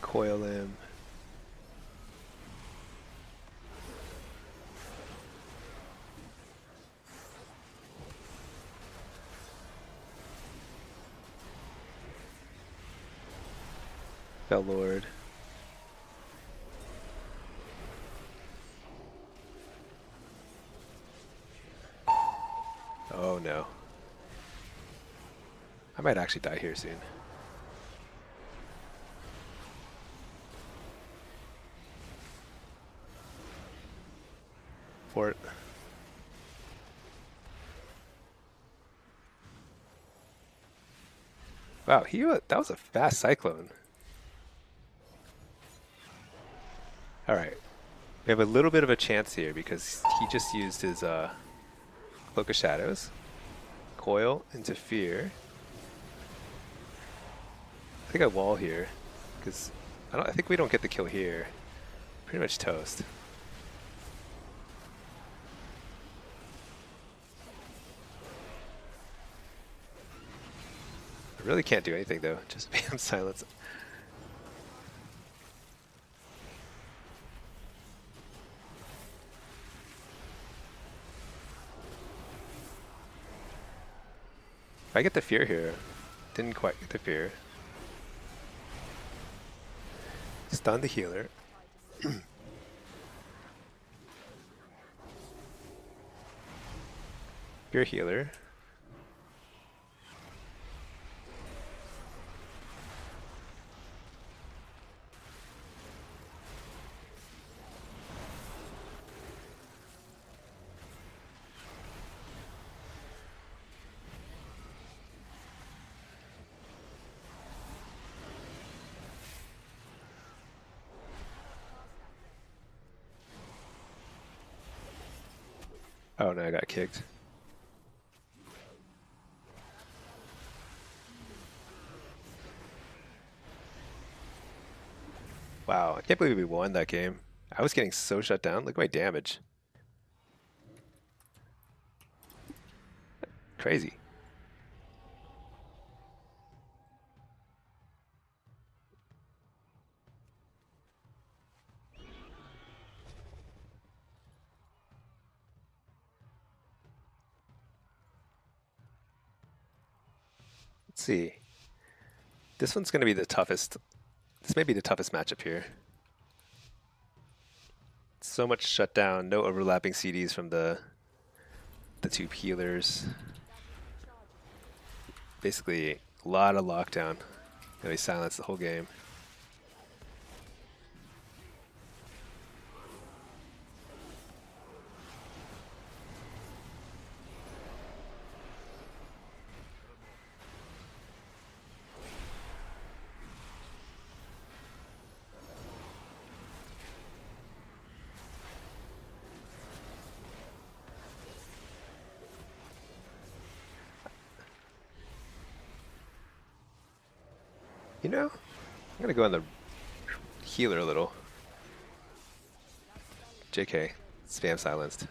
Coil him. Fell Lord. Oh no. I might actually die here soon. Fort. Wow, that was a fast cyclone. All right, we have a little bit of a chance here because he just used his Cloak of Shadows, Coil into Fear. I think I wall here because I think we don't get the kill here. Pretty much toast. I really can't do anything though. Just be on silence. If I get the fear here, didn't quite get the fear. Stun the healer. Fear healer. Oh no, I got kicked. Wow, I can't believe we won that game. I was getting so shut down. Look at my damage. Crazy. Let's see. This one's going to be the toughest. This may be the toughest matchup here. So much shutdown, no overlapping CDs from the two healers. Basically, a lot of lockdown. Gonna be silenced the whole game. You know, I'm gonna go on the healer a little. JK, spam silenced. I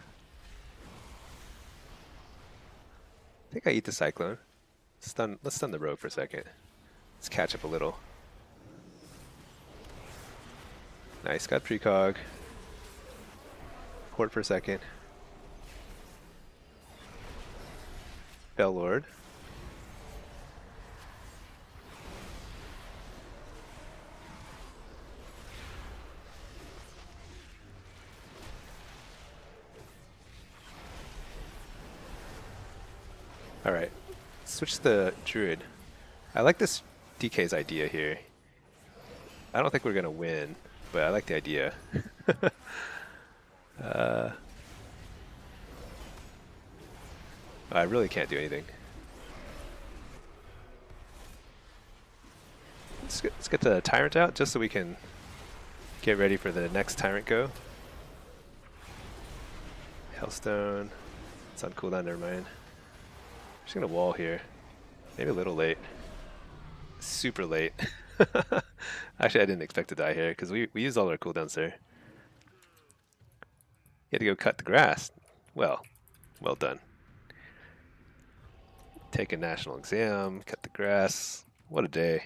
think I eat the Cyclone. Let's stun the rogue for a second. Let's catch up a little. Nice, got precog. Port for a second. Bell Lord. Alright, switch the Druid. I like this DK's idea here. I don't think we're gonna win, but I like the idea. I really can't do anything. Let's get the Tyrant out just so we can get ready for the next Tyrant go. Hellstone. It's on cooldown, never mind. Just gonna wall here. Maybe a little late. Super late. Actually, I didn't expect to die here because we used all our cooldowns there. You had to go cut the grass. Well done. Take a national exam, cut the grass. What a day.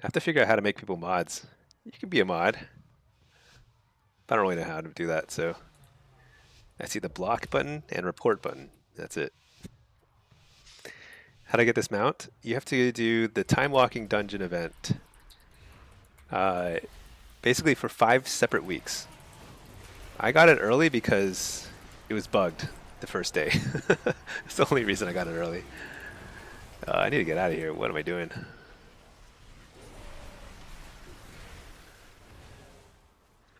I have to figure out how to make people mods. You can be a mod. I don't really know how to do that, so I see the block button and report button. That's it. How to get this mount? You have to do the time walking dungeon event. Basically for 5 separate weeks. I got it early because it was bugged the first day. It's the only reason I got it early. I need to get out of here. What am I doing?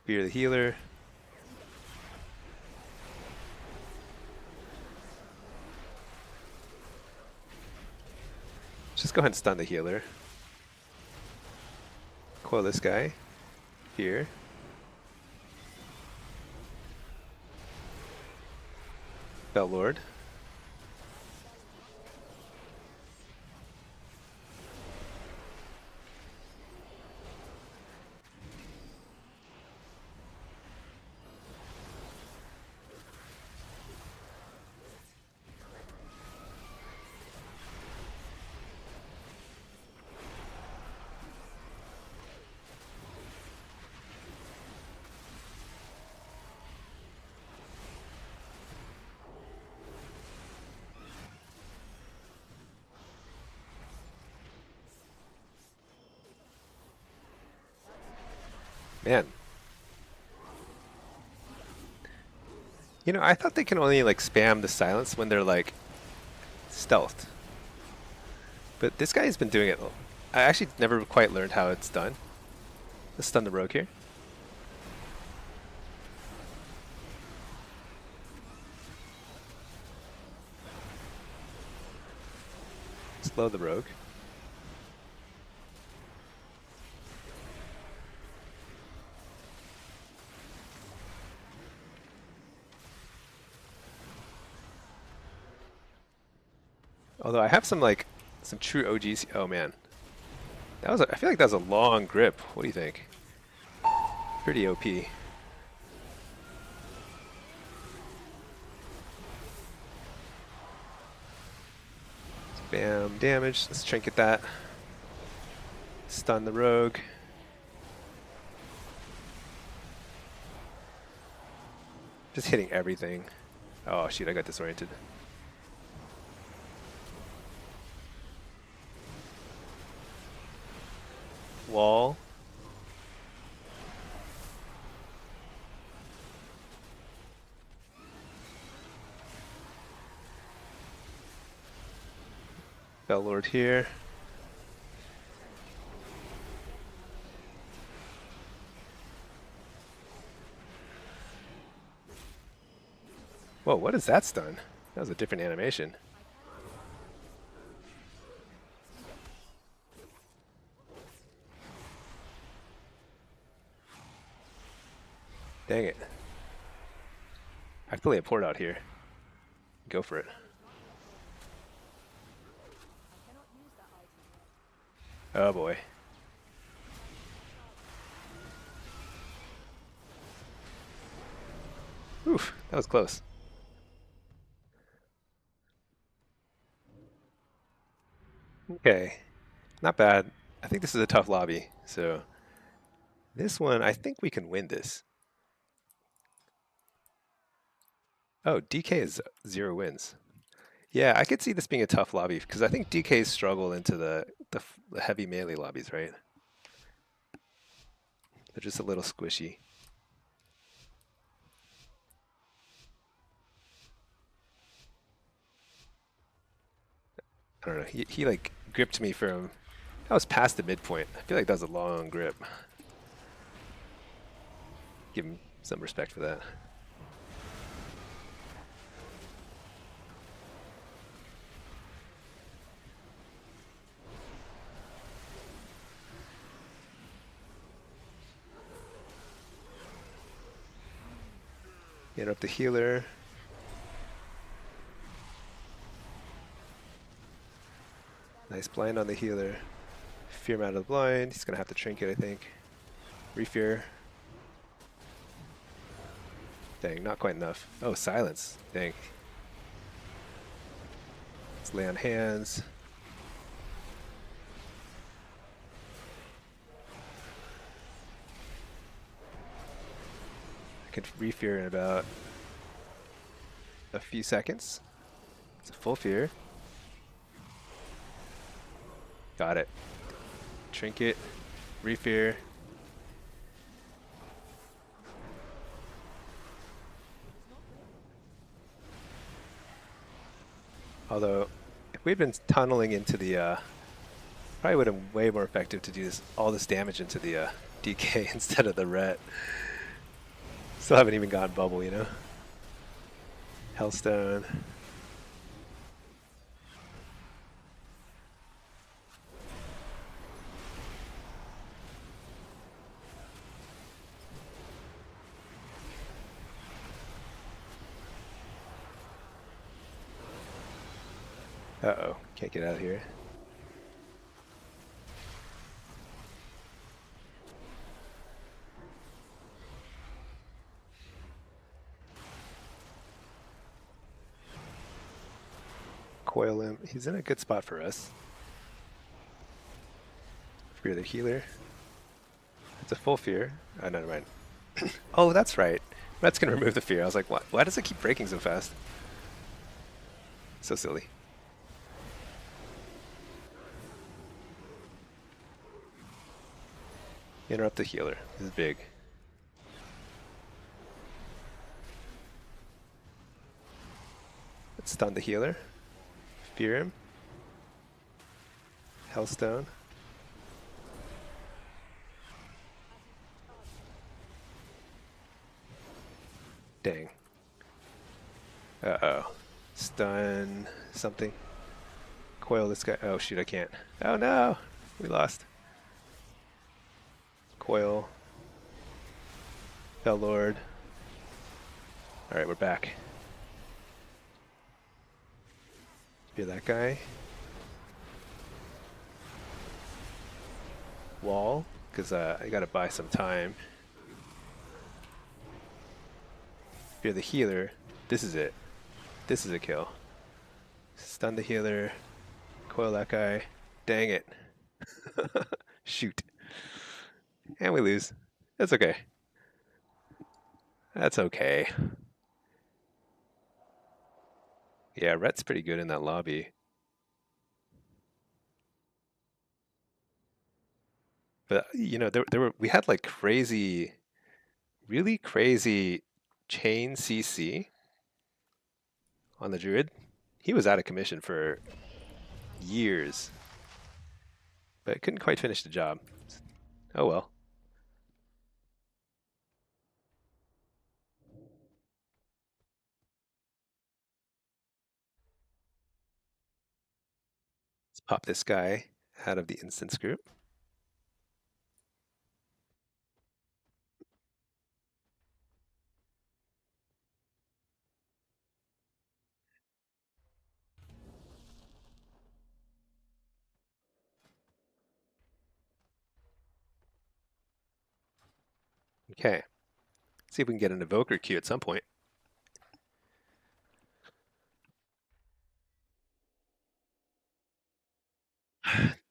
Fear the healer. go ahead and stun the healer. Coil this guy. Here. Bell Lord. Man. You know, I thought they can only like spam the silence when they're like stealthed. But this guy has been doing it. I actually never quite learned how it's done. Let's stun the rogue here. Slow the rogue. Although I have some true OGs. Oh man, I feel like that was a long grip. What do you think? Pretty OP. Spam damage. Let's trinket that. Stun the rogue. Just hitting everything. Oh shoot, I got disoriented. Wall. Bell Lord here. Whoa, what is that stun? That was a different animation. Dang it. I play a port out here. Go for it. Oh boy. Oof, that was close. Okay, not bad. I think this is a tough lobby, so this one, I think we can win this. Oh, DK is 0 wins. Yeah, I could see this being a tough lobby because I think DKs struggle into the heavy melee lobbies, right? They're just a little squishy. I don't know. He like gripped me from. That was past the midpoint. I feel like that was a long grip. Give him some respect for that. Interrupt the healer. Nice blind on the healer. Fear him out of the blind. He's gonna have to trinket, I think. Refear. Dang, not quite enough. Oh, silence. Dang. Let's lay on hands. I can refear in about a few seconds. It's a full fear. Got it. Trinket, refear. Although, if we'd been tunneling into the, probably would have been way more effective to do all this damage into the DK instead of the ret. Still haven't even gotten bubble, you know? Hellstone. Uh-oh, can't get out of here. Coil him. He's in a good spot for us. Fear the healer. It's a full fear. Oh, never mind. Oh, that's right. That's gonna remove the fear. I was like, why does it keep breaking so fast? So silly. Interrupt the healer. This is big. Let's stun the healer. Fear him. Hellstone. Dang. Uh-oh. Stun something. Coil this guy. Oh shoot, I can't. Oh no! We lost. Coil. Fell Lord. Alright, we're back. Fear that guy. Wall, because I gotta buy some time. Fear the healer. This is it. This is a kill. Stun the healer. Coil that guy. Dang it. Shoot. And we lose. That's okay. That's okay. Yeah, Rhett's pretty good in that lobby. But you know, we had like crazy, really crazy chain CC on the Druid. He was out of commission for years, but couldn't quite finish the job. Oh well. Let's pop this guy out of the instance group. Okay. See if we can get an Evoker queue at some point.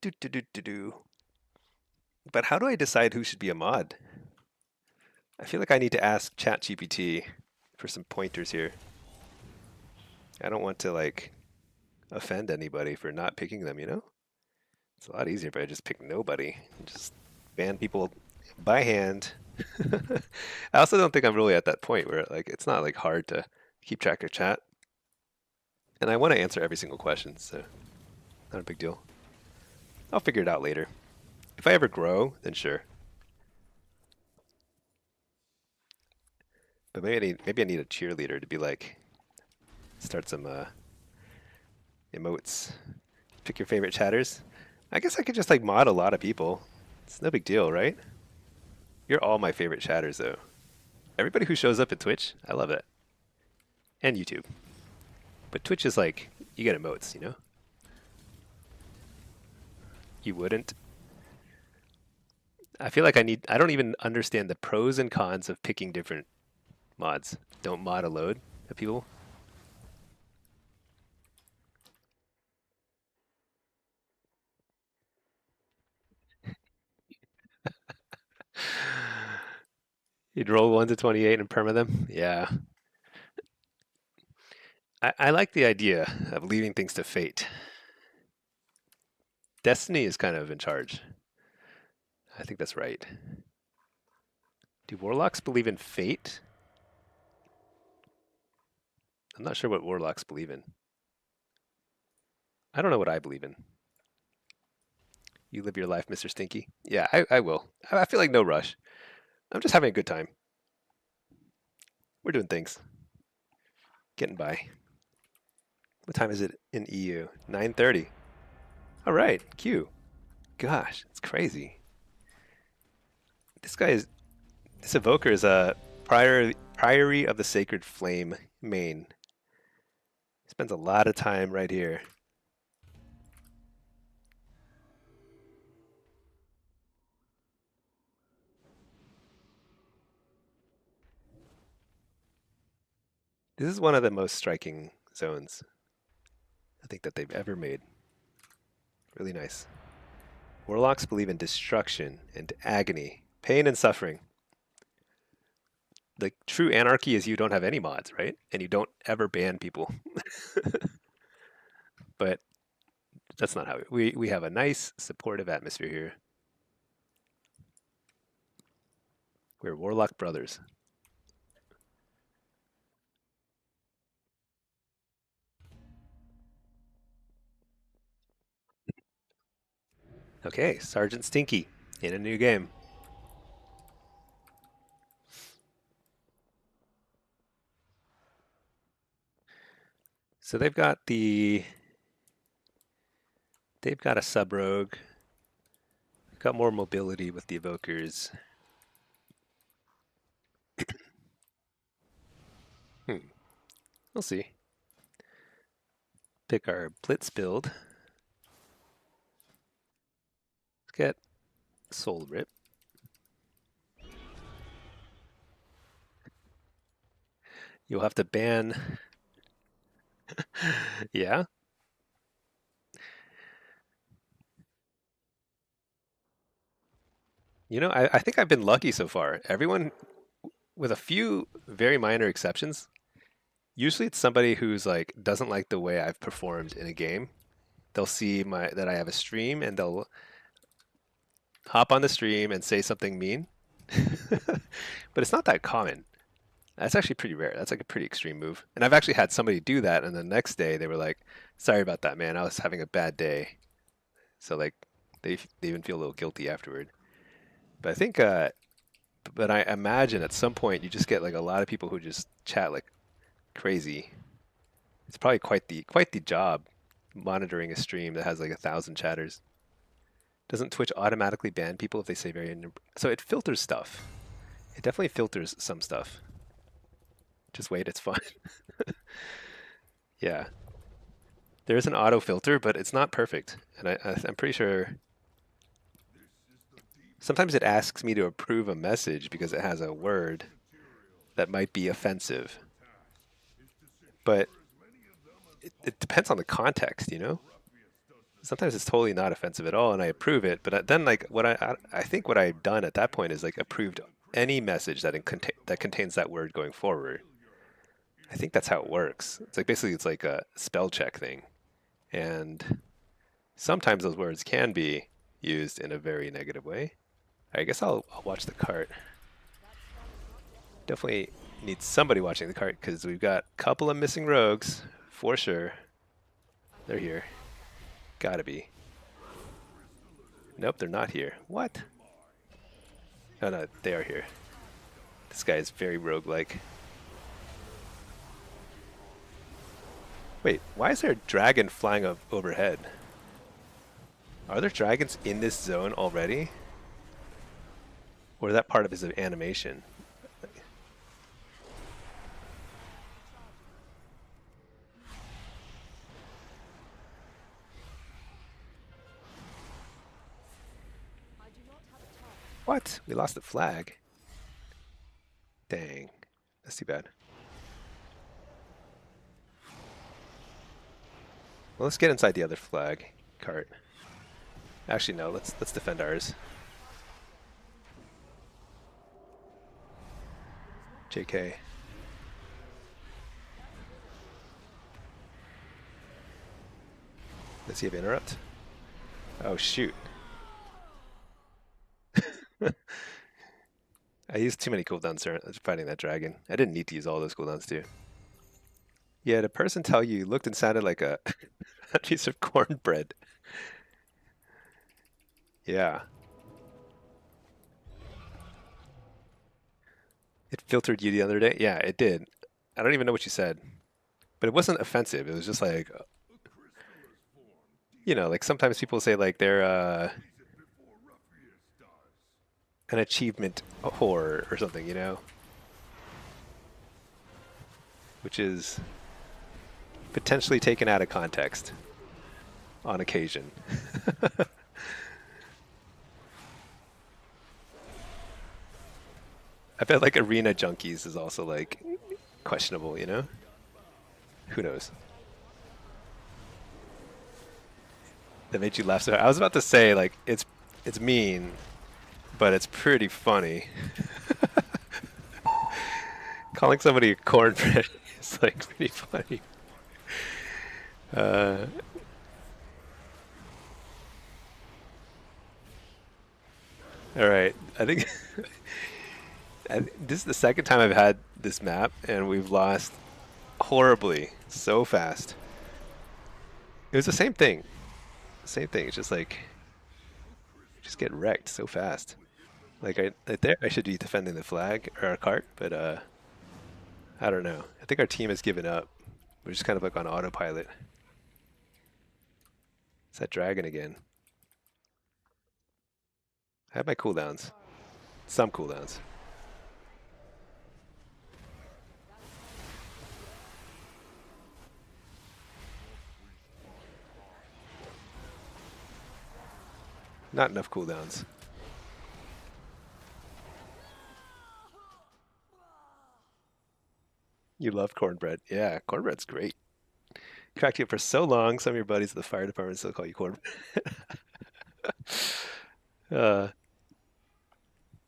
Do do do do do. But how do I decide who should be a mod? I feel like I need to ask ChatGPT for some pointers here. I don't want to like offend anybody for not picking them, you know? It's a lot easier if I just pick nobody and just ban people by hand. I also don't think I'm really at that point where like it's not like hard to keep track of chat. And I want to answer every single question, so not a big deal. I'll figure it out later. If I ever grow, then sure. But maybe I need a cheerleader to be like start some emotes. Pick your favorite chatters. I guess I could just like mod a lot of people. It's no big deal, right? You're all my favorite chatters though. Everybody who shows up at Twitch, I love it. And YouTube. But Twitch is like, you get emotes, you know? You wouldn't? I feel like I don't even understand the pros and cons of picking different mods. Don't mod a load of people. You'd roll 1 to 28 and perma them? Yeah. I like the idea of leaving things to fate. Destiny is kind of in charge. I think that's right. Do warlocks believe in fate? I'm not sure what warlocks believe in. I don't know what I believe in. You live your life, Mr. Stinky. Yeah, I will. I feel like no rush. I'm just having a good time. We're doing things. Getting by. What time is it in EU? 9:30. All right, Q. Gosh, it's crazy. This Evoker is a Priory of the Sacred Flame main. Spends a lot of time right here. This is one of the most striking zones I think that they've ever made. Really nice. Warlocks believe in destruction and agony, pain and suffering. Like true anarchy is you don't have any mods, right? And you don't ever ban people. But that's not how we have a nice supportive atmosphere here. We're Warlock brothers. Okay, Sergeant Stinky in a new game. So they've got a sub rogue. Got more mobility with the evokers. Hmm, we'll see. Pick our blitz build. Let's get Soul Rip. You'll have to ban. Yeah. You know, I think I've been lucky so far. Everyone, with a few very minor exceptions, usually it's somebody who's like doesn't like the way I've performed in a game. They'll see my that I have a stream and they'll hop on the stream and say something mean. But it's not that common. That's actually pretty rare. That's like a pretty extreme move. And I've actually had somebody do that, and the next day they were like, "Sorry about that, man. I was having a bad day." So like, they even feel a little guilty afterward. But I think, but I imagine at some point you just get like a lot of people who just chat like crazy. It's probably quite the job monitoring a stream that has like 1,000 chatters. Doesn't Twitch automatically ban people if they say so it filters stuff. It definitely filters some stuff. Just wait, it's fine. Yeah. There's an auto filter, but it's not perfect. And I'm pretty sure sometimes it asks me to approve a message because it has a word that might be offensive. But it depends on the context, you know? Sometimes it's totally not offensive at all and I approve it, but then like I think what I've done at that point is like approved any message that contains that word going forward. I think that's how it works. It's like basically it's like a spell check thing. And sometimes those words can be used in a very negative way. I guess I'll watch the cart. Definitely need somebody watching the cart because we've got a couple of missing rogues for sure. They're here. Gotta be. Nope, they're not here. What? Oh no, they are here. This guy is very roguelike. Wait, why is there a dragon flying up overhead? Are there dragons in this zone already? Or is that part of his animation? What? We lost the flag. Dang. That's too bad. Well, let's get inside the other flag cart. Actually, no. Let's defend ours. JK. Does he have interrupt? Oh shoot. I used too many cooldowns fighting that dragon. I didn't need to use all those cooldowns too. Yeah, the person tell you looked and sounded like a, a piece of cornbread. Yeah. It filtered you the other day? Yeah, it did. I don't even know what you said. But it wasn't offensive. It was just like, like sometimes people say like they're an achievement whore or something, which is potentially taken out of context on occasion. I bet like arena junkies is also like questionable, Who knows? That made you laugh so hard. I was about to say like it's mean, but it's pretty funny. Calling somebody a cornbread is like pretty funny. Uh, all right, I think this is the second time I've had this map, and we've lost horribly so fast. It was the same thing. Same thing. It's just like just get wrecked so fast. Like right there, I should be defending the flag or our cart, but I don't know. I think our team has given up. We're just kind of like on autopilot. It's that dragon again. I have my cooldowns. Some cooldowns. Not enough cooldowns. You love cornbread. Yeah, cornbread's great. Cracked you up for so long, some of your buddies at the fire department still call you cornbread. uh,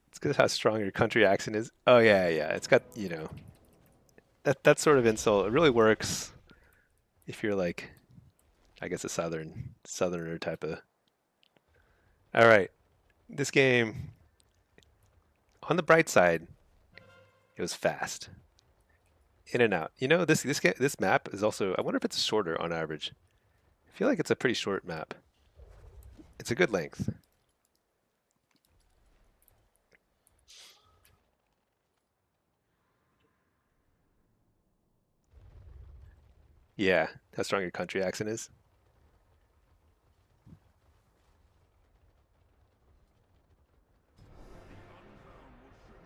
it's because how strong your country accent is. Oh yeah, yeah. It's got, that sort of insult. It really works if you're like, I guess a southerner type of. All right, this game, on the bright side, it was fast, in and out. This map is also. I wonder if it's shorter on average. I feel like it's a pretty short map. It's a good length. Yeah, how strong your country accent is.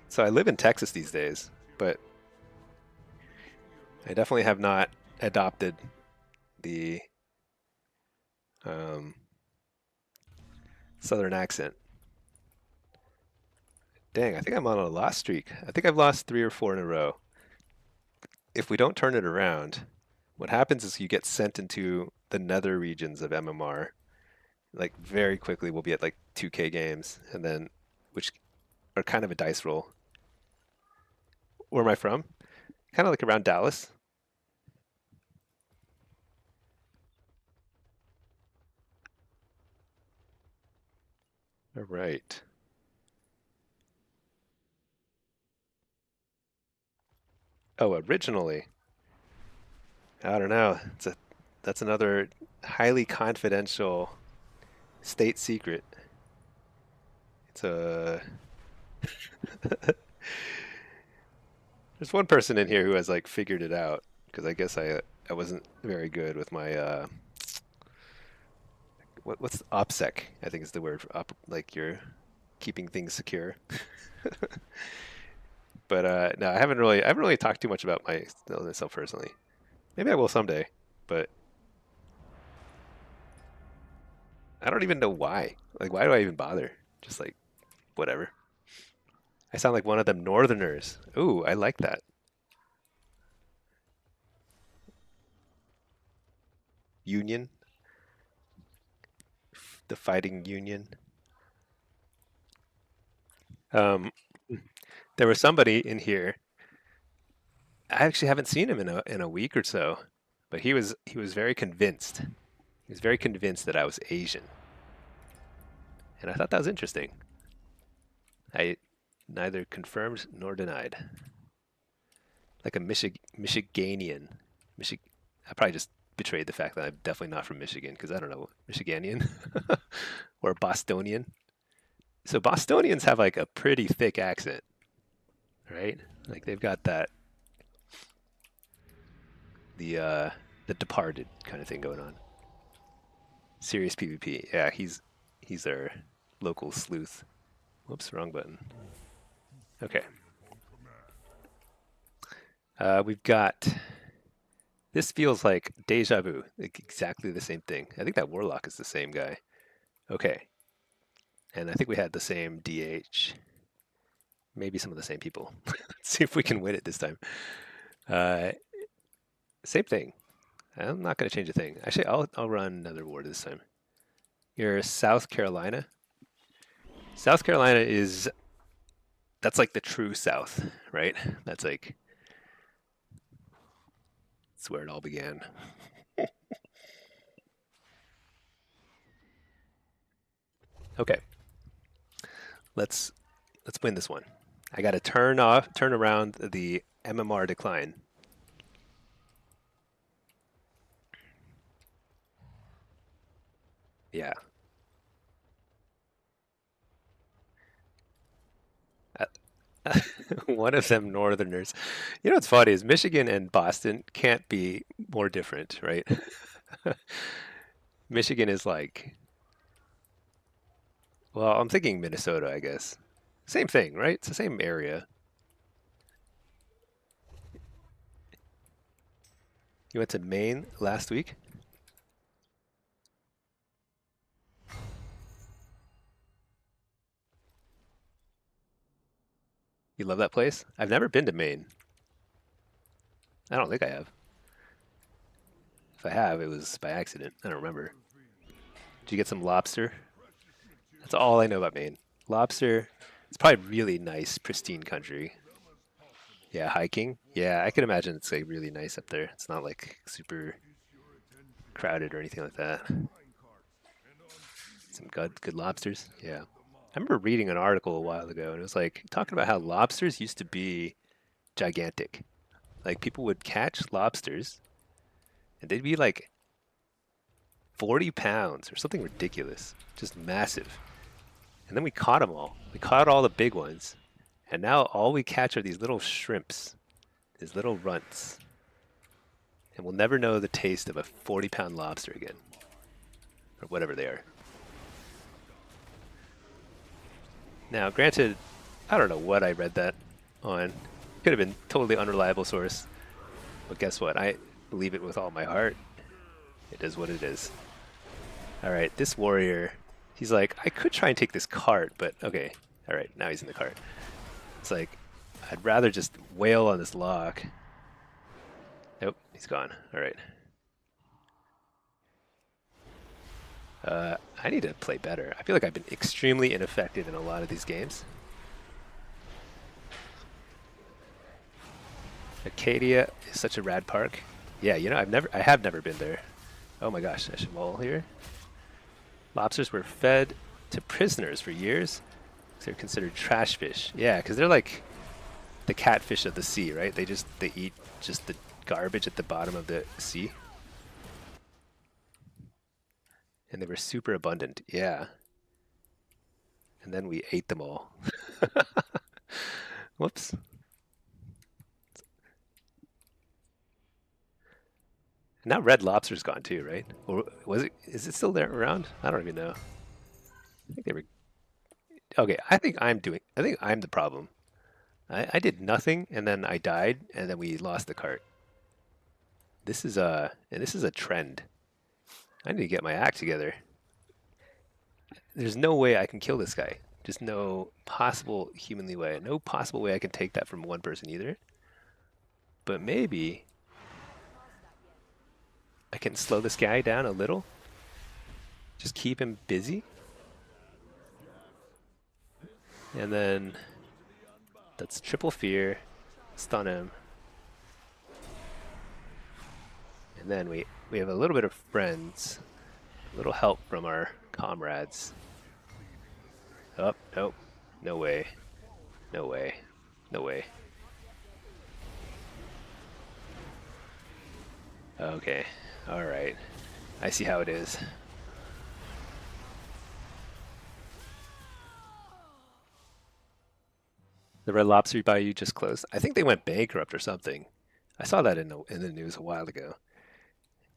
So I live in Texas these days, but I definitely have not adopted the um, southern accent. Dang, I think I'm on a loss streak. I think I've lost 3 or 4 in a row. If we don't turn it around, what happens is you get sent into the nether regions of MMR. Like very quickly, we'll be at like 2K games, and then which are kind of a dice roll. Where am I from? Kind of like around Dallas. All right. Oh, originally, I don't know. That's another highly confidential state secret. It's a there's one person in here who has like figured it out because I guess I wasn't very good with my what's OPSEC? I think is the word for like you're keeping things secure. But no, I haven't really talked too much about myself personally. Maybe I will someday, but I don't even know why. Like, why do I even bother? Just like whatever. I sound like one of them Northerners. Ooh, I like that. Union, the fighting union. Um, there was somebody in here. I actually haven't seen him in a week or so, but he was very convinced. He was very convinced that I was Asian, and I thought that was interesting. I neither confirmed nor denied. Like a Michiganian. Michi- I probably just betrayed the fact that I'm definitely not from Michigan because I don't know Michiganian or Bostonian. So Bostonians have like a pretty thick accent, right? Like they've got that the uh the Departed kind of thing going on. Serious PvP. Yeah, he's our local sleuth. Whoops, wrong button. Okay. We've got this feels like deja vu, like exactly the same thing. I think that Warlock is the same guy. Okay, and I think we had the same DH. Maybe some of the same people. Let's see if we can win it this time. Uh, Same thing. I'm not going to change a thing. Actually, I'll run another war this time. You're South Carolina. South Carolina is that's like the true South, right? That's like that's where it all began. Okay, let's let's win this one. I got to turn around the MMR decline. Yeah. One of them Northerners. You know what's funny is Michigan and Boston can't be more different, right? Michigan is like, well, I'm thinking Minnesota, I guess. Same thing, right? It's the same area. You went to Maine last week? You love that place? I've never been to Maine. I don't think I have. If I have, it was by accident. I don't remember. Did you get some lobster? That's all I know about Maine. Lobster. It's probably really nice, pristine country. Yeah, hiking. Yeah, I can imagine it's like really nice up there. It's not like super crowded or anything like that. Some good lobsters. Yeah. I remember reading an article a while ago and it was like talking about how lobsters used to be gigantic. Like people would catch lobsters and they'd be like 40 pounds or something ridiculous, just massive. And then we caught them all. We caught all the big ones. And now all we catch are these little shrimps, these little runts. And we'll never know the taste of a 40-pound lobster again, or whatever they are. Now, granted, I don't know what I read that on. Could have been totally unreliable source. But guess what? I believe it with all my heart. It is what it is. All right, this warrior, he's like, I could try and take this cart, but okay. All right, now he's in the cart. It's like, I'd rather just wail on this lock. Nope, he's gone. All right. I need to play better. I feel like I've been extremely ineffective in a lot of these games. Acadia is such a rad park. Yeah, you know, I have never been there. Oh my gosh, I should wall here. Lobsters were fed to prisoners for years. They're considered trash fish. Yeah, because they're like the catfish of the sea, right? They eat just the garbage at the bottom of the sea. And they were super abundant. Yeah. And then we ate them all. Whoops. Now Red Lobster's gone too, right? Or was it? Is it still there around? I don't even know. I think they were. Okay, I think I'm the problem. I did nothing, and then I died, and then we lost the cart. This is a trend. I need to get my act together. There's no way I can kill this guy. Just no possible humanly way. No possible way I can take that from one person either. But maybe I can slow this guy down a little. Just keep him busy. And then that's triple fear. Stun him. And then we have a little bit of friends. A little help from our comrades. Oh, nope. No way. No way. No way. Okay. Alright. I see how it is. The Red Lobster Bayou just closed. I think they went bankrupt or something. I saw that in the news a while ago.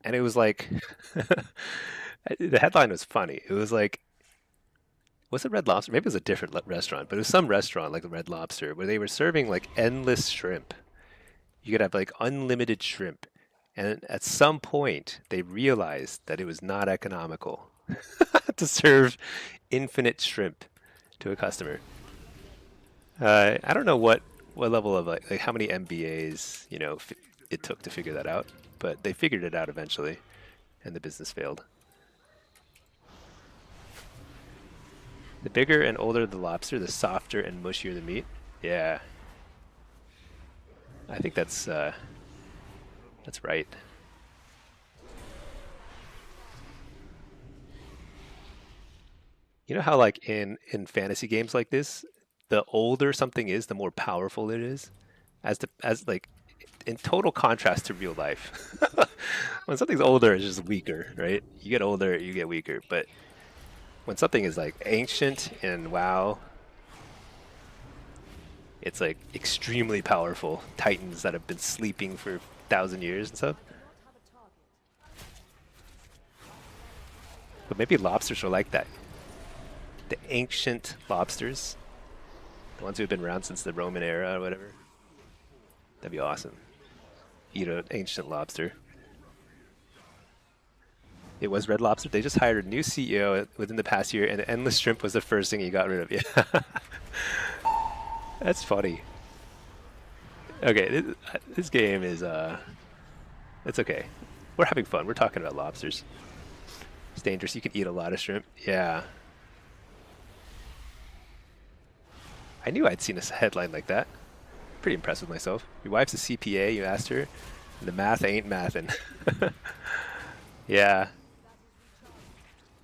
And it was like the headline was funny. It was like, was it Red Lobster? Maybe it was a different restaurant, but it was some restaurant like the Red Lobster where they were serving like endless shrimp. You could have like unlimited shrimp. And at some point, they realized that it was not economical to serve infinite shrimp to a customer. I don't know what level of like how many MBAs, you know, it took to figure that out, but they figured it out eventually, and the business failed. The bigger and older the lobster, the softer and mushier the meat. Yeah, I think that's right. You know how like in fantasy games like this, the older something is, the more powerful it is, as like in total contrast to real life. When something's older, it's just weaker, right? You get older, you get weaker. But when something is like ancient in WoW, it's like extremely powerful. Titans that have been sleeping for 1,000 years and stuff. But maybe lobsters are like that. The ancient lobsters, the ones who have been around since the Roman era or whatever. That'd be awesome. Eat an ancient lobster. It was Red Lobster. They just hired a new CEO within the past year, and endless shrimp was the first thing he got rid of. Yeah, that's funny. Okay, this game is it's okay. We're having fun. We're talking about lobsters. It's dangerous. You can eat a lot of shrimp. Yeah, I knew I'd seen a headline like that. Pretty impressed with myself. Your wife's a CPA. You asked her, and the math ain't mathin'. Yeah,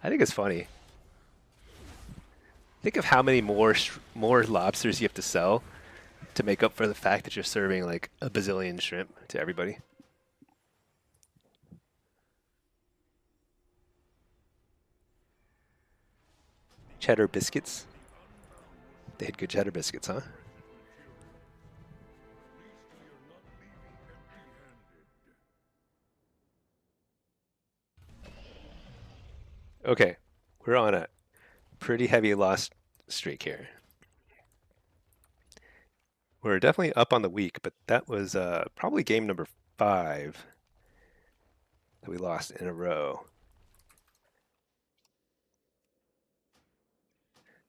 I think it's funny. Think of how many more lobsters you have to sell to make up for the fact that you're serving like a bazillion shrimp to everybody. Cheddar biscuits. They had good cheddar biscuits, huh? Okay, we're on a pretty heavy loss streak here. We're definitely up on the week, but that was probably game number 5 that we lost in a row.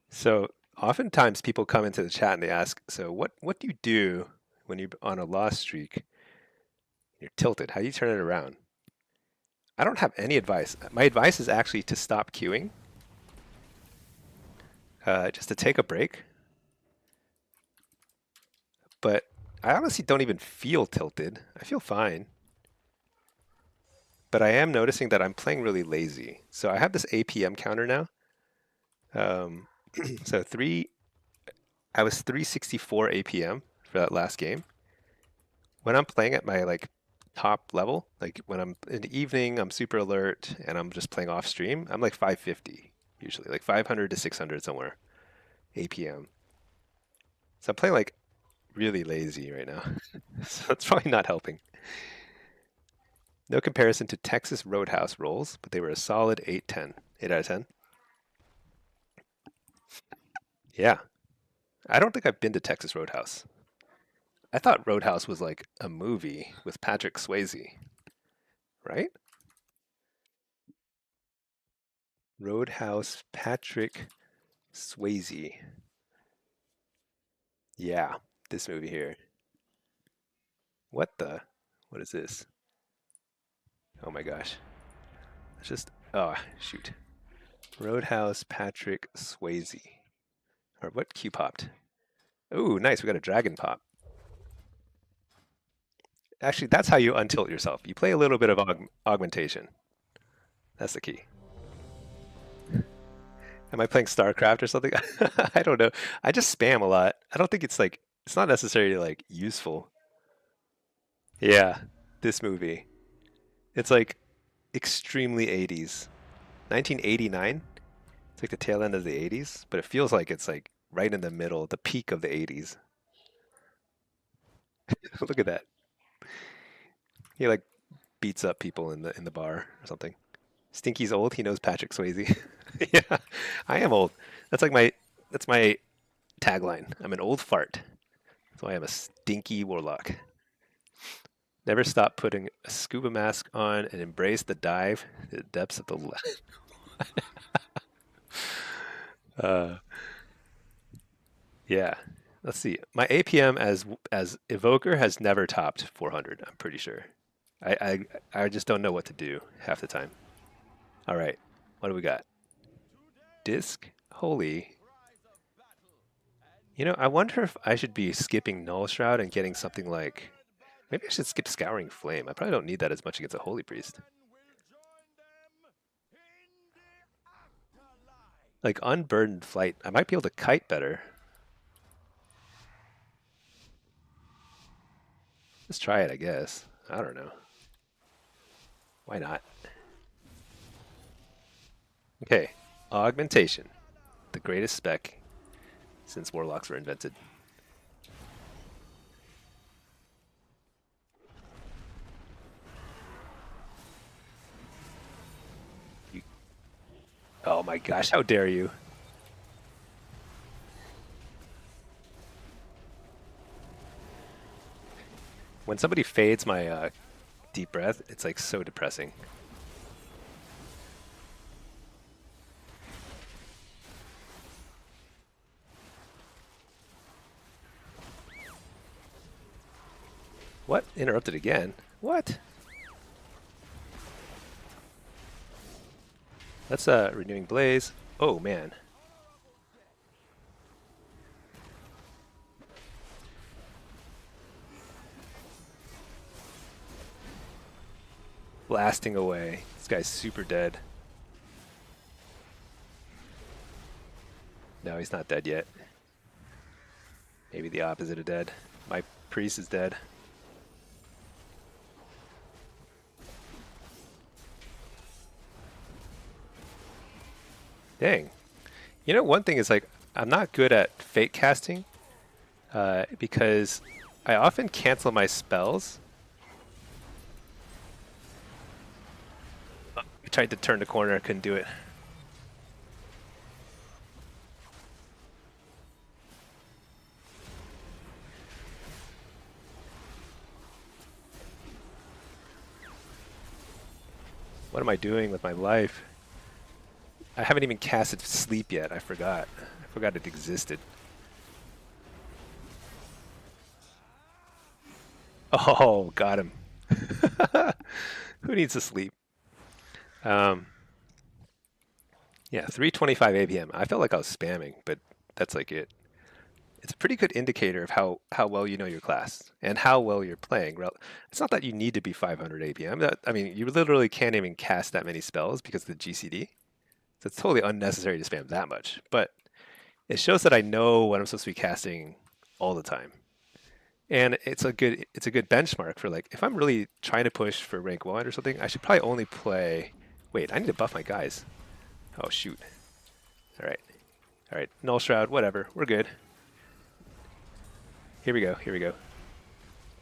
So oftentimes people come into the chat and they ask, so what do you do when you're on a loss streak? You're tilted. How do you turn it around? I don't have any advice. My advice is actually to stop queuing, just to take a break. But I honestly don't even feel tilted. I feel fine. But I am noticing that I'm playing really lazy. So I have this APM counter now. Um, so I was 364 APM for that last game. When I'm playing at my like top level, like when I'm in the evening, I'm super alert and I'm just playing off stream, I'm like 550 usually, like 500 to 600 somewhere APM. So I'm playing like really lazy right now. So that's probably not helping. No comparison to Texas Roadhouse rolls, but they were a solid 8-10. 8 out of 10. Yeah. I don't think I've been to Texas Roadhouse. I thought Roadhouse was like a movie with Patrick Swayze, right? Roadhouse Patrick Swayze. Yeah, this movie here. What the? What is this? Oh my gosh. It's just, oh, shoot. Roadhouse Patrick Swayze. Or what Q popped? Ooh, nice. We got a dragon pop. Actually, that's how you untilt yourself. You play a little bit of augmentation. That's the key. Am I playing StarCraft or something? I don't know. I just spam a lot. I don't think it's like, it's not necessarily like useful. Yeah, this movie. It's like extremely 80s. 1989? It's like the tail end of the 80s, but it feels like it's like right in the middle, the peak of the 80s. Look at that. He like beats up people in the bar or something. Stinky's old. He knows Patrick Swayze. Yeah, I am old. That's like that's my tagline. I'm an old fart. That's why I'm a stinky warlock. Never stop putting a scuba mask on and embrace the dive to the depths of the. Uh, yeah. Let's see. My APM as Evoker has never topped 400. I'm pretty sure. I just don't know what to do half the time. All right, what do we got? Disc. Holy. You know, I wonder if I should be skipping Null Shroud and getting something like. Maybe I should skip Scouring Flame. I probably don't need that as much against a Holy Priest. Like Unburdened Flight, I might be able to kite better. Let's try it, I guess. I don't know. Why not? Okay, Augmentation. The greatest spec since Warlocks were invented. You, oh my gosh, how dare you! When somebody fades my deep breath, it's like so depressing. What? Interrupted again? What? That's Renewing Blaze. Oh man. Blasting away. This guy's super dead. No, he's not dead yet. Maybe the opposite of dead. My priest is dead. Dang. You know, one thing is like, I'm not good at fate casting because I often cancel my spells. I tried to turn the corner, I couldn't do it. What am I doing with my life? I haven't even casted sleep yet. I forgot. I forgot it existed. Oh, got him. Who needs to sleep? Um, yeah, 325 APM. I felt like I was spamming, but that's like it. It's a pretty good indicator of how well you know your class and how well you're playing. It's not that you need to be 500 APM. I mean, you literally can't even cast that many spells because of the GCD. So it's totally unnecessary to spam that much. But it shows that I know what I'm supposed to be casting all the time. And it's a good benchmark for like if I'm really trying to push for rank 1 or something, I should probably only play. Wait, I need to buff my guys. Oh shoot. All right. All right. Null Shroud, whatever. We're good. Here we go. Here we go.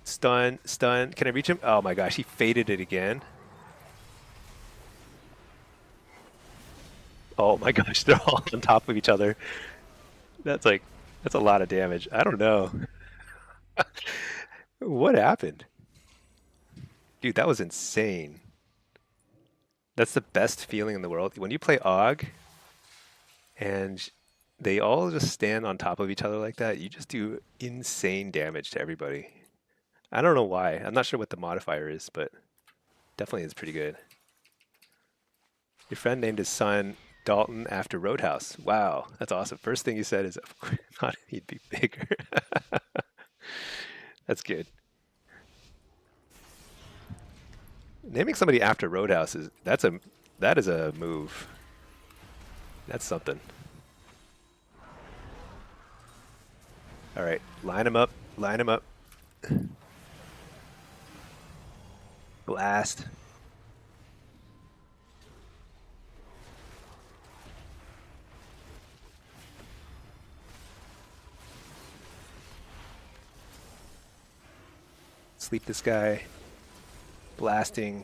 Stun, stun. Can I reach him? Oh my gosh, he faded it again. Oh my gosh, they're all on top of each other. That's like, that's a lot of damage. I don't know. What happened? Dude, that was insane. That's the best feeling in the world. When you play AUG and they all just stand on top of each other like that, you just do insane damage to everybody. I don't know why. I'm not sure what the modifier is, but definitely is pretty good. Your friend named his son Dalton after Roadhouse. Wow, that's awesome. First thing he said is, of course, thought he'd be bigger. That's good. Naming somebody after Roadhouse that is a move. That's something. All right, line him up. Line him up. Blast. Sleep this guy. Blasting.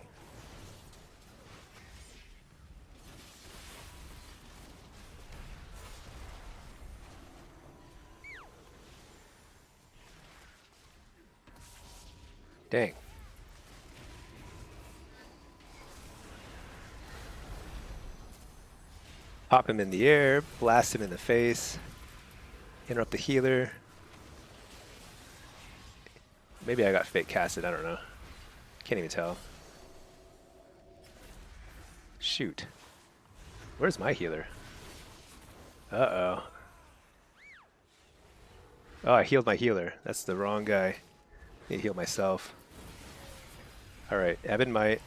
Dang. Pop him in the air, blast him in the face, interrupt the healer. Maybe I got fake casted, I don't know. Can't even tell. Shoot. Where's my healer? Uh-oh. Oh, I healed my healer. That's the wrong guy. Need to heal myself. Alright, Evan might.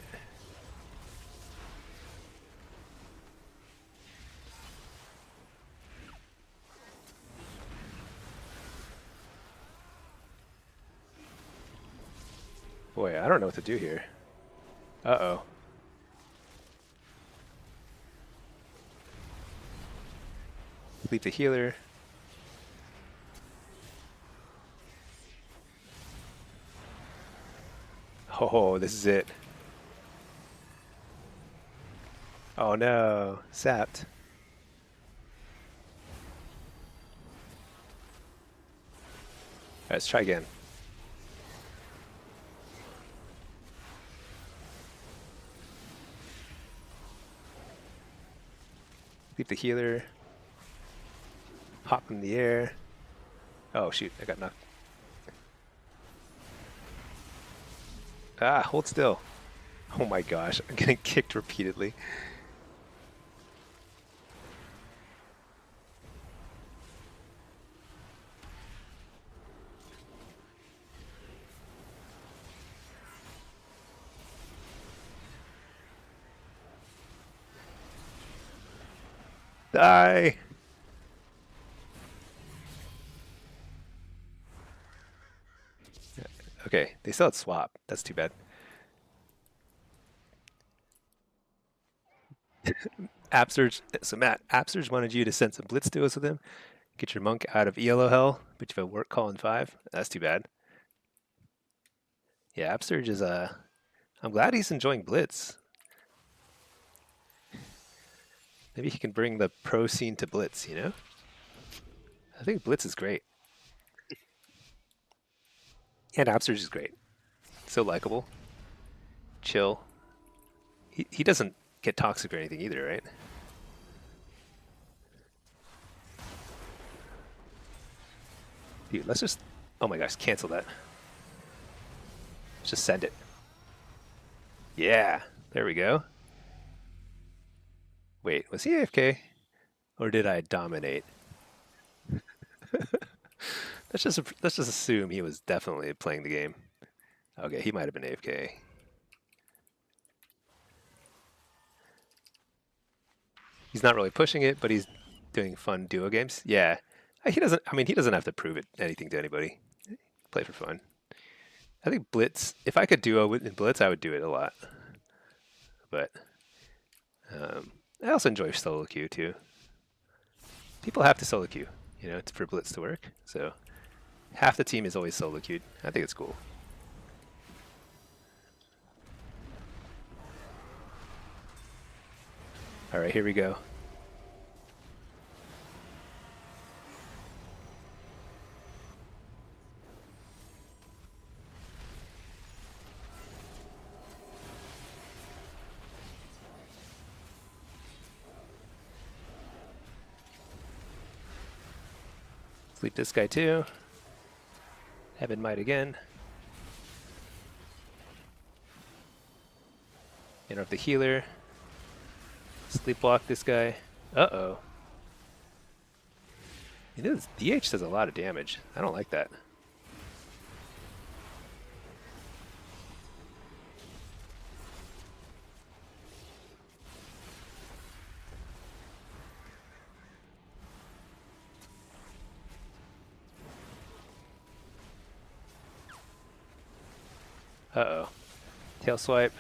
Boy, I don't know what to do here. Uh-oh. Leave the healer. Oh, this is it. Oh no, sapped. Alright, let's try again. Leave the healer. Hop in the air. Oh shoot, I got knocked. Ah, hold still. Oh my gosh, I'm getting kicked repeatedly. Die! Okay, they still had swap. That's too bad. Absurge. So Matt, Absurge wanted you to send some blitz duos with him. Get your monk out of ELO hell, but you have a work call in 5. That's too bad. Yeah, Absurge is I'm glad he's enjoying blitz. Maybe he can bring the pro scene to blitz, you know? I think blitz is great. And Absurge is great. So likable. Chill. He doesn't get toxic or anything either, right? Dude, let's just... Oh my gosh, cancel that. Let's just send it. Yeah, there we go. Wait, was he AFK? Or did I dominate? let's just assume he was definitely playing the game. Okay, he might have been AFK. He's not really pushing it, but he's doing fun duo games. Yeah. He doesn't I mean he doesn't have to prove it anything to anybody. Play for fun. I think Blitz, if I could duo in Blitz, I would do it a lot. But I also enjoy solo queue too. People have to solo queue, you know, for Blitz to work. So half the team is always solo queued. I think it's cool. All right, here we go. Sleep this guy too. Heaven might again. Interrupt the healer. Sleepwalk this guy. Uh-oh. You know, this DH does a lot of damage. I don't like that. Uh-oh. Tail swipe.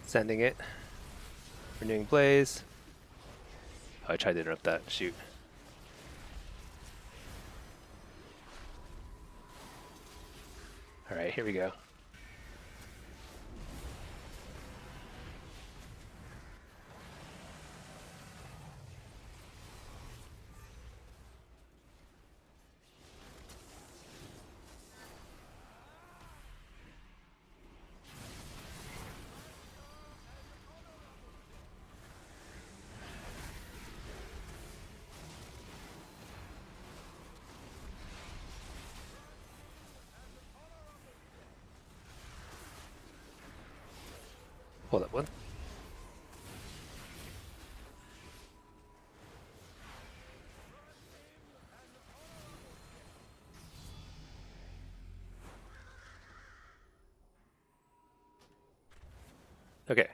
Sending it. Renewing Blaze. Oh, I tried to interrupt that. Shoot. All right, here we go. Hold up, what? Okay.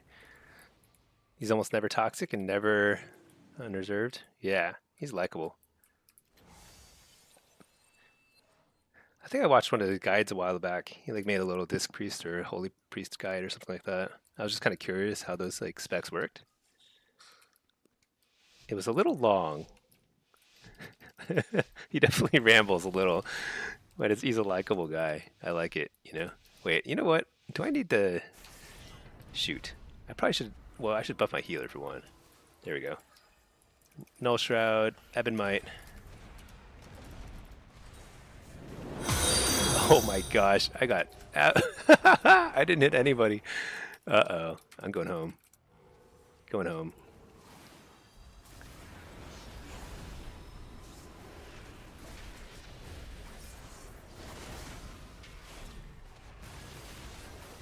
He's almost never toxic and never unreserved. Yeah, he's likable. I think I watched one of his guides a while back. He like made a little disc priest or holy priest guide or something like that. I was just kind of curious how those like specs worked. It was a little long. He definitely rambles a little, but he's a likable guy. I like it, you know. Wait, you know what? Do I need to shoot? I probably should. Well, I should buff my healer for one. There we go. Null Shroud, Ebon Might. Oh my gosh, I got. I didn't hit anybody. Uh oh, I'm going home. Going home.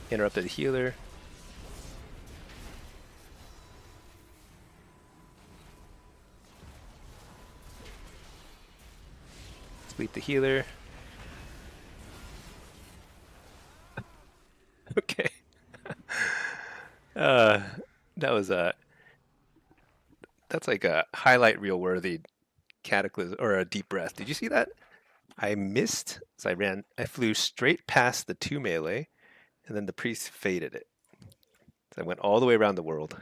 Interrupted the healer. Sleep the healer. Okay. Uh, that was a. That's like a highlight reel worthy cataclysm or a deep breath. Did you see that? I missed, so I ran. I flew straight past the two melee, and then the priest faded it. So I went all the way around the world.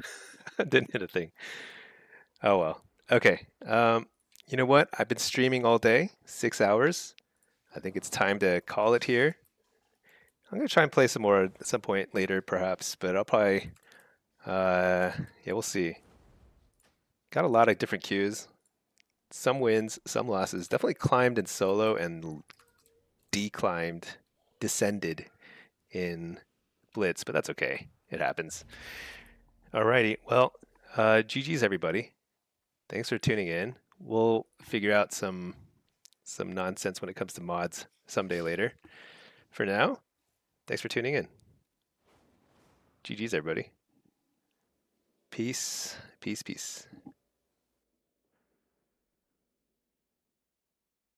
Didn't hit a thing. Oh well. Okay. You know what? I've been streaming all day, 6 hours. I think it's time to call it here. I'm gonna try and play some more at some point later, perhaps, but I'll probably, yeah, we'll see. Got a lot of different queues. Some wins, some losses. Definitely climbed in solo and declimbed, descended in Blitz, but that's okay. It happens. Alrighty. Well, GG's everybody. Thanks for tuning in. We'll figure out some nonsense when it comes to mods someday later. For now, thanks for tuning in. GG's everybody. Peace, peace, peace.